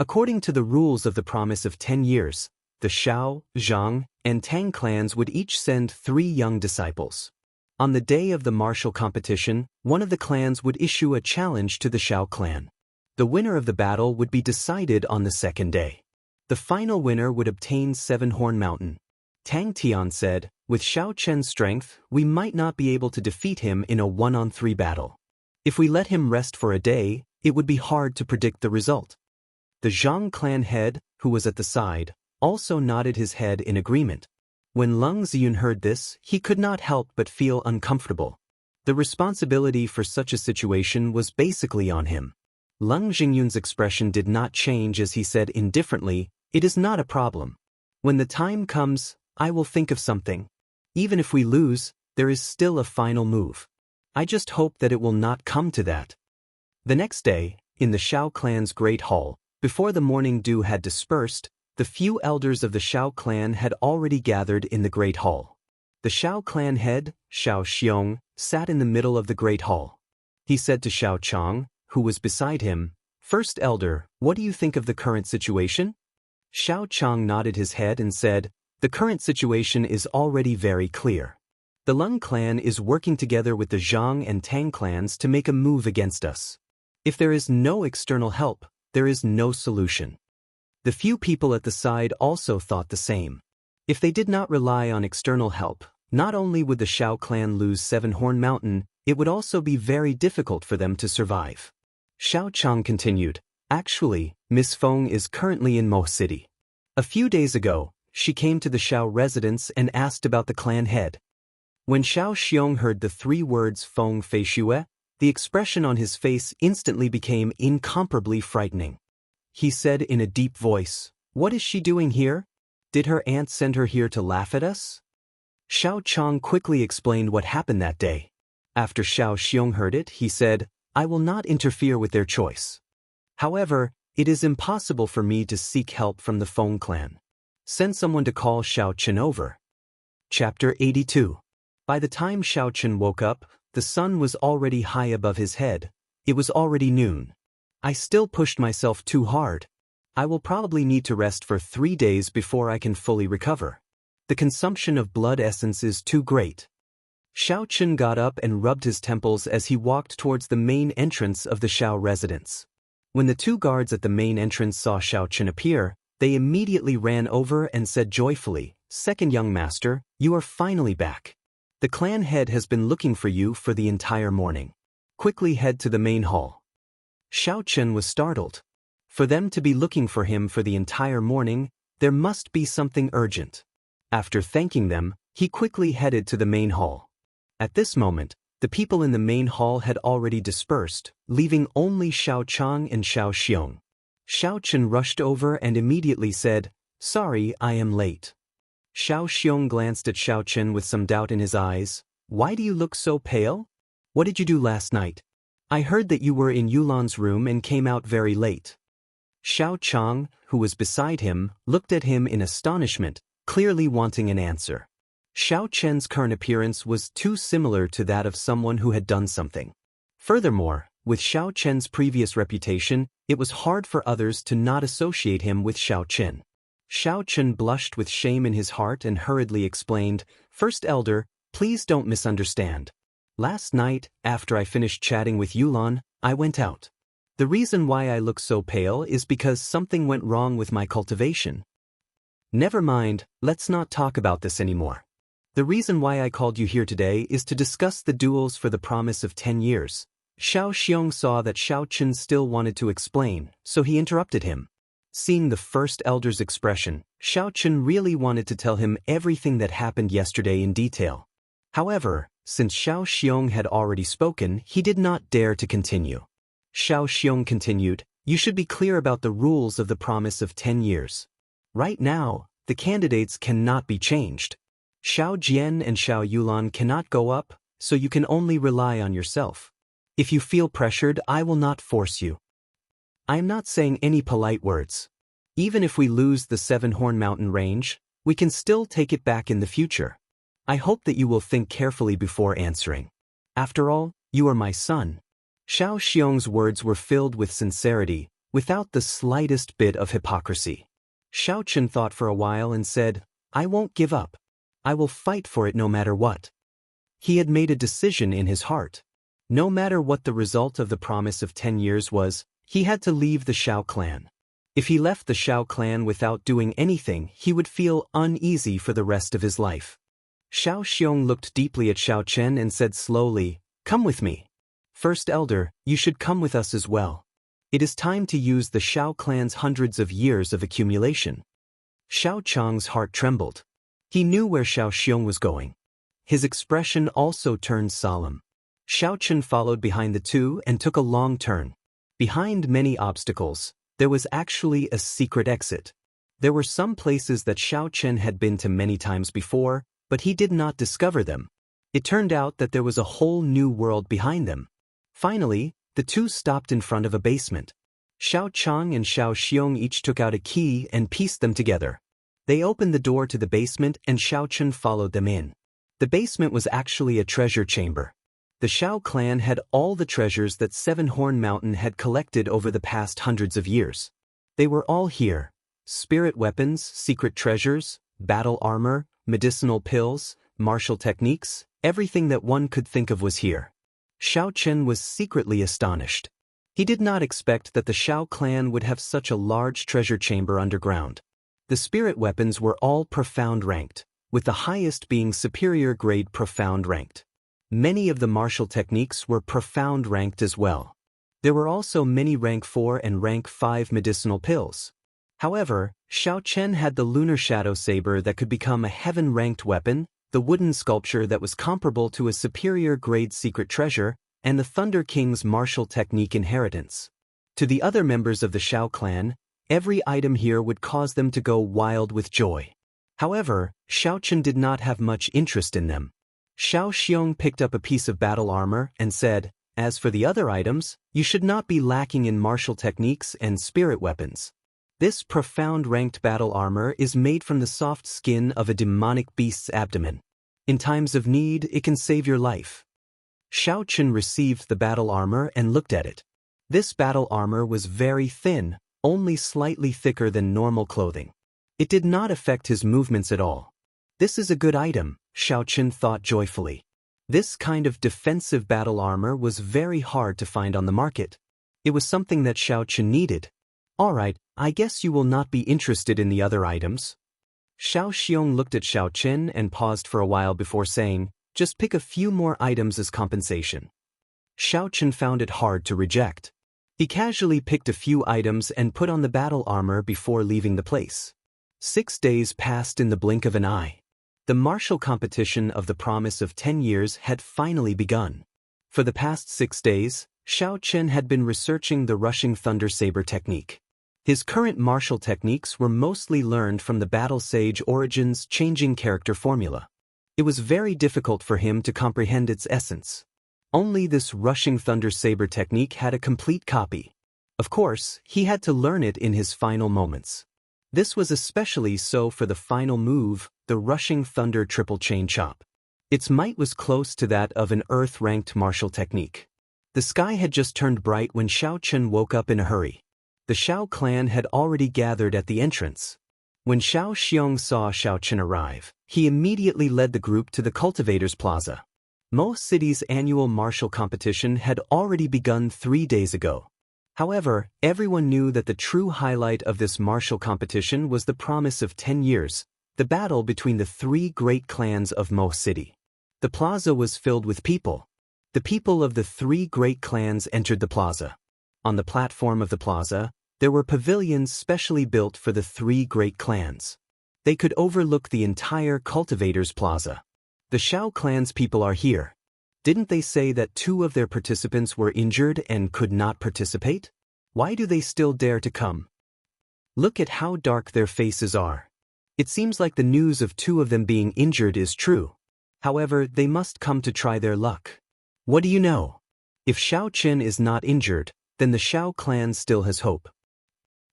According to the rules of the promise of 10 years, the Xiao, Zhang, and Tang clans would each send 3 young disciples. On the day of the martial competition, one of the clans would issue a challenge to the Xiao clan. The winner of the battle would be decided on the second day. The final winner would obtain Seven-Horn Mountain. Tang Tian said, with Xiao Chen's strength, we might not be able to defeat him in a 1-on-3 battle. If we let him rest for a day, it would be hard to predict the result. The Zhang clan head, who was at the side, also nodded his head in agreement. When Leng Ziyun heard this, he could not help but feel uncomfortable. The responsibility for such a situation was basically on him. Leng Jingyun's expression did not change as he said indifferently, it is not a problem. When the time comes, I will think of something. Even if we lose, there is still a final move. I just hope that it will not come to that. The next day, in the Xiao clan's great hall, before the morning dew had dispersed, the few elders of the Xiao clan had already gathered in the great hall. The Xiao clan head, Xiao Xiong, sat in the middle of the great hall. He said to Xiao Chang, who was beside him, "First Elder, what do you think of the current situation?" Xiao Chang nodded his head and said, "The current situation is already very clear. The Lung clan is working together with the Zhang and Tang clans to make a move against us. If there is no external help, there is no solution." The few people at the side also thought the same. If they did not rely on external help, not only would the Shao clan lose Seven-Horn Mountain, it would also be very difficult for them to survive. Xiao Chang continued, "Actually, Miss Feng is currently in Mo City. A few days ago, she came to the Shao residence and asked about the clan head." When Xiao Xiong heard the 3 words Feng Fei Shue, the expression on his face instantly became incomparably frightening. He said in a deep voice, "What is she doing here? Did her aunt send her here to laugh at us?" Xiao Chang quickly explained what happened that day. After Xiao Xiong heard it, he said, "I will not interfere with their choice. However, it is impossible for me to seek help from the Feng clan. Send someone to call Xiao Chen over." Chapter 82. By the time Xiao Chen woke up, the sun was already high above his head. It was already noon. "I still pushed myself too hard. I will probably need to rest for 3 days before I can fully recover. The consumption of blood essence is too great." Xiao Chen got up and rubbed his temples as he walked towards the main entrance of the Shao residence. When the 2 guards at the main entrance saw Xiao Chen appear, they immediately ran over and said joyfully, "Second young master, you are finally back. The clan head has been looking for you for the entire morning. Quickly head to the main hall." Xiao Chen was startled. For them to be looking for him for the entire morning, there must be something urgent. After thanking them, he quickly headed to the main hall. At this moment, the people in the main hall had already dispersed, leaving only Xiao Chang and Xiao Xiong. Xiao Chen rushed over and immediately said, "Sorry, I am late." Xiao Xiong glanced at Xiao Chen with some doubt in his eyes. "Why do you look so pale? What did you do last night? I heard that you were in Yulan's room and came out very late." Xiao Chang, who was beside him, looked at him in astonishment, clearly wanting an answer. Xiao Chen's current appearance was too similar to that of someone who had done something. Furthermore, with Xiao Chen's previous reputation, it was hard for others to not associate him with Xiao Chen. Xiao Chen blushed with shame in his heart and hurriedly explained, "First Elder, please don't misunderstand. Last night, after I finished chatting with Yulan, I went out. The reason why I look so pale is because something went wrong with my cultivation." "Never mind, let's not talk about this anymore. The reason why I called you here today is to discuss the duels for the promise of 10 years. Xiao Xiong saw that Xiao Chen still wanted to explain, so he interrupted him. Seeing the first elder's expression, Xiao Chen really wanted to tell him everything that happened yesterday in detail. However, since Xiao Xiong had already spoken, he did not dare to continue. Xiao Xiong continued, "You should be clear about the rules of the promise of 10 years. Right now, the candidates cannot be changed. Xiao Jian and Xiao Yulan cannot go up, so you can only rely on yourself. If you feel pressured, I will not force you. I am not saying any polite words. Even if we lose the Seven-Horn Mountain range, we can still take it back in the future. I hope that you will think carefully before answering. After all, you are my son." Xiao Xiong's words were filled with sincerity, without the slightest bit of hypocrisy. Xiao Chen thought for a while and said, "I won't give up. I will fight for it no matter what." He had made a decision in his heart. No matter what the result of the promise of 10 years was, he had to leave the Shao clan. If he left the Shao clan without doing anything, he would feel uneasy for the rest of his life. Xiao Xiong looked deeply at Xiao Chen and said slowly, "Come with me. First Elder, you should come with us as well. It is time to use the Shao clan's hundreds of years of accumulation." Xiao Chang's heart trembled. He knew where Xiao Xiong was going. His expression also turned solemn. Xiao Chen followed behind the two and took a long turn. Behind many obstacles, there was actually a secret exit. There were some places that Xiao Chen had been to many times before, but he did not discover them. It turned out that there was a whole new world behind them. Finally, the two stopped in front of a basement. Xiao Chang and Xiao Xiong each took out a key and pieced them together. They opened the door to the basement and Xiao Chen followed them in. The basement was actually a treasure chamber. The Shao clan had all the treasures that Seven-Horn Mountain had collected over the past hundreds of years. They were all here. Spirit weapons, secret treasures, battle armor, medicinal pills, martial techniques, everything that one could think of was here. Shao Chen was secretly astonished. He did not expect that the Shao clan would have such a large treasure chamber underground. The spirit weapons were all profound ranked, with the highest being superior grade profound ranked. Many of the martial techniques were profound ranked as well. There were also many rank 4 and rank 5 medicinal pills. However, Shao Chen had the lunar shadow saber that could become a heaven-ranked weapon, the wooden sculpture that was comparable to a superior grade secret treasure, and the Thunder King's martial technique inheritance. To the other members of the Shao clan, every item here would cause them to go wild with joy. However, Shao Chen did not have much interest in them. Shao Xiong picked up a piece of battle armor and said, "As for the other items, you should not be lacking in martial techniques and spirit weapons. This profound ranked battle armor is made from the soft skin of a demonic beast's abdomen. In times of need, it can save your life." Shao Chen received the battle armor and looked at it. This battle armor was very thin, only slightly thicker than normal clothing. It did not affect his movements at all. This is a good item, Shao Chen thought joyfully. This kind of defensive battle armor was very hard to find on the market. It was something that Shao Chen needed. "Alright, I guess you will not be interested in the other items." Shao Xiong looked at Shao Chen and paused for a while before saying, "Just pick a few more items as compensation." Shao Chen found it hard to reject. He casually picked a few items and put on the battle armor before leaving the place. 6 days passed in the blink of an eye. The martial competition of the promise of 10 years had finally begun. For the past 6 days, Shao Chen had been researching the rushing thunder saber technique. His current martial techniques were mostly learned from the Battle Sage Origins changing character formula. It was very difficult for him to comprehend its essence. Only this rushing thunder saber technique had a complete copy. Of course, he had to learn it in his final moments. This was especially so for the final move, the rushing thunder triple chain chop. Its might was close to that of an earth-ranked martial technique. The sky had just turned bright when Shao Chen woke up in a hurry. The Shao clan had already gathered at the entrance. When Shao Xiong saw Shao Chen arrive, he immediately led the group to the Cultivators Plaza. Mo City's annual martial competition had already begun 3 days ago. However, everyone knew that the true highlight of this martial competition was the promise of 10 years, the battle between the 3 great clans of Mo City. The plaza was filled with people. The people of the 3 great clans entered the plaza. On the platform of the plaza, there were pavilions specially built for the 3 great clans. They could overlook the entire Cultivators Plaza. The Shao clan's people are here. Didn't they say that 2 of their participants were injured and could not participate? Why do they still dare to come? Look at how dark their faces are. It seems like the news of 2 of them being injured is true. However, they must come to try their luck. What do you know? If Shao Chen is not injured, then the Shao clan still has hope.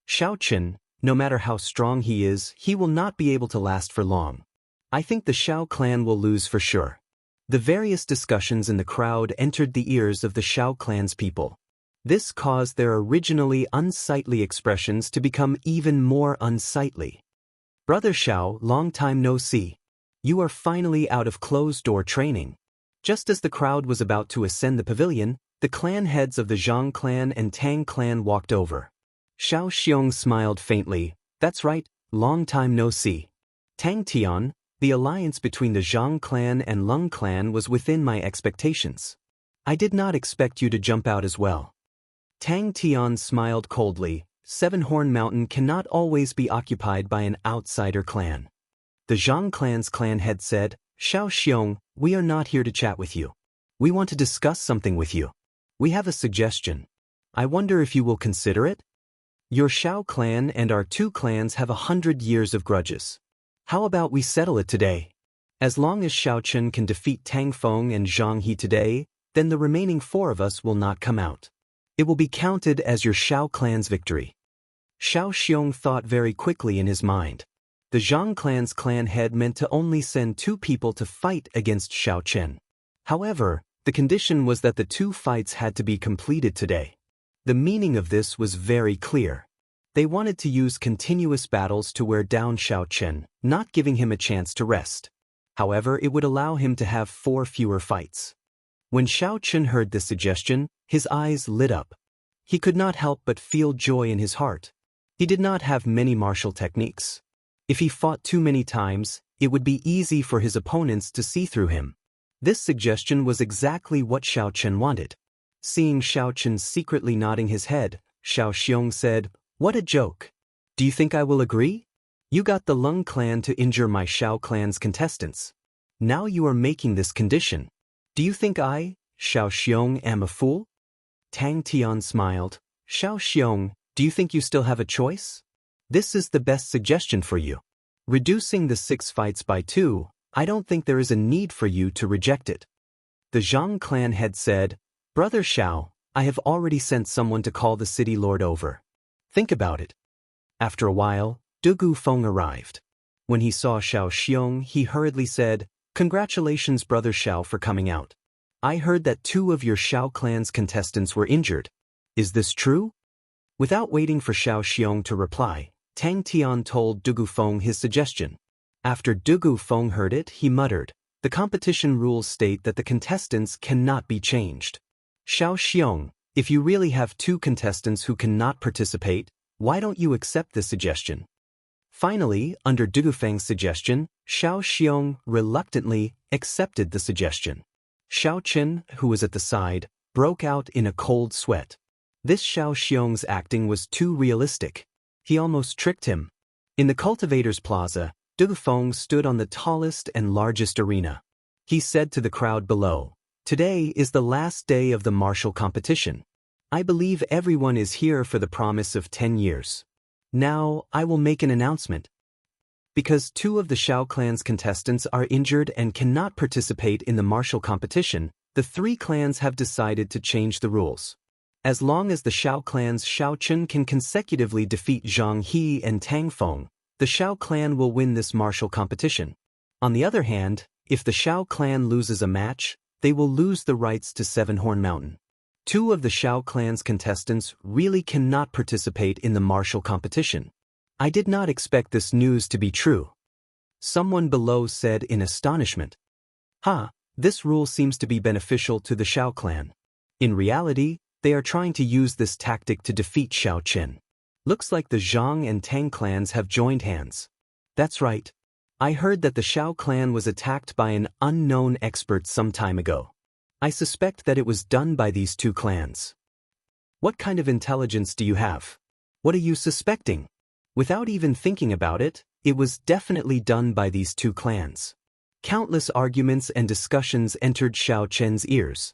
Shao Chen, no matter how strong he is, he will not be able to last for long. I think the Shao clan will lose for sure. The various discussions in the crowd entered the ears of the Shao clan's people. This caused their originally unsightly expressions to become even more unsightly. "Brother Shao, long time no see. You are finally out of closed-door training." Just as the crowd was about to ascend the pavilion, the clan heads of the Zhang clan and Tang clan walked over. Shao Xiong smiled faintly. "That's right, long time no see. Tang Tian, the alliance between the Zhang clan and Lung clan was within my expectations. I did not expect you to jump out as well." Tang Tian smiled coldly. Seven-Horn Mountain cannot always be occupied by an outsider clan. The Zhang clan's clan head said, "Shao Xiong, we are not here to chat with you. We want to discuss something with you. We have a suggestion. I wonder if you will consider it? Your Shao clan and our 2 clans have 100 years of grudges. How about we settle it today? As long as Shao Chen can defeat Tang Feng and Zhang He today, then the remaining 4 of us will not come out. It will be counted as your Shao clan's victory." Shao Xiong thought very quickly in his mind. The Zhang clan's clan head meant to only send 2 people to fight against Shao Chen. However, The condition was that the 2 fights had to be completed today. The meaning of this was very clear. They wanted to use continuous battles to wear down Xiao Chen, not giving him a chance to rest. However, it would allow him to have 4 fewer fights. When Xiao Chen heard this suggestion, his eyes lit up. He could not help but feel joy in his heart. He did not have many martial techniques. If he fought too many times, it would be easy for his opponents to see through him. This suggestion was exactly what Xiao Chen wanted. Seeing Xiao Chen secretly nodding his head, Xiao Xiong said, "What a joke. Do you think I will agree? You got the Lung clan to injure my Xiao clan's contestants. Now you are making this condition. Do you think I, Xiao Xiong, am a fool?" Tang Tian smiled. "Xiao Xiong, do you think you still have a choice? This is the best suggestion for you. Reducing the 6 fights by 2, I don't think there is a need for you to reject it." The Zhang clan head said, "Brother Xiao, I have already sent someone to call the city lord over. Think about it." After a while, Dugu Feng arrived. When he saw Xiao Xiong, he hurriedly said, "Congratulations, Brother Xiao, for coming out. I heard that 2 of your Xiao clan's contestants were injured. Is this true?" Without waiting for Xiao Xiong to reply, Tang Tian told Dugu Feng his suggestion. After Dugu Feng heard it, he muttered, "The competition rules state that the contestants cannot be changed. Xiao Xiong, if you really have 2 contestants who cannot participate, why don't you accept this suggestion?" Finally, under Dugu Feng's suggestion, Xiao Xiong reluctantly accepted the suggestion. Xiao Chen, who was at the side, broke out in a cold sweat. This Xiao Xiong's acting was too realistic. He almost tricked him. In the Cultivators Plaza, Dugu Feng stood on the tallest and largest arena. He said to the crowd below, "Today is the last day of the martial competition. I believe everyone is here for the promise of 10 years. Now, I will make an announcement. Because 2 of the Xiao clan's contestants are injured and cannot participate in the martial competition, the 3 clans have decided to change the rules. As long as the Xiao clan's Xiao Chen can consecutively defeat Zhang He and Tang Feng, the Xiao clan will win this martial competition. On the other hand, if the Xiao clan loses a match, they will lose the rights to Seven-Horn Mountain. 2 of the Xiao clan's contestants really cannot participate in the martial competition. I did not expect this news to be true." Someone below said in astonishment. This rule seems to be beneficial to the Xiao clan. In reality, they are trying to use this tactic to defeat Xiao Chen. Looks like the Zhang and Tang clans have joined hands. That's right. I heard that the Xiao clan was attacked by an unknown expert some time ago. I suspect that it was done by these 2 clans. What kind of intelligence do you have? What are you suspecting? Without even thinking about it, it was definitely done by these 2 clans. Countless arguments and discussions entered Xiao Chen's ears.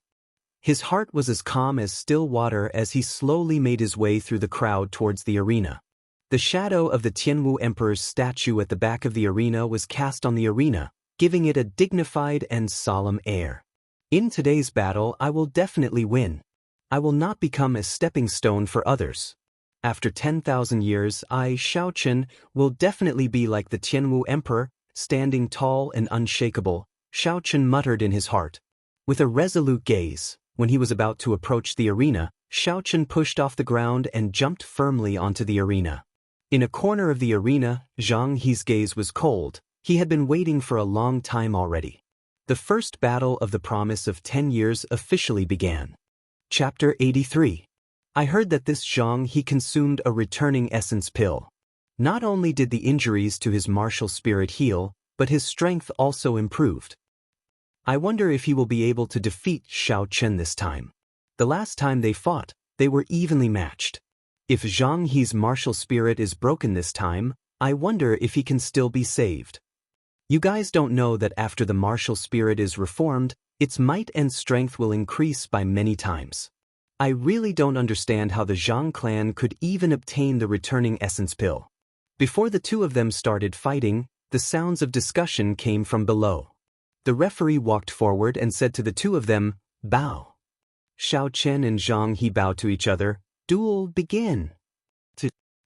His heart was as calm as still water as he slowly made his way through the crowd towards the arena. The shadow of the Tianwu Emperor's statue at the back of the arena was cast on the arena, giving it a dignified and solemn air. In today's battle, I will definitely win. I will not become a stepping stone for others. After 10,000 years, I, Xiao Chen, will definitely be like the Tianwu Emperor, standing tall and unshakable, Xiao Chen muttered in his heart. With a resolute gaze, when he was about to approach the arena, Xiao Chen pushed off the ground and jumped firmly onto the arena. In a corner of the arena, Zhang He's gaze was cold. He had been waiting for a long time already. The first battle of the promise of 10 years officially began. Chapter 83. I heard that this Zhang He consumed a returning essence pill. Not only did the injuries to his martial spirit heal, but his strength also improved. I wonder if he will be able to defeat Xiao Chen this time. The last time they fought, they were evenly matched. If Zhang He's martial spirit is broken this time, I wonder if he can still be saved. You guys don't know that after the martial spirit is reformed, its might and strength will increase by many times. I really don't understand how the Zhang clan could even obtain the returning essence pill. Before the 2 of them started fighting, the sounds of discussion came from below. The referee walked forward and said to the 2 of them, "Bow." Xiao Chen and Zhang He bowed to each other. "Duel begin."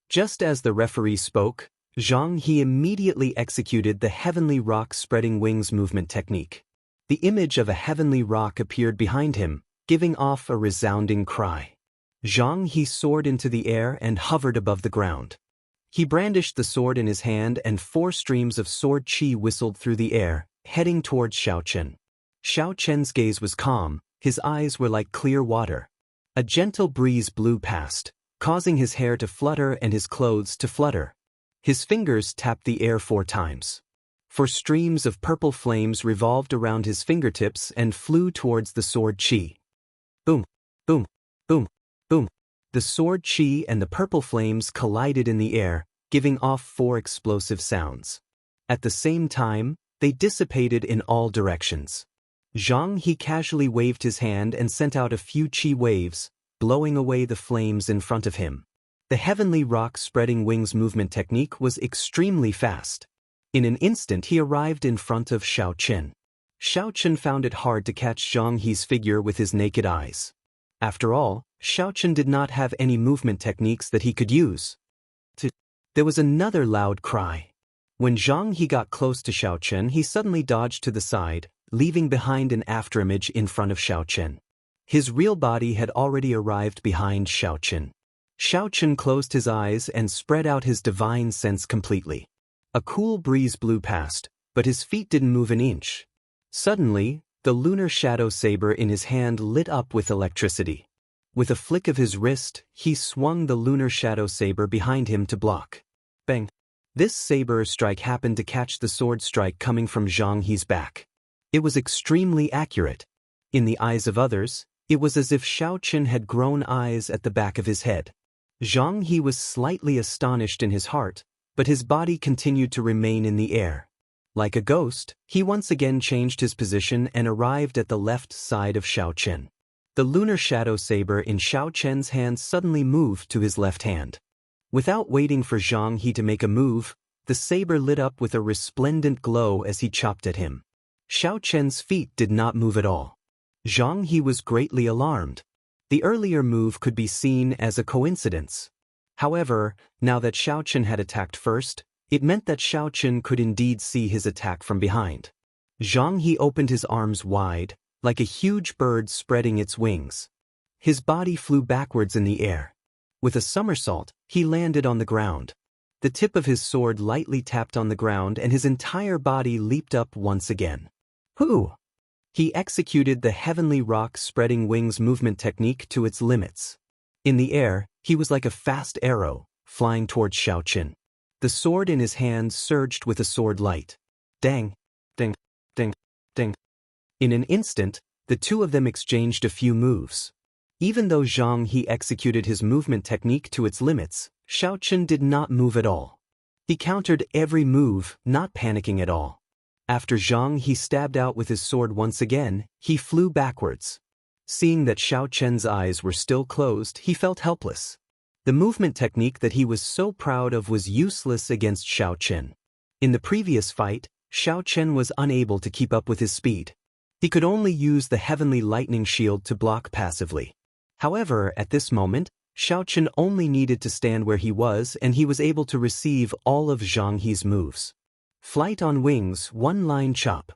Just as the referee spoke, Zhang He immediately executed the heavenly rock spreading wings movement technique. The image of a heavenly rock appeared behind him, giving off a resounding cry. Zhang He soared into the air and hovered above the ground. He brandished the sword in his hand and 4 streams of sword qi whistled through the air, heading towards Xiao Chen. Xiao Chen's gaze was calm, his eyes were like clear water. A gentle breeze blew past, causing his hair to flutter and his clothes to flutter. His fingers tapped the air 4 times. 4 streams of purple flames revolved around his fingertips and flew towards the sword qi. Boom, boom, boom, boom. The sword qi and the purple flames collided in the air, giving off 4 explosive sounds. At the same time, they dissipated in all directions. Zhang He casually waved his hand and sent out a few qi waves, blowing away the flames in front of him. The heavenly rock spreading wings movement technique was extremely fast. In an instant he arrived in front of Xiao Chen. Xiao Chen found it hard to catch Zhang He's figure with his naked eyes. After all, Xiao Chen did not have any movement techniques that he could use. There was another loud cry. When Zhang He got close to Xiao Chen, he suddenly dodged to the side, leaving behind an afterimage in front of Xiao Chen. His real body had already arrived behind Xiao Chen. Xiao Chen closed his eyes and spread out his divine sense completely. A cool breeze blew past, but his feet didn't move an inch. Suddenly, the lunar shadow saber in his hand lit up with electricity. With a flick of his wrist, he swung the lunar shadow saber behind him to block. Bang! This saber strike happened to catch the sword strike coming from Zhang He's back. It was extremely accurate. In the eyes of others, it was as if Xiao Chen had grown eyes at the back of his head. Zhang He was slightly astonished in his heart, but his body continued to remain in the air. Like a ghost, he once again changed his position and arrived at the left side of Xiao Chen. The lunar shadow saber in Xiao Chen's hand suddenly moved to his left hand. Without waiting for Zhang He to make a move, the saber lit up with a resplendent glow as he chopped at him. Xiao Chen's feet did not move at all. Zhang He was greatly alarmed. The earlier move could be seen as a coincidence. However, now that Xiao Chen had attacked first, it meant that Xiao Chen could indeed see his attack from behind. Zhang He opened his arms wide, like a huge bird spreading its wings. His body flew backwards in the air. With a somersault, he landed on the ground. The tip of his sword lightly tapped on the ground and his entire body leaped up once again. Hoo! He executed the heavenly rock spreading wings movement technique to its limits. In the air, he was like a fast arrow, flying towards Xiao Chen. The sword in his hand surged with a sword light. Dang! Ding! Ding! Ding! In an instant, the two of them exchanged a few moves. Even though Zhang He executed his movement technique to its limits, Xiao Chen did not move at all. He countered every move, not panicking at all. After Zhang He stabbed out with his sword once again, he flew backwards. Seeing that Xiao Chen's eyes were still closed, he felt helpless. The movement technique that he was so proud of was useless against Xiao Chen. In the previous fight, Xiao Chen was unable to keep up with his speed. He could only use the heavenly lightning shield to block passively. However, at this moment, Xiao Chen only needed to stand where he was and he was able to receive all of Zhang He's moves. Flight on wings, one-line chop.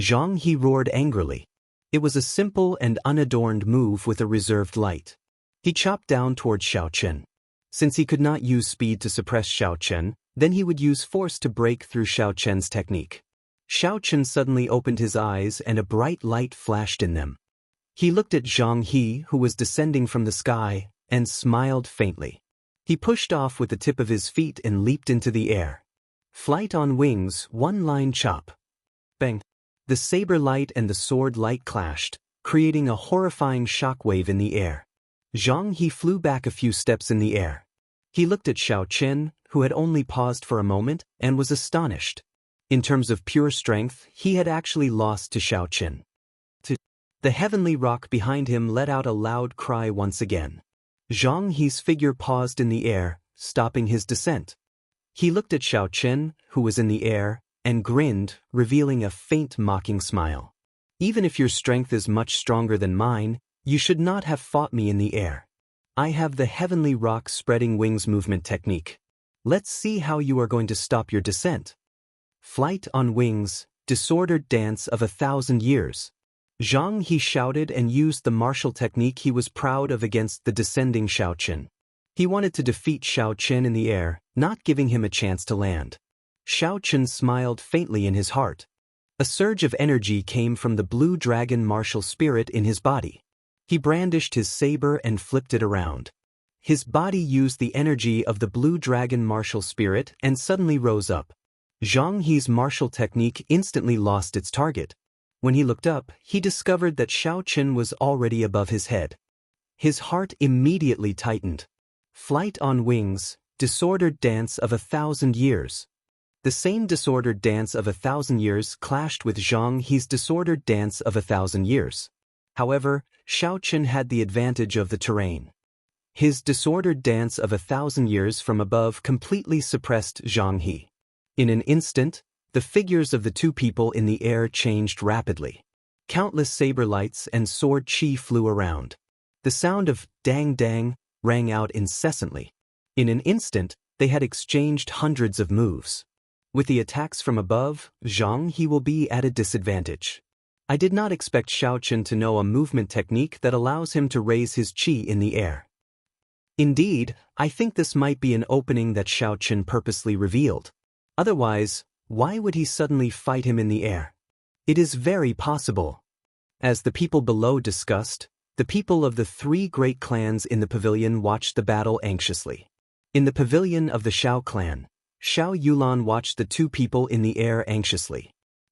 Zhang He roared angrily. It was a simple and unadorned move with a reserved light. He chopped down toward Xiao Chen. Since he could not use speed to suppress Xiao Chen, then he would use force to break through Xiao Chen's technique. Xiao Chen suddenly opened his eyes and a bright light flashed in them. He looked at Zhang He, who was descending from the sky, and smiled faintly. He pushed off with the tip of his feet and leaped into the air. Flight on wings, one-line chop. Bang! The saber light and the sword light clashed, creating a horrifying shockwave in the air. Zhang He flew back a few steps in the air. He looked at Xiao Chen, who had only paused for a moment, and was astonished. In terms of pure strength, he had actually lost to Xiao Chen. The heavenly rock behind him let out a loud cry once again. Zhang He's figure paused in the air, stopping his descent. He looked at Xiao Chen, who was in the air, and grinned, revealing a faint mocking smile. Even if your strength is much stronger than mine, you should not have fought me in the air. I have the heavenly rock spreading wings movement technique. Let's see how you are going to stop your descent. Flight on wings, disordered dance of 1,000 years. Zhang He shouted and used the martial technique he was proud of against the descending Xiaoqin. He wanted to defeat Xiaoqin in the air, not giving him a chance to land. Xiaoqin smiled faintly in his heart. A surge of energy came from the blue dragon martial spirit in his body. He brandished his saber and flipped it around. His body used the energy of the blue dragon martial spirit and suddenly rose up. Zhang He's martial technique instantly lost its target. When he looked up, he discovered that Xiaoqin was already above his head. His heart immediately tightened. Flight on wings, disordered dance of 1,000 years. The same disordered dance of 1,000 years clashed with Zhang He's disordered dance of 1,000 years. However, Xiaoqin had the advantage of the terrain. His disordered dance of 1,000 years from above completely suppressed Zhang He. In an instant, the figures of the two people in the air changed rapidly. Countless saber lights and sword chi flew around. The sound of dang dang rang out incessantly. In an instant, they had exchanged hundreds of moves. With the attacks from above, Zhang He will be at a disadvantage. I did not expect Xiaoqin to know a movement technique that allows him to raise his chi in the air. Indeed, I think this might be an opening that Xiaoqin purposely revealed. Otherwise, why would he suddenly fight him in the air? It is very possible. As the people below discussed, the people of the three great clans in the pavilion watched the battle anxiously. In the pavilion of the Xiao clan, Xiao Yulan watched the two people in the air anxiously.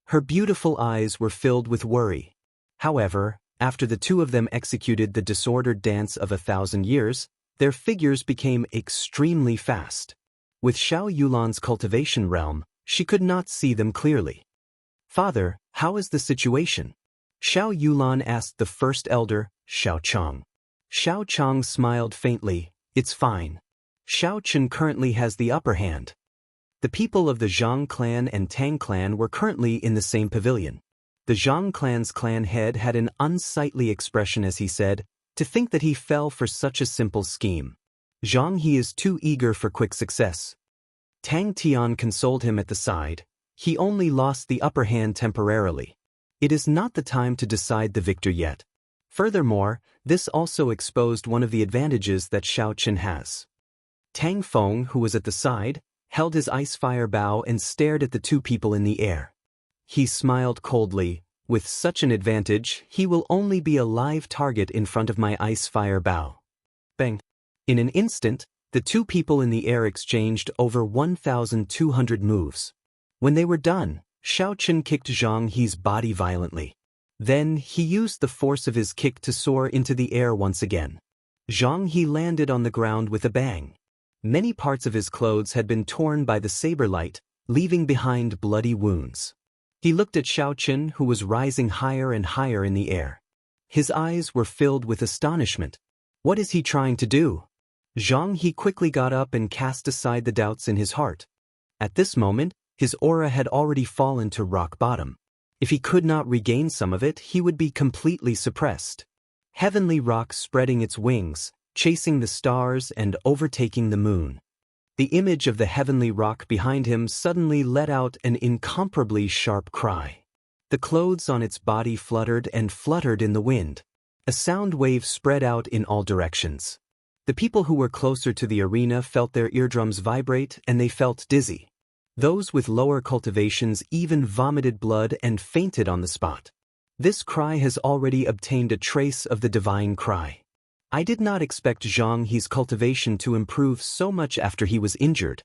Her beautiful eyes were filled with worry. However, after the two of them executed the disordered dance of 1,000 years, their figures became extremely fast. With Xiao Yulan's cultivation realm, she could not see them clearly. "Father, how is the situation?" Xiao Yulan asked the first elder, Xiao Chang. Xiao Chang smiled faintly. "It's fine. Xiaoqin currently has the upper hand." The people of the Zhang clan and Tang clan were currently in the same pavilion. The Zhang clan's clan head had an unsightly expression as he said, "To think that he fell for such a simple scheme. Zhang He is too eager for quick success." Tang Tian consoled him at the side. "He only lost the upper hand temporarily. It is not the time to decide the victor yet." Furthermore, this also exposed one of the advantages that Xiaoqin has. Tang Feng, who was at the side, held his ice fire bow and stared at the two people in the air. He smiled coldly. "With such an advantage, he will only be a live target in front of my ice fire bow." Bang! In an instant, the two people in the air exchanged over 1,200 moves. When they were done, Xiaoqin kicked Zhang He's body violently. Then, he used the force of his kick to soar into the air once again. Zhang He landed on the ground with a bang. Many parts of his clothes had been torn by the saber light, leaving behind bloody wounds. He looked at Xiaoqin, who was rising higher and higher in the air. His eyes were filled with astonishment. What is he trying to do? Zhang He quickly got up and cast aside the doubts in his heart. At this moment, his aura had already fallen to rock bottom. If he could not regain some of it, he would be completely suppressed. Heavenly rock spreading its wings, chasing the stars and overtaking the moon. The image of the heavenly rock behind him suddenly let out an incomparably sharp cry. The clothes on its body fluttered and fluttered in the wind. A sound wave spread out in all directions. The people who were closer to the arena felt their eardrums vibrate and they felt dizzy. Those with lower cultivations even vomited blood and fainted on the spot. This cry has already obtained a trace of the divine cry. I did not expect Zhang He's cultivation to improve so much after he was injured.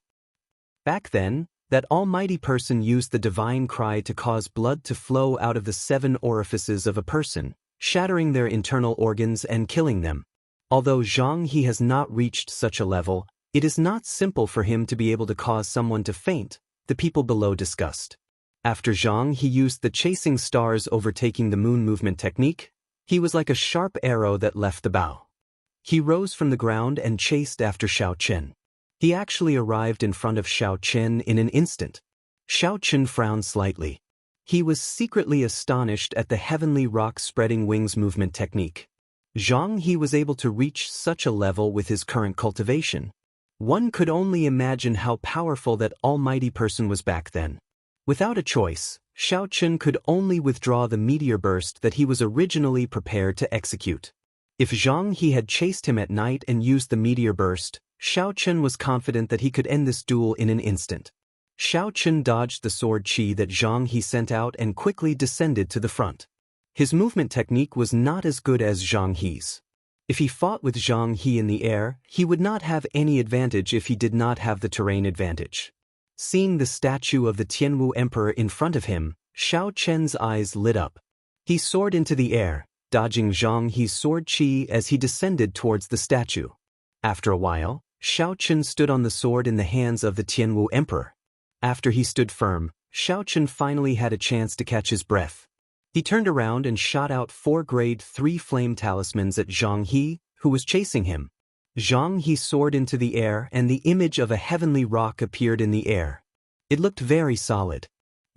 Back then, that almighty person used the divine cry to cause blood to flow out of the 7 orifices of a person, shattering their internal organs and killing them. Although Zhang He has not reached such a level, it is not simple for him to be able to cause someone to faint, the people below discussed. After Zhang He used the chasing stars overtaking the moon movement technique, he was like a sharp arrow that left the bow. He rose from the ground and chased after Xiaoqin. He actually arrived in front of Xiaoqin in an instant. Xiaoqin frowned slightly. He was secretly astonished at the heavenly rock spreading wings movement technique. Zhang He was able to reach such a level with his current cultivation. One could only imagine how powerful that almighty person was back then. Without a choice, Xiao Chun could only withdraw the meteor burst that he was originally prepared to execute. If Zhang He had chased him at night and used the meteor burst, Xiao Chun was confident that he could end this duel in an instant. Xiao Chun dodged the sword chi that Zhang He sent out and quickly descended to the front. His movement technique was not as good as Zhang He's. If he fought with Zhang He in the air, he would not have any advantage if he did not have the terrain advantage. Seeing the statue of the Tianwu Emperor in front of him, Xiao Chen's eyes lit up. He soared into the air, dodging Zhang He's sword chi as he descended towards the statue. After a while, Xiao Chen stood on the sword in the hands of the Tianwu Emperor. After he stood firm, Xiao Chen finally had a chance to catch his breath. He turned around and shot out 4 grade 3 flame talismans at Zhang He, who was chasing him. Zhang He soared into the air and the image of a heavenly rock appeared in the air. It looked very solid.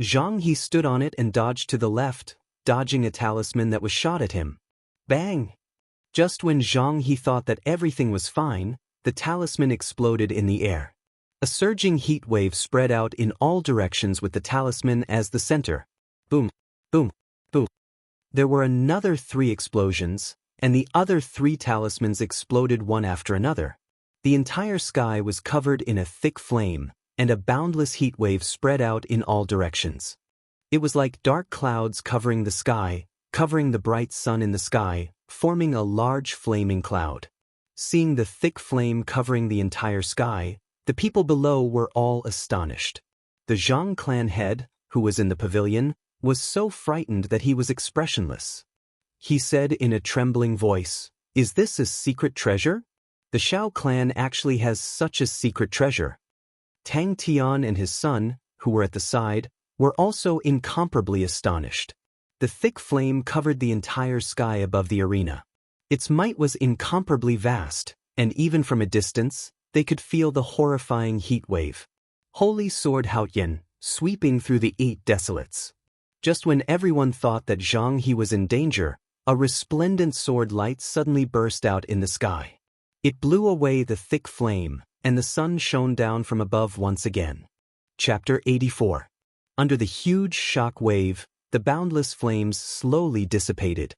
Zhang He stood on it and dodged to the left, dodging a talisman that was shot at him. Bang! Just when Zhang He thought that everything was fine, the talisman exploded in the air. A surging heat wave spread out in all directions with the talisman as the center. Boom! Boom! Boom! There were another 3 explosions, and the other 3 talismans exploded one after another. The entire sky was covered in a thick flame, and a boundless heat wave spread out in all directions. It was like dark clouds covering the sky, covering the bright sun in the sky, forming a large flaming cloud. Seeing the thick flame covering the entire sky, the people below were all astonished. The Zhang clan head, who was in the pavilion, was so frightened that he was expressionless. He said in a trembling voice, "Is this a secret treasure? The Xiao clan actually has such a secret treasure." Tang Tian and his son, who were at the side, were also incomparably astonished. The thick flame covered the entire sky above the arena. Its might was incomparably vast, and even from a distance, they could feel the horrifying heat wave. Holy sword Haotian, sweeping through the 8 desolates. Just when everyone thought that Zhang He was in danger, a resplendent sword light suddenly burst out in the sky. It blew away the thick flame, and the sun shone down from above once again. Chapter 84. Under the huge shock wave, the boundless flames slowly dissipated.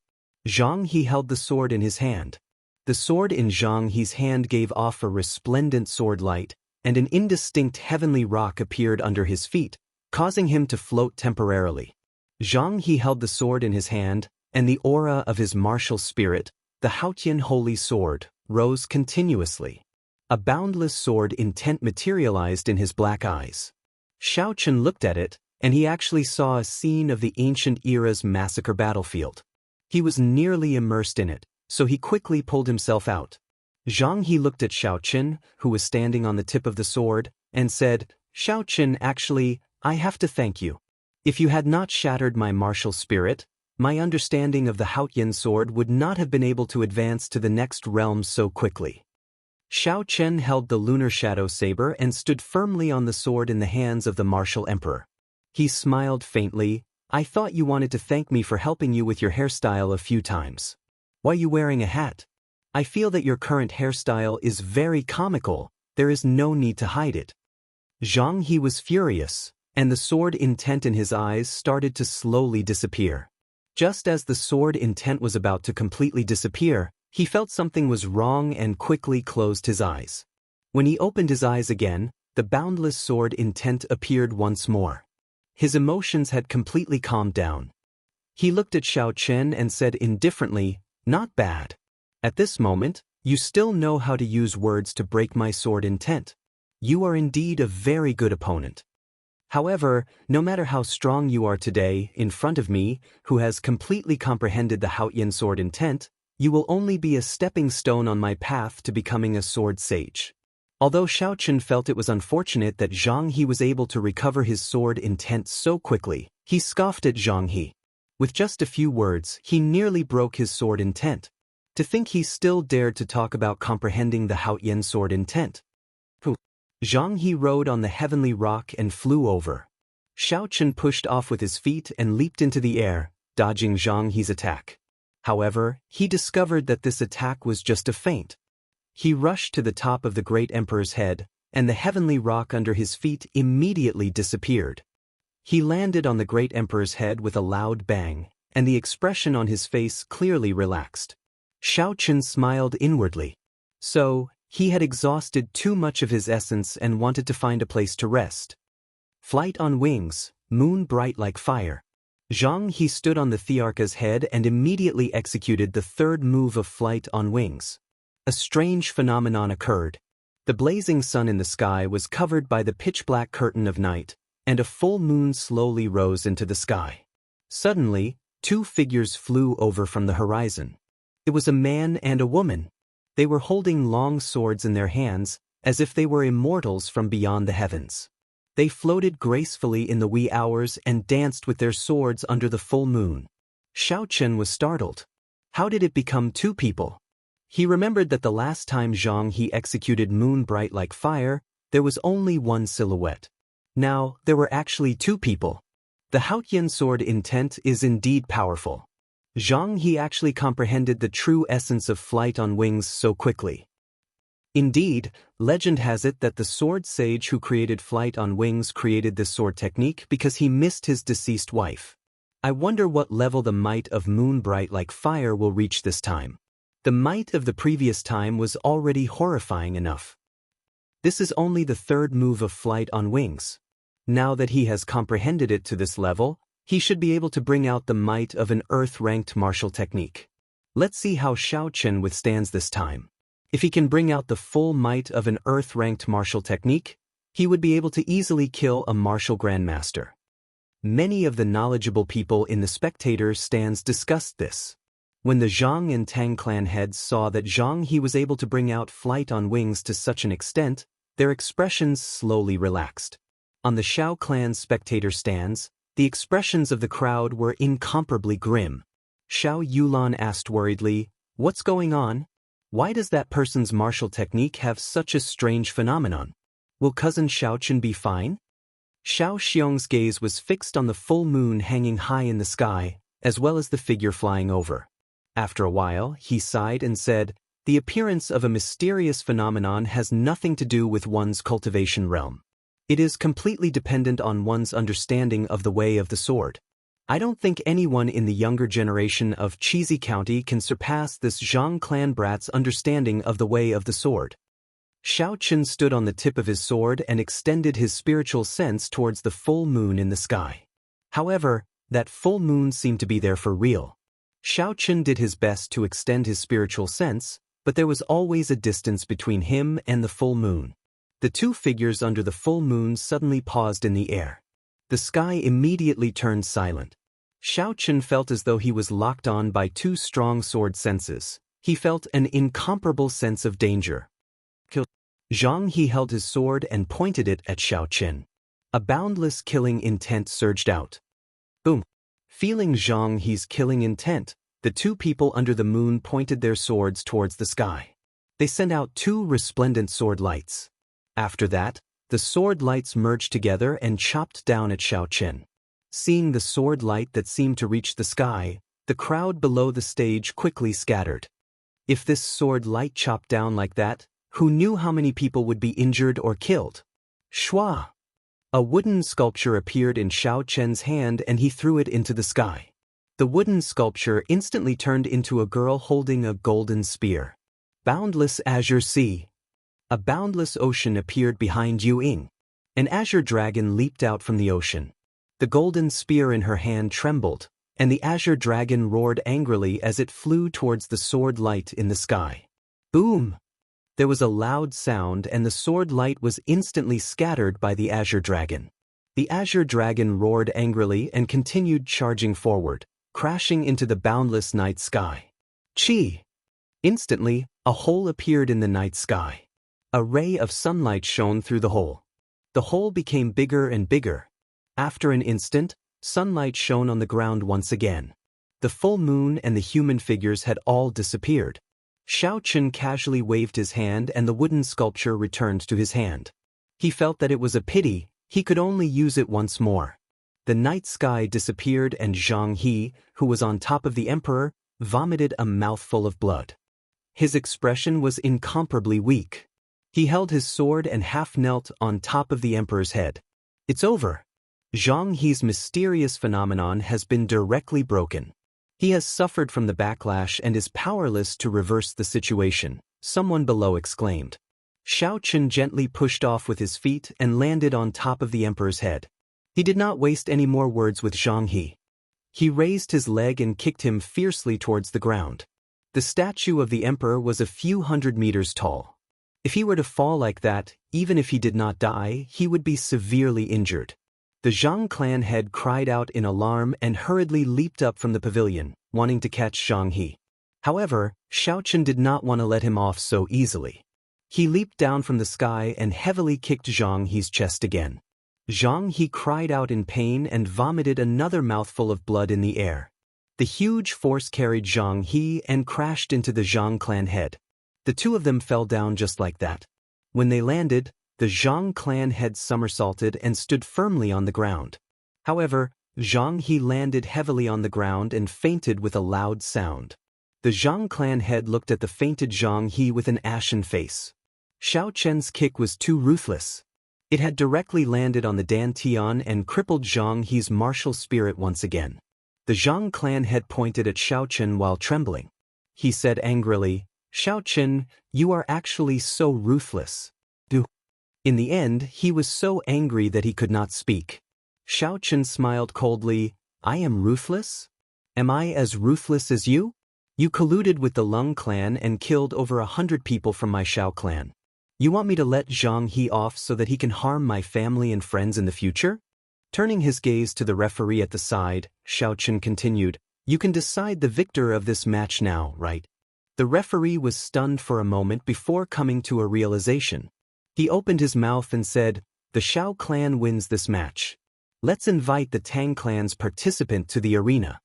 Zhang He held the sword in his hand. The sword in Zhang He's hand gave off a resplendent sword light, and an indistinct heavenly rock appeared under his feet, causing him to float temporarily. Zhang He held the sword in his hand, and the aura of his martial spirit, the Haotian Holy Sword, rose continuously. A boundless sword intent materialized in his black eyes. Xiao Chun looked at it, and he actually saw a scene of the ancient era's massacre battlefield. He was nearly immersed in it, so he quickly pulled himself out. Zhang He looked at Xiao Chun, who was standing on the tip of the sword, and said, "Xiao Chun, actually, I have to thank you. If you had not shattered my martial spirit, my understanding of the Haotian sword would not have been able to advance to the next realm so quickly." Xiao Chen held the lunar shadow saber and stood firmly on the sword in the hands of the martial emperor. He smiled faintly. "I thought you wanted to thank me for helping you with your hairstyle a few times. Why are you wearing a hat? I feel that your current hairstyle is very comical. There is no need to hide it." Zhang He was furious, and the sword intent in his eyes started to slowly disappear. Just as the sword intent was about to completely disappear, he felt something was wrong and quickly closed his eyes. When he opened his eyes again, the boundless sword intent appeared once more. His emotions had completely calmed down. He looked at Xiao Chen and said indifferently, "Not bad. At this moment, you still know how to use words to break my sword intent. You are indeed a very good opponent. However, no matter how strong you are today, in front of me, who has completely comprehended the Haotian sword intent, you will only be a stepping stone on my path to becoming a sword sage." Although Xiao Chen felt it was unfortunate that Zhang He was able to recover his sword intent so quickly, he scoffed at Zhang He. With just a few words, he nearly broke his sword intent. To think he still dared to talk about comprehending the Haotian sword intent. Zhang He rode on the heavenly rock and flew over. Xiao Chen pushed off with his feet and leaped into the air, dodging Zhang He's attack. However, he discovered that this attack was just a feint. He rushed to the top of the great emperor's head, and the heavenly rock under his feet immediately disappeared. He landed on the great emperor's head with a loud bang, and the expression on his face clearly relaxed. Xiaoqun smiled inwardly. So, he had exhausted too much of his essence and wanted to find a place to rest. Flight on wings, moon bright like fire. Zhang He stood on the Thearcha's head and immediately executed the third move of flight on wings. A strange phenomenon occurred. The blazing sun in the sky was covered by the pitch-black curtain of night, and a full moon slowly rose into the sky. Suddenly, two figures flew over from the horizon. It was a man and a woman. They were holding long swords in their hands, as if they were immortals from beyond the heavens. They floated gracefully in the wee hours and danced with their swords under the full moon. Xiaoqun was startled. How did it become two people? He remembered that the last time Zhang He executed moon bright like fire, there was only one silhouette. Now, there were actually two people. The Haotian sword intent is indeed powerful. Zhang He actually comprehended the true essence of flight on wings so quickly. Indeed, legend has it that the sword sage who created flight on wings created this sword technique because he missed his deceased wife. I wonder what level the might of moon bright like fire will reach this time. The might of the previous time was already horrifying enough. This is only the third move of flight on wings. Now that he has comprehended it to this level, he should be able to bring out the might of an earth-ranked martial technique. Let's see how Xiaoqun withstands this time. If he can bring out the full might of an earth-ranked martial technique, he would be able to easily kill a martial grandmaster. Many of the knowledgeable people in the spectators' stands discussed this. When the Zhang and Tang clan heads saw that Zhang He was able to bring out flight on wings to such an extent, their expressions slowly relaxed. On the Xiao clan's spectator stands, the expressions of the crowd were incomparably grim. Xiao Yulan asked worriedly, "What's going on? Why does that person's martial technique have such a strange phenomenon? Will cousin Xiaoqun be fine?" Xiao Xiong's gaze was fixed on the full moon hanging high in the sky, as well as the figure flying over. After a while, he sighed and said, "The appearance of a mysterious phenomenon has nothing to do with one's cultivation realm. It is completely dependent on one's understanding of the way of the sword. I don't think anyone in the younger generation of Cheesy County can surpass this Zhang clan brat's understanding of the way of the sword." Xiaoqun stood on the tip of his sword and extended his spiritual sense towards the full moon in the sky. However, that full moon seemed to be there for real. Xiaoqun did his best to extend his spiritual sense, but there was always a distance between him and the full moon. The two figures under the full moon suddenly paused in the air. The sky immediately turned silent. Xiaoqun felt as though he was locked on by two strong sword senses. He felt an incomparable sense of danger. Zhang He held his sword and pointed it at Xiaoqun. A boundless killing intent surged out. Boom! Feeling Zhang He's killing intent, the two people under the moon pointed their swords towards the sky. They sent out two resplendent sword lights. After that, the sword lights merged together and chopped down at Xiaoqun. Seeing the sword light that seemed to reach the sky, the crowd below the stage quickly scattered. If this sword light chopped down like that, who knew how many people would be injured or killed? Shua! A wooden sculpture appeared in Xiaoqun's hand and he threw it into the sky. The wooden sculpture instantly turned into a girl holding a golden spear. Boundless azure sea. A boundless ocean appeared behind Yu Ying. An azure dragon leaped out from the ocean. The golden spear in her hand trembled, and the azure dragon roared angrily as it flew towards the sword light in the sky. Boom! There was a loud sound and the sword light was instantly scattered by the azure dragon. The azure dragon roared angrily and continued charging forward, crashing into the boundless night sky. Chi! Instantly, a hole appeared in the night sky. A ray of sunlight shone through the hole. The hole became bigger and bigger. After an instant, sunlight shone on the ground once again. The full moon and the human figures had all disappeared. Xiaoqun casually waved his hand and the wooden sculpture returned to his hand. He felt that it was a pity, he could only use it once more. The night sky disappeared and Zhang He, who was on top of the emperor, vomited a mouthful of blood. His expression was incomparably weak. He held his sword and half knelt on top of the emperor's head. "It's over." Zhang He's mysterious phenomenon has been directly broken. He has suffered from the backlash and is powerless to reverse the situation, someone below exclaimed. Xiao Chen gently pushed off with his feet and landed on top of the emperor's head. He did not waste any more words with Zhang He. He raised his leg and kicked him fiercely towards the ground. The statue of the emperor was a few hundred meters tall. If he were to fall like that, even if he did not die, he would be severely injured. The Zhang clan head cried out in alarm and hurriedly leaped up from the pavilion, wanting to catch Zhang He. However, Xiao Chen did not want to let him off so easily. He leaped down from the sky and heavily kicked Zhang He's chest again. Zhang He cried out in pain and vomited another mouthful of blood in the air. The huge force carried Zhang He and crashed into the Zhang clan head. The two of them fell down just like that. When they landed, the Zhang clan head somersaulted and stood firmly on the ground. However, Zhang He landed heavily on the ground and fainted with a loud sound. The Zhang clan head looked at the fainted Zhang He with an ashen face. Xiao Chen's kick was too ruthless. It had directly landed on the dantian and crippled Zhang He's martial spirit once again. The Zhang clan head pointed at Xiao Chen while trembling. He said angrily, "Xiao Chen, you are actually so ruthless." In the end, he was so angry that he could not speak. Xiao Chen smiled coldly, "I am ruthless? Am I as ruthless as you? You colluded with the Lung clan and killed over 100 people from my Xiao clan. You want me to let Zhang He off so that he can harm my family and friends in the future?" Turning his gaze to the referee at the side, Xiao Chen continued, "You can decide the victor of this match now, right?" The referee was stunned for a moment before coming to a realization. He opened his mouth and said, "The Xiao clan wins this match. Let's invite the Tang clan's participant to the arena."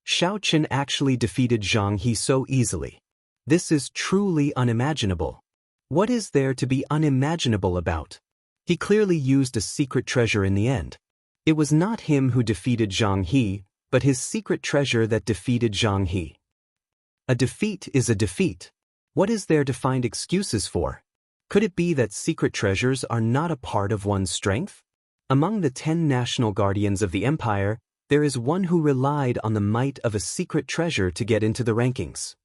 Xiao Chen actually defeated Zhang He so easily. This is truly unimaginable. What is there to be unimaginable about? He clearly used a secret treasure in the end. It was not him who defeated Zhang He, but his secret treasure that defeated Zhang He. A defeat is a defeat. What is there to find excuses for? Could it be that secret treasures are not a part of one's strength? Among the 10 national guardians of the empire, there is one who relied on the might of a secret treasure to get into the rankings.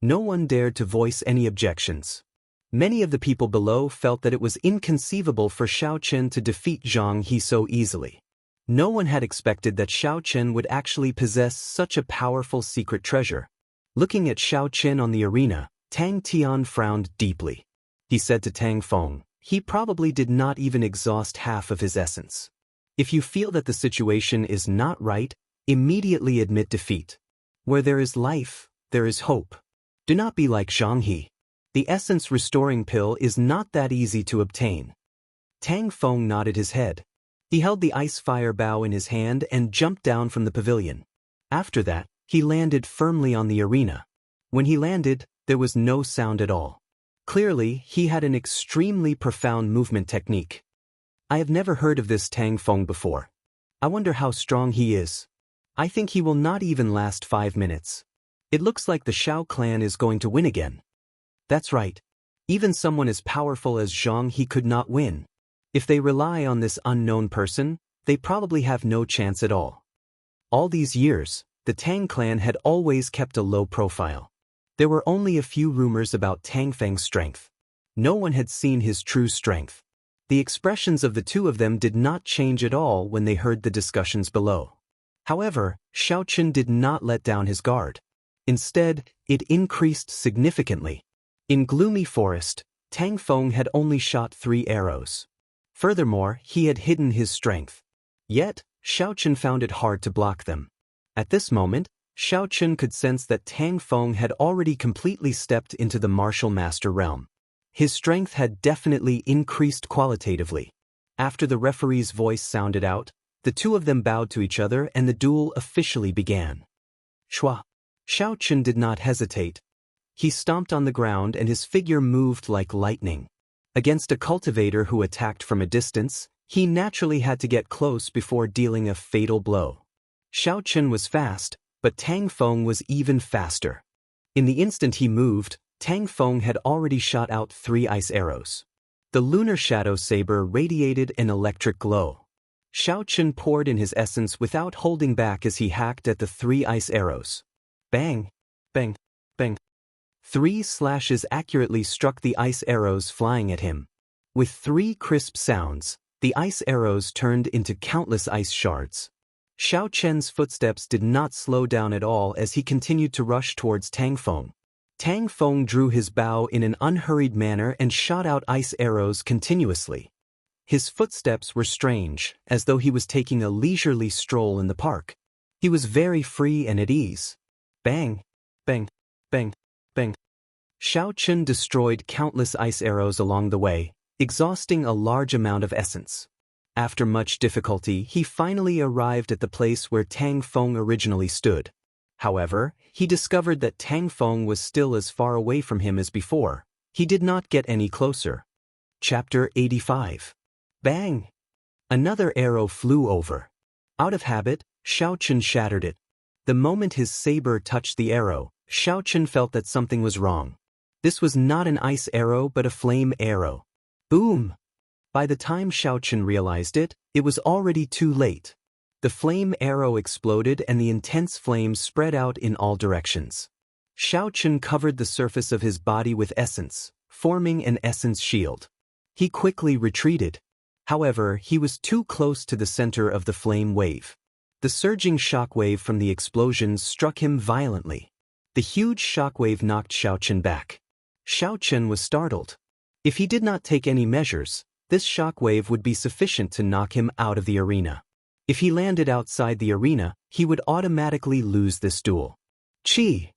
No one dared to voice any objections. Many of the people below felt that it was inconceivable for Xiao Chen to defeat Zhang He so easily. No one had expected that Xiao Chen would actually possess such a powerful secret treasure. Looking at Xiao Chen on the arena, Tang Tian frowned deeply. He said to Tang Feng, "He probably did not even exhaust half of his essence. If you feel that the situation is not right, immediately admit defeat. Where there is life, there is hope. Do not be like Zhang He. The essence restoring pill is not that easy to obtain." Tang Feng nodded his head. He held the ice fire bow in his hand and jumped down from the pavilion. After that, he landed firmly on the arena. When he landed, there was no sound at all. Clearly, he had an extremely profound movement technique. I have never heard of this Tang Feng before. I wonder how strong he is. I think he will not even last 5 minutes. It looks like the Xiao clan is going to win again. That's right. Even someone as powerful as Zhang He could not win. If they rely on this unknown person, they probably have no chance at all. All these years, the Tang clan had always kept a low profile. There were only a few rumors about Tang Feng's strength. No one had seen his true strength. The expressions of the two of them did not change at all when they heard the discussions below. However, Xiao Chen did not let down his guard. Instead, it increased significantly. In Gloomy Forest, Tang Feng had only shot 3 arrows. Furthermore, he had hidden his strength. Yet, Xiao Chen found it hard to block them. At this moment, Xiao Chen could sense that Tang Feng had already completely stepped into the martial master realm. His strength had definitely increased qualitatively. After the referee's voice sounded out, the two of them bowed to each other and the duel officially began. Shua! Xiao Chen did not hesitate. He stomped on the ground and his figure moved like lightning. Against a cultivator who attacked from a distance, he naturally had to get close before dealing a fatal blow. Xiao Chen was fast, but Tang Feng was even faster. In the instant he moved, Tang Feng had already shot out 3 ice arrows. The lunar shadow saber radiated an electric glow. Xiao Chen poured in his essence without holding back as he hacked at the 3 ice arrows. Bang! Bang! Bang! 3 slashes accurately struck the ice arrows flying at him. With 3 crisp sounds, the ice arrows turned into countless ice shards. Xiao Chen's footsteps did not slow down at all as he continued to rush towards Tang Feng. Tang Feng drew his bow in an unhurried manner and shot out ice arrows continuously. His footsteps were strange, as though he was taking a leisurely stroll in the park. He was very free and at ease. Bang! Bang! Bang! Bang! Xiao Chen destroyed countless ice arrows along the way, exhausting a large amount of essence. After much difficulty, he finally arrived at the place where Tang Feng originally stood. However, he discovered that Tang Feng was still as far away from him as before. He did not get any closer. Chapter 85. Bang! Another arrow flew over. Out of habit, Xiao Chen shattered it. The moment his saber touched the arrow, Xiao Chen felt that something was wrong. This was not an ice arrow but a flame arrow. Boom! By the time Xiao Chen realized it, it was already too late. The flame arrow exploded and the intense flames spread out in all directions. Xiao Chen covered the surface of his body with essence, forming an essence shield. He quickly retreated. However, he was too close to the center of the flame wave. The surging shockwave from the explosions struck him violently. The huge shockwave knocked Xiao Chen back. Xiao Chen was startled. If he did not take any measures, this shockwave would be sufficient to knock him out of the arena. If he landed outside the arena, he would automatically lose this duel. Chi!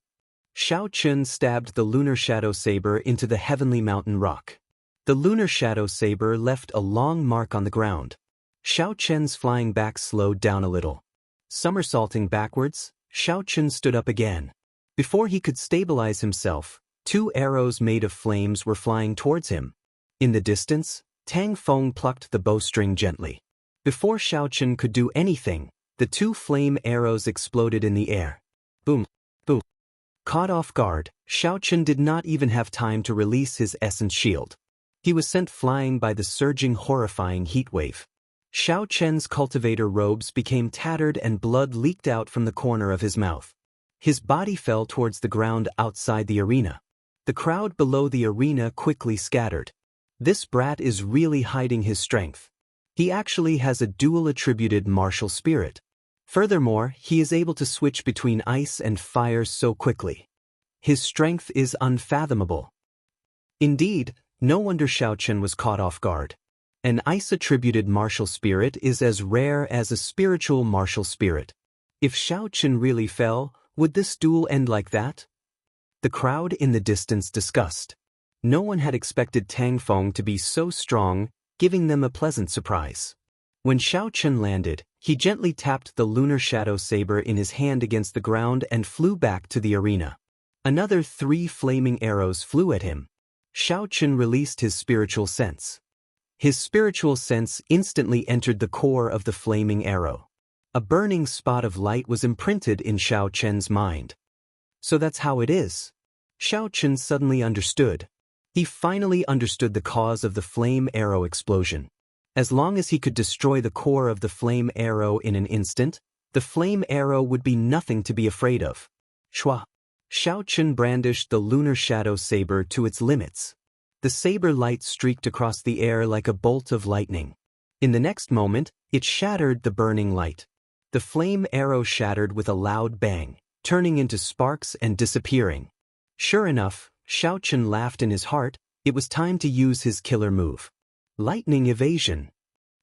Xiao Chen stabbed the lunar shadow saber into the heavenly mountain rock. The lunar shadow saber left a long mark on the ground. Xiao Chen's flying back slowed down a little. Somersaulting backwards, Xiao Chen stood up again. Before he could stabilize himself, 2 arrows made of flames were flying towards him. In the distance, Tang Feng plucked the bowstring gently. Before Xiao Chen could do anything, the 2 flame arrows exploded in the air. Boom! Boom! Caught off guard, Xiao Chen did not even have time to release his essence shield. He was sent flying by the surging, horrifying heat wave. Xiao Chen's cultivator robes became tattered and blood leaked out from the corner of his mouth. His body fell towards the ground outside the arena. The crowd below the arena quickly scattered. This brat is really hiding his strength. He actually has a dual-attributed martial spirit. Furthermore, he is able to switch between ice and fire so quickly. His strength is unfathomable. Indeed, no wonder Xiao Chen was caught off guard. An ice-attributed martial spirit is as rare as a spiritual martial spirit. If Xiao Chen really fell, would this duel end like that? The crowd in the distance discussed. No one had expected Tang Feng to be so strong, giving them a pleasant surprise. When Xiao Chen landed, he gently tapped the lunar shadow saber in his hand against the ground and flew back to the arena. Another 3 flaming arrows flew at him. Xiao Chen released his spiritual sense. His spiritual sense instantly entered the core of the flaming arrow. A burning spot of light was imprinted in Xiao Chen's mind. So that's how it is. Xiao Chen suddenly understood. He finally understood the cause of the flame arrow explosion. As long as he could destroy the core of the flame arrow in an instant, the flame arrow would be nothing to be afraid of. Shua! Xiao Chen brandished the lunar shadow saber to its limits. The saber light streaked across the air like a bolt of lightning. In the next moment, it shattered the burning light. The flame arrow shattered with a loud bang, turning into sparks and disappearing. Sure enough, Xiao Chen laughed in his heart. It was time to use his killer move. Lightning evasion.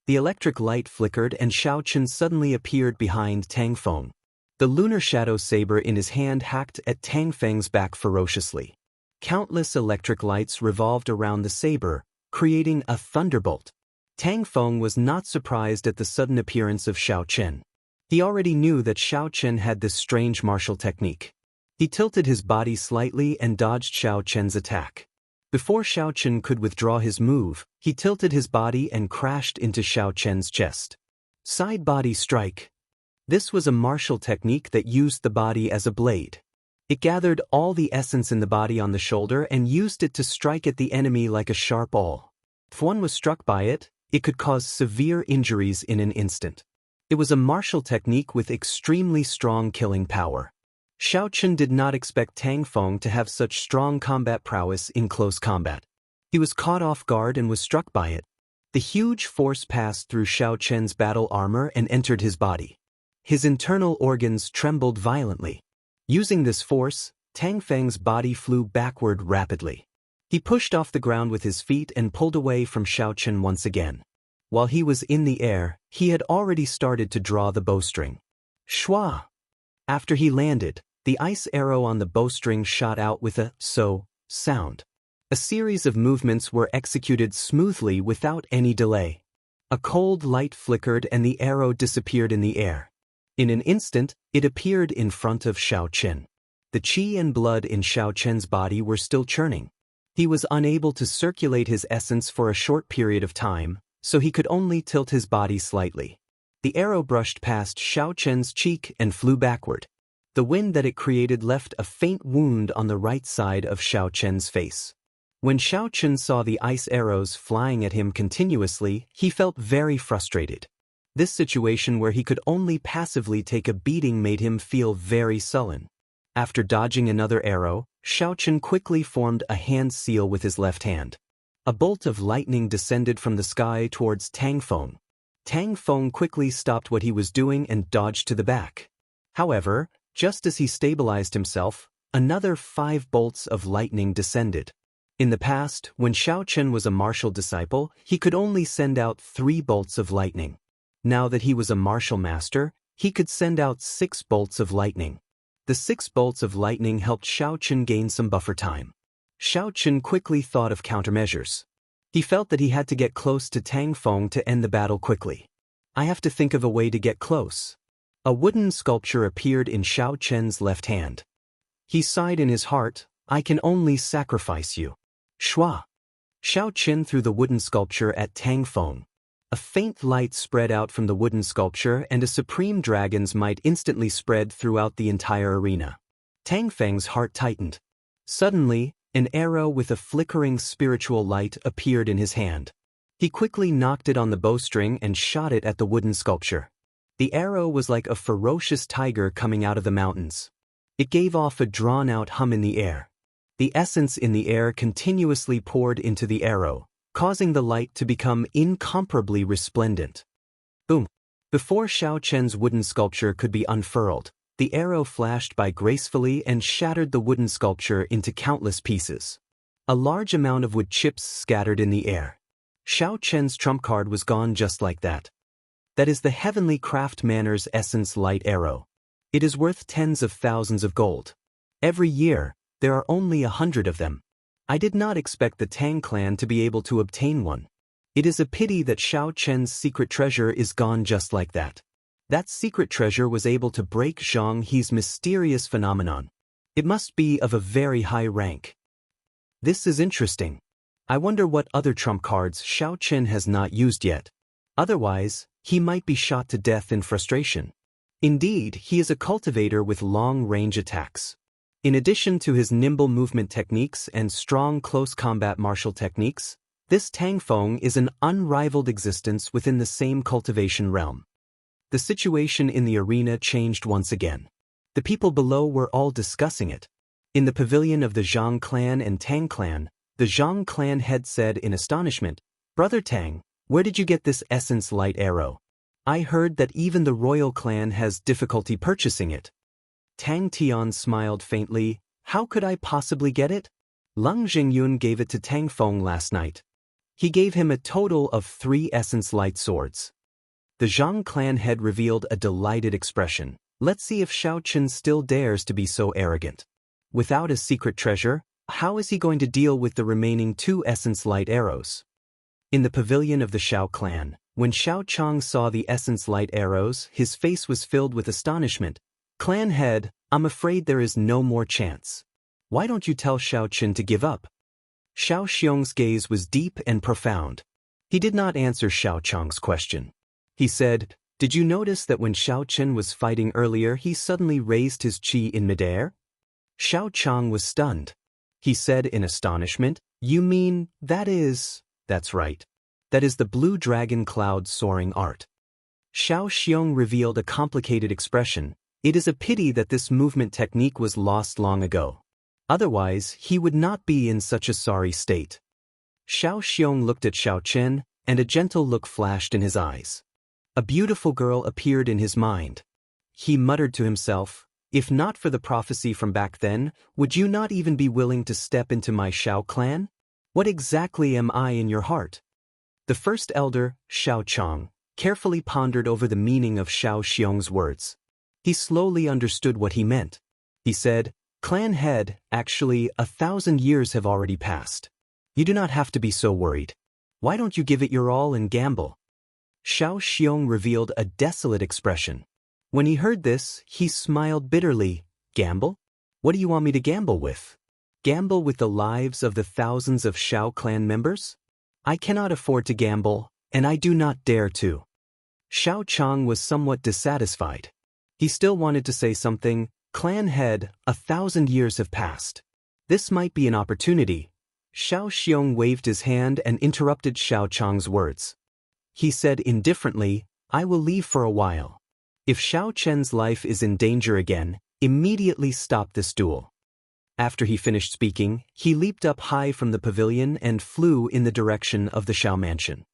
The electric light flickered and Xiao Chen suddenly appeared behind Tang Feng. The lunar shadow saber in his hand hacked at Tang Feng's back ferociously. Countless electric lights revolved around the saber, creating a thunderbolt. Tang Feng was not surprised at the sudden appearance of Xiao Chen. He already knew that Xiao Chen had this strange martial technique. He tilted his body slightly and dodged Xiao Chen's attack. Before Xiao Chen could withdraw his move, he tilted his body and crashed into Xiao Chen's chest. Side body strike. This was a martial technique that used the body as a blade. It gathered all the essence in the body on the shoulder and used it to strike at the enemy like a sharp awl. If one was struck by it, It could cause severe injuries in an instant. It was a martial technique with extremely strong killing power. Xiaochen did not expect Tang Feng to have such strong combat prowess in close combat. He was caught off guard and was struck by it. The huge force passed through Xiaochen's battle armor and entered his body. His internal organs trembled violently. Using this force, Tang Feng's body flew backward rapidly. He pushed off the ground with his feet and pulled away from Xiaochen once again. While he was in the air, he had already started to draw the bowstring. Shwa! After he landed, the ice arrow on the bowstring shot out with a sound. A series of movements were executed smoothly without any delay. A cold light flickered and the arrow disappeared in the air. In an instant, it appeared in front of Xiaochen. The qi and blood in Xiaochen's body were still churning. He was unable to circulate his essence for a short period of time, so he could only tilt his body slightly. The arrow brushed past Xiaochen's cheek and flew backward. The wind that it created left a faint wound on the right side of Xiaochen's face. When Xiaochen saw the ice arrows flying at him continuously, he felt very frustrated. This situation where he could only passively take a beating made him feel very sullen. After dodging another arrow, Xiaochen quickly formed a hand seal with his left hand. A bolt of lightning descended from the sky towards Tang Feng. Tang Feng quickly stopped what he was doing and dodged to the back. However, just as he stabilized himself, another 5 bolts of lightning descended. In the past, when Xiaochen was a martial disciple, he could only send out 3 bolts of lightning. Now that he was a martial master, he could send out 6 bolts of lightning. The 6 bolts of lightning helped Xiaochen gain some buffer time. Xiaochen quickly thought of countermeasures. He felt that he had to get close to Tang Feng to end the battle quickly. I have to think of a way to get close. A wooden sculpture appeared in Xiaochen's left hand. He sighed in his heart, I can only sacrifice you. Shwa! Xiaochen threw the wooden sculpture at Tang Feng. A faint light spread out from the wooden sculpture and a supreme dragon's might instantly spread throughout the entire arena. Tang Feng's heart tightened. Suddenly, an arrow with a flickering spiritual light appeared in his hand. He quickly knocked it on the bowstring and shot it at the wooden sculpture. The arrow was like a ferocious tiger coming out of the mountains. It gave off a drawn-out hum in the air. The essence in the air continuously poured into the arrow, causing the light to become incomparably resplendent. Boom! Before Xiaochen's wooden sculpture could be unfurled, the arrow flashed by gracefully and shattered the wooden sculpture into countless pieces. A large amount of wood chips scattered in the air. Xiaochen's trump card was gone just like that. That is the Heavenly Craft Manor's Essence Light Arrow. It is worth tens of thousands of gold. Every year, there are only 100 of them. I did not expect the Tang clan to be able to obtain one. It is a pity that Xiaochen's secret treasure is gone just like that. That secret treasure was able to break Zhang He's mysterious phenomenon. It must be of a very high rank. This is interesting. I wonder what other trump cards Xiaochen has not used yet. Otherwise, he might be shot to death in frustration. Indeed, he is a cultivator with long-range attacks. In addition to his nimble movement techniques and strong close combat martial techniques, this Tang Feng is an unrivaled existence within the same cultivation realm. The situation in the arena changed once again. The people below were all discussing it. In the pavilion of the Zhang clan and Tang clan, the Zhang clan head said in astonishment, "Brother Tang, where did you get this essence light arrow? I heard that even the royal clan has difficulty purchasing it." Tang Tian smiled faintly, "How could I possibly get it? Leng Jingyun gave it to Tang Feng last night. He gave him a total of 3 essence light swords." The Zhang clan head revealed a delighted expression. Let's see if Xiaochen still dares to be so arrogant. Without a secret treasure, how is he going to deal with the remaining 2 essence light arrows? In the pavilion of the Xiao clan, when Xiao Chang saw the essence light arrows, his face was filled with astonishment. "Clan head, I'm afraid there is no more chance. Why don't you tell Xiaochen to give up?" Xiao Xiong's gaze was deep and profound. He did not answer Xiao Chang's question. He said, "Did you notice that when Xiaochen was fighting earlier he suddenly raised his qi in midair?" Xiao Chang was stunned. He said in astonishment, "You mean, that's right. That is the blue dragon cloud soaring art. Xiao Xiong revealed a complicated expression. It is a pity that this movement technique was lost long ago. Otherwise, he would not be in such a sorry state. Xiao Xiong looked at Xiao Chen, and a gentle look flashed in his eyes. A beautiful girl appeared in his mind. He muttered to himself, if not for the prophecy from back then, would you not even be willing to step into my Xiao clan? What exactly am I in your heart? The first elder, Xiao Chang, carefully pondered over the meaning of Xiao Xiong's words. He slowly understood what he meant. He said, Clan head, actually, 1,000 years have already passed. You do not have to be so worried. Why don't you give it your all and gamble? Xiao Xiong revealed a desolate expression. When he heard this, he smiled bitterly. Gamble? What do you want me to gamble with? Gamble with the lives of the thousands of Xiao clan members? I cannot afford to gamble, and I do not dare to. Xiao Chang was somewhat dissatisfied. He still wanted to say something. Clan head, 1,000 years have passed. This might be an opportunity. Xiao Xiong waved his hand and interrupted Xiao Chang's words. He said indifferently, I will leave for a while. If Xiao Chen's life is in danger again, immediately stop this duel. After he finished speaking, he leaped up high from the pavilion and flew in the direction of the Xiao mansion.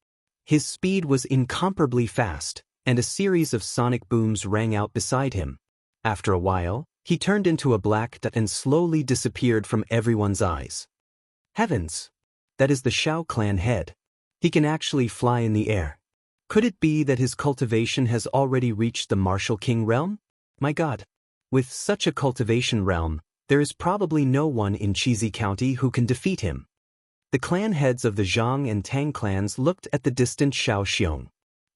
His speed was incomparably fast, and a series of sonic booms rang out beside him. After a while, he turned into a black dot and slowly disappeared from everyone's eyes. Heavens! That is the Xiao clan head. He can actually fly in the air. Could it be that his cultivation has already reached the martial king realm? My God! With such a cultivation realm, there is probably no one in Chizi County who can defeat him. The clan heads of the Zhang and Tang clans looked at the distant Xiao Xiong.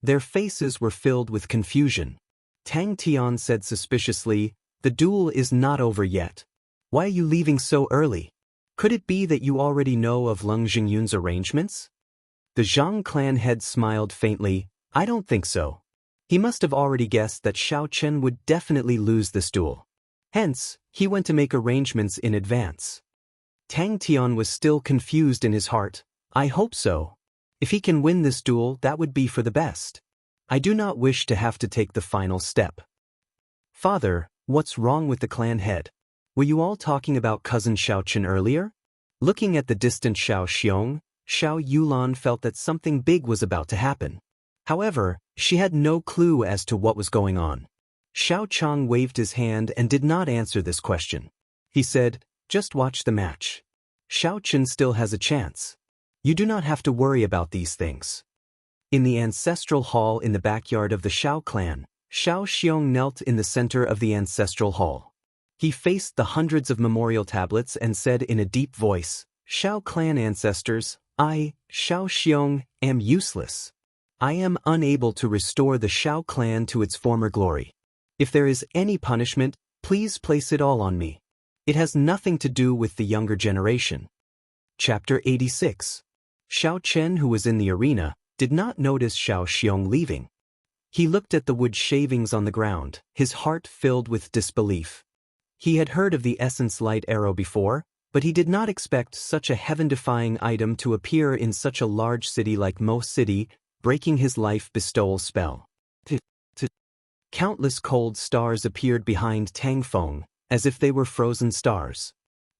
Their faces were filled with confusion. Tang Tian said suspiciously, the duel is not over yet. Why are you leaving so early? Could it be that you already know of Leng Jingyun's arrangements? The Zhang clan head smiled faintly, I don't think so. He must have already guessed that Xiao Chen would definitely lose this duel. Hence, he went to make arrangements in advance. Tang Tian was still confused in his heart. I hope so. If he can win this duel, that would be for the best. I do not wish to have to take the final step. Father, what's wrong with the clan head? Were you all talking about cousin Xiao Chen earlier? Looking at the distant Xiao Xiong, Xiao Yulan felt that something big was about to happen. However, she had no clue as to what was going on. Xiao Chang waved his hand and did not answer this question. He said, just watch the match. Xiao Chen still has a chance. You do not have to worry about these things. In the ancestral hall in the backyard of the Xiao clan, Xiao Xiong knelt in the center of the ancestral hall. He faced the hundreds of memorial tablets and said in a deep voice, Xiao clan ancestors, I, Xiao Xiong, am useless. I am unable to restore the Xiao clan to its former glory. If there is any punishment, please place it all on me. It has nothing to do with the younger generation. Chapter 86. Xiao Chen, who was in the arena, did not notice Xiao Xiong leaving. He looked at the wood shavings on the ground, his heart filled with disbelief. He had heard of the essence light arrow before, but he did not expect such a heaven-defying item to appear in such a large city like Mo City, breaking his life bestowal spell. Countless cold stars appeared behind Tang Feng, as if they were frozen stars.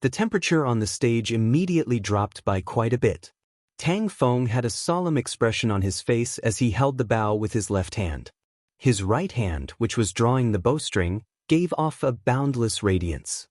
The temperature on the stage immediately dropped by quite a bit. Tang Feng had a solemn expression on his face as he held the bow with his left hand. His right hand, which was drawing the bowstring, gave off a boundless radiance.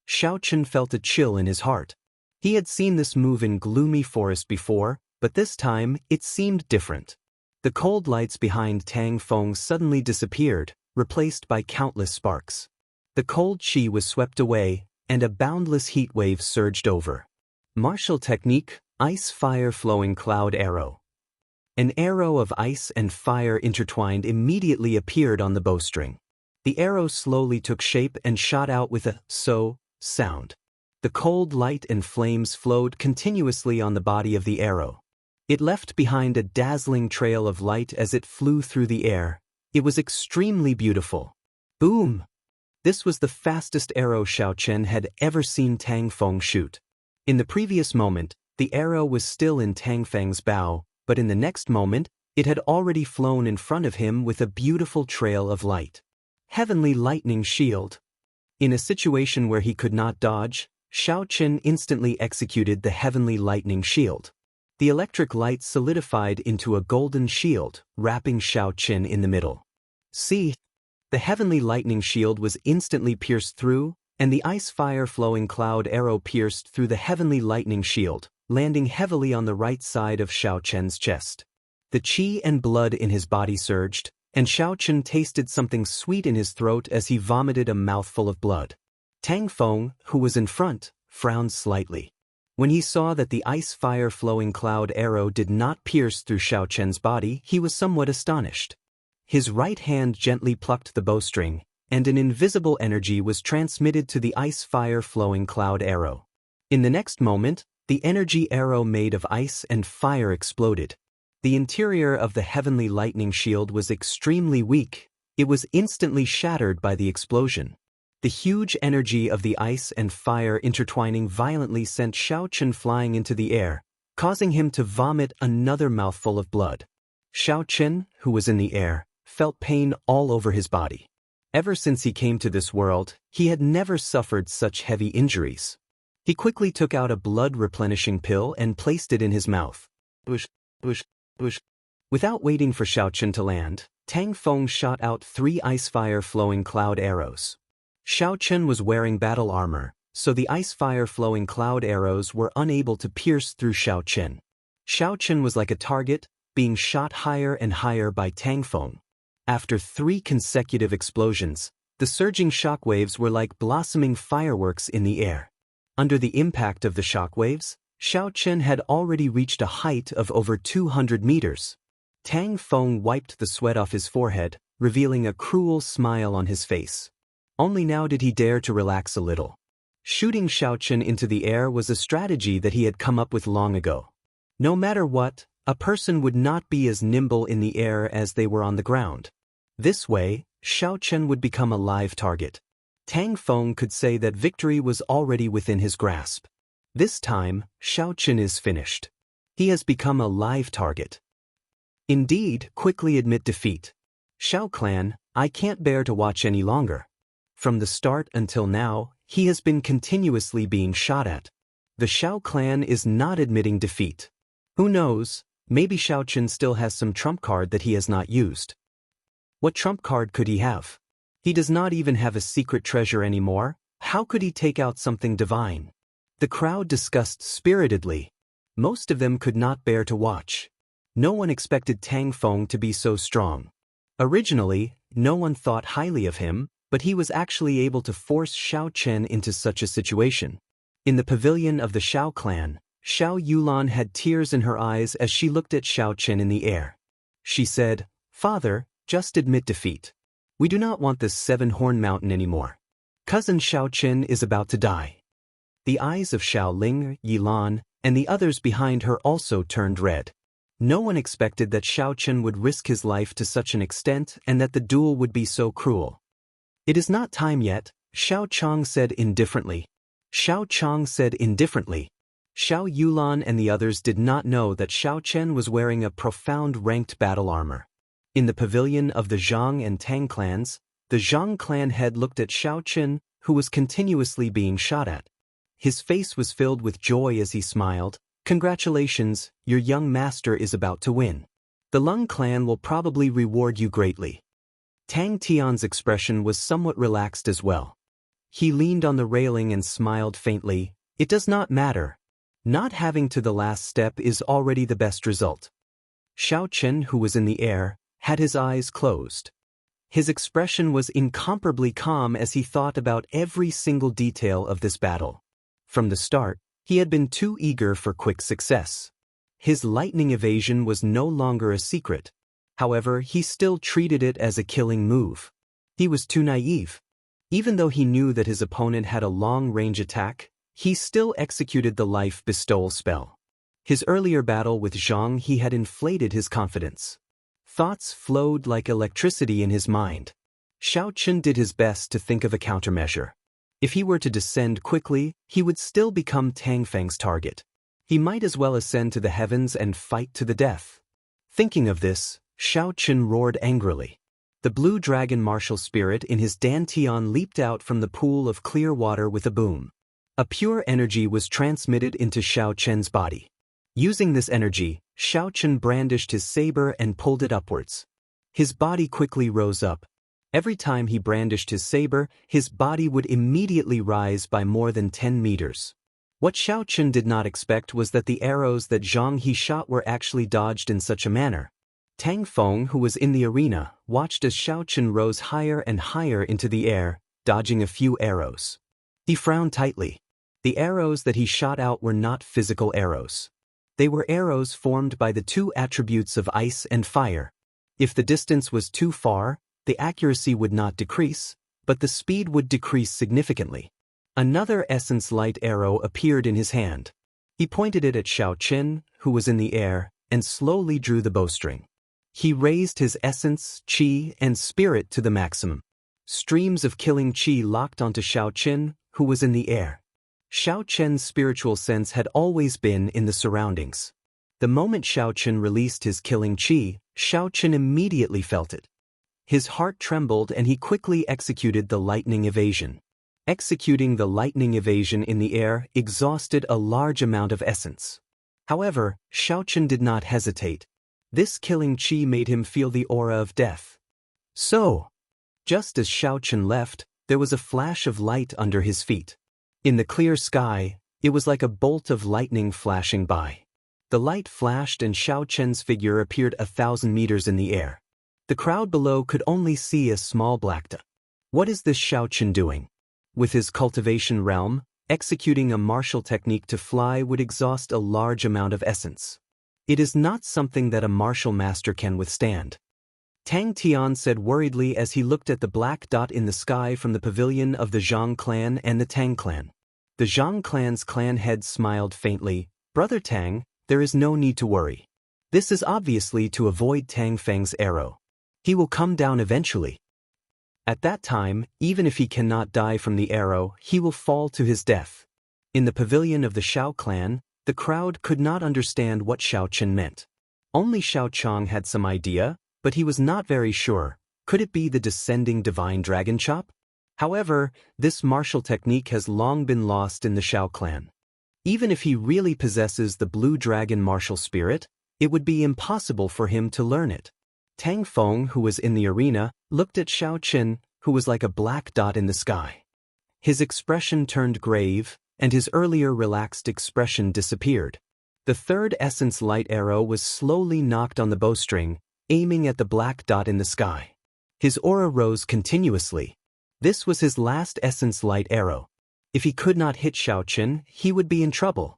Xiao Chen felt a chill in his heart. He had seen this move in gloomy forest before, but this time it seemed different. The cold lights behind Tang Feng suddenly disappeared, replaced by countless sparks. The cold chi was swept away, and a boundless heat wave surged over. Martial technique, ice-fire flowing cloud arrow. An arrow of ice and fire intertwined immediately appeared on the bowstring. The arrow slowly took shape and shot out with a so sound. The cold light and flames flowed continuously on the body of the arrow. It left behind a dazzling trail of light as it flew through the air. It was extremely beautiful. Boom! This was the fastest arrow Xiao Chen had ever seen Tang Feng shoot. In the previous moment, the arrow was still in Tang Feng's bow, but in the next moment, it had already flown in front of him with a beautiful trail of light. Heavenly Lightning Shield. In a situation where he could not dodge, Shao Chen instantly executed the Heavenly Lightning Shield. The electric light solidified into a golden shield, wrapping Shao Chen in the middle. See? The Heavenly Lightning Shield was instantly pierced through, and the ice-fire flowing cloud arrow pierced through the Heavenly Lightning Shield, landing heavily on the right side of Shao Chen's chest. The qi and blood in his body surged, and Shao Chen tasted something sweet in his throat as he vomited a mouthful of blood. Tang Feng, who was in front, frowned slightly. When he saw that the ice-fire flowing cloud arrow did not pierce through Shao Chen's body, he was somewhat astonished. His right hand gently plucked the bowstring, and an invisible energy was transmitted to the ice-fire flowing cloud arrow. In the next moment, the energy arrow made of ice and fire exploded. The interior of the Heavenly Lightning Shield was extremely weak. It was instantly shattered by the explosion. The huge energy of the ice and fire intertwining violently sent Shao Chen flying into the air, causing him to vomit another mouthful of blood. Shao Chen, who was in the air, felt pain all over his body. Ever since he came to this world, he had never suffered such heavy injuries. He quickly took out a blood-replenishing pill and placed it in his mouth. Bush, bush, bush. Without waiting for Shao Chen to land, Tang Feng shot out 3 ice-fire flowing cloud arrows. Shao Chen was wearing battle armor, so the ice-fire flowing cloud arrows were unable to pierce through Shao Chen. Shao Chen was like a target, being shot higher and higher by Tang Feng. After 3 consecutive explosions, the surging shockwaves were like blossoming fireworks in the air. Under the impact of the shockwaves, Shao Chen had already reached a height of over 200 meters. Tang Feng wiped the sweat off his forehead, revealing a cruel smile on his face. Only now did he dare to relax a little. Shooting Shao Chen into the air was a strategy that he had come up with long ago. No matter what, a person would not be as nimble in the air as they were on the ground. This way, Shao Chen would become a live target. Tang Feng could say that victory was already within his grasp. This time, Shao Chen is finished. He has become a live target. Indeed, quickly admit defeat. Shao Clan, I can't bear to watch any longer. From the start until now, he has been continuously being shot at. The Shao Clan is not admitting defeat. Who knows, maybe Shao Chen still has some trump card that he has not used. What trump card could he have? He does not even have a secret treasure anymore. How could he take out something divine? The crowd discussed spiritedly. Most of them could not bear to watch. No one expected Tang Feng to be so strong. Originally, no one thought highly of him, but he was actually able to force Shao Chen into such a situation. In the pavilion of the Shao clan, Xiao Yulan had tears in her eyes as she looked at Shao Chen in the air. She said, "Father, just admit defeat. We do not want this 7-horn mountain anymore. Cousin Shao Chen is about to die." The eyes of Xiao Ling, Yilan, and the others behind her also turned red. No one expected that Shao Chen would risk his life to such an extent and that the duel would be so cruel. "It is not time yet," Xiao Chang said indifferently. Xiao Chang said indifferently. Xiao Yulan and the others did not know that Shao Chen was wearing a profound ranked battle armor. In the pavilion of the Zhang and Tang clans, the Zhang clan head looked at Shao Chen, who was continuously being shot at. His face was filled with joy as he smiled. "Congratulations, your young master is about to win. The Lung clan will probably reward you greatly." Tang Tian's expression was somewhat relaxed as well. He leaned on the railing and smiled faintly. "It does not matter. Not having to the last step is already the best result." Shao Chen, who was in the air, had his eyes closed. His expression was incomparably calm as he thought about every single detail of this battle. From the start, he had been too eager for quick success. His lightning evasion was no longer a secret. However, he still treated it as a killing move. He was too naive. Even though he knew that his opponent had a long-range attack, he still executed the life bestowal spell. His earlier battle with Zhang, he had inflated his confidence. Thoughts flowed like electricity in his mind. Shao Chen did his best to think of a countermeasure. If he were to descend quickly, he would still become Tang Feng's target. He might as well ascend to the heavens and fight to the death. Thinking of this, Shao Chen roared angrily. The blue dragon martial spirit in his dantian leaped out from the pool of clear water with a boom. A pure energy was transmitted into Shao Chen's body. Using this energy, Shao Chen brandished his saber and pulled it upwards. His body quickly rose up. Every time he brandished his saber, his body would immediately rise by more than 10 meters. What Shao Chen did not expect was that the arrows that Zhang He shot were actually dodged in such a manner. Tang Feng, who was in the arena, watched as Shao Chen rose higher and higher into the air, dodging a few arrows. He frowned tightly. The arrows that he shot out were not physical arrows. They were arrows formed by the two attributes of ice and fire. If the distance was too far, the accuracy would not decrease, but the speed would decrease significantly. Another essence light arrow appeared in his hand. He pointed it at Shao Chen, who was in the air, and slowly drew the bowstring. He raised his essence, qi, and spirit to the maximum. Streams of killing qi locked onto Shao Chen, who was in the air. Shao Chen's spiritual sense had always been in the surroundings. The moment Shao Chen released his killing qi, Shao Chen immediately felt it. His heart trembled and he quickly executed the lightning evasion. Executing the lightning evasion in the air exhausted a large amount of essence. However, Shao Chen did not hesitate. This killing qi made him feel the aura of death. So, just as Shao Chen left, there was a flash of light under his feet. In the clear sky, it was like a bolt of lightning flashing by. The light flashed and Shao Chen's figure appeared 1,000 meters in the air. The crowd below could only see a small black dot. What is this Shao Chen doing? With his cultivation realm, executing a martial technique to fly would exhaust a large amount of essence. It is not something that a martial master can withstand. Tang Tian said worriedly as he looked at the black dot in the sky from the pavilion of the Zhang clan and the Tang clan. The Zhang clan's clan head smiled faintly. Brother Tang, there is no need to worry. This is obviously to avoid Tang Feng's arrow. He will come down eventually. At that time, even if he cannot die from the arrow, he will fall to his death. In the pavilion of the Shao clan, the crowd could not understand what Shao Chen meant. Only Shao Chang had some idea, but he was not very sure. Could it be the descending divine dragon chop? However, this martial technique has long been lost in the Shao clan. Even if he really possesses the blue dragon martial spirit, it would be impossible for him to learn it. Tang Feng, who was in the arena, looked at Shao Chen, who was like a black dot in the sky. His expression turned grave, and his earlier relaxed expression disappeared. The third essence light arrow was slowly knocked on the bowstring, aiming at the black dot in the sky. His aura rose continuously. This was his last essence light arrow. If he could not hit Shao Chen, he would be in trouble.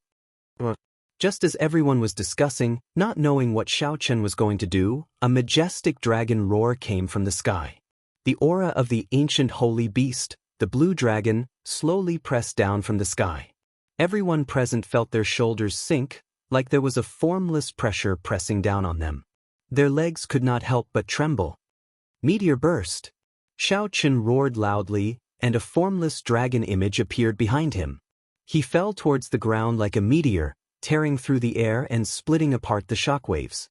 Just as everyone was discussing, not knowing what Shao Chen was going to do, a majestic dragon roar came from the sky. The aura of the ancient holy beast, the blue dragon, slowly pressed down from the sky. Everyone present felt their shoulders sink, like there was a formless pressure pressing down on them. Their legs could not help but tremble. Meteor burst. Shao Chen roared loudly, and a formless dragon image appeared behind him. He fell towards the ground like a meteor, tearing through the air and splitting apart the shockwaves.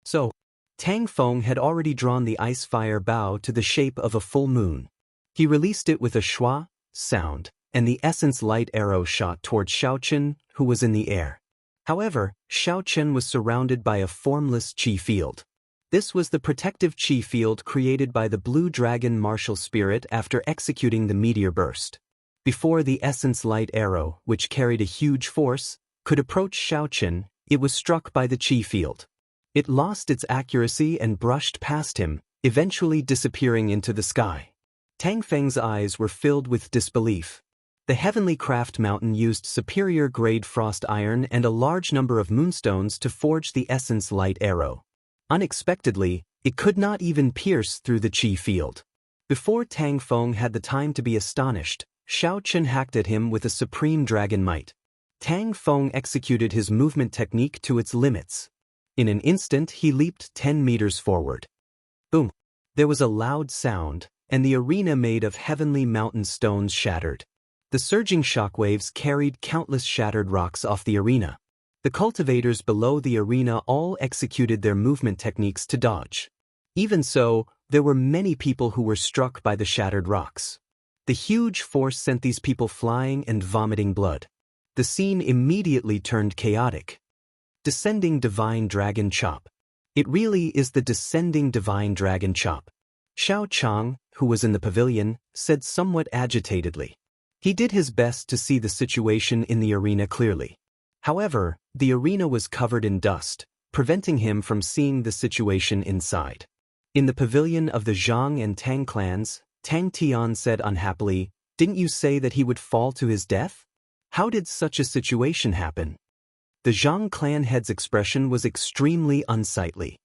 So, Tang Feng had already drawn the ice fire bow to the shape of a full moon. He released it with a schwa sound, and the essence light arrow shot towards Shao Chen, who was in the air. However, Shao Chen was surrounded by a formless qi field. This was the protective qi field created by the blue dragon martial spirit after executing the meteor burst. Before the essence light arrow, which carried a huge force, could approach Shao Chen, it was struck by the qi field. It lost its accuracy and brushed past him, eventually disappearing into the sky. Tang Feng's eyes were filled with disbelief. The Heavenly Craft Mountain used superior-grade frost iron and a large number of moonstones to forge the essence light arrow. Unexpectedly, it could not even pierce through the qi field. Before Tang Feng had the time to be astonished, Shao Chen hacked at him with a supreme dragon might. Tang Feng executed his movement technique to its limits. In an instant he leaped 10 meters forward. Boom! There was a loud sound, and the arena made of heavenly mountain stones shattered. The surging shockwaves carried countless shattered rocks off the arena. The cultivators below the arena all executed their movement techniques to dodge. Even so, there were many people who were struck by the shattered rocks. The huge force sent these people flying and vomiting blood. The scene immediately turned chaotic. Descending Divine Dragon Chop. It really is the Descending Divine Dragon Chop. Xiao Chang, who was in the pavilion, said somewhat agitatedly. He did his best to see the situation in the arena clearly. However, the arena was covered in dust, preventing him from seeing the situation inside. In the pavilion of the Zhang and Tang clans, Tang Tian said unhappily, "Didn't you say that he would fall to his death? How did such a situation happen?" The Zhang clan head's expression was extremely unsightly.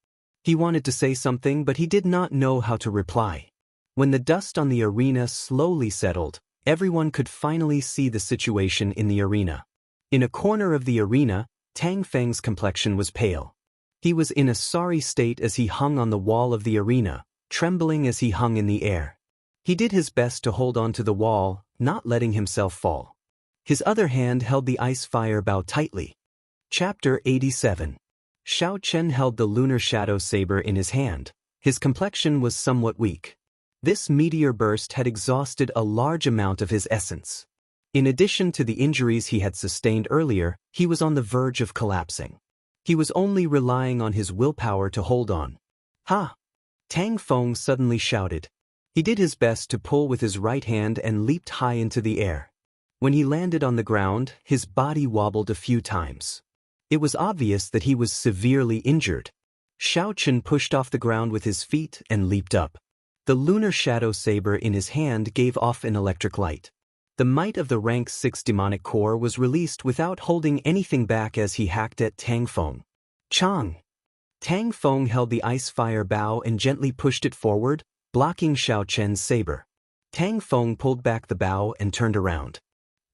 He wanted to say something, but he did not know how to reply. When the dust on the arena slowly settled, everyone could finally see the situation in the arena. In a corner of the arena, Tang Feng's complexion was pale. He was in a sorry state as he hung on the wall of the arena, trembling as he hung in the air. He did his best to hold on to the wall, not letting himself fall. His other hand held the ice fire bow tightly. Chapter 87. Xiao Chen held the lunar shadow saber in his hand. His complexion was somewhat weak. This meteor burst had exhausted a large amount of his essence. In addition to the injuries he had sustained earlier, he was on the verge of collapsing. He was only relying on his willpower to hold on. "Ha!" Tang Feng suddenly shouted. He did his best to pull with his right hand and leaped high into the air. When he landed on the ground, his body wobbled a few times. It was obvious that he was severely injured. Xiao Chen pushed off the ground with his feet and leaped up. The lunar shadow saber in his hand gave off an electric light. The might of the rank 6 demonic core was released without holding anything back as he hacked at Tang Feng. Chang! Tang Feng held the ice fire bow and gently pushed it forward, blocking Xiao Chen's saber. Tang Feng pulled back the bow and turned around.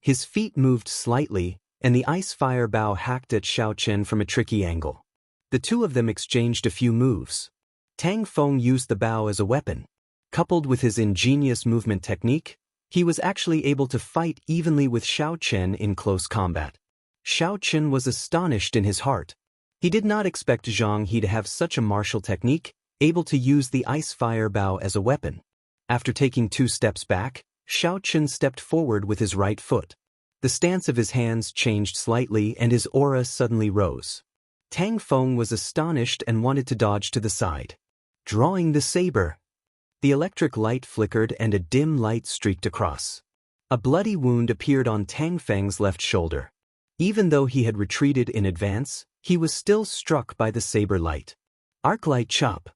His feet moved slightly, and the ice fire bow hacked at Xiao Chen from a tricky angle. The two of them exchanged a few moves. Tang Feng used the bow as a weapon. Coupled with his ingenious movement technique, he was actually able to fight evenly with Xiao Chen in close combat. Xiao Chen was astonished in his heart. He did not expect Zhang He to have such a martial technique, able to use the ice fire bow as a weapon. After taking 2 steps back, Xiao Chen stepped forward with his right foot. The stance of his hands changed slightly and his aura suddenly rose. Tang Feng was astonished and wanted to dodge to the side. Drawing the saber. The electric light flickered and a dim light streaked across. A bloody wound appeared on Tang Feng's left shoulder. Even though he had retreated in advance, he was still struck by the saber light. Arc-light chop.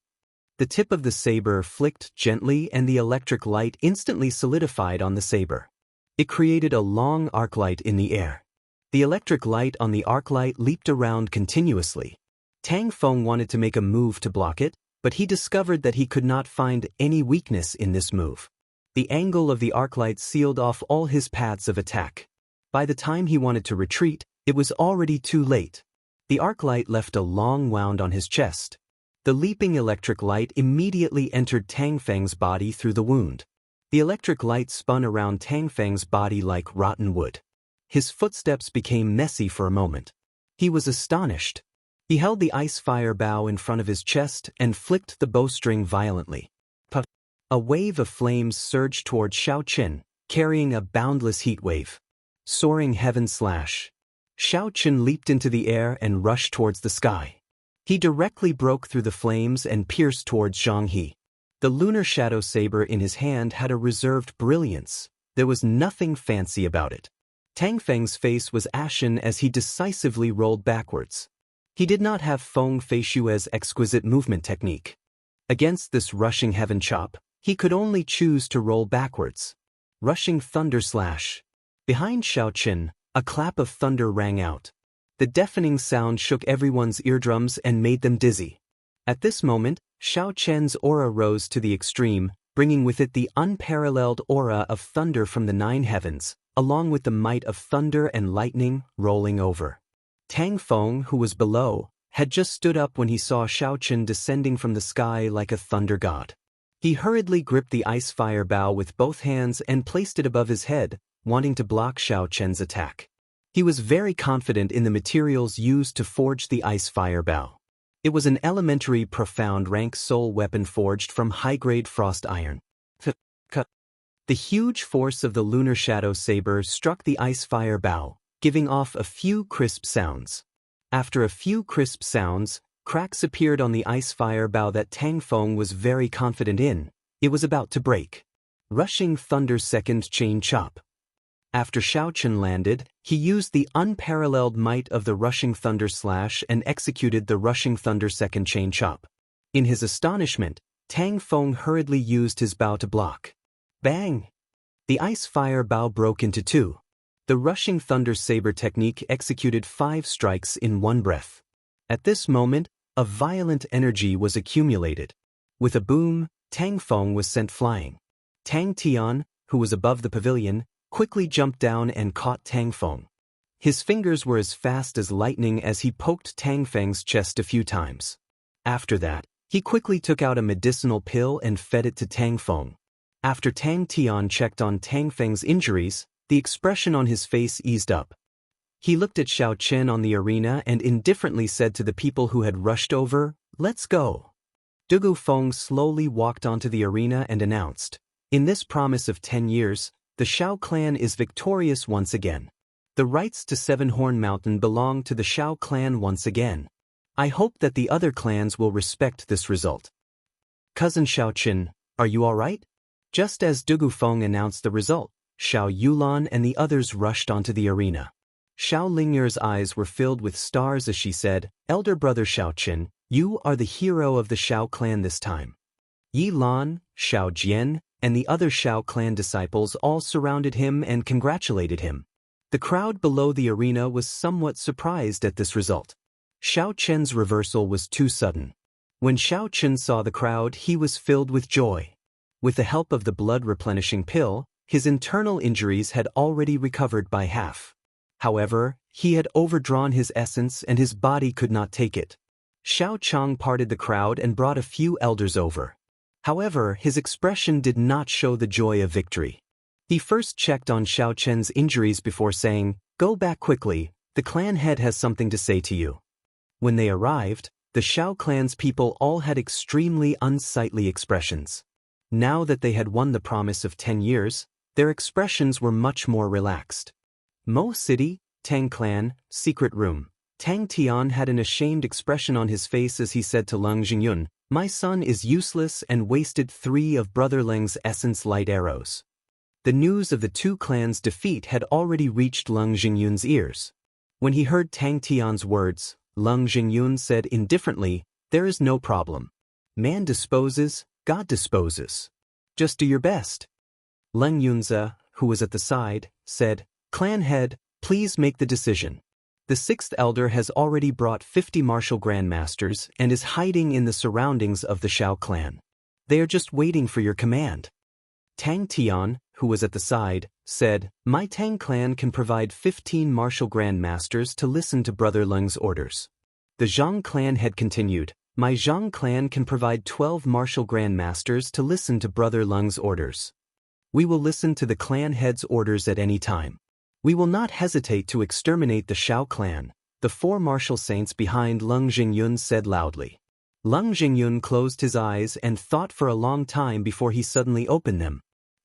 The tip of the saber flicked gently and the electric light instantly solidified on the saber. It created a long arc light in the air. The electric light on the arc light leaped around continuously. Tang Feng wanted to make a move to block it, but he discovered that he could not find any weakness in this move. The angle of the arc light sealed off all his paths of attack. By the time he wanted to retreat, it was already too late. The arc light left a long wound on his chest. The leaping electric light immediately entered Tang Feng's body through the wound. The electric light spun around Tang Feng's body like rotten wood. His footsteps became messy for a moment. He was astonished. He held the ice fire bow in front of his chest and flicked the bowstring violently. Puff! A wave of flames surged toward Xiao Chen, carrying a boundless heat wave. Soaring heaven slash. Xiao Chen leaped into the air and rushed towards the sky. He directly broke through the flames and pierced towards Zhang He. The lunar shadow saber in his hand had a reserved brilliance. There was nothing fancy about it. Tang Feng's face was ashen as he decisively rolled backwards. He did not have Feng Feishue's exquisite movement technique. Against this rushing heaven chop, he could only choose to roll backwards. Rushing thunder slash. Behind Xiao Chen, a clap of thunder rang out. The deafening sound shook everyone's eardrums and made them dizzy. At this moment, Xiao Chen's aura rose to the extreme, bringing with it the unparalleled aura of thunder from the 9 heavens, along with the might of thunder and lightning rolling over. Tang Feng, who was below, had just stood up when he saw Xiao Chen descending from the sky like a thunder god. He hurriedly gripped the ice fire bow with both hands and placed it above his head, wanting to block Xiao Chen's attack. He was very confident in the materials used to forge the ice fire bow. It was an elementary profound rank soul weapon forged from high-grade frost iron. The huge force of the lunar shadow saber struck the ice fire bow, giving off a few crisp sounds. After a few crisp sounds, cracks appeared on the ice fire bow that Tang Feng was very confident in. It was about to break. Rushing Thunder's second chain chop. After Xiao Chen landed, he used the unparalleled might of the Rushing Thunder slash and executed the Rushing Thunder second chain chop. In his astonishment, Tang Feng hurriedly used his bow to block. Bang! The ice fire bow broke into two. The Rushing Thunder saber technique executed 5 strikes in one breath. At this moment, a violent energy was accumulated. With a boom, Tang Feng was sent flying. Tang Tian, who was above the pavilion, quickly jumped down and caught Tang Feng. His fingers were as fast as lightning as he poked Tang Feng's chest a few times. After that, he quickly took out a medicinal pill and fed it to Tang Feng. After Tang Tian checked on Tang Feng's injuries, the expression on his face eased up. He looked at Xiao Chen on the arena and indifferently said to the people who had rushed over, "Let's go." Dugu Feng slowly walked onto the arena and announced, "In this promise of 10 years, the Shao clan is victorious once again. The rights to Seven-Horn Mountain belong to the Shao clan once again. I hope that the other clans will respect this result." "Cousin Xiao Chen, are you all right?" Just as Dugu Feng announced the result, Xiao Yulan and the others rushed onto the arena. Xiao Lingyer's eyes were filled with stars as she said, "Elder brother Xiao Chen, you are the hero of the Shao clan this time." Yi Lan, Xiao Jian, and the other Shao clan disciples all surrounded him and congratulated him. The crowd below the arena was somewhat surprised at this result. Xiao Chen's reversal was too sudden. When Xiao Chen saw the crowd, he was filled with joy. With the help of the blood-replenishing pill, his internal injuries had already recovered by half. However, he had overdrawn his essence and his body could not take it. Xiao Chang parted the crowd and brought a few elders over. However, his expression did not show the joy of victory. He first checked on Xiao Chen's injuries before saying, "Go back quickly, the clan head has something to say to you." When they arrived, the Shao clan's people all had extremely unsightly expressions. Now that they had won the promise of 10 years, their expressions were much more relaxed. Mo City, Tang Clan, Secret Room. Tang Tian had an ashamed expression on his face as he said to Leng Jingyun, "My son is useless and wasted 3 of Brother Leng's essence light arrows." The news of the 2 clans' defeat had already reached Leng Jingyun's ears. When he heard Tang Tian's words, Leng Jingyun said indifferently, "There is no problem. Man disposes, God disposes. Just do your best." Leng Yunze, who was at the side, said, "Clan head, please make the decision. The 6th elder has already brought 50 martial grandmasters and is hiding in the surroundings of the Shao clan. They are just waiting for your command." Tang Tian, who was at the side, said, "My Tang clan can provide 15 martial grandmasters to listen to Brother Leng's orders." The Zhang clan had continued, "My Zhang clan can provide 12 martial grandmasters to listen to Brother Leng's orders. We will listen to the clan head's orders at any time. We will not hesitate to exterminate the Shao clan," the 4 martial saints behind Leng Jingyun said loudly. Leng Jingyun closed his eyes and thought for a long time before he suddenly opened them.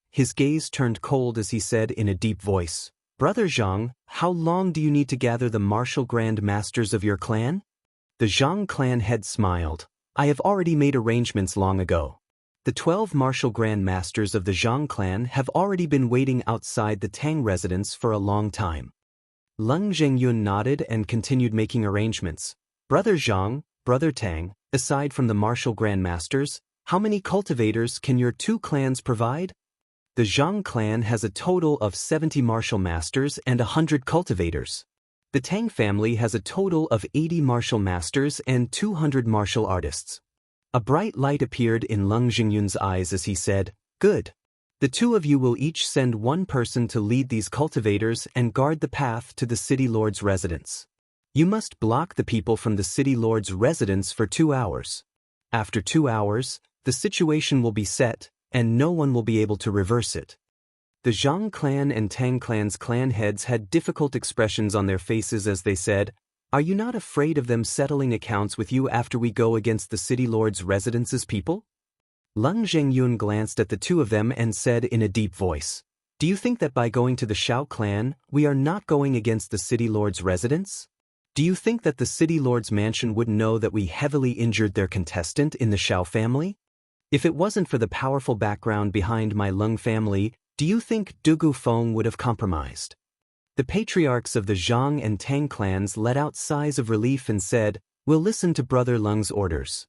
His gaze turned cold as he said in a deep voice, "Brother Zhang, how long do you need to gather the martial grand masters of your clan?" The Zhang clan head smiled. "I have already made arrangements long ago. The 12 martial grand masters of the Zhang clan have already been waiting outside the Tang residence for a long time." Leng Zhengyun nodded and continued making arrangements. "Brother Zhang, Brother Tang, aside from the martial grand masters, how many cultivators can your 2 clans provide?" The Zhang clan has a total of 70 martial masters and 100 cultivators. The Tang family has a total of 80 martial masters and 200 martial artists. A bright light appeared in Leng Jingyun's eyes as he said, "Good. The 2 of you will each send 1 person to lead these cultivators and guard the path to the city lord's residence. You must block the people from the city lord's residence for 2 hours. After 2 hours, the situation will be set, and no one will be able to reverse it." The Zhang clan and Tang clan's clan heads had difficult expressions on their faces as they said, "Are you not afraid of them settling accounts with you after we go against the city lord's residence's people?" Leng Zhengyun glanced at the two of them and said in a deep voice, "Do you think that by going to the Shao clan, we are not going against the city lord's residence? Do you think that the city lord's mansion wouldn't know that we heavily injured their contestant in the Shao family? If it wasn't for the powerful background behind my Leng family, do you think Dugu Feng would have compromised?" The patriarchs of the Zhang and Tang clans let out sighs of relief and said, "We'll listen to Brother Leng's orders.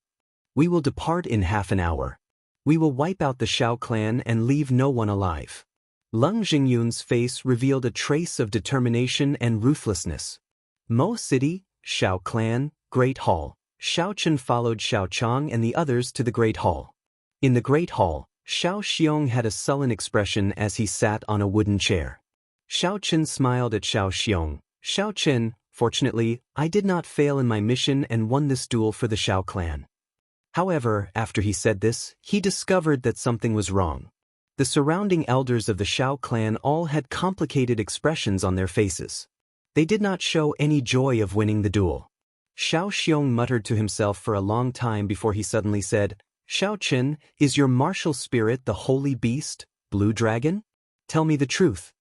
We will depart in half an hour. We will wipe out the Shao clan and leave no one alive." Leng Zhengyun's face revealed a trace of determination and ruthlessness. Mo City, Shao clan, Great Hall. Shao Chen followed Shao Chang and the others to the Great Hall. In the Great Hall, Shao Xiong had a sullen expression as he sat on a wooden chair. Shao Chen smiled at Shao Xiong. "Shao Chen, fortunately, I did not fail in my mission and won this duel for the Shao clan." However, after he said this, he discovered that something was wrong. The surrounding elders of the Shao clan all had complicated expressions on their faces. They did not show any joy of winning the duel. Shao Xiong muttered to himself for a long time before he suddenly said, "Shao Chen, is your martial spirit the holy beast, Blue Dragon? Tell me the truth."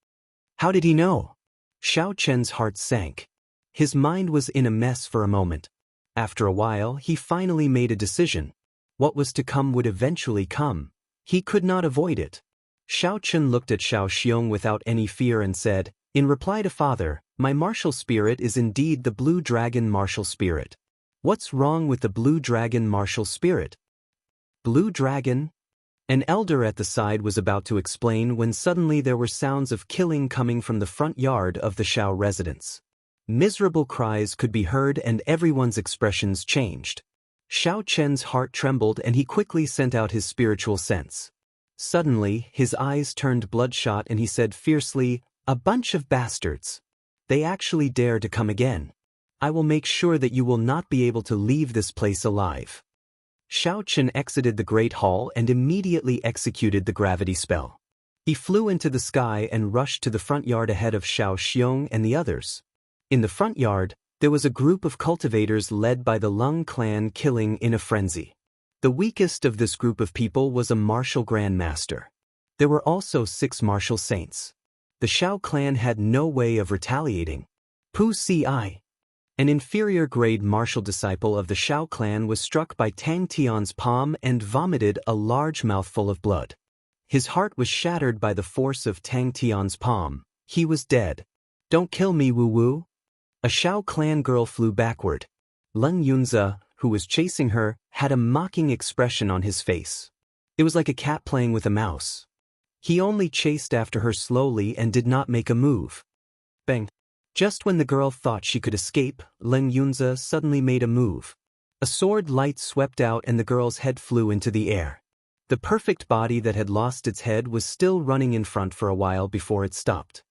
How did he know? Shao Chen's heart sank. His mind was in a mess for a moment. After a while, he finally made a decision. What was to come would eventually come. He could not avoid it. Shao Chen looked at Shao Xiong without any fear and said, "In reply to father, my martial spirit is indeed the Blue Dragon martial spirit. What's wrong with the Blue Dragon martial spirit?" "Blue Dragon?" An elder at the side was about to explain when suddenly there were sounds of killing coming from the front yard of the Shao residence. Miserable cries could be heard and everyone's expressions changed. Shao Chen's heart trembled and he quickly sent out his spiritual sense. Suddenly, his eyes turned bloodshot and he said fiercely, "A bunch of bastards. They actually dare to come again. I will make sure that you will not be able to leave this place alive." Shao Chen exited the Great Hall and immediately executed the gravity spell. He flew into the sky and rushed to the front yard ahead of Shao Xiong and the others. In the front yard, there was a group of cultivators led by the Leng clan killing in a frenzy. The weakest of this group of people was a martial grandmaster. There were also 6 martial saints. The Shao clan had no way of retaliating. Pu Si, an inferior-grade martial disciple of the Shao clan, was struck by Tang Tian's palm and vomited a large mouthful of blood. His heart was shattered by the force of Tang Tian's palm. He was dead. "Don't kill me, Wu Wu." A Shao clan girl flew backward. Leng Yunze, who was chasing her, had a mocking expression on his face. It was like a cat playing with a mouse. He only chased after her slowly and did not make a move. Bang! Just when the girl thought she could escape, Leng Yunze suddenly made a move. A sword light swept out and the girl's head flew into the air. The perfect body that had lost its head was still running in front for a while before it stopped.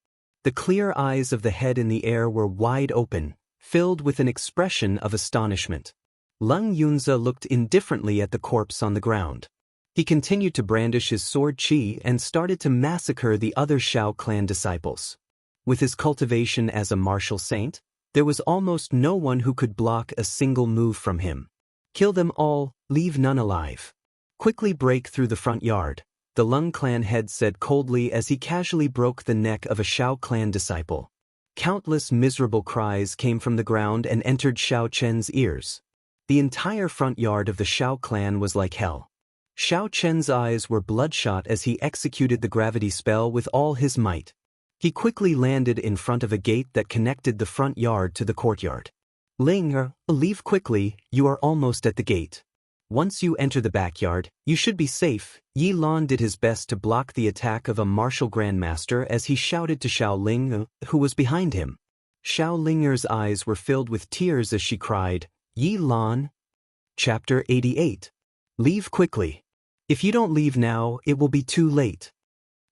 The clear eyes of the head in the air were wide open, filled with an expression of astonishment. Leng Yunze looked indifferently at the corpse on the ground. He continued to brandish his sword qi and started to massacre the other Shao clan disciples. With his cultivation as a martial saint, there was almost no one who could block a single move from him. "Kill them all, leave none alive. Quickly break through the front yard," the Leng clan head said coldly as he casually broke the neck of a Shao clan disciple. Countless miserable cries came from the ground and entered Shao Chen's ears. The entire front yard of the Shao clan was like hell. Shao Chen's eyes were bloodshot as he executed the gravity spell with all his might. He quickly landed in front of a gate that connected the front yard to the courtyard. "Ling, leave quickly, you are almost at the gate. Once you enter the backyard, you should be safe." Yi Lan did his best to block the attack of a martial grandmaster as he shouted to Xiao Ling, who was behind him. Xiao Linger's eyes were filled with tears as she cried, "Yi Lan." Chapter 88. Leave quickly. If you don't leave now, it will be too late.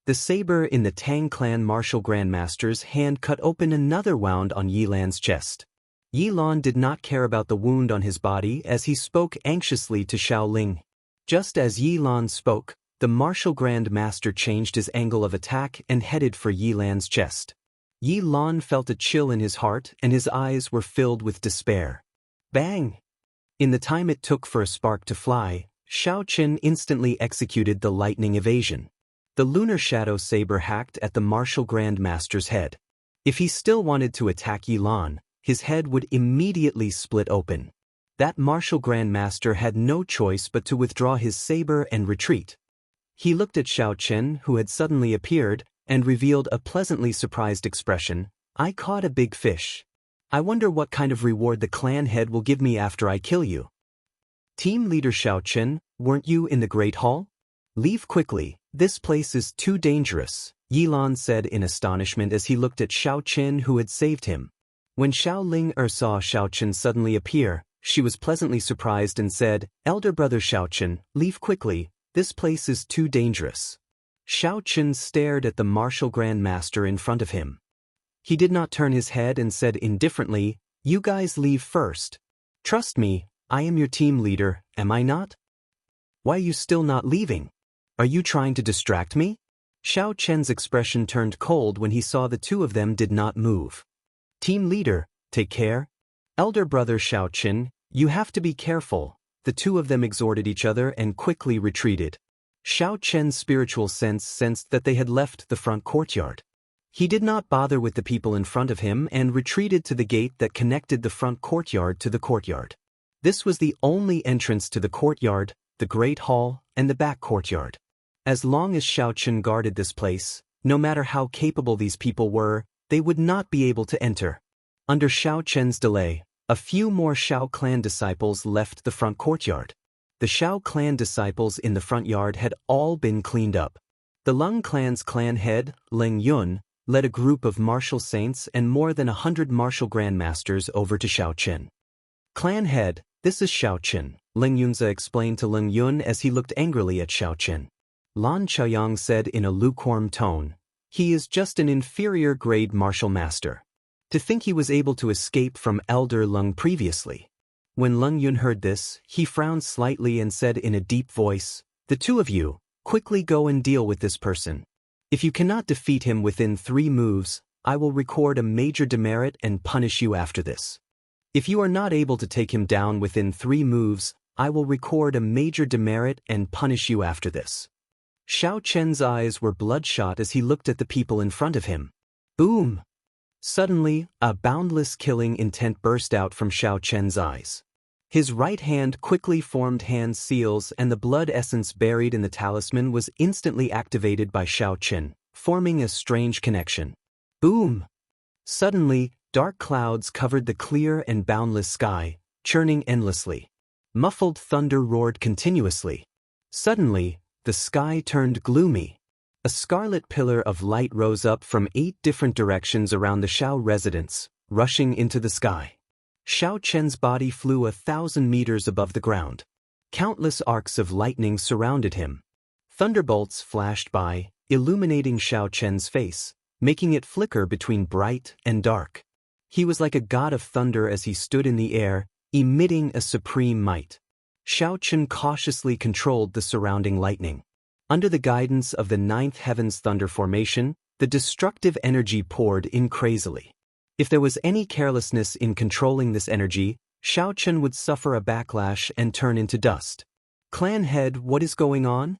The saber in the Tang clan martial grandmaster's hand cut open another wound on Yi Lan's chest. Yi Lan did not care about the wound on his body as he spoke anxiously to Xiao Ling. Just as Yi Lan spoke, the martial Grand Master changed his angle of attack and headed for Yi Lan's chest. Yi Lan felt a chill in his heart and his eyes were filled with despair. Bang! In the time it took for a spark to fly, Xiao Qin instantly executed the lightning evasion. The lunar shadow saber hacked at the martial Grand Master's head. If he still wanted to attack Yi Lan, his head would immediately split open. That martial Grand Master had no choice but to withdraw his saber and retreat. He looked at Xiao Qin, who had suddenly appeared, and revealed a pleasantly surprised expression. I caught a big fish. I wonder what kind of reward the clan head will give me after I kill you. Team leader Xiao Qin, weren't you in the Great Hall? Leave quickly, this place is too dangerous, Yi Lan said in astonishment as he looked at Xiao Qin who had saved him. When Xiao Ling saw Xiao Qin suddenly appear, she was pleasantly surprised and said, Elder brother Xiao Qin, leave quickly, this place is too dangerous. Xiao Qin stared at the martial Grand Master in front of him. He did not turn his head and said indifferently, you guys leave first. Trust me, I am your team leader, am I not? Why are you still not leaving? Are you trying to distract me? Xiao Qin's expression turned cold when he saw the two of them did not move. Team leader, take care. Elder brother Xiao Qin, you have to be careful. The two of them exhorted each other and quickly retreated. Xiao Qin's spiritual sense sensed that they had left the front courtyard. He did not bother with the people in front of him and retreated to the gate that connected the front courtyard to the courtyard. This was the only entrance to the courtyard, the Great Hall, and the back courtyard. As long as Xiao Qin guarded this place, no matter how capable these people were, they would not be able to enter. Under Xiao Qin's delay, a few more Xiao clan disciples left the front courtyard. The Xiao clan disciples in the front yard had all been cleaned up. The Lung clan's clan head, Ling Yun, led a group of martial saints and more than 100 martial grandmasters over to Xiao Qin. Clan head, this is Xiao Qin, Ling Yunza explained to Ling Yun as he looked angrily at Xiao Qin. Lan Chaoyang said in a lukewarm tone, he is just an inferior grade martial master. To think he was able to escape from Elder Lung previously. When Ling Yun heard this, he frowned slightly and said in a deep voice, the two of you, quickly go and deal with this person. If you cannot defeat him within 3 moves, I will record a major demerit and punish you after this. If you are not able to take him down within 3 moves, I will record a major demerit and punish you after this. Xiao Qin's eyes were bloodshot as he looked at the people in front of him. Boom! Suddenly, a boundless killing intent burst out from Xiao Qin's eyes. His right hand quickly formed hand seals and the blood essence buried in the talisman was instantly activated by Xiao Qin, forming a strange connection. Boom! Suddenly, dark clouds covered the clear and boundless sky, churning endlessly. Muffled thunder roared continuously. Suddenly, the sky turned gloomy. A scarlet pillar of light rose up from 8 different directions around the Xiao residence, rushing into the sky. Xiao Qin's body flew 1,000 meters above the ground. Countless arcs of lightning surrounded him. Thunderbolts flashed by, illuminating Xiao Qin's face, making it flicker between bright and dark. He was like a god of thunder as he stood in the air, emitting a supreme might. Xiao Qin cautiously controlled the surrounding lightning. Under the guidance of the 9th Heaven's Thunder Formation, the destructive energy poured in crazily. If there was any carelessness in controlling this energy, Xiao Qin would suffer a backlash and turn into dust. Clan head, what is going on?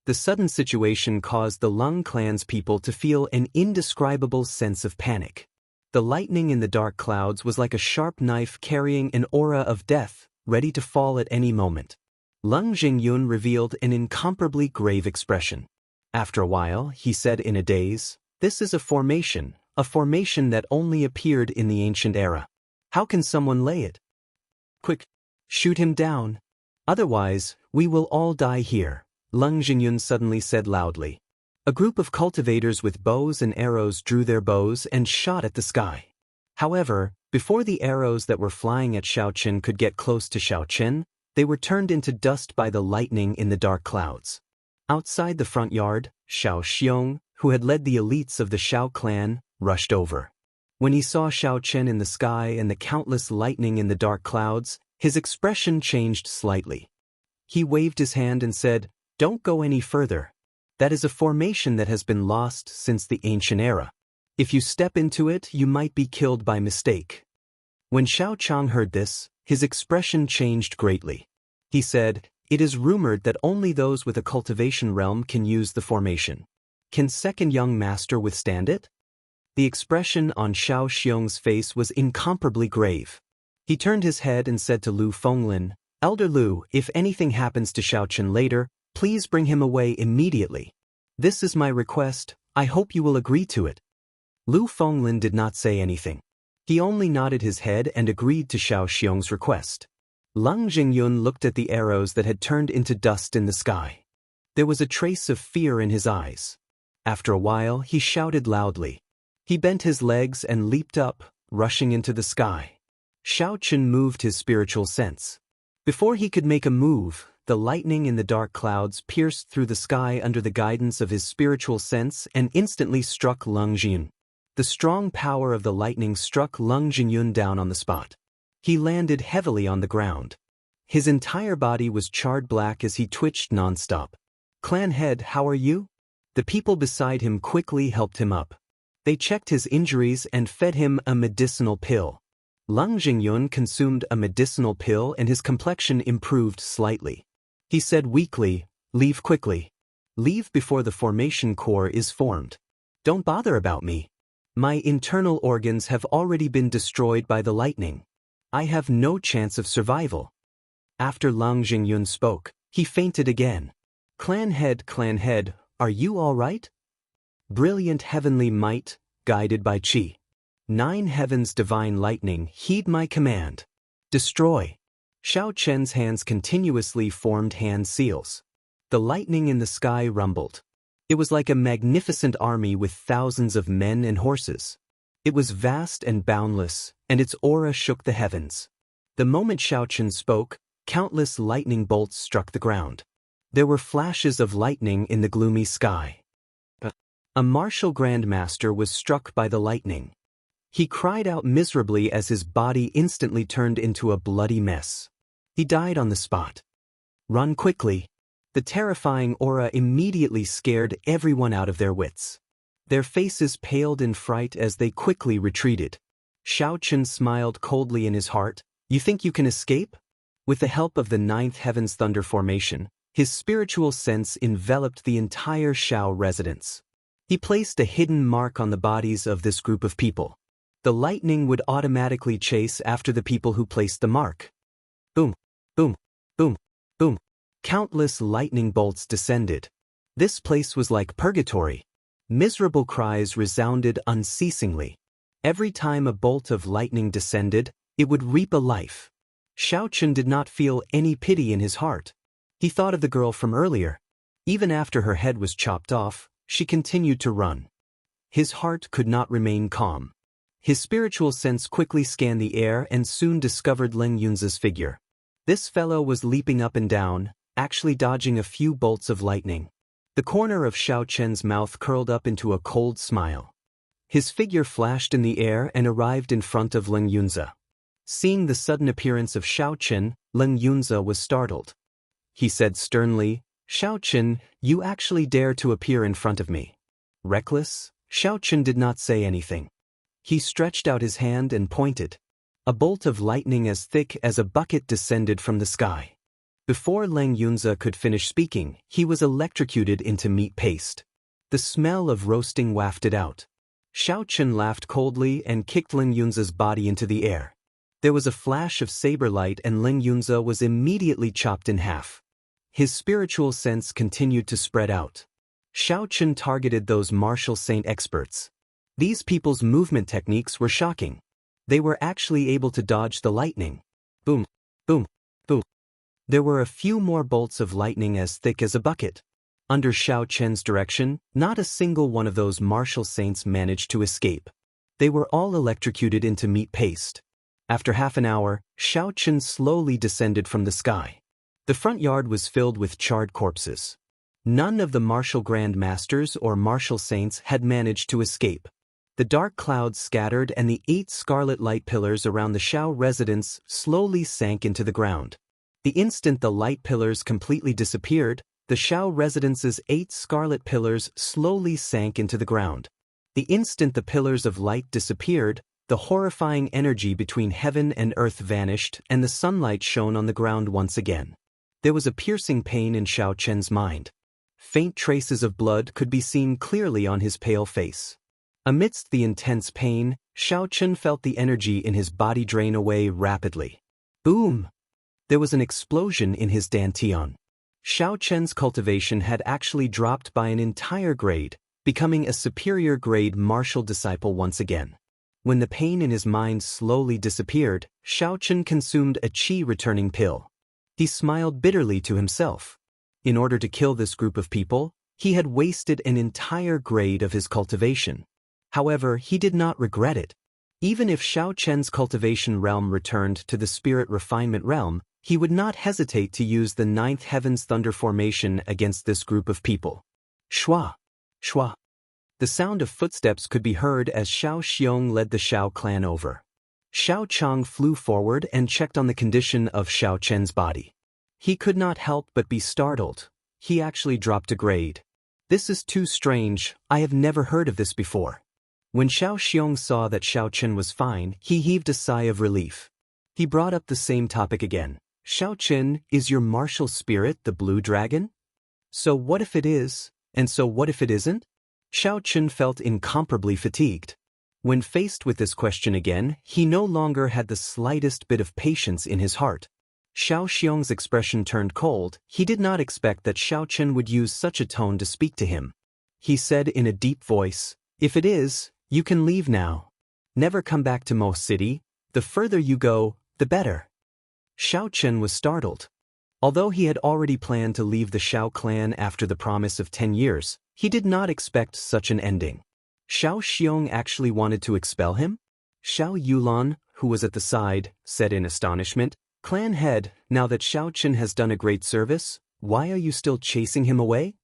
The sudden situation caused the Lung clan's people to feel an indescribable sense of panic. The lightning in the dark clouds was like a sharp knife carrying an aura of death, ready to fall at any moment. Lung Jingyun revealed an incomparably grave expression. After a while, he said in a daze, this is a formation that only appeared in the ancient era. How can someone lay it? Quick, shoot him down. Otherwise, we will all die here, Lung Jingyun suddenly said loudly. A group of cultivators with bows and arrows drew their bows and shot at the sky. However, before the arrows that were flying at Xiao Qin could get close to Xiao Qin, they were turned into dust by the lightning in the dark clouds. Outside the front yard, Xiao Xiong, who had led the elites of the Xiao clan, rushed over. When he saw Xiao Qin in the sky and the countless lightning in the dark clouds, his expression changed slightly. He waved his hand and said, Don't go any further. That is a formation that has been lost since the ancient era. If you step into it, you might be killed by mistake. When Xiao Chang heard this, his expression changed greatly. He said, "It is rumored that only those with a cultivation realm can use the formation. Can second young master withstand it?" The expression on Xiao Xiong's face was incomparably grave. He turned his head and said to Lu Fenglin, "Elder Lu, if anything happens to Xiao Chen later, please bring him away immediately. This is my request, I hope you will agree to it." Lu Fenglin did not say anything. He only nodded his head and agreed to Xiao Xiong's request. Leng Jingyun looked at the arrows that had turned into dust in the sky. There was a trace of fear in his eyes. After a while, he shouted loudly. He bent his legs and leaped up, rushing into the sky. Xiao Chen moved his spiritual sense. Before he could make a move, the lightning in the dark clouds pierced through the sky under the guidance of his spiritual sense and instantly struck Leng Jingyun. The strong power of the lightning struck Leng Jingyun down on the spot. He landed heavily on the ground. His entire body was charred black as he twitched non-stop. "Clan head, how are you?" The people beside him quickly helped him up. They checked his injuries and fed him a medicinal pill. Leng Jingyun consumed a medicinal pill and his complexion improved slightly. He said weakly, "Leave quickly. Leave before the formation core is formed. Don't bother about me. My internal organs have already been destroyed by the lightning. I have no chance of survival." After Leng Jingyun spoke, he fainted again. Clan head, are you all right?" Brilliant heavenly might, guided by Qi. 9 heavens divine lightning, heed my command. Destroy. Xiao Chen's hands continuously formed hand seals. The lightning in the sky rumbled. It was like a magnificent army with thousands of men and horses. It was vast and boundless, and its aura shook the heavens. The moment Xiao Chen spoke, countless lightning bolts struck the ground. There were flashes of lightning in the gloomy sky. A martial grandmaster was struck by the lightning. He cried out miserably as his body instantly turned into a bloody mess. He died on the spot. "Run quickly." The terrifying aura immediately scared everyone out of their wits. Their faces paled in fright as they quickly retreated. Xiao Chen smiled coldly in his heart. "You think you can escape?" With the help of the 9th heaven's thunder formation, his spiritual sense enveloped the entire Xiao residence. He placed a hidden mark on the bodies of this group of people. The lightning would automatically chase after the people who placed the mark. Boom, boom, boom, boom. Countless lightning bolts descended. This place was like purgatory. Miserable cries resounded unceasingly. Every time a bolt of lightning descended, it would reap a life. Xiao Chen did not feel any pity in his heart. He thought of the girl from earlier. Even after her head was chopped off, she continued to run. His heart could not remain calm. His spiritual sense quickly scanned the air and soon discovered Leng Yunza's figure. This fellow was leaping up and down, actually dodging a few bolts of lightning. The corner of Xiao Chen's mouth curled up into a cold smile. His figure flashed in the air and arrived in front of Leng Yunza. Seeing the sudden appearance of Xiao Chen, Leng Yunza was startled. He said sternly, "Xiao Chen, you actually dare to appear in front of me." Reckless, Xiao Chen did not say anything. He stretched out his hand and pointed. A bolt of lightning as thick as a bucket descended from the sky. Before Leng Yunza could finish speaking, he was electrocuted into meat paste. The smell of roasting wafted out. Xiao Chen laughed coldly and kicked Leng Yunza's body into the air. There was a flash of saber light and Leng Yunza was immediately chopped in half. His spiritual sense continued to spread out. Xiao Chen targeted those martial saint experts. These people's movement techniques were shocking. They were actually able to dodge the lightning. Boom, boom, boom. There were a few more bolts of lightning as thick as a bucket. Under Xiao Chen's direction, not a single one of those martial saints managed to escape. They were all electrocuted into meat paste. After half an hour, Xiao Chen slowly descended from the sky. The front yard was filled with charred corpses. None of the martial grand masters or martial saints had managed to escape. The dark clouds scattered and the 8 scarlet light pillars around the Xiao residence slowly sank into the ground. The instant the light pillars completely disappeared, the Shao residence's 8 scarlet pillars slowly sank into the ground. The instant the pillars of light disappeared, the horrifying energy between heaven and earth vanished and the sunlight shone on the ground once again. There was a piercing pain in Xiao Chen's mind. Faint traces of blood could be seen clearly on his pale face. Amidst the intense pain, Xiao Chen felt the energy in his body drain away rapidly. Boom! There was an explosion in his dantian. Xiao Chen's cultivation had actually dropped by an entire grade, becoming a superior grade martial disciple once again. When the pain in his mind slowly disappeared, Xiao Chen consumed a qi-returning pill. He smiled bitterly to himself. In order to kill this group of people, he had wasted an entire grade of his cultivation. However, he did not regret it. Even if Xiao Chen's cultivation realm returned to the spirit refinement realm, he would not hesitate to use the 9th Heaven's Thunder formation against this group of people. Shua! Shua! The sound of footsteps could be heard as Xiao Xiong led the Xiao clan over. Xiao Chang flew forward and checked on the condition of Xiao Chen's body. He could not help but be startled. He actually dropped a grade. This is too strange, I have never heard of this before. When Xiao Xiong saw that Xiao Chen was fine, he heaved a sigh of relief. He brought up the same topic again. Xiao Chen, is your martial spirit the blue dragon? So what if it is, and so what if it isn't? Xiao Chen felt incomparably fatigued. When faced with this question again, he no longer had the slightest bit of patience in his heart. Xiao Xiong's expression turned cold. He did not expect that Xiao Chen would use such a tone to speak to him. He said in a deep voice, "If it is, you can leave now. Never come back to Mo City. The further you go, the better." Xiao Chen was startled. Although he had already planned to leave the Xiao clan after the promise of 10 years, he did not expect such an ending. Xiao Xiong actually wanted to expel him? Xiao Yulan, who was at the side, said in astonishment, "Clan head, now that Xiao Chen has done a great service, why are you still chasing him away?"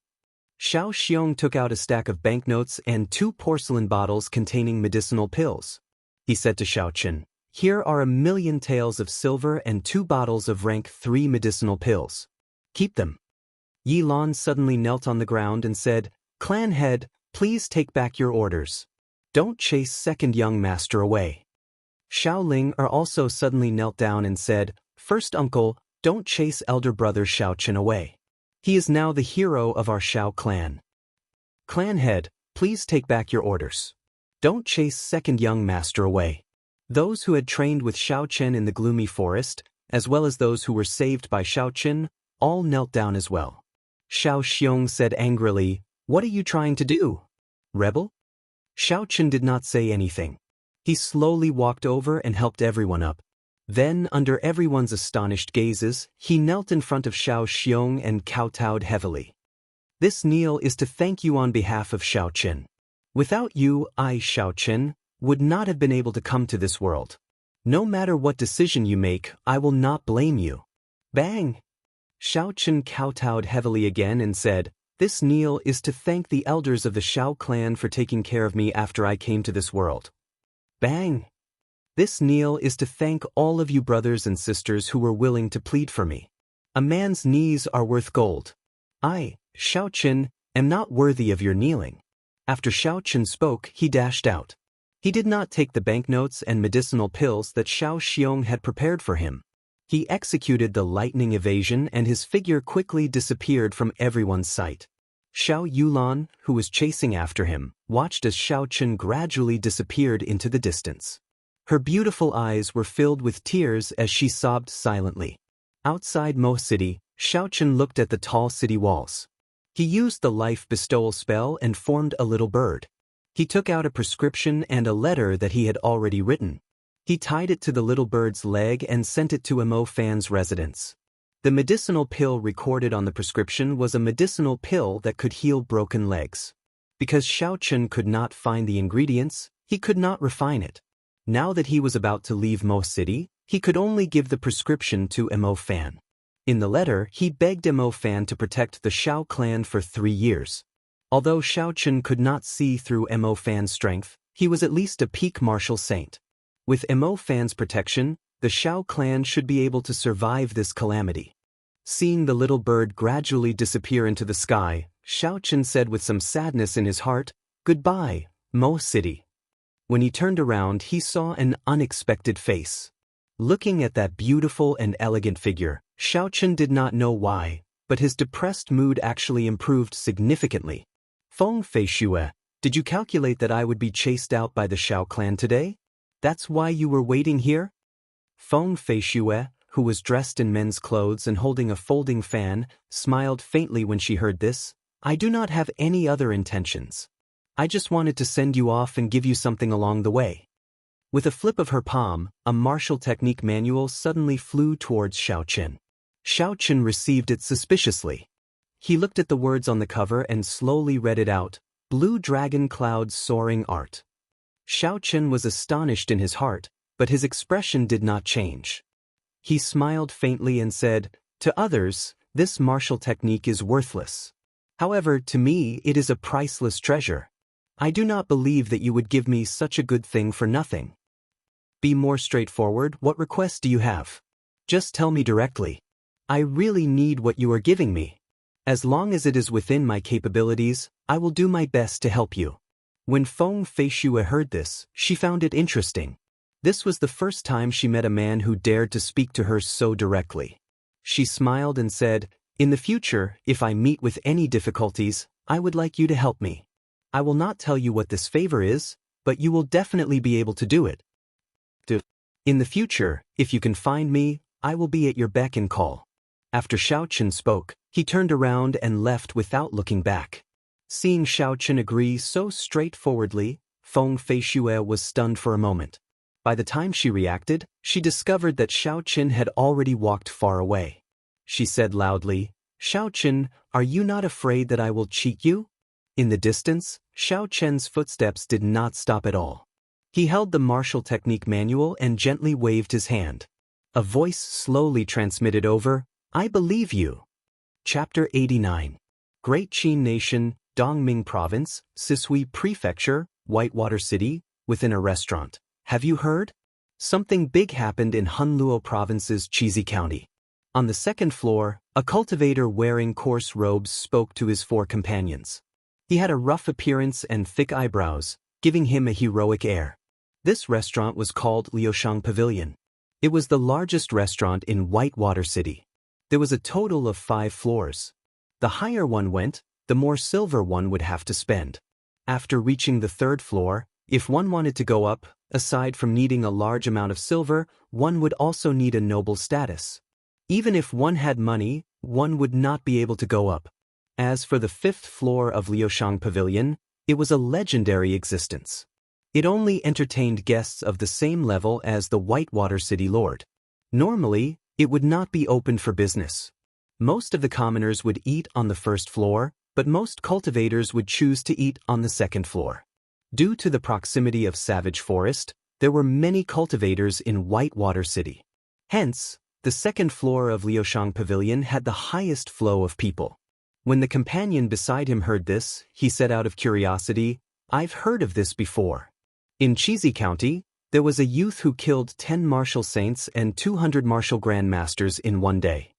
Xiao Xiong took out a stack of banknotes and 2 porcelain bottles containing medicinal pills. He said to Xiao Chen, "Here are 1,000,000 taels of silver and 2 bottles of rank 3 medicinal pills. Keep them." Yi Lan suddenly knelt on the ground and said, "Clan head, please take back your orders. Don't chase second young master away." Xiao Ling also suddenly knelt down and said, "First uncle, don't chase elder brother Xiao Chen away. He is now the hero of our Xiao clan. Clan head, please take back your orders. Don't chase second young master away." Those who had trained with Xiao Chen in the gloomy forest, as well as those who were saved by Xiao Chen, all knelt down as well. Xiao Xiong said angrily, "What are you trying to do? Rebel?" Xiao Chen did not say anything. He slowly walked over and helped everyone up. Then, under everyone's astonished gazes, he knelt in front of Xiao Xiong and kowtowed heavily. "This kneel is to thank you on behalf of Xiao Chen. Without you, I, Xiao Chen, would not have been able to come to this world. No matter what decision you make, I will not blame you." Bang! Xiao Chen kowtowed heavily again and said, "This kneel is to thank the elders of the Xiao clan for taking care of me after I came to this world." Bang! "This kneel is to thank all of you brothers and sisters who were willing to plead for me. A man's knees are worth gold. I, Xiao Chen, am not worthy of your kneeling." After Xiao Chen spoke, he dashed out. He did not take the banknotes and medicinal pills that Xiao Xiong had prepared for him. He executed the lightning evasion and his figure quickly disappeared from everyone's sight. Xiao Yulan, who was chasing after him, watched as Xiao Chen gradually disappeared into the distance. Her beautiful eyes were filled with tears as she sobbed silently. Outside Mo City, Xiao Chen looked at the tall city walls. He used the life bestowal spell and formed a little bird. He took out a prescription and a letter that he had already written. He tied it to the little bird's leg and sent it to Mo Fan's residence. The medicinal pill recorded on the prescription was a medicinal pill that could heal broken legs. Because Xiao Chen could not find the ingredients, he could not refine it. Now that he was about to leave Mo City, he could only give the prescription to Mo Fan. In the letter, he begged Mo Fan to protect the Xiao clan for 3 years. Although Xiao Chen could not see through Mo Fan's strength, he was at least a peak martial saint. With Mo Fan's protection, the Xiao clan should be able to survive this calamity. Seeing the little bird gradually disappear into the sky, Xiaochen said with some sadness in his heart, "Goodbye, Mo City." When he turned around, he saw an unexpected face. Looking at that beautiful and elegant figure, Xiaochen did not know why, but his depressed mood actually improved significantly. "Feng Feishue, did you calculate that I would be chased out by the Xiao clan today? That's why you were waiting here?" Feng Feishue, who was dressed in men's clothes and holding a folding fan, smiled faintly when she heard this. "I do not have any other intentions. I just wanted to send you off and give you something along the way." With a flip of her palm, a martial technique manual suddenly flew towards Xiaochen. Xiaochen received it suspiciously. He looked at the words on the cover and slowly read it out, "Blue Dragon Cloud Soaring Art." Xiaochen was astonished in his heart, but his expression did not change. He smiled faintly and said, "To others, this martial technique is worthless. However, to me it is a priceless treasure. I do not believe that you would give me such a good thing for nothing. Be more straightforward. What request do you have? Just tell me directly. I really need what you are giving me. As long as it is within my capabilities, I will do my best to help you." When Feng Feishue heard this, she found it interesting. This was the first time she met a man who dared to speak to her so directly. She smiled and said, "In the future, if I meet with any difficulties, I would like you to help me. I will not tell you what this favor is, but you will definitely be able to do it. In the future, if you can find me, I will be at your beck and call." After Xiaochen spoke, he turned around and left without looking back. Seeing Xiaochen agree so straightforwardly, Feng Feishue was stunned for a moment. By the time she reacted, she discovered that Xiaochen had already walked far away. She said loudly, "Xiaochen, are you not afraid that I will cheat you?" In the distance, Xiaochen's footsteps did not stop at all. He held the martial technique manual and gently waved his hand. A voice slowly transmitted over, "I believe you." Chapter 89. Great Qin Nation, Dongming Province, Sisui Prefecture, Whitewater City, within a restaurant. "Have you heard? Something big happened in Hunluo Province's Chizi County." On the second floor, a cultivator wearing coarse robes spoke to his 4 companions. He had a rough appearance and thick eyebrows, giving him a heroic air. This restaurant was called Liushang Pavilion. It was the largest restaurant in Whitewater City. There was a total of 5 floors. The higher one went, the more silver one would have to spend. After reaching the 3rd floor, if one wanted to go up, aside from needing a large amount of silver, one would also need a noble status. Even if one had money, one would not be able to go up. As for the 5th floor of Liushang Pavilion, it was a legendary existence. It only entertained guests of the same level as the Whitewater City Lord. Normally, it would not be open for business. Most of the commoners would eat on the 1st floor, but most cultivators would choose to eat on the 2nd floor. Due to the proximity of Savage Forest, there were many cultivators in Whitewater City. Hence, the 2nd floor of Liushang Pavilion had the highest flow of people. When the companion beside him heard this, he said out of curiosity, "I've heard of this before. In Chizi County, there was a youth who killed 10 martial saints and 200 martial grandmasters in one day."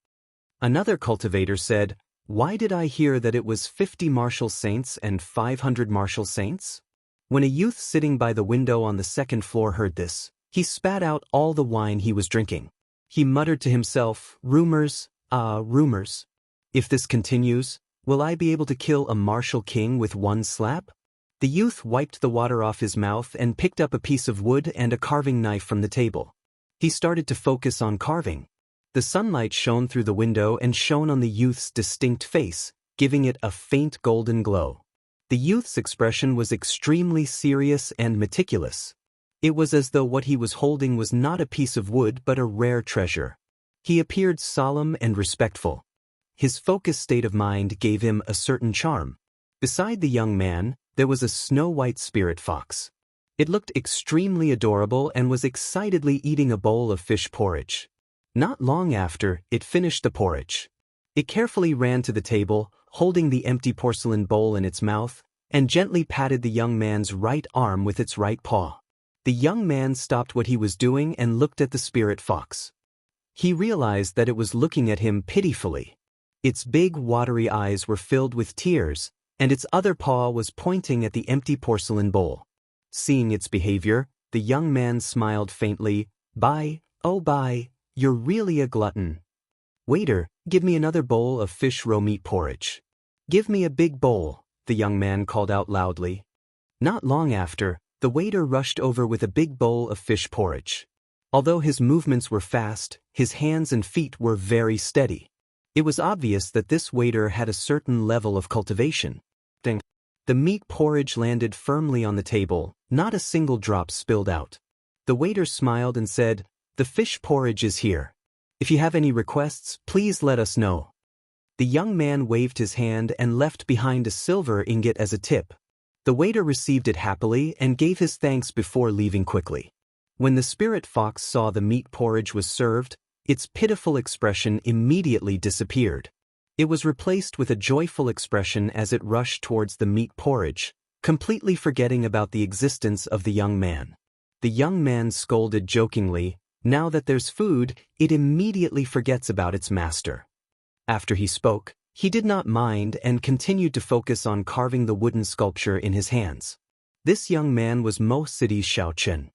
Another cultivator said, "Why did I hear that it was 50 martial saints and 500 martial saints?" When a youth sitting by the window on the 2nd floor heard this, he spat out all the wine he was drinking. He muttered to himself, "Rumors, rumors. If this continues, will I be able to kill a martial king with one slap?" The youth wiped the water off his mouth and picked up a piece of wood and a carving knife from the table. He started to focus on carving. The sunlight shone through the window and shone on the youth's distinct face, giving it a faint golden glow. The youth's expression was extremely serious and meticulous. It was as though what he was holding was not a piece of wood but a rare treasure. He appeared solemn and respectful. His focused state of mind gave him a certain charm. Beside the young man, there was a snow-white spirit fox. It looked extremely adorable and was excitedly eating a bowl of fish porridge. Not long after, it finished the porridge. It carefully ran to the table, holding the empty porcelain bowl in its mouth, and gently patted the young man's right arm with its right paw. The young man stopped what he was doing and looked at the spirit fox. He realized that it was looking at him pitifully. Its big watery eyes were filled with tears, and its other paw was pointing at the empty porcelain bowl. Seeing its behavior, the young man smiled faintly. "Bye, oh bye, you're really a glutton. Waiter, give me another bowl of fish roe meat porridge." "Give me a big bowl," the young man called out loudly. Not long after, the waiter rushed over with a big bowl of fish porridge. Although his movements were fast, his hands and feet were very steady. It was obvious that this waiter had a certain level of cultivation. Ding. The meat porridge landed firmly on the table, not a single drop spilled out. The waiter smiled and said, "The fish porridge is here. If you have any requests, please let us know." The young man waved his hand and left behind a silver ingot as a tip. The waiter received it happily and gave his thanks before leaving quickly. When the spirit fox saw the meat porridge was served, its pitiful expression immediately disappeared. It was replaced with a joyful expression as it rushed towards the meat porridge, completely forgetting about the existence of the young man. The young man scolded jokingly, "Now that there's food, it immediately forgets about its master." After he spoke, he did not mind and continued to focus on carving the wooden sculpture in his hands. This young man was Mo City's Shao Chen.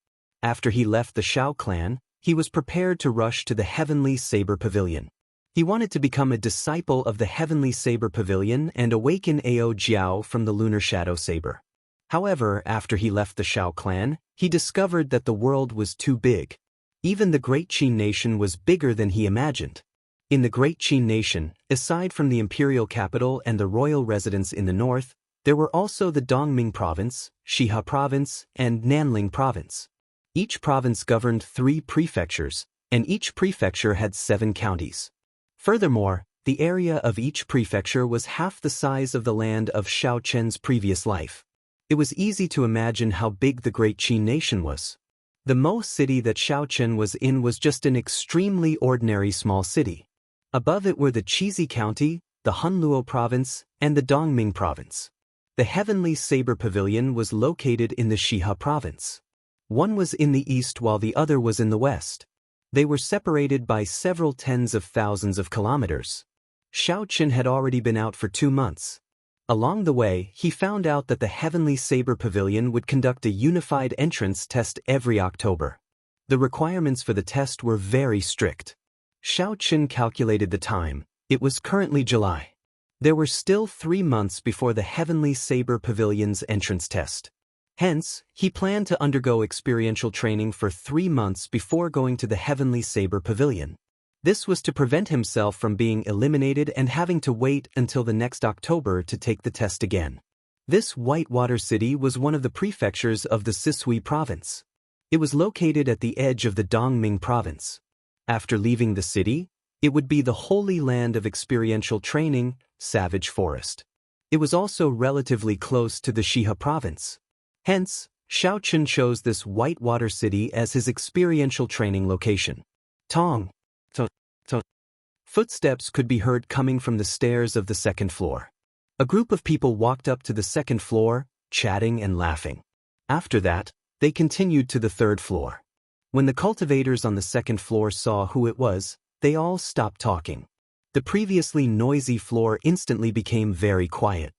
After he left the Shao clan, he was prepared to rush to the Heavenly Saber Pavilion. He wanted to become a disciple of the Heavenly Saber Pavilion and awaken Ao Jiao from the Lunar Shadow Saber. However, after he left the Shao clan, he discovered that the world was too big. Even the Great Qin nation was bigger than he imagined. In the Great Qin nation, aside from the imperial capital and the royal residence in the north, there were also the Dongming province, Shiha province, and Nanling province. Each province governed 3 prefectures, and each prefecture had 7 counties. Furthermore, the area of each prefecture was half the size of the land of Shao Chen's previous life. It was easy to imagine how big the Great Qin nation was. The Mo city that Shao Chen was in was just an extremely ordinary small city. Above it were the Chizi County, the Hunluo Province, and the Dongming Province. The Heavenly Saber Pavilion was located in the Shiha Province. One was in the east while the other was in the west. They were separated by several tens of thousands of kilometers. Shao Chen had already been out for 2 months. Along the way, he found out that the Heavenly Saber Pavilion would conduct a unified entrance test every October. The requirements for the test were very strict. Shao Chen calculated the time. It was currently July. There were still 3 months before the Heavenly Saber Pavilion's entrance test. Hence, he planned to undergo experiential training for 3 months before going to the Heavenly Saber Pavilion. This was to prevent himself from being eliminated and having to wait until the next October to take the test again. This Whitewater City was one of the prefectures of the Sisui province. It was located at the edge of the Dongming province. After leaving the city, it would be the holy land of experiential training, Savage Forest. It was also relatively close to the Shiha province. Hence, Shao Chen chose this Whitewater City as his experiential training location. Tong. Footsteps could be heard coming from the stairs of the second floor. A group of people walked up to the second floor, chatting and laughing. After that, they continued to the third floor. When the cultivators on the second floor saw who it was, they all stopped talking. The previously noisy floor instantly became very quiet.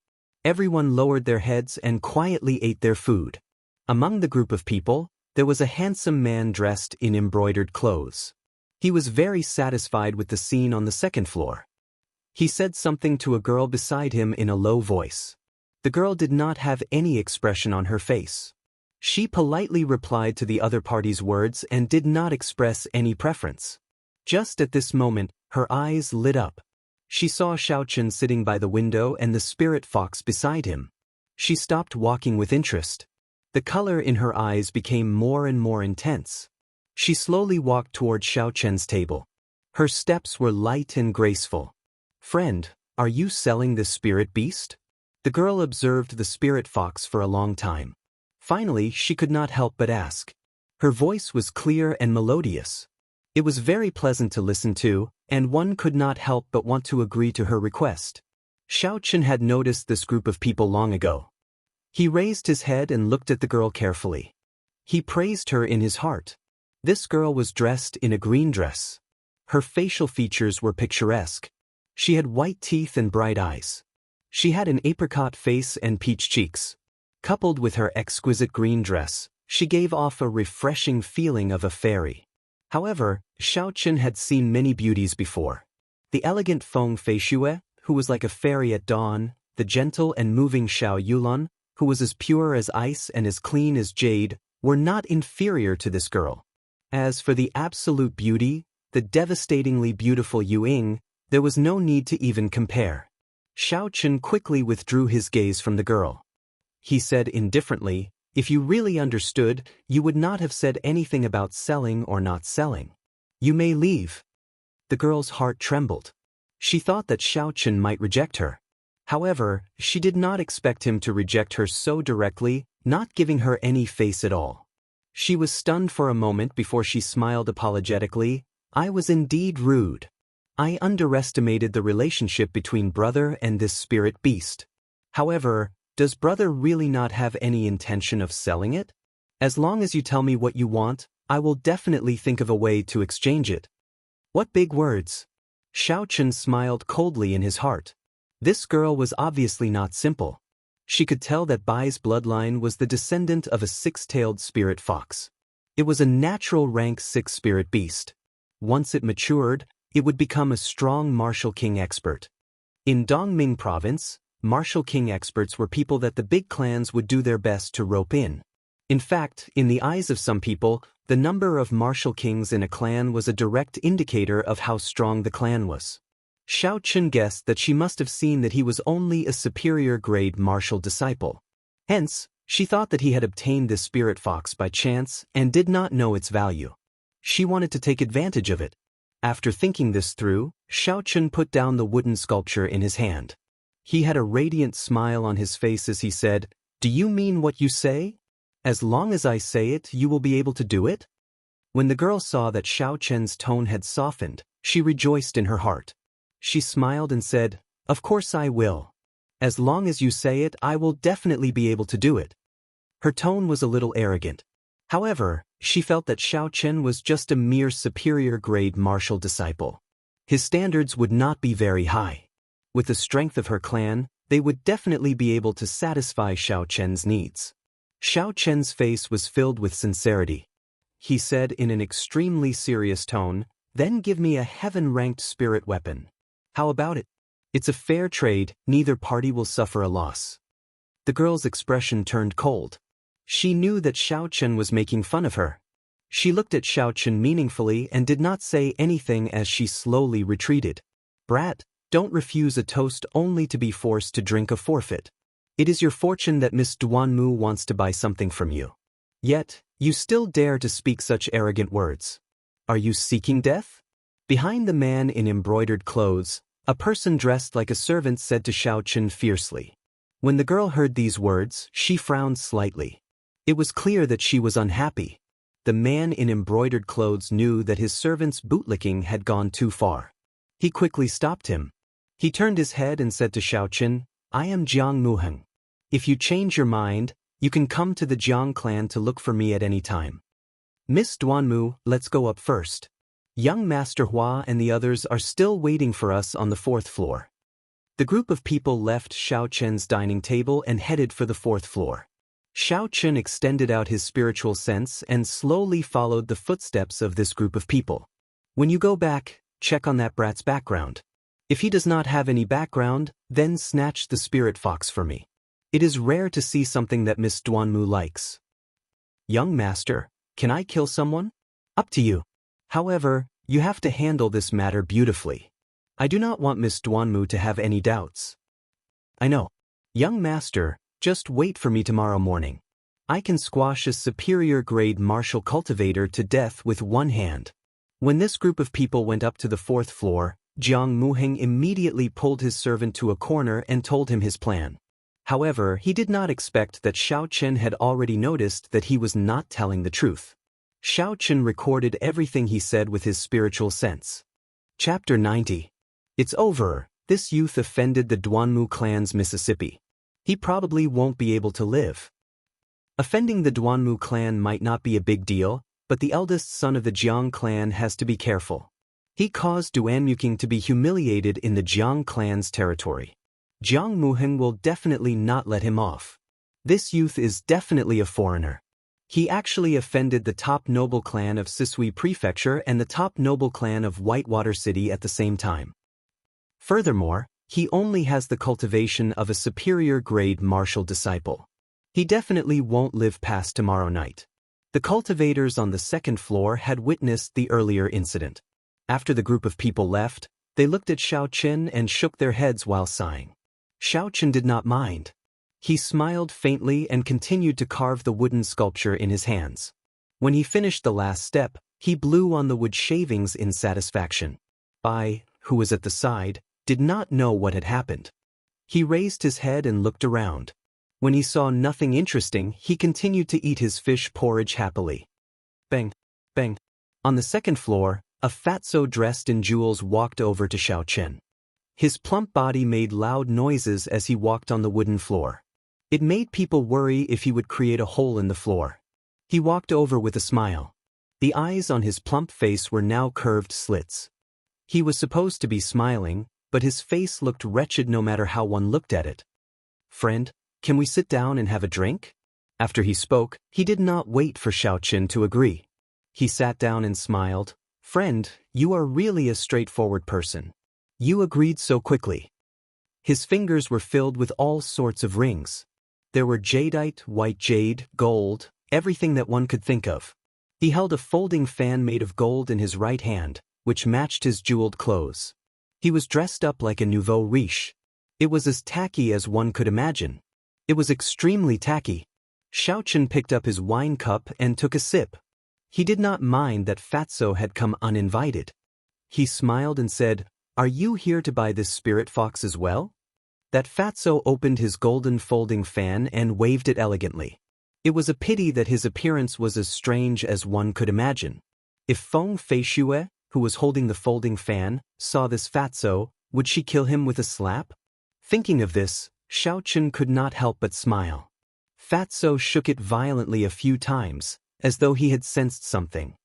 Everyone lowered their heads and quietly ate their food. Among the group of people, there was a handsome man dressed in embroidered clothes. He was very satisfied with the scene on the second floor. He said something to a girl beside him in a low voice. The girl did not have any expression on her face. She politely replied to the other party's words and did not express any preference. Just at this moment, her eyes lit up. She saw Shao Chen sitting by the window and the spirit fox beside him. She stopped walking with interest. The color in her eyes became more and more intense. She slowly walked toward Shao Chen's table. Her steps were light and graceful. "Friend, are you selling this spirit beast?" The girl observed the spirit fox for a long time. Finally, she could not help but ask. Her voice was clear and melodious. It was very pleasant to listen to, and one could not help but want to agree to her request. Shao Chen had noticed this group of people long ago. He raised his head and looked at the girl carefully. He praised her in his heart. This girl was dressed in a green dress. Her facial features were picturesque. She had white teeth and bright eyes. She had an apricot face and peach cheeks. Coupled with her exquisite green dress, she gave off a refreshing feeling of a fairy. However, Xiaochen had seen many beauties before. The elegant Feng Feishue, who was like a fairy at dawn, the gentle and moving Xiao Yulun, who was as pure as ice and as clean as jade, were not inferior to this girl. As for the absolute beauty, the devastatingly beautiful Yu Ying, there was no need to even compare. Xiaochen quickly withdrew his gaze from the girl. He said indifferently, "If you really understood, you would not have said anything about selling or not selling. You may leave." The girl's heart trembled. She thought that Xiaochen might reject her. However, she did not expect him to reject her so directly, not giving her any face at all. She was stunned for a moment before she smiled apologetically. "I was indeed rude. I underestimated the relationship between brother and this spirit beast. However, does brother really not have any intention of selling it? As long as you tell me what you want, I will definitely think of a way to exchange it." What big words! Xiaochen smiled coldly in his heart. This girl was obviously not simple. She could tell that Bai's bloodline was the descendant of a six-tailed spirit fox. It was a natural rank 6 spirit beast. Once it matured, it would become a strong martial king expert. In Dongming province, martial king experts were people that the big clans would do their best to rope in. In fact, in the eyes of some people, the number of martial kings in a clan was a direct indicator of how strong the clan was. Xiaochen guessed that she must have seen that he was only a superior grade martial disciple. Hence, she thought that he had obtained this spirit fox by chance and did not know its value. She wanted to take advantage of it. After thinking this through, Xiaochen put down the wooden sculpture in his hand. He had a radiant smile on his face as he said, "Do you mean what you say? As long as I say it, you will be able to do it?" When the girl saw that Xiaochen's tone had softened, she rejoiced in her heart. She smiled and said, "Of course I will. As long as you say it, I will definitely be able to do it." Her tone was a little arrogant. However, she felt that Xiaochen was just a mere superior grade martial disciple. His standards would not be very high. With the strength of her clan, they would definitely be able to satisfy Xiaochen's needs. Xiaochen's face was filled with sincerity. He said in an extremely serious tone, "Then give me a heaven-ranked spirit weapon. How about it? It's a fair trade, neither party will suffer a loss." The girl's expression turned cold. She knew that Xiaochen was making fun of her. She looked at Xiaochen meaningfully and did not say anything as she slowly retreated. "Brat, don't refuse a toast only to be forced to drink a forfeit. It is your fortune that Miss Duanmu wants to buy something from you. Yet, you still dare to speak such arrogant words. Are you seeking death?" Behind the man in embroidered clothes, a person dressed like a servant said to Xiaochen fiercely. When the girl heard these words, she frowned slightly. It was clear that she was unhappy. The man in embroidered clothes knew that his servant's bootlicking had gone too far. He quickly stopped him. He turned his head and said to Xiaochen, "I am Jiang Muheng. If you change your mind, you can come to the Jiang clan to look for me at any time. Miss Duanmu, let's go up first. Young Master Hua and the others are still waiting for us on the 4th floor." The group of people left Xiaochen's dining table and headed for the 4th floor. Xiaochen extended out his spiritual sense and slowly followed the footsteps of this group of people. "When you go back, check on that brat's background. If he does not have any background, then snatch the spirit fox for me. It is rare to see something that Miss Duanmu likes." "Young master, can I kill someone?" "Up to you. However, you have to handle this matter beautifully. I do not want Miss Duanmu to have any doubts." "I know. Young master, just wait for me tomorrow morning. I can squash a superior grade martial cultivator to death with one hand." When this group of people went up to the 4th floor, Jiang Muheng immediately pulled his servant to a corner and told him his plan. However, he did not expect that Xiaochen had already noticed that he was not telling the truth. Xiaochen recorded everything he said with his spiritual sense. Chapter 90. It's over. This youth offended the Duanmu clan's Mississippi. He probably won't be able to live. Offending the Duanmu clan might not be a big deal, but the eldest son of the Jiang clan has to be careful. He caused Duanmuking to be humiliated in the Jiang clan's territory. Jiang Muheng will definitely not let him off. This youth is definitely a foreigner. He actually offended the top noble clan of Sisui Prefecture and the top noble clan of Whitewater City at the same time. Furthermore, he only has the cultivation of a superior grade martial disciple. He definitely won't live past tomorrow night. The cultivators on the second floor had witnessed the earlier incident. After the group of people left, they looked at Xiao Qin and shook their heads while sighing. Xiao Qin did not mind. He smiled faintly and continued to carve the wooden sculpture in his hands. When he finished the last step, he blew on the wood shavings in satisfaction. Bai, who was at the side, did not know what had happened. He raised his head and looked around. When he saw nothing interesting, he continued to eat his fish porridge happily. Bang, bang. On the second floor, a fatso dressed in jewels walked over to Xiao Qin. His plump body made loud noises as he walked on the wooden floor. It made people worry if he would create a hole in the floor. He walked over with a smile. The eyes on his plump face were now curved slits. He was supposed to be smiling, but his face looked wretched no matter how one looked at it. "Friend, can we sit down and have a drink?" After he spoke, he did not wait for Xiao Qin to agree. He sat down and smiled. "Friend, you are really a straightforward person. You agreed so quickly." His fingers were filled with all sorts of rings. There were jadeite, white jade, gold, everything that one could think of. He held a folding fan made of gold in his right hand, which matched his jeweled clothes. He was dressed up like a nouveau riche. It was as tacky as one could imagine. It was extremely tacky. Xiao Qin picked up his wine cup and took a sip. He did not mind that Fatso had come uninvited. He smiled and said, "Are you here to buy this spirit fox as well?" That Fatso opened his golden folding fan and waved it elegantly. It was a pity that his appearance was as strange as one could imagine. If Feng Feishue, who was holding the folding fan, saw this Fatso, would she kill him with a slap? Thinking of this, Xiao Qin could not help but smile. Fatso shook it violently a few times, as though he had sensed something.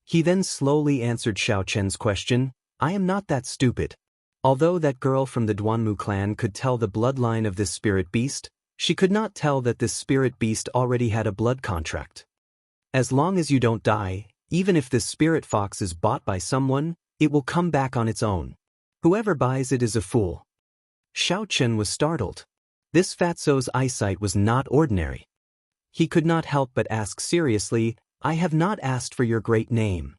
He then slowly answered Xiao Qin's question, "I am not that stupid." Although that girl from the Duanmu clan could tell the bloodline of this spirit beast, she could not tell that this spirit beast already had a blood contract. As long as you don't die, even if this spirit fox is bought by someone, it will come back on its own. Whoever buys it is a fool. Xiao Qin was startled. This Fatso's eyesight was not ordinary. He could not help but ask seriously, "I have not asked for your great name."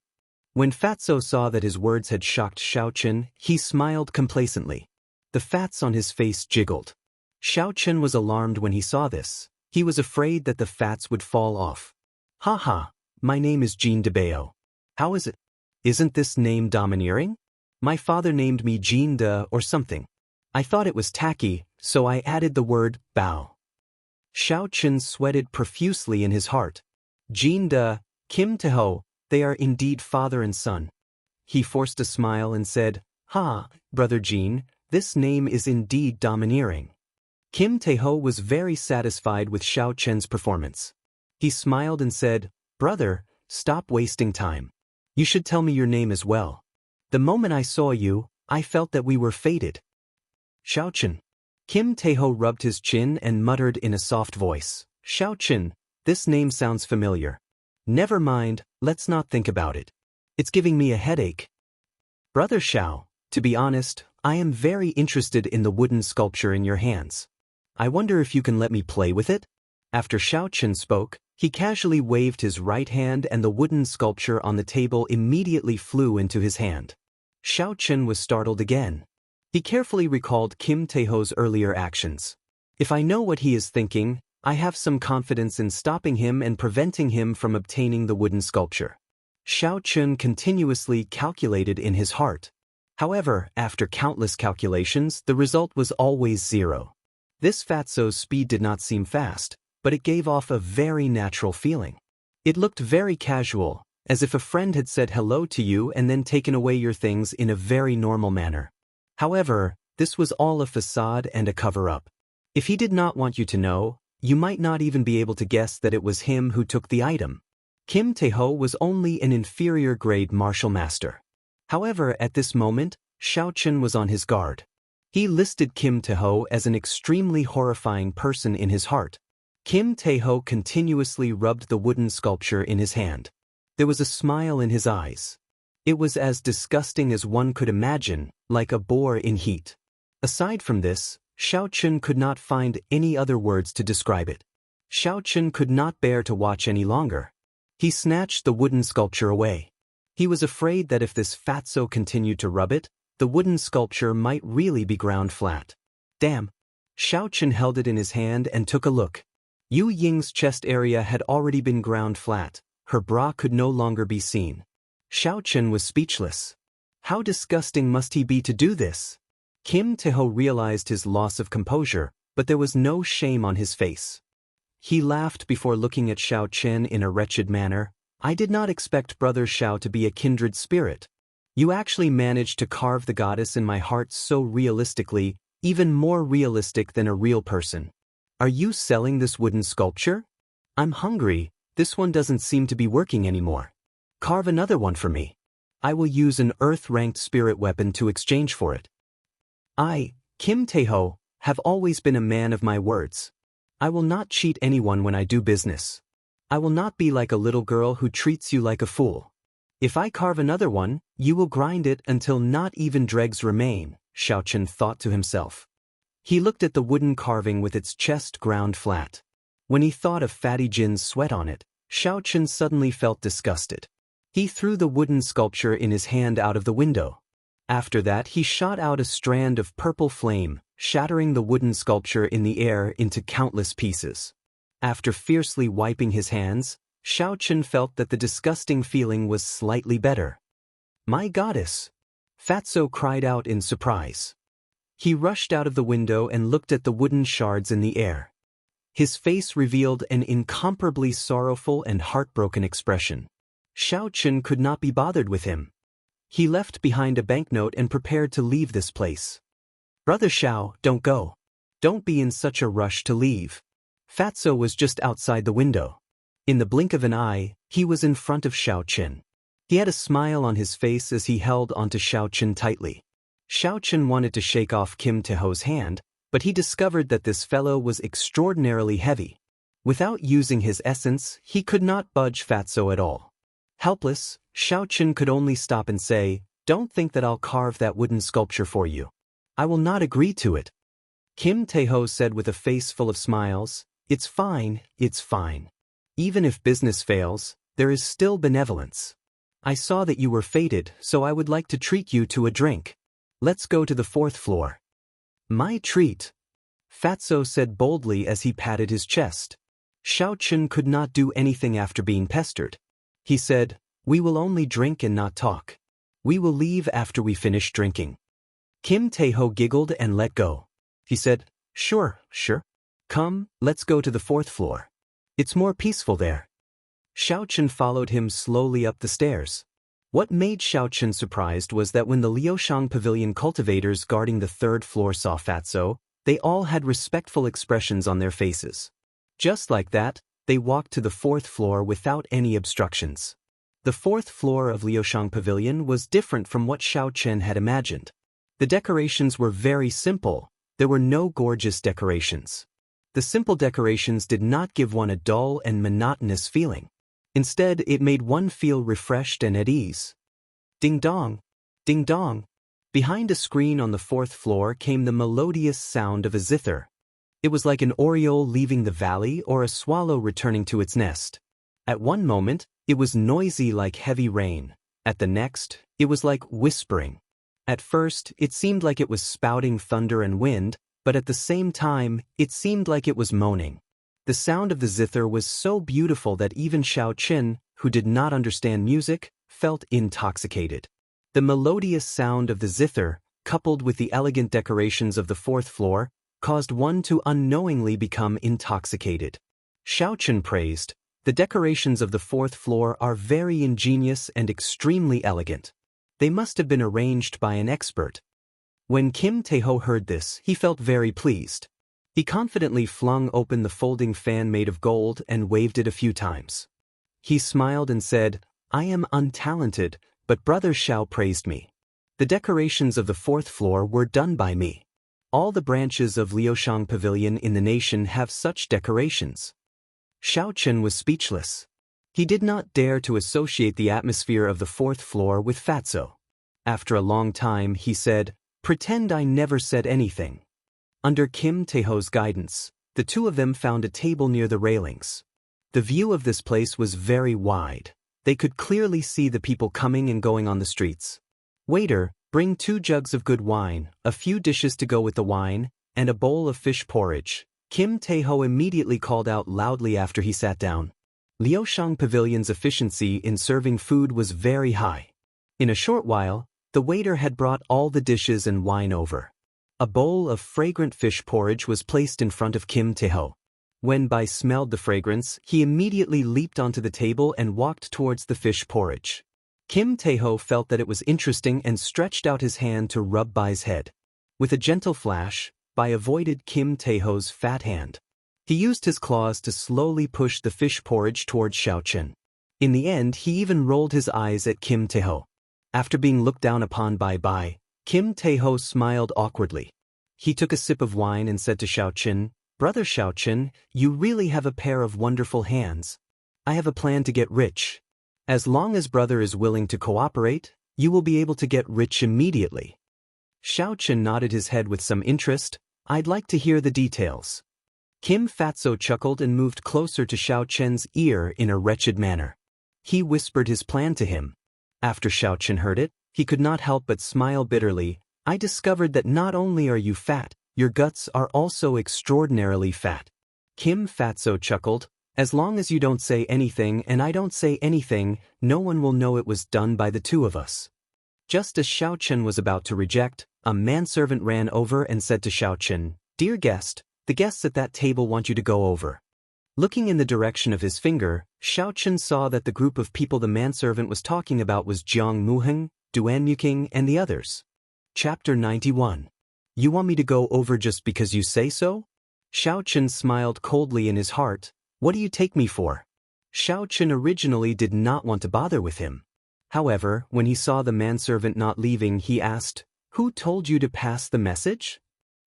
When Fatso saw that his words had shocked Xiao Qin, he smiled complacently. The fats on his face jiggled. Xiao Qin was alarmed when he saw this. He was afraid that the fats would fall off. "Ha ha, my name is Jean de Bao. How is it? Isn't this name domineering? My father named me Jean de or something. I thought it was tacky, so I added the word Bao." Xiao Qin sweated profusely in his heart. Jean de, Kim Taeho, they are indeed father and son. He forced a smile and said, "Ha, brother Jean, this name is indeed domineering." Kim Taeho was very satisfied with Xiao Qin's performance. He smiled and said, "Brother, stop wasting time. You should tell me your name as well. The moment I saw you, I felt that we were fated." "Xiao Qin." Kim Taeho rubbed his chin and muttered in a soft voice, "Xiao Qin, this name sounds familiar. Never mind, let's not think about it. It's giving me a headache." "Brother Xiao, to be honest, I am very interested in the wooden sculpture in your hands. I wonder if you can let me play with it?" After Xiao Qin spoke, he casually waved his right hand and the wooden sculpture on the table immediately flew into his hand. Xiao Qin was startled again. He carefully recalled Kim Taeho's earlier actions. "If I know what he is thinking, I have some confidence in stopping him and preventing him from obtaining the wooden sculpture." Xiao Qin continuously calculated in his heart. However, after countless calculations, the result was always 0. This Fatso's speed did not seem fast, but it gave off a very natural feeling. It looked very casual, as if a friend had said hello to you and then taken away your things in a very normal manner. However, this was all a facade and a cover-up. If he did not want you to know, you might not even be able to guess that it was him who took the item. Kim Taeho was only an inferior grade martial master. However, at this moment, Xiaochen was on his guard. He listed Kim Tae-ho as an extremely horrifying person in his heart. Kim Tae-ho continuously rubbed the wooden sculpture in his hand. There was a smile in his eyes. It was as disgusting as one could imagine, like a boar in heat. Aside from this, Xiaochen could not find any other words to describe it. Xiaochen could not bear to watch any longer. He snatched the wooden sculpture away. He was afraid that if this fatso continued to rub it, the wooden sculpture might really be ground flat. Damn! Xiaochen held it in his hand and took a look. Yu Ying's chest area had already been ground flat. Her bra could no longer be seen. Xiaochen was speechless. How disgusting must he be to do this? Kim Tae-ho realized his loss of composure, but there was no shame on his face. He laughed before looking at Xiaochen in a wretched manner. I did not expect Brother Xiao to be a kindred spirit. You actually managed to carve the goddess in my heart so realistically, even more realistic than a real person. Are you selling this wooden sculpture? I'm hungry, this one doesn't seem to be working anymore. Carve another one for me. I will use an earth-ranked spirit weapon to exchange for it. I, Kim Tae-ho, have always been a man of my words. I will not cheat anyone when I do business. I will not be like a little girl who treats you like a fool. If I carve another one, you will grind it until not even dregs remain, Xiaochen thought to himself. He looked at the wooden carving with its chest ground flat. When he thought of Fatty Jin's sweat on it, Xiaochen suddenly felt disgusted. He threw the wooden sculpture in his hand out of the window. After that, he shot out a strand of purple flame, shattering the wooden sculpture in the air into countless pieces. After fiercely wiping his hands, Xiaochen felt that the disgusting feeling was slightly better. My goddess! Fatso cried out in surprise. He rushed out of the window and looked at the wooden shards in the air. His face revealed an incomparably sorrowful and heartbroken expression. Xiaochen could not be bothered with him. He left behind a banknote and prepared to leave this place. Brother Xiao, don't go. Don't be in such a rush to leave. Fatso was just outside the window. In the blink of an eye, he was in front of Xiaochen. He had a smile on his face as he held onto Xiaochen tightly. Xiaochen wanted to shake off Kim Tae-ho's hand, but he discovered that this fellow was extraordinarily heavy. Without using his essence, he could not budge Fatso at all. Helpless, Xiaochen could only stop and say, Don't think that I'll carve that wooden sculpture for you. I will not agree to it. Kim Tae-ho said with a face full of smiles, It's fine, it's fine. Even if business fails, there is still benevolence. I saw that you were fated, so I would like to treat you to a drink. Let's go to the 4th floor. My treat, Fatso said boldly as he patted his chest. Xiaochen could not do anything after being pestered. He said, We will only drink and not talk. We will leave after we finish drinking. Kim Tae-ho giggled and let go. He said, Sure. Come, let's go to the 4th floor. It's more peaceful there. Xiaochen followed him slowly up the stairs. What made Xiaochen surprised was that when the Liushang Pavilion cultivators guarding the 3rd floor saw Fatso, they all had respectful expressions on their faces. Just like that, they walked to the 4th floor without any obstructions. The 4th floor of Liushang Pavilion was different from what Xiaochen had imagined. The decorations were very simple. There were no gorgeous decorations. The simple decorations did not give one a dull and monotonous feeling. Instead, it made one feel refreshed and at ease. Ding dong! Ding dong! Behind a screen on the 4th floor came the melodious sound of a zither. It was like an oriole leaving the valley or a swallow returning to its nest. At one moment, it was noisy like heavy rain. At the next, it was like whispering. At first, it seemed like it was spouting thunder and wind, but at the same time, it seemed like it was moaning. The sound of the zither was so beautiful that even Xiaochen, who did not understand music, felt intoxicated. The melodious sound of the zither, coupled with the elegant decorations of the 4th floor, caused one to unknowingly become intoxicated. Xiaochen praised, The decorations of the 4th floor are very ingenious and extremely elegant. They must have been arranged by an expert. When Kim Tae-ho heard this, he felt very pleased. He confidently flung open the folding fan made of gold and waved it a few times. He smiled and said, I am untalented, but Brother Xiao praised me. The decorations of the 4th floor were done by me. All the branches of Liushang Pavilion in the nation have such decorations. Xiao Chen was speechless. He did not dare to associate the atmosphere of the 4th floor with fatso. After a long time, he said, "Pretend I never said anything." Under Kim Taeho's guidance, the two of them found a table near the railings. The view of this place was very wide. They could clearly see the people coming and going on the streets. "Waiter, bring 2 jugs of good wine, a few dishes to go with the wine, and a bowl of fish porridge," Kim Taeho immediately called out loudly after he sat down. Liushang Pavilion's efficiency in serving food was very high. In a short while, the waiter had brought all the dishes and wine over. A bowl of fragrant fish porridge was placed in front of Kim Taeho. When Bai smelled the fragrance, he immediately leaped onto the table and walked towards the fish porridge. Kim Taeho felt that it was interesting and stretched out his hand to rub Bai's head. With a gentle flash, Bai avoided Kim Taeho's fat hand. He used his claws to slowly push the fish porridge towards Xiao Chen. In the end, he even rolled his eyes at Kim Taeho. After being looked down upon by Bai, Kim Taeho smiled awkwardly. He took a sip of wine and said to Xiao Chen, "Brother Xiao Chen, you really have a pair of wonderful hands. I have a plan to get rich. As long as brother is willing to cooperate, you will be able to get rich immediately." Xiao Chen nodded his head with some interest. "I'd like to hear the details." Kim Fatso chuckled and moved closer to Xiao Chen's ear in a wretched manner. He whispered his plan to him. After Xiao Chen heard it, he could not help but smile bitterly. "I discovered that not only are you fat, your guts are also extraordinarily fat." Kim Fatso chuckled. "As long as you don't say anything and I don't say anything, no one will know it was done by the two of us." Just as Xiao Chen was about to reject, a manservant ran over and said to Xiao Chen, "Dear guest, the guests at that table want you to go over." Looking in the direction of his finger, Xiao Chen saw that the group of people the manservant was talking about was Jiang Muheng, Duan Muking, and the others. Chapter 91. "You want me to go over just because you say so?" Xiao Chen smiled coldly in his heart. "What do you take me for?" Xiao Chen originally did not want to bother with him. However, when he saw the manservant not leaving, he asked, "Who told you to pass the message?"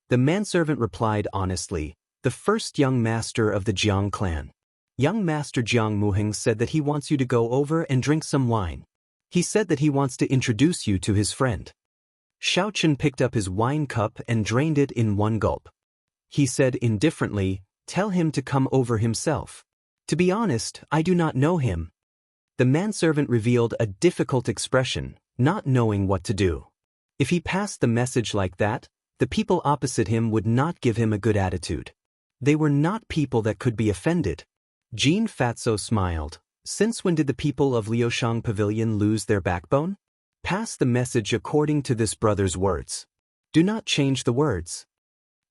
The manservant replied honestly, "The first young master of the Jiang clan. Young master Jiang Muheng said that he wants you to go over and drink some wine. He said that he wants to introduce you to his friend." Xiao Chen picked up his wine cup and drained it in one gulp. He said indifferently, "Tell him to come over himself. To be honest, I do not know him." The manservant revealed a difficult expression, not knowing what to do. If he passed the message like that, the people opposite him would not give him a good attitude. They were not people that could be offended. Jean Fatso smiled. "Since when did the people of Liushang Pavilion lose their backbone? Pass the message according to this brother's words. Do not change the words."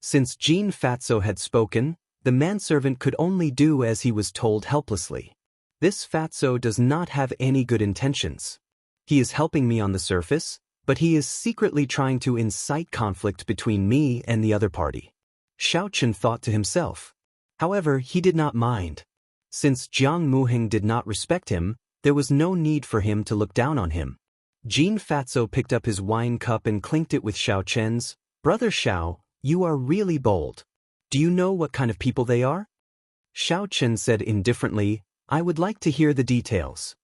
Since Jean Fatso had spoken, the manservant could only do as he was told helplessly. This Fatso does not have any good intentions. He is helping me on the surface, but he is secretly trying to incite conflict between me and the other party. Xiao Chen thought to himself. However, he did not mind. Since Jiang Muheng did not respect him, there was no need for him to look down on him. Jean Fatso picked up his wine cup and clinked it with Xiao Chen's. "Brother Xiao, you are really bold. Do you know what kind of people they are?" Xiao Chen said indifferently, "I would like to hear the details."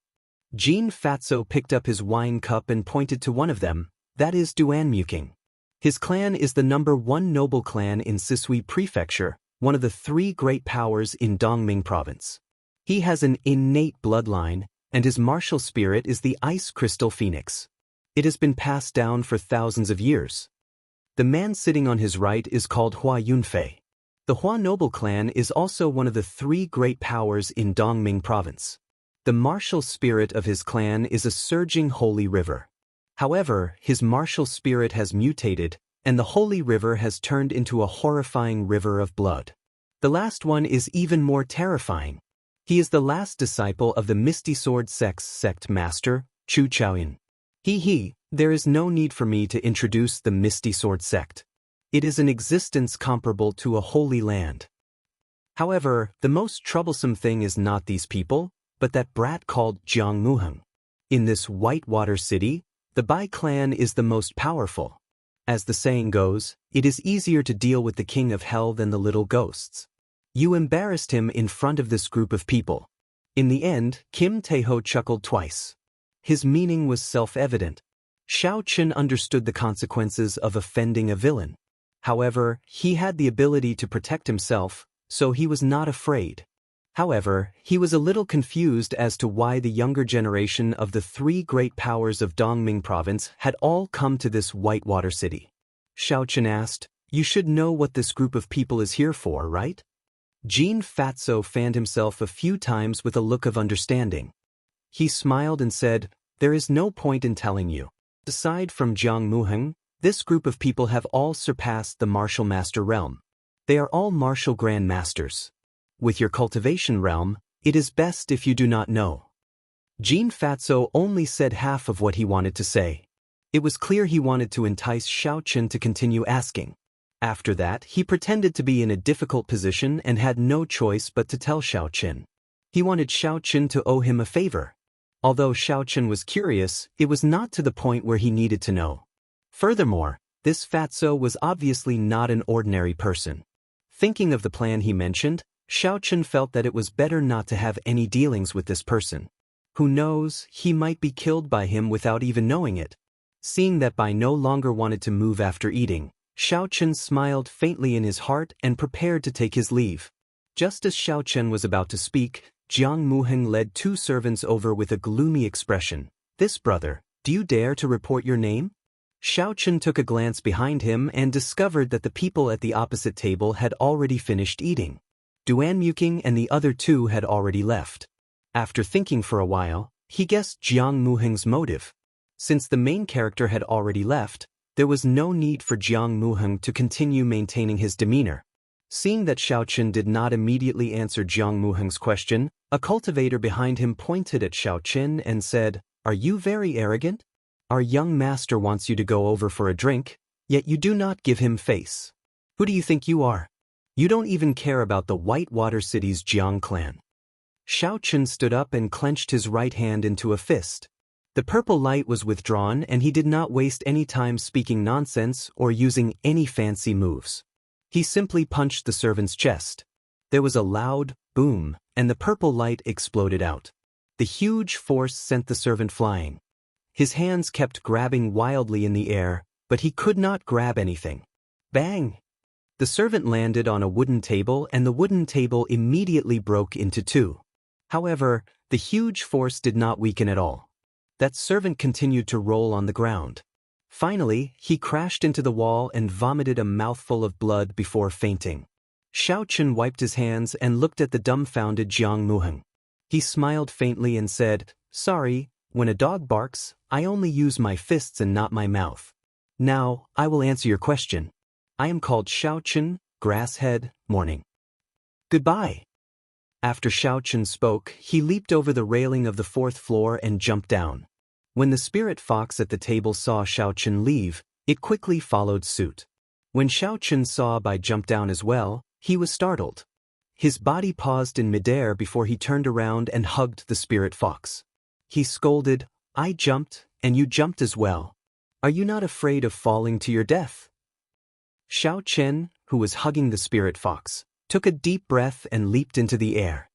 Jean Fatso picked up his wine cup and pointed to one of them, that is Duan Muking. His clan is the #1 noble clan in Sisui Prefecture, one of the 3 great powers in Dongming Province. He has an innate bloodline, and his martial spirit is the ice crystal phoenix. It has been passed down for thousands of years. The man sitting on his right is called Hua Yunfei. The Hua noble clan is also one of the 3 great powers in Dongming Province. The martial spirit of his clan is a surging holy river. However, his martial spirit has mutated, and the holy river has turned into a horrifying river of blood. The last one is even more terrifying. He is the last disciple of the Misty Sword sect master, Chu Chaoyan. There is no need for me to introduce the Misty Sword sect. It is an existence comparable to a holy land. However, the most troublesome thing is not these people, but that brat called Jiang Muheng. In this Whitewater City, the Bai clan is the most powerful. As the saying goes, it is easier to deal with the king of hell than the little ghosts. You embarrassed him in front of this group of people. In the end, Kim Tae-ho chuckled twice. His meaning was self-evident. Xiao Chen understood the consequences of offending a villain. However, he had the ability to protect himself, so he was not afraid. However, he was a little confused as to why the younger generation of the three great powers of Dongming province had all come to this Whitewater City. Xiao Chen asked, "You should know what this group of people is here for, right?" Jean Fatso fanned himself a few times with a look of understanding. He smiled and said, "There is no point in telling you. Aside from Jiang Muheng, this group of people have all surpassed the martial master realm. They are all martial grand masters. With your cultivation realm, it is best if you do not know." Jean Fatso only said half of what he wanted to say. It was clear he wanted to entice Xiao Chen to continue asking. After that, he pretended to be in a difficult position and had no choice but to tell Xiao Chen. He wanted Xiao Chen to owe him a favor. Although Xiao Chen was curious, it was not to the point where he needed to know. Furthermore, this Fatso was obviously not an ordinary person. Thinking of the plan he mentioned, Xiao Chen felt that it was better not to have any dealings with this person. Who knows, he might be killed by him without even knowing it. Seeing that Bai no longer wanted to move after eating, Xiao Chen smiled faintly in his heart and prepared to take his leave. Just as Xiao Chen was about to speak, Jiang Muheng led two servants over with a gloomy expression. "This brother, do you dare to report your name?" Xiao Chen took a glance behind him and discovered that the people at the opposite table had already finished eating. Duan Muking and the other two had already left. After thinking for a while, he guessed Jiang Muheng's motive. Since the main character had already left, there was no need for Jiang Muheng to continue maintaining his demeanor. Seeing that Xiao Chen did not immediately answer Jiang Muheng's question, a cultivator behind him pointed at Xiao Chen and said, "Are you very arrogant? Our young master wants you to go over for a drink, yet you do not give him face. Who do you think you are? You don't even care about the Whitewater City's Jiang clan." Xiao Chen stood up and clenched his right hand into a fist. The purple light was withdrawn and he did not waste any time speaking nonsense or using any fancy moves. He simply punched the servant's chest. There was a loud boom, and the purple light exploded out. The huge force sent the servant flying. His hands kept grabbing wildly in the air, but he could not grab anything. Bang! The servant landed on a wooden table and the wooden table immediately broke into two. However, the huge force did not weaken at all. That servant continued to roll on the ground. Finally, he crashed into the wall and vomited a mouthful of blood before fainting. Xiao Chen wiped his hands and looked at the dumbfounded Jiang Muheng. He smiled faintly and said, "Sorry, when a dog barks, I only use my fists and not my mouth. Now, I will answer your question. I am called Xiao Chen, Grasshead, Morning. Goodbye." After Xiao Chen spoke, he leaped over the railing of the fourth floor and jumped down. When the spirit fox at the table saw Xiao Chen leave, it quickly followed suit. When Xiao Chen saw Bai jump down as well, he was startled. His body paused in midair before he turned around and hugged the spirit fox. He scolded, "I jumped, and you jumped as well. Are you not afraid of falling to your death?" Xiao Chen, who was hugging the spirit fox, took a deep breath and leaped into the air.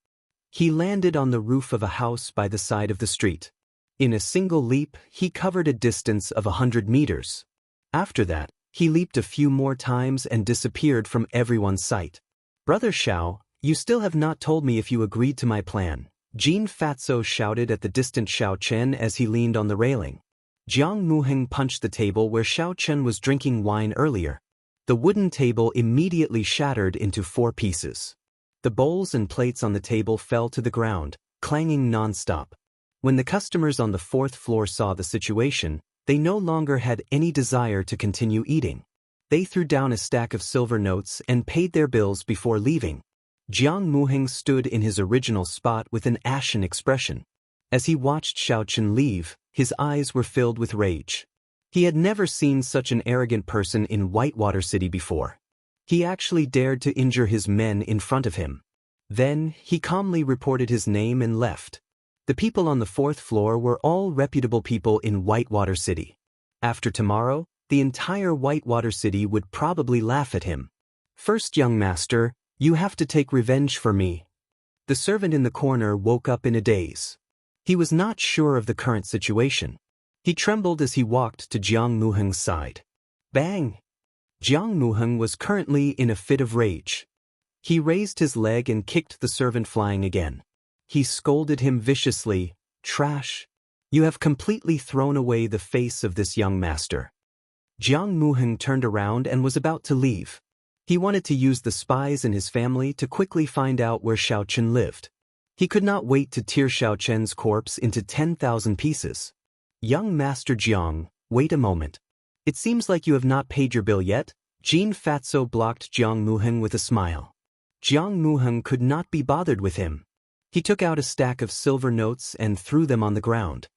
He landed on the roof of a house by the side of the street. In a single leap, he covered a distance of 100 meters. After that, he leaped a few more times and disappeared from everyone's sight. "Brother Xiao, you still have not told me if you agreed to my plan," Jean Fatso shouted at the distant Xiao Chen as he leaned on the railing. Jiang Muheng punched the table where Xiao Chen was drinking wine earlier. The wooden table immediately shattered into 4 pieces. The bowls and plates on the table fell to the ground, clanging non-stop. When the customers on the 4th floor saw the situation, they no longer had any desire to continue eating. They threw down a stack of silver notes and paid their bills before leaving. Jiang Muheng stood in his original spot with an ashen expression. As he watched Xiao Chen leave, his eyes were filled with rage. He had never seen such an arrogant person in Whitewater City before. He actually dared to injure his men in front of him. Then, he calmly reported his name and left. The people on the fourth floor were all reputable people in Whitewater City. After tomorrow, the entire Whitewater City would probably laugh at him. First, young master, you have to take revenge for me. The servant in the corner woke up in a daze. He was not sure of the current situation. He trembled as he walked to Jiang Muheng's side. Bang! Jiang Muheng was currently in a fit of rage. He raised his leg and kicked the servant flying again. He scolded him viciously, "Trash! You have completely thrown away the face of this young master." Jiang Muheng turned around and was about to leave. He wanted to use the spies in his family to quickly find out where Xiao Chen lived. He could not wait to tear Xiao Chen's corpse into 10,000 pieces. "Young Master Jiang, wait a moment. It seems like you have not paid your bill yet." Jean Fatso blocked Jiang Muheng with a smile. Jiang Muheng could not be bothered with him. He took out a stack of silver notes and threw them on the ground.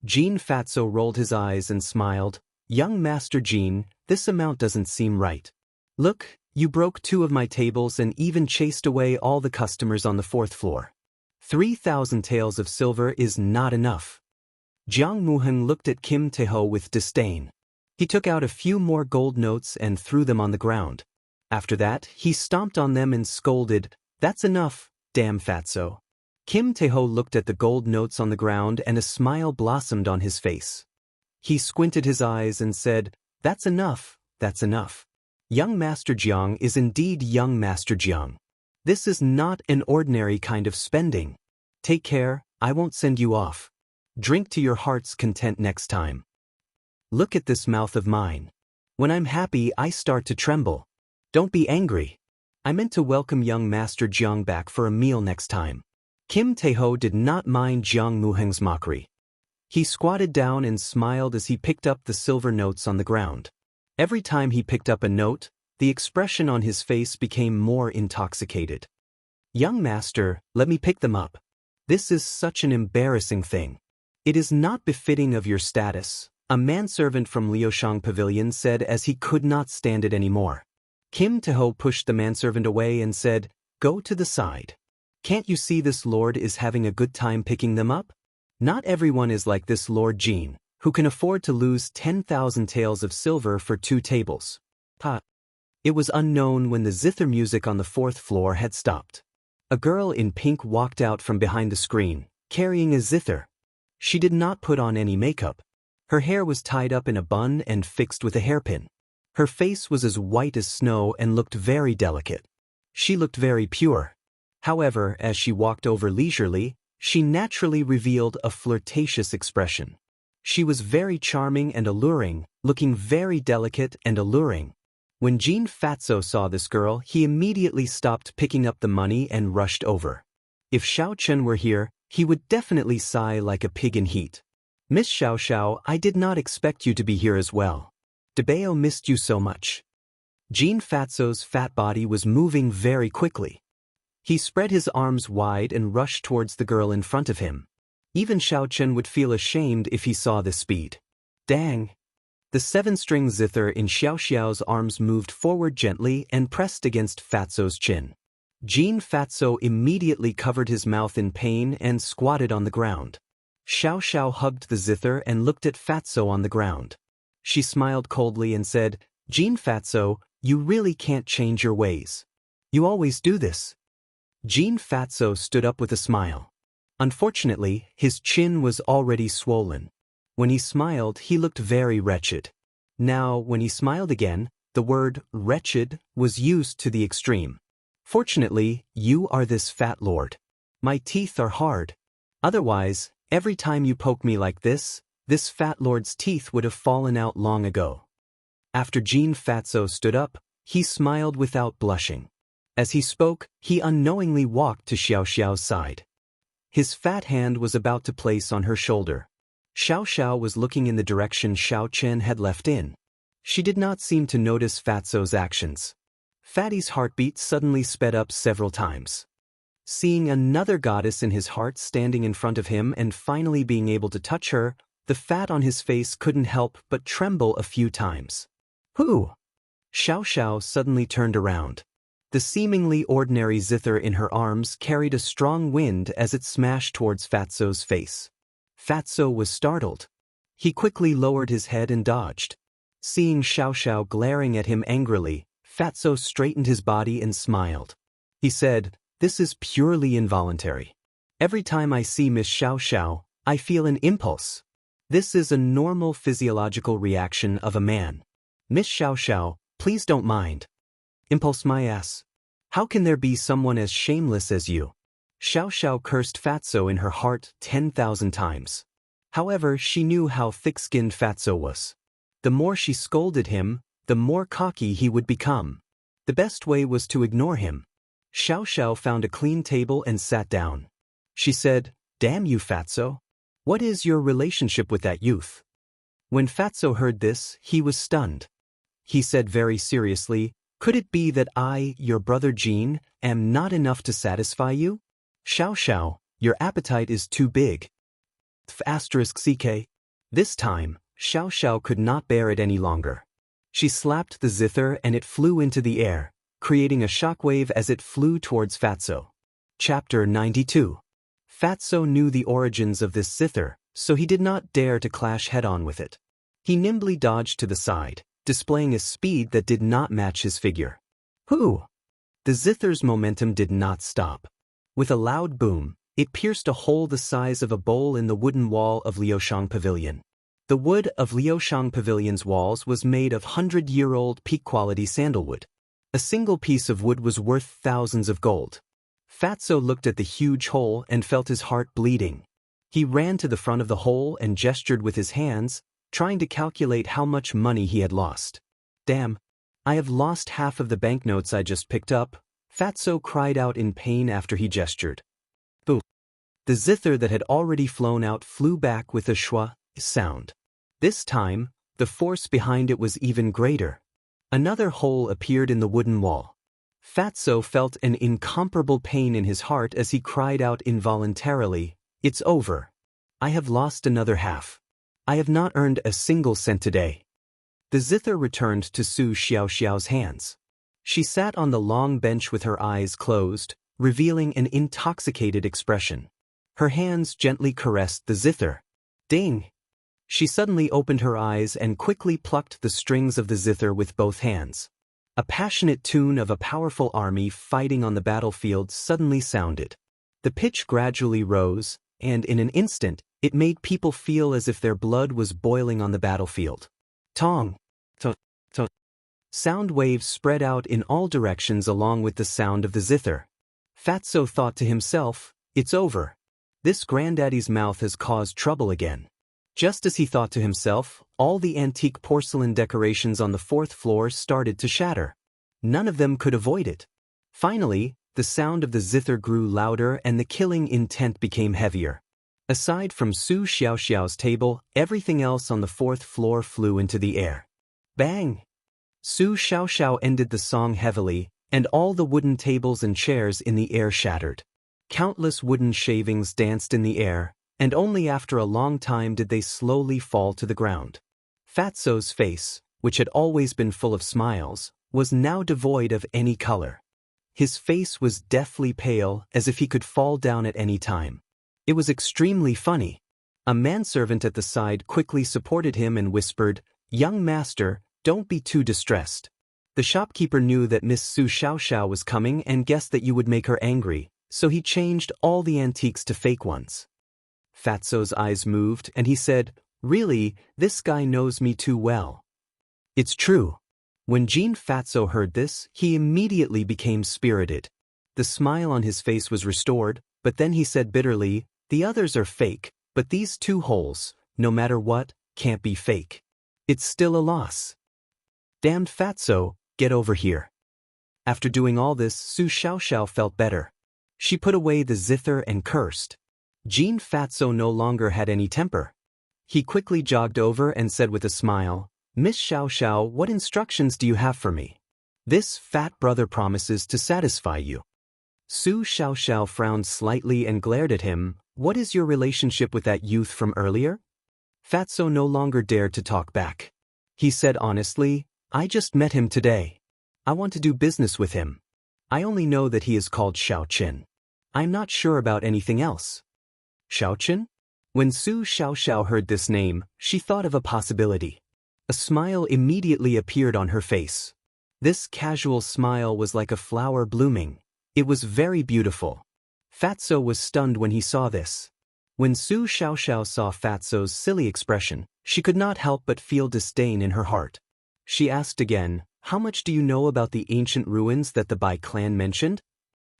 Jean Fatso rolled his eyes and smiled. "Young Master Jean, this amount doesn't seem right. Look, you broke 2 of my tables and even chased away all the customers on the 4th floor. 3,000 taels of silver is not enough." Jiang Muheng looked at Kim Tae-ho with disdain. He took out a few more gold notes and threw them on the ground. After that, he stomped on them and scolded, "That's enough, damn Fatso." Kim Tae-ho looked at the gold notes on the ground and a smile blossomed on his face. He squinted his eyes and said, "That's enough, that's enough. Young Master Jiang is indeed young Master Jiang. This is not an ordinary kind of spending. Take care, I won't send you off. Drink to your heart's content next time. Look at this mouth of mine. When I'm happy, I start to tremble. Don't be angry. I meant to welcome young Master Jiang back for a meal next time." Kim Tae-ho did not mind Jiang Muheng's mockery. He squatted down and smiled as he picked up the silver notes on the ground. Every time he picked up a note, the expression on his face became more intoxicated. "Young master, let me pick them up. This is such an embarrassing thing. It is not befitting of your status," a manservant from Liushang Pavilion said as he could not stand it anymore. Kim Tae-ho pushed the manservant away and said, "Go to the side. Can't you see this lord is having a good time picking them up? Not everyone is like this Lord Jean, who can afford to lose 10,000 taels of silver for 2 tables. Ha! It was unknown when the zither music on the 4th floor had stopped. A girl in pink walked out from behind the screen, carrying a zither. She did not put on any makeup. Her hair was tied up in a bun and fixed with a hairpin. Her face was as white as snow and looked very delicate. She looked very pure. However, as she walked over leisurely, she naturally revealed a flirtatious expression. She was very charming and alluring, looking very delicate and alluring. When Jean Fatso saw this girl, he immediately stopped picking up the money and rushed over. If Xiao Chen were here, he would definitely sigh like a pig in heat. "Miss Xiao Xiao, I did not expect you to be here as well. Debao missed you so much." Jean Fatso's fat body was moving very quickly. He spread his arms wide and rushed towards the girl in front of him. Even Xiao Chen would feel ashamed if he saw this speed. Dang! The 7-string zither in Xiao Xiao's arms moved forward gently and pressed against Fatso's chin. Jean Fatso immediately covered his mouth in pain and squatted on the ground. Xiao Xiao hugged the zither and looked at Fatso on the ground. She smiled coldly and said, "Jean Fatso, you really can't change your ways. You always do this." Jean Fatso stood up with a smile. Unfortunately, his chin was already swollen. When he smiled, he looked very wretched. Now, when he smiled again, the word wretched was used to the extreme. "Fortunately, you are this fat lord. My teeth are hard. Otherwise, every time you poke me like this fat lord's teeth would have fallen out long ago." After Jean Fatso stood up, he smiled without blushing. As he spoke, he unknowingly walked to Xiao Xiao's side. His fat hand was about to place on her shoulder. Xiao Xiao was looking in the direction Xiao Chen had left in. She did not seem to notice Fatso's actions. Fatty's heartbeat suddenly sped up several times. Seeing another goddess in his heart standing in front of him and finally being able to touch her, the fat on his face couldn't help but tremble a few times. "Who?" Xiao Xiao suddenly turned around. The seemingly ordinary zither in her arms carried a strong wind as it smashed towards Fatso's face. Fatso was startled. He quickly lowered his head and dodged. Seeing Xiao Xiao glaring at him angrily, Fatso straightened his body and smiled. He said, "This is purely involuntary. Every time I see Miss Xiao Xiao, I feel an impulse. This is a normal physiological reaction of a man. Miss Xiao Xiao, please don't mind." "Impulse my ass. How can there be someone as shameless as you?" Xiao Xiao cursed Fatso in her heart 10,000 times. However, she knew how thick-skinned Fatso was. The more she scolded him, the more cocky he would become. The best way was to ignore him. Xiao Xiao found a clean table and sat down. She said, "Damn you, Fatso. What is your relationship with that youth?" When Fatso heard this, he was stunned. He said very seriously, "Could it be that I, your brother Jean, am not enough to satisfy you? Xiao Xiao, your appetite is too big." *CK. This time, Xiao Xiao could not bear it any longer. She slapped the zither and it flew into the air, creating a shockwave as it flew towards Fatso. Chapter 92. Fatso knew the origins of this zither, so he did not dare to clash head-on with it. He nimbly dodged to the side, displaying a speed that did not match his figure. Hoo! The zither's momentum did not stop. With a loud boom, it pierced a hole the size of a bowl in the wooden wall of Liushang Pavilion. The wood of Liushang Pavilion's walls was made of 100-year-old peak-quality sandalwood. A single piece of wood was worth thousands of gold. Fatso looked at the huge hole and felt his heart bleeding. He ran to the front of the hole and gestured with his hands, trying to calculate how much money he had lost. "Damn, I have lost half of the banknotes I just picked up," Fatso cried out in pain after he gestured. Boo! The zither that had already flown out flew back with a schwa sound. This time, the force behind it was even greater. Another hole appeared in the wooden wall. Fatso felt an incomparable pain in his heart as he cried out involuntarily, "It's over. I have lost another half. I have not earned a single cent today." The zither returned to Su Xiao Xiao's hands. She sat on the long bench with her eyes closed, revealing an intoxicated expression. Her hands gently caressed the zither. Ding! She suddenly opened her eyes and quickly plucked the strings of the zither with both hands. A passionate tune of a powerful army fighting on the battlefield suddenly sounded. The pitch gradually rose, and in an instant, it made people feel as if their blood was boiling on the battlefield. Tong! To! To! Sound waves spread out in all directions along with the sound of the zither. Fatso thought to himself, "It's over. This granddaddy's mouth has caused trouble again." Just as he thought to himself, all the antique porcelain decorations on the 4th floor started to shatter. None of them could avoid it. Finally, the sound of the zither grew louder and the killing intent became heavier. Aside from Su Xiao Xiao's table, everything else on the 4th floor flew into the air. Bang! Su Xiao Xiao ended the song heavily, and all the wooden tables and chairs in the air shattered. Countless wooden shavings danced in the air, and only after a long time did they slowly fall to the ground. Fatso's face, which had always been full of smiles, was now devoid of any color. His face was deathly pale, as if he could fall down at any time. It was extremely funny. A manservant at the side quickly supported him and whispered, "Young master, don't be too distressed. The shopkeeper knew that Miss Su Xiao Xiao was coming and guessed that you would make her angry, so he changed all the antiques to fake ones." Fatso's eyes moved and he said, "Really, this guy knows me too well." "It's true." When Jean Fatso heard this, he immediately became spirited. The smile on his face was restored, but then he said bitterly, "The others are fake, but these 2 holes, no matter what, can't be fake. It's still a loss." "Damned Fatso, get over here." After doing all this, Su Xiao Xiao felt better. She put away the zither and cursed. Jean Fatso no longer had any temper. He quickly jogged over and said with a smile, "Miss Xiao Xiao, what instructions do you have for me? This fat brother promises to satisfy you." Su Xiao Xiao frowned slightly and glared at him. "What is your relationship with that youth from earlier?" Fatso no longer dared to talk back. He said honestly, "I just met him today. I want to do business with him." I only know that he is called Xiaoqin. I'm not sure about anything else. Xiaoqin? When Su Xiaoxiao heard this name, she thought of a possibility. A smile immediately appeared on her face. This casual smile was like a flower blooming. It was very beautiful. Fatso was stunned when he saw this. When Su Xiaoxiao saw Fatso's silly expression, she could not help but feel disdain in her heart. She asked again, "How much do you know about the ancient ruins that the Bai clan mentioned?"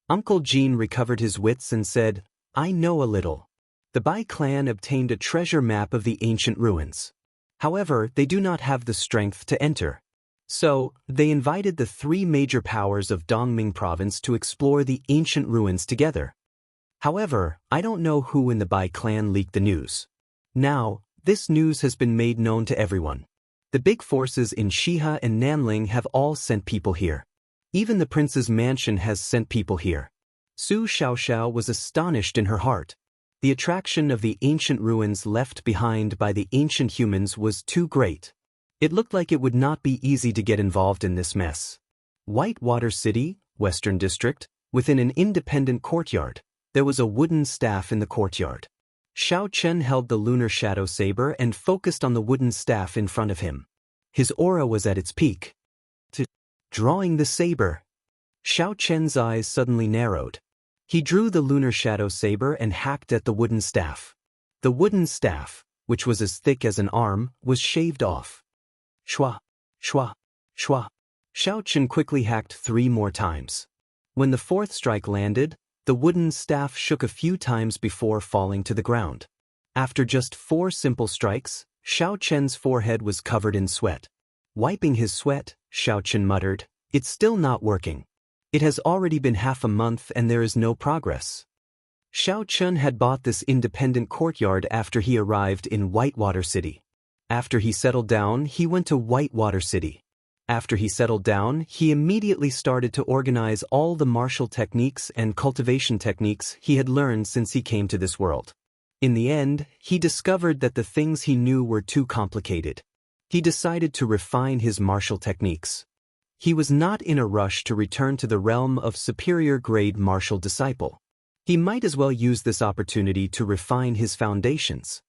Uncle Jean recovered his wits and said, "I know a little. The Bai clan obtained a treasure map of the ancient ruins. However, they do not have the strength to enter. So, they invited the three major powers of Dongming province to explore the ancient ruins together. However, I don't know who in the Bai clan leaked the news. Now, this news has been made known to everyone. The big forces in Shiha and Nanling have all sent people here. Even the prince's mansion has sent people here." Su Xiaoxiao was astonished in her heart. The attraction of the ancient ruins left behind by the ancient humans was too great. It looked like it would not be easy to get involved in this mess. Whitewater City, Western District, within an independent courtyard. There was a wooden staff in the courtyard. Xiao Chen held the lunar shadow saber and focused on the wooden staff in front of him. His aura was at its peak. Drawing the saber. Xiao Chen's eyes suddenly narrowed. He drew the lunar shadow saber and hacked at the wooden staff. The wooden staff, which was as thick as an arm, was shaved off. Shwa, shwa, shwa. Xiao Chen quickly hacked 3 more times. When the 4th strike landed, the wooden staff shook a few times before falling to the ground. After just 4 simple strikes, Xiao Chen's forehead was covered in sweat. Wiping his sweat, Xiao Chen muttered, "It's still not working. It has already been half a month and there is no progress." Xiao Chen had bought this independent courtyard after he arrived in Whitewater City. After he settled down, he went to Whitewater City. After he settled down, he immediately started to organize all the martial techniques and cultivation techniques he had learned since he came to this world. In the end, he discovered that the things he knew were too complicated. He decided to refine his martial techniques. He was not in a rush to return to the realm of superior-grade martial disciple. He might as well use this opportunity to refine his foundations.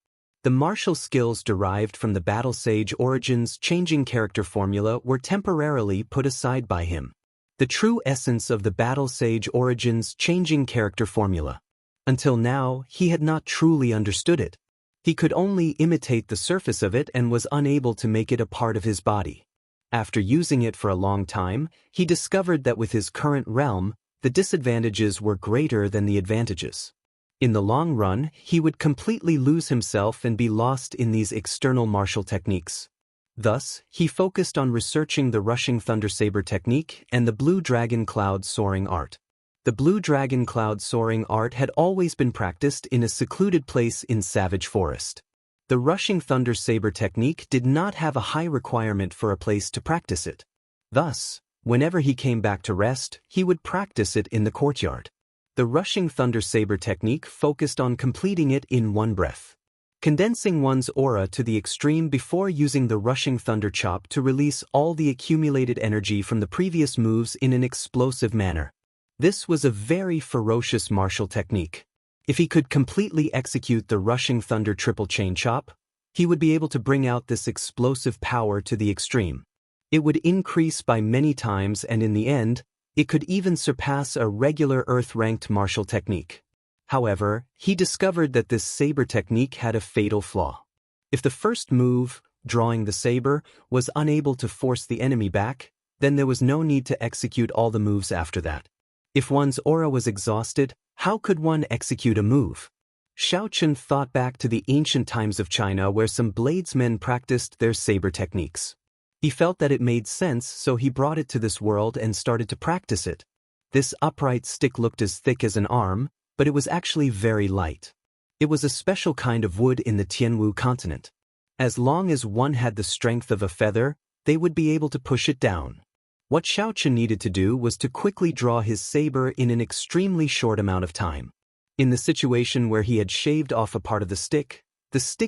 The martial skills derived from the Battle Sage Origins changing character formula were temporarily put aside by him. The true essence of the Battle Sage Origins changing character formula. Until now, he had not truly understood it. He could only imitate the surface of it and was unable to make it a part of his body. After using it for a long time, he discovered that with his current realm, the disadvantages were greater than the advantages. In the long run, he would completely lose himself and be lost in these external martial techniques. Thus, he focused on researching the Rushing Thunder Saber technique and the Blue Dragon Cloud Soaring art. The Blue Dragon Cloud Soaring art had always been practiced in a secluded place in Savage Forest. The Rushing Thunder Saber technique did not have a high requirement for a place to practice it. Thus, whenever he came back to rest, he would practice it in the courtyard. The Rushing Thunder Saber technique focused on completing it in one breath. Condensing one's aura to the extreme before using the Rushing Thunder Chop to release all the accumulated energy from the previous moves in an explosive manner. This was a very ferocious martial technique. If he could completely execute the Rushing Thunder Triple Chain Chop, he would be able to bring out this explosive power to the extreme. It would increase by many times and in the end, it could even surpass a regular Earth-ranked martial technique. However, he discovered that this saber technique had a fatal flaw. If the first move, drawing the saber, was unable to force the enemy back, then there was no need to execute all the moves after that. If one's aura was exhausted, how could one execute a move? Xiao Chen thought back to the ancient times of China where some bladesmen practiced their saber techniques. He felt that it made sense, so he brought it to this world and started to practice it. This upright stick looked as thick as an arm, but it was actually very light. It was a special kind of wood in the Tianwu continent. As long as one had the strength of a feather, they would be able to push it down. What Xiao Chen needed to do was to quickly draw his saber in an extremely short amount of time. In the situation where he had shaved off a part of the stick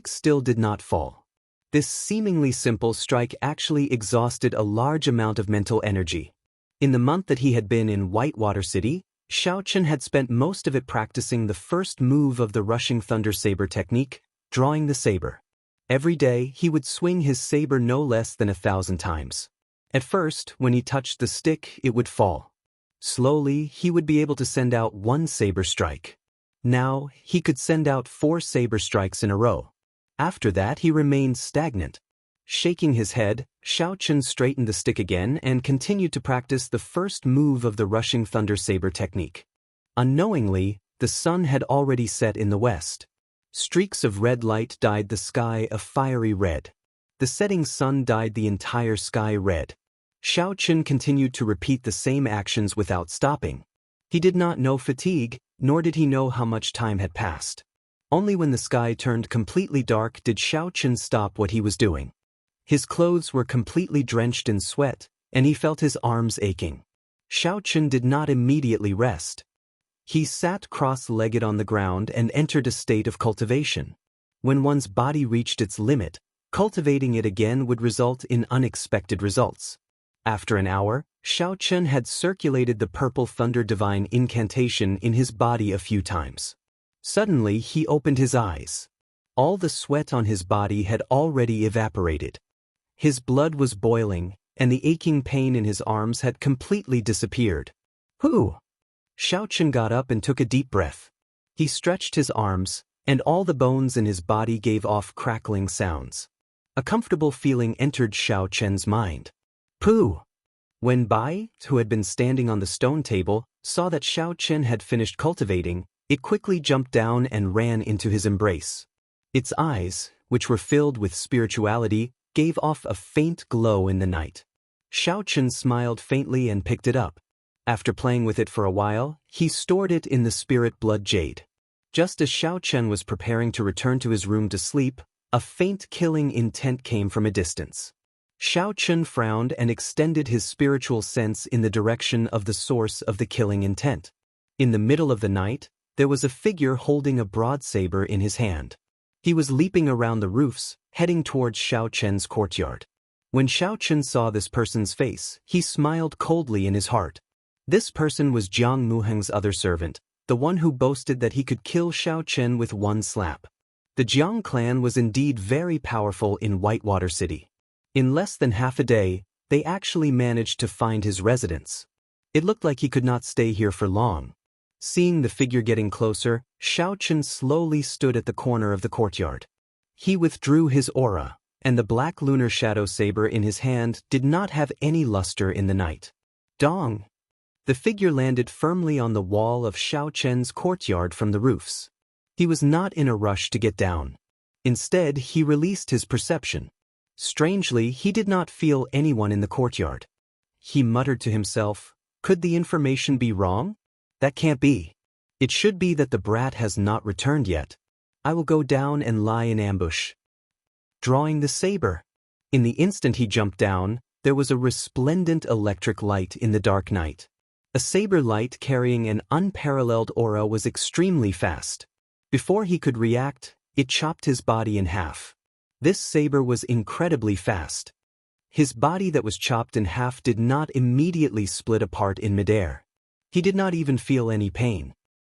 still did not fall. This seemingly simple strike actually exhausted a large amount of mental energy. In the month that he had been in Whitewater City, Xiaochen had spent most of it practicing the first move of the rushing thunder saber technique, drawing the saber. Every day, he would swing his saber no less than 1,000 times. At first, when he touched the stick, it would fall. Slowly, he would be able to send out 1 saber strike. Now, he could send out 4 saber strikes in a row. After that, he remained stagnant. Shaking his head, Xiaochen straightened the stick again and continued to practice the first move of the rushing thunder saber technique. Unknowingly, the sun had already set in the west. Streaks of red light dyed the sky a fiery red. The setting sun dyed the entire sky red. Xiaochen continued to repeat the same actions without stopping. He did not know fatigue, nor did he know how much time had passed. Only when the sky turned completely dark did Xiaochen stop what he was doing. His clothes were completely drenched in sweat, and he felt his arms aching. Xiaochen did not immediately rest. He sat cross-legged on the ground and entered a state of cultivation. When one's body reached its limit, cultivating it again would result in unexpected results. After an hour, Xiaochen had circulated the purple thunder divine incantation in his body a few times. Suddenly, he opened his eyes. All the sweat on his body had already evaporated. His blood was boiling, and the aching pain in his arms had completely disappeared. "Whew!" Xiaochen got up and took a deep breath. He stretched his arms, and all the bones in his body gave off crackling sounds. A comfortable feeling entered Xiaochen's mind. "Pooh!" When Bai, who had been standing on the stone table, saw that Xiaochen had finished cultivating, it quickly jumped down and ran into his embrace. Its eyes, which were filled with spirituality, gave off a faint glow in the night. Xiaochen smiled faintly and picked it up. After playing with it for a while, he stored it in the spirit blood jade. Just as Xiaochen was preparing to return to his room to sleep, a faint killing intent came from a distance. Xiaochen frowned and extended his spiritual sense in the direction of the source of the killing intent. In the middle of the night, there was a figure holding a broad saber in his hand. He was leaping around the roofs, heading towards Xiaochen's courtyard. When Xiaochen saw this person's face, he smiled coldly in his heart. This person was Jiang Muheng's other servant, the one who boasted that he could kill Xiaochen with one slap. The Jiang clan was indeed very powerful in Whitewater City. In less than half a day, they actually managed to find his residence. It looked like he could not stay here for long. Seeing the figure getting closer, Xiaochen slowly stood at the corner of the courtyard. He withdrew his aura, and the black lunar shadow saber in his hand did not have any luster in the night. Dong! The figure landed firmly on the wall of Xiaochen's courtyard from the roofs. He was not in a rush to get down. Instead, he released his perception. Strangely, he did not feel anyone in the courtyard. He muttered to himself, "Could the information be wrong? That can't be. It should be that the brat has not returned yet. I will go down and lie in ambush." Drawing the saber. In the instant he jumped down, there was a resplendent electric light in the dark night. A saber light carrying an unparalleled aura was extremely fast. Before he could react, it chopped his body in half. This saber was incredibly fast. His body that was chopped in half did not immediately split apart in midair. He did not even feel any pain.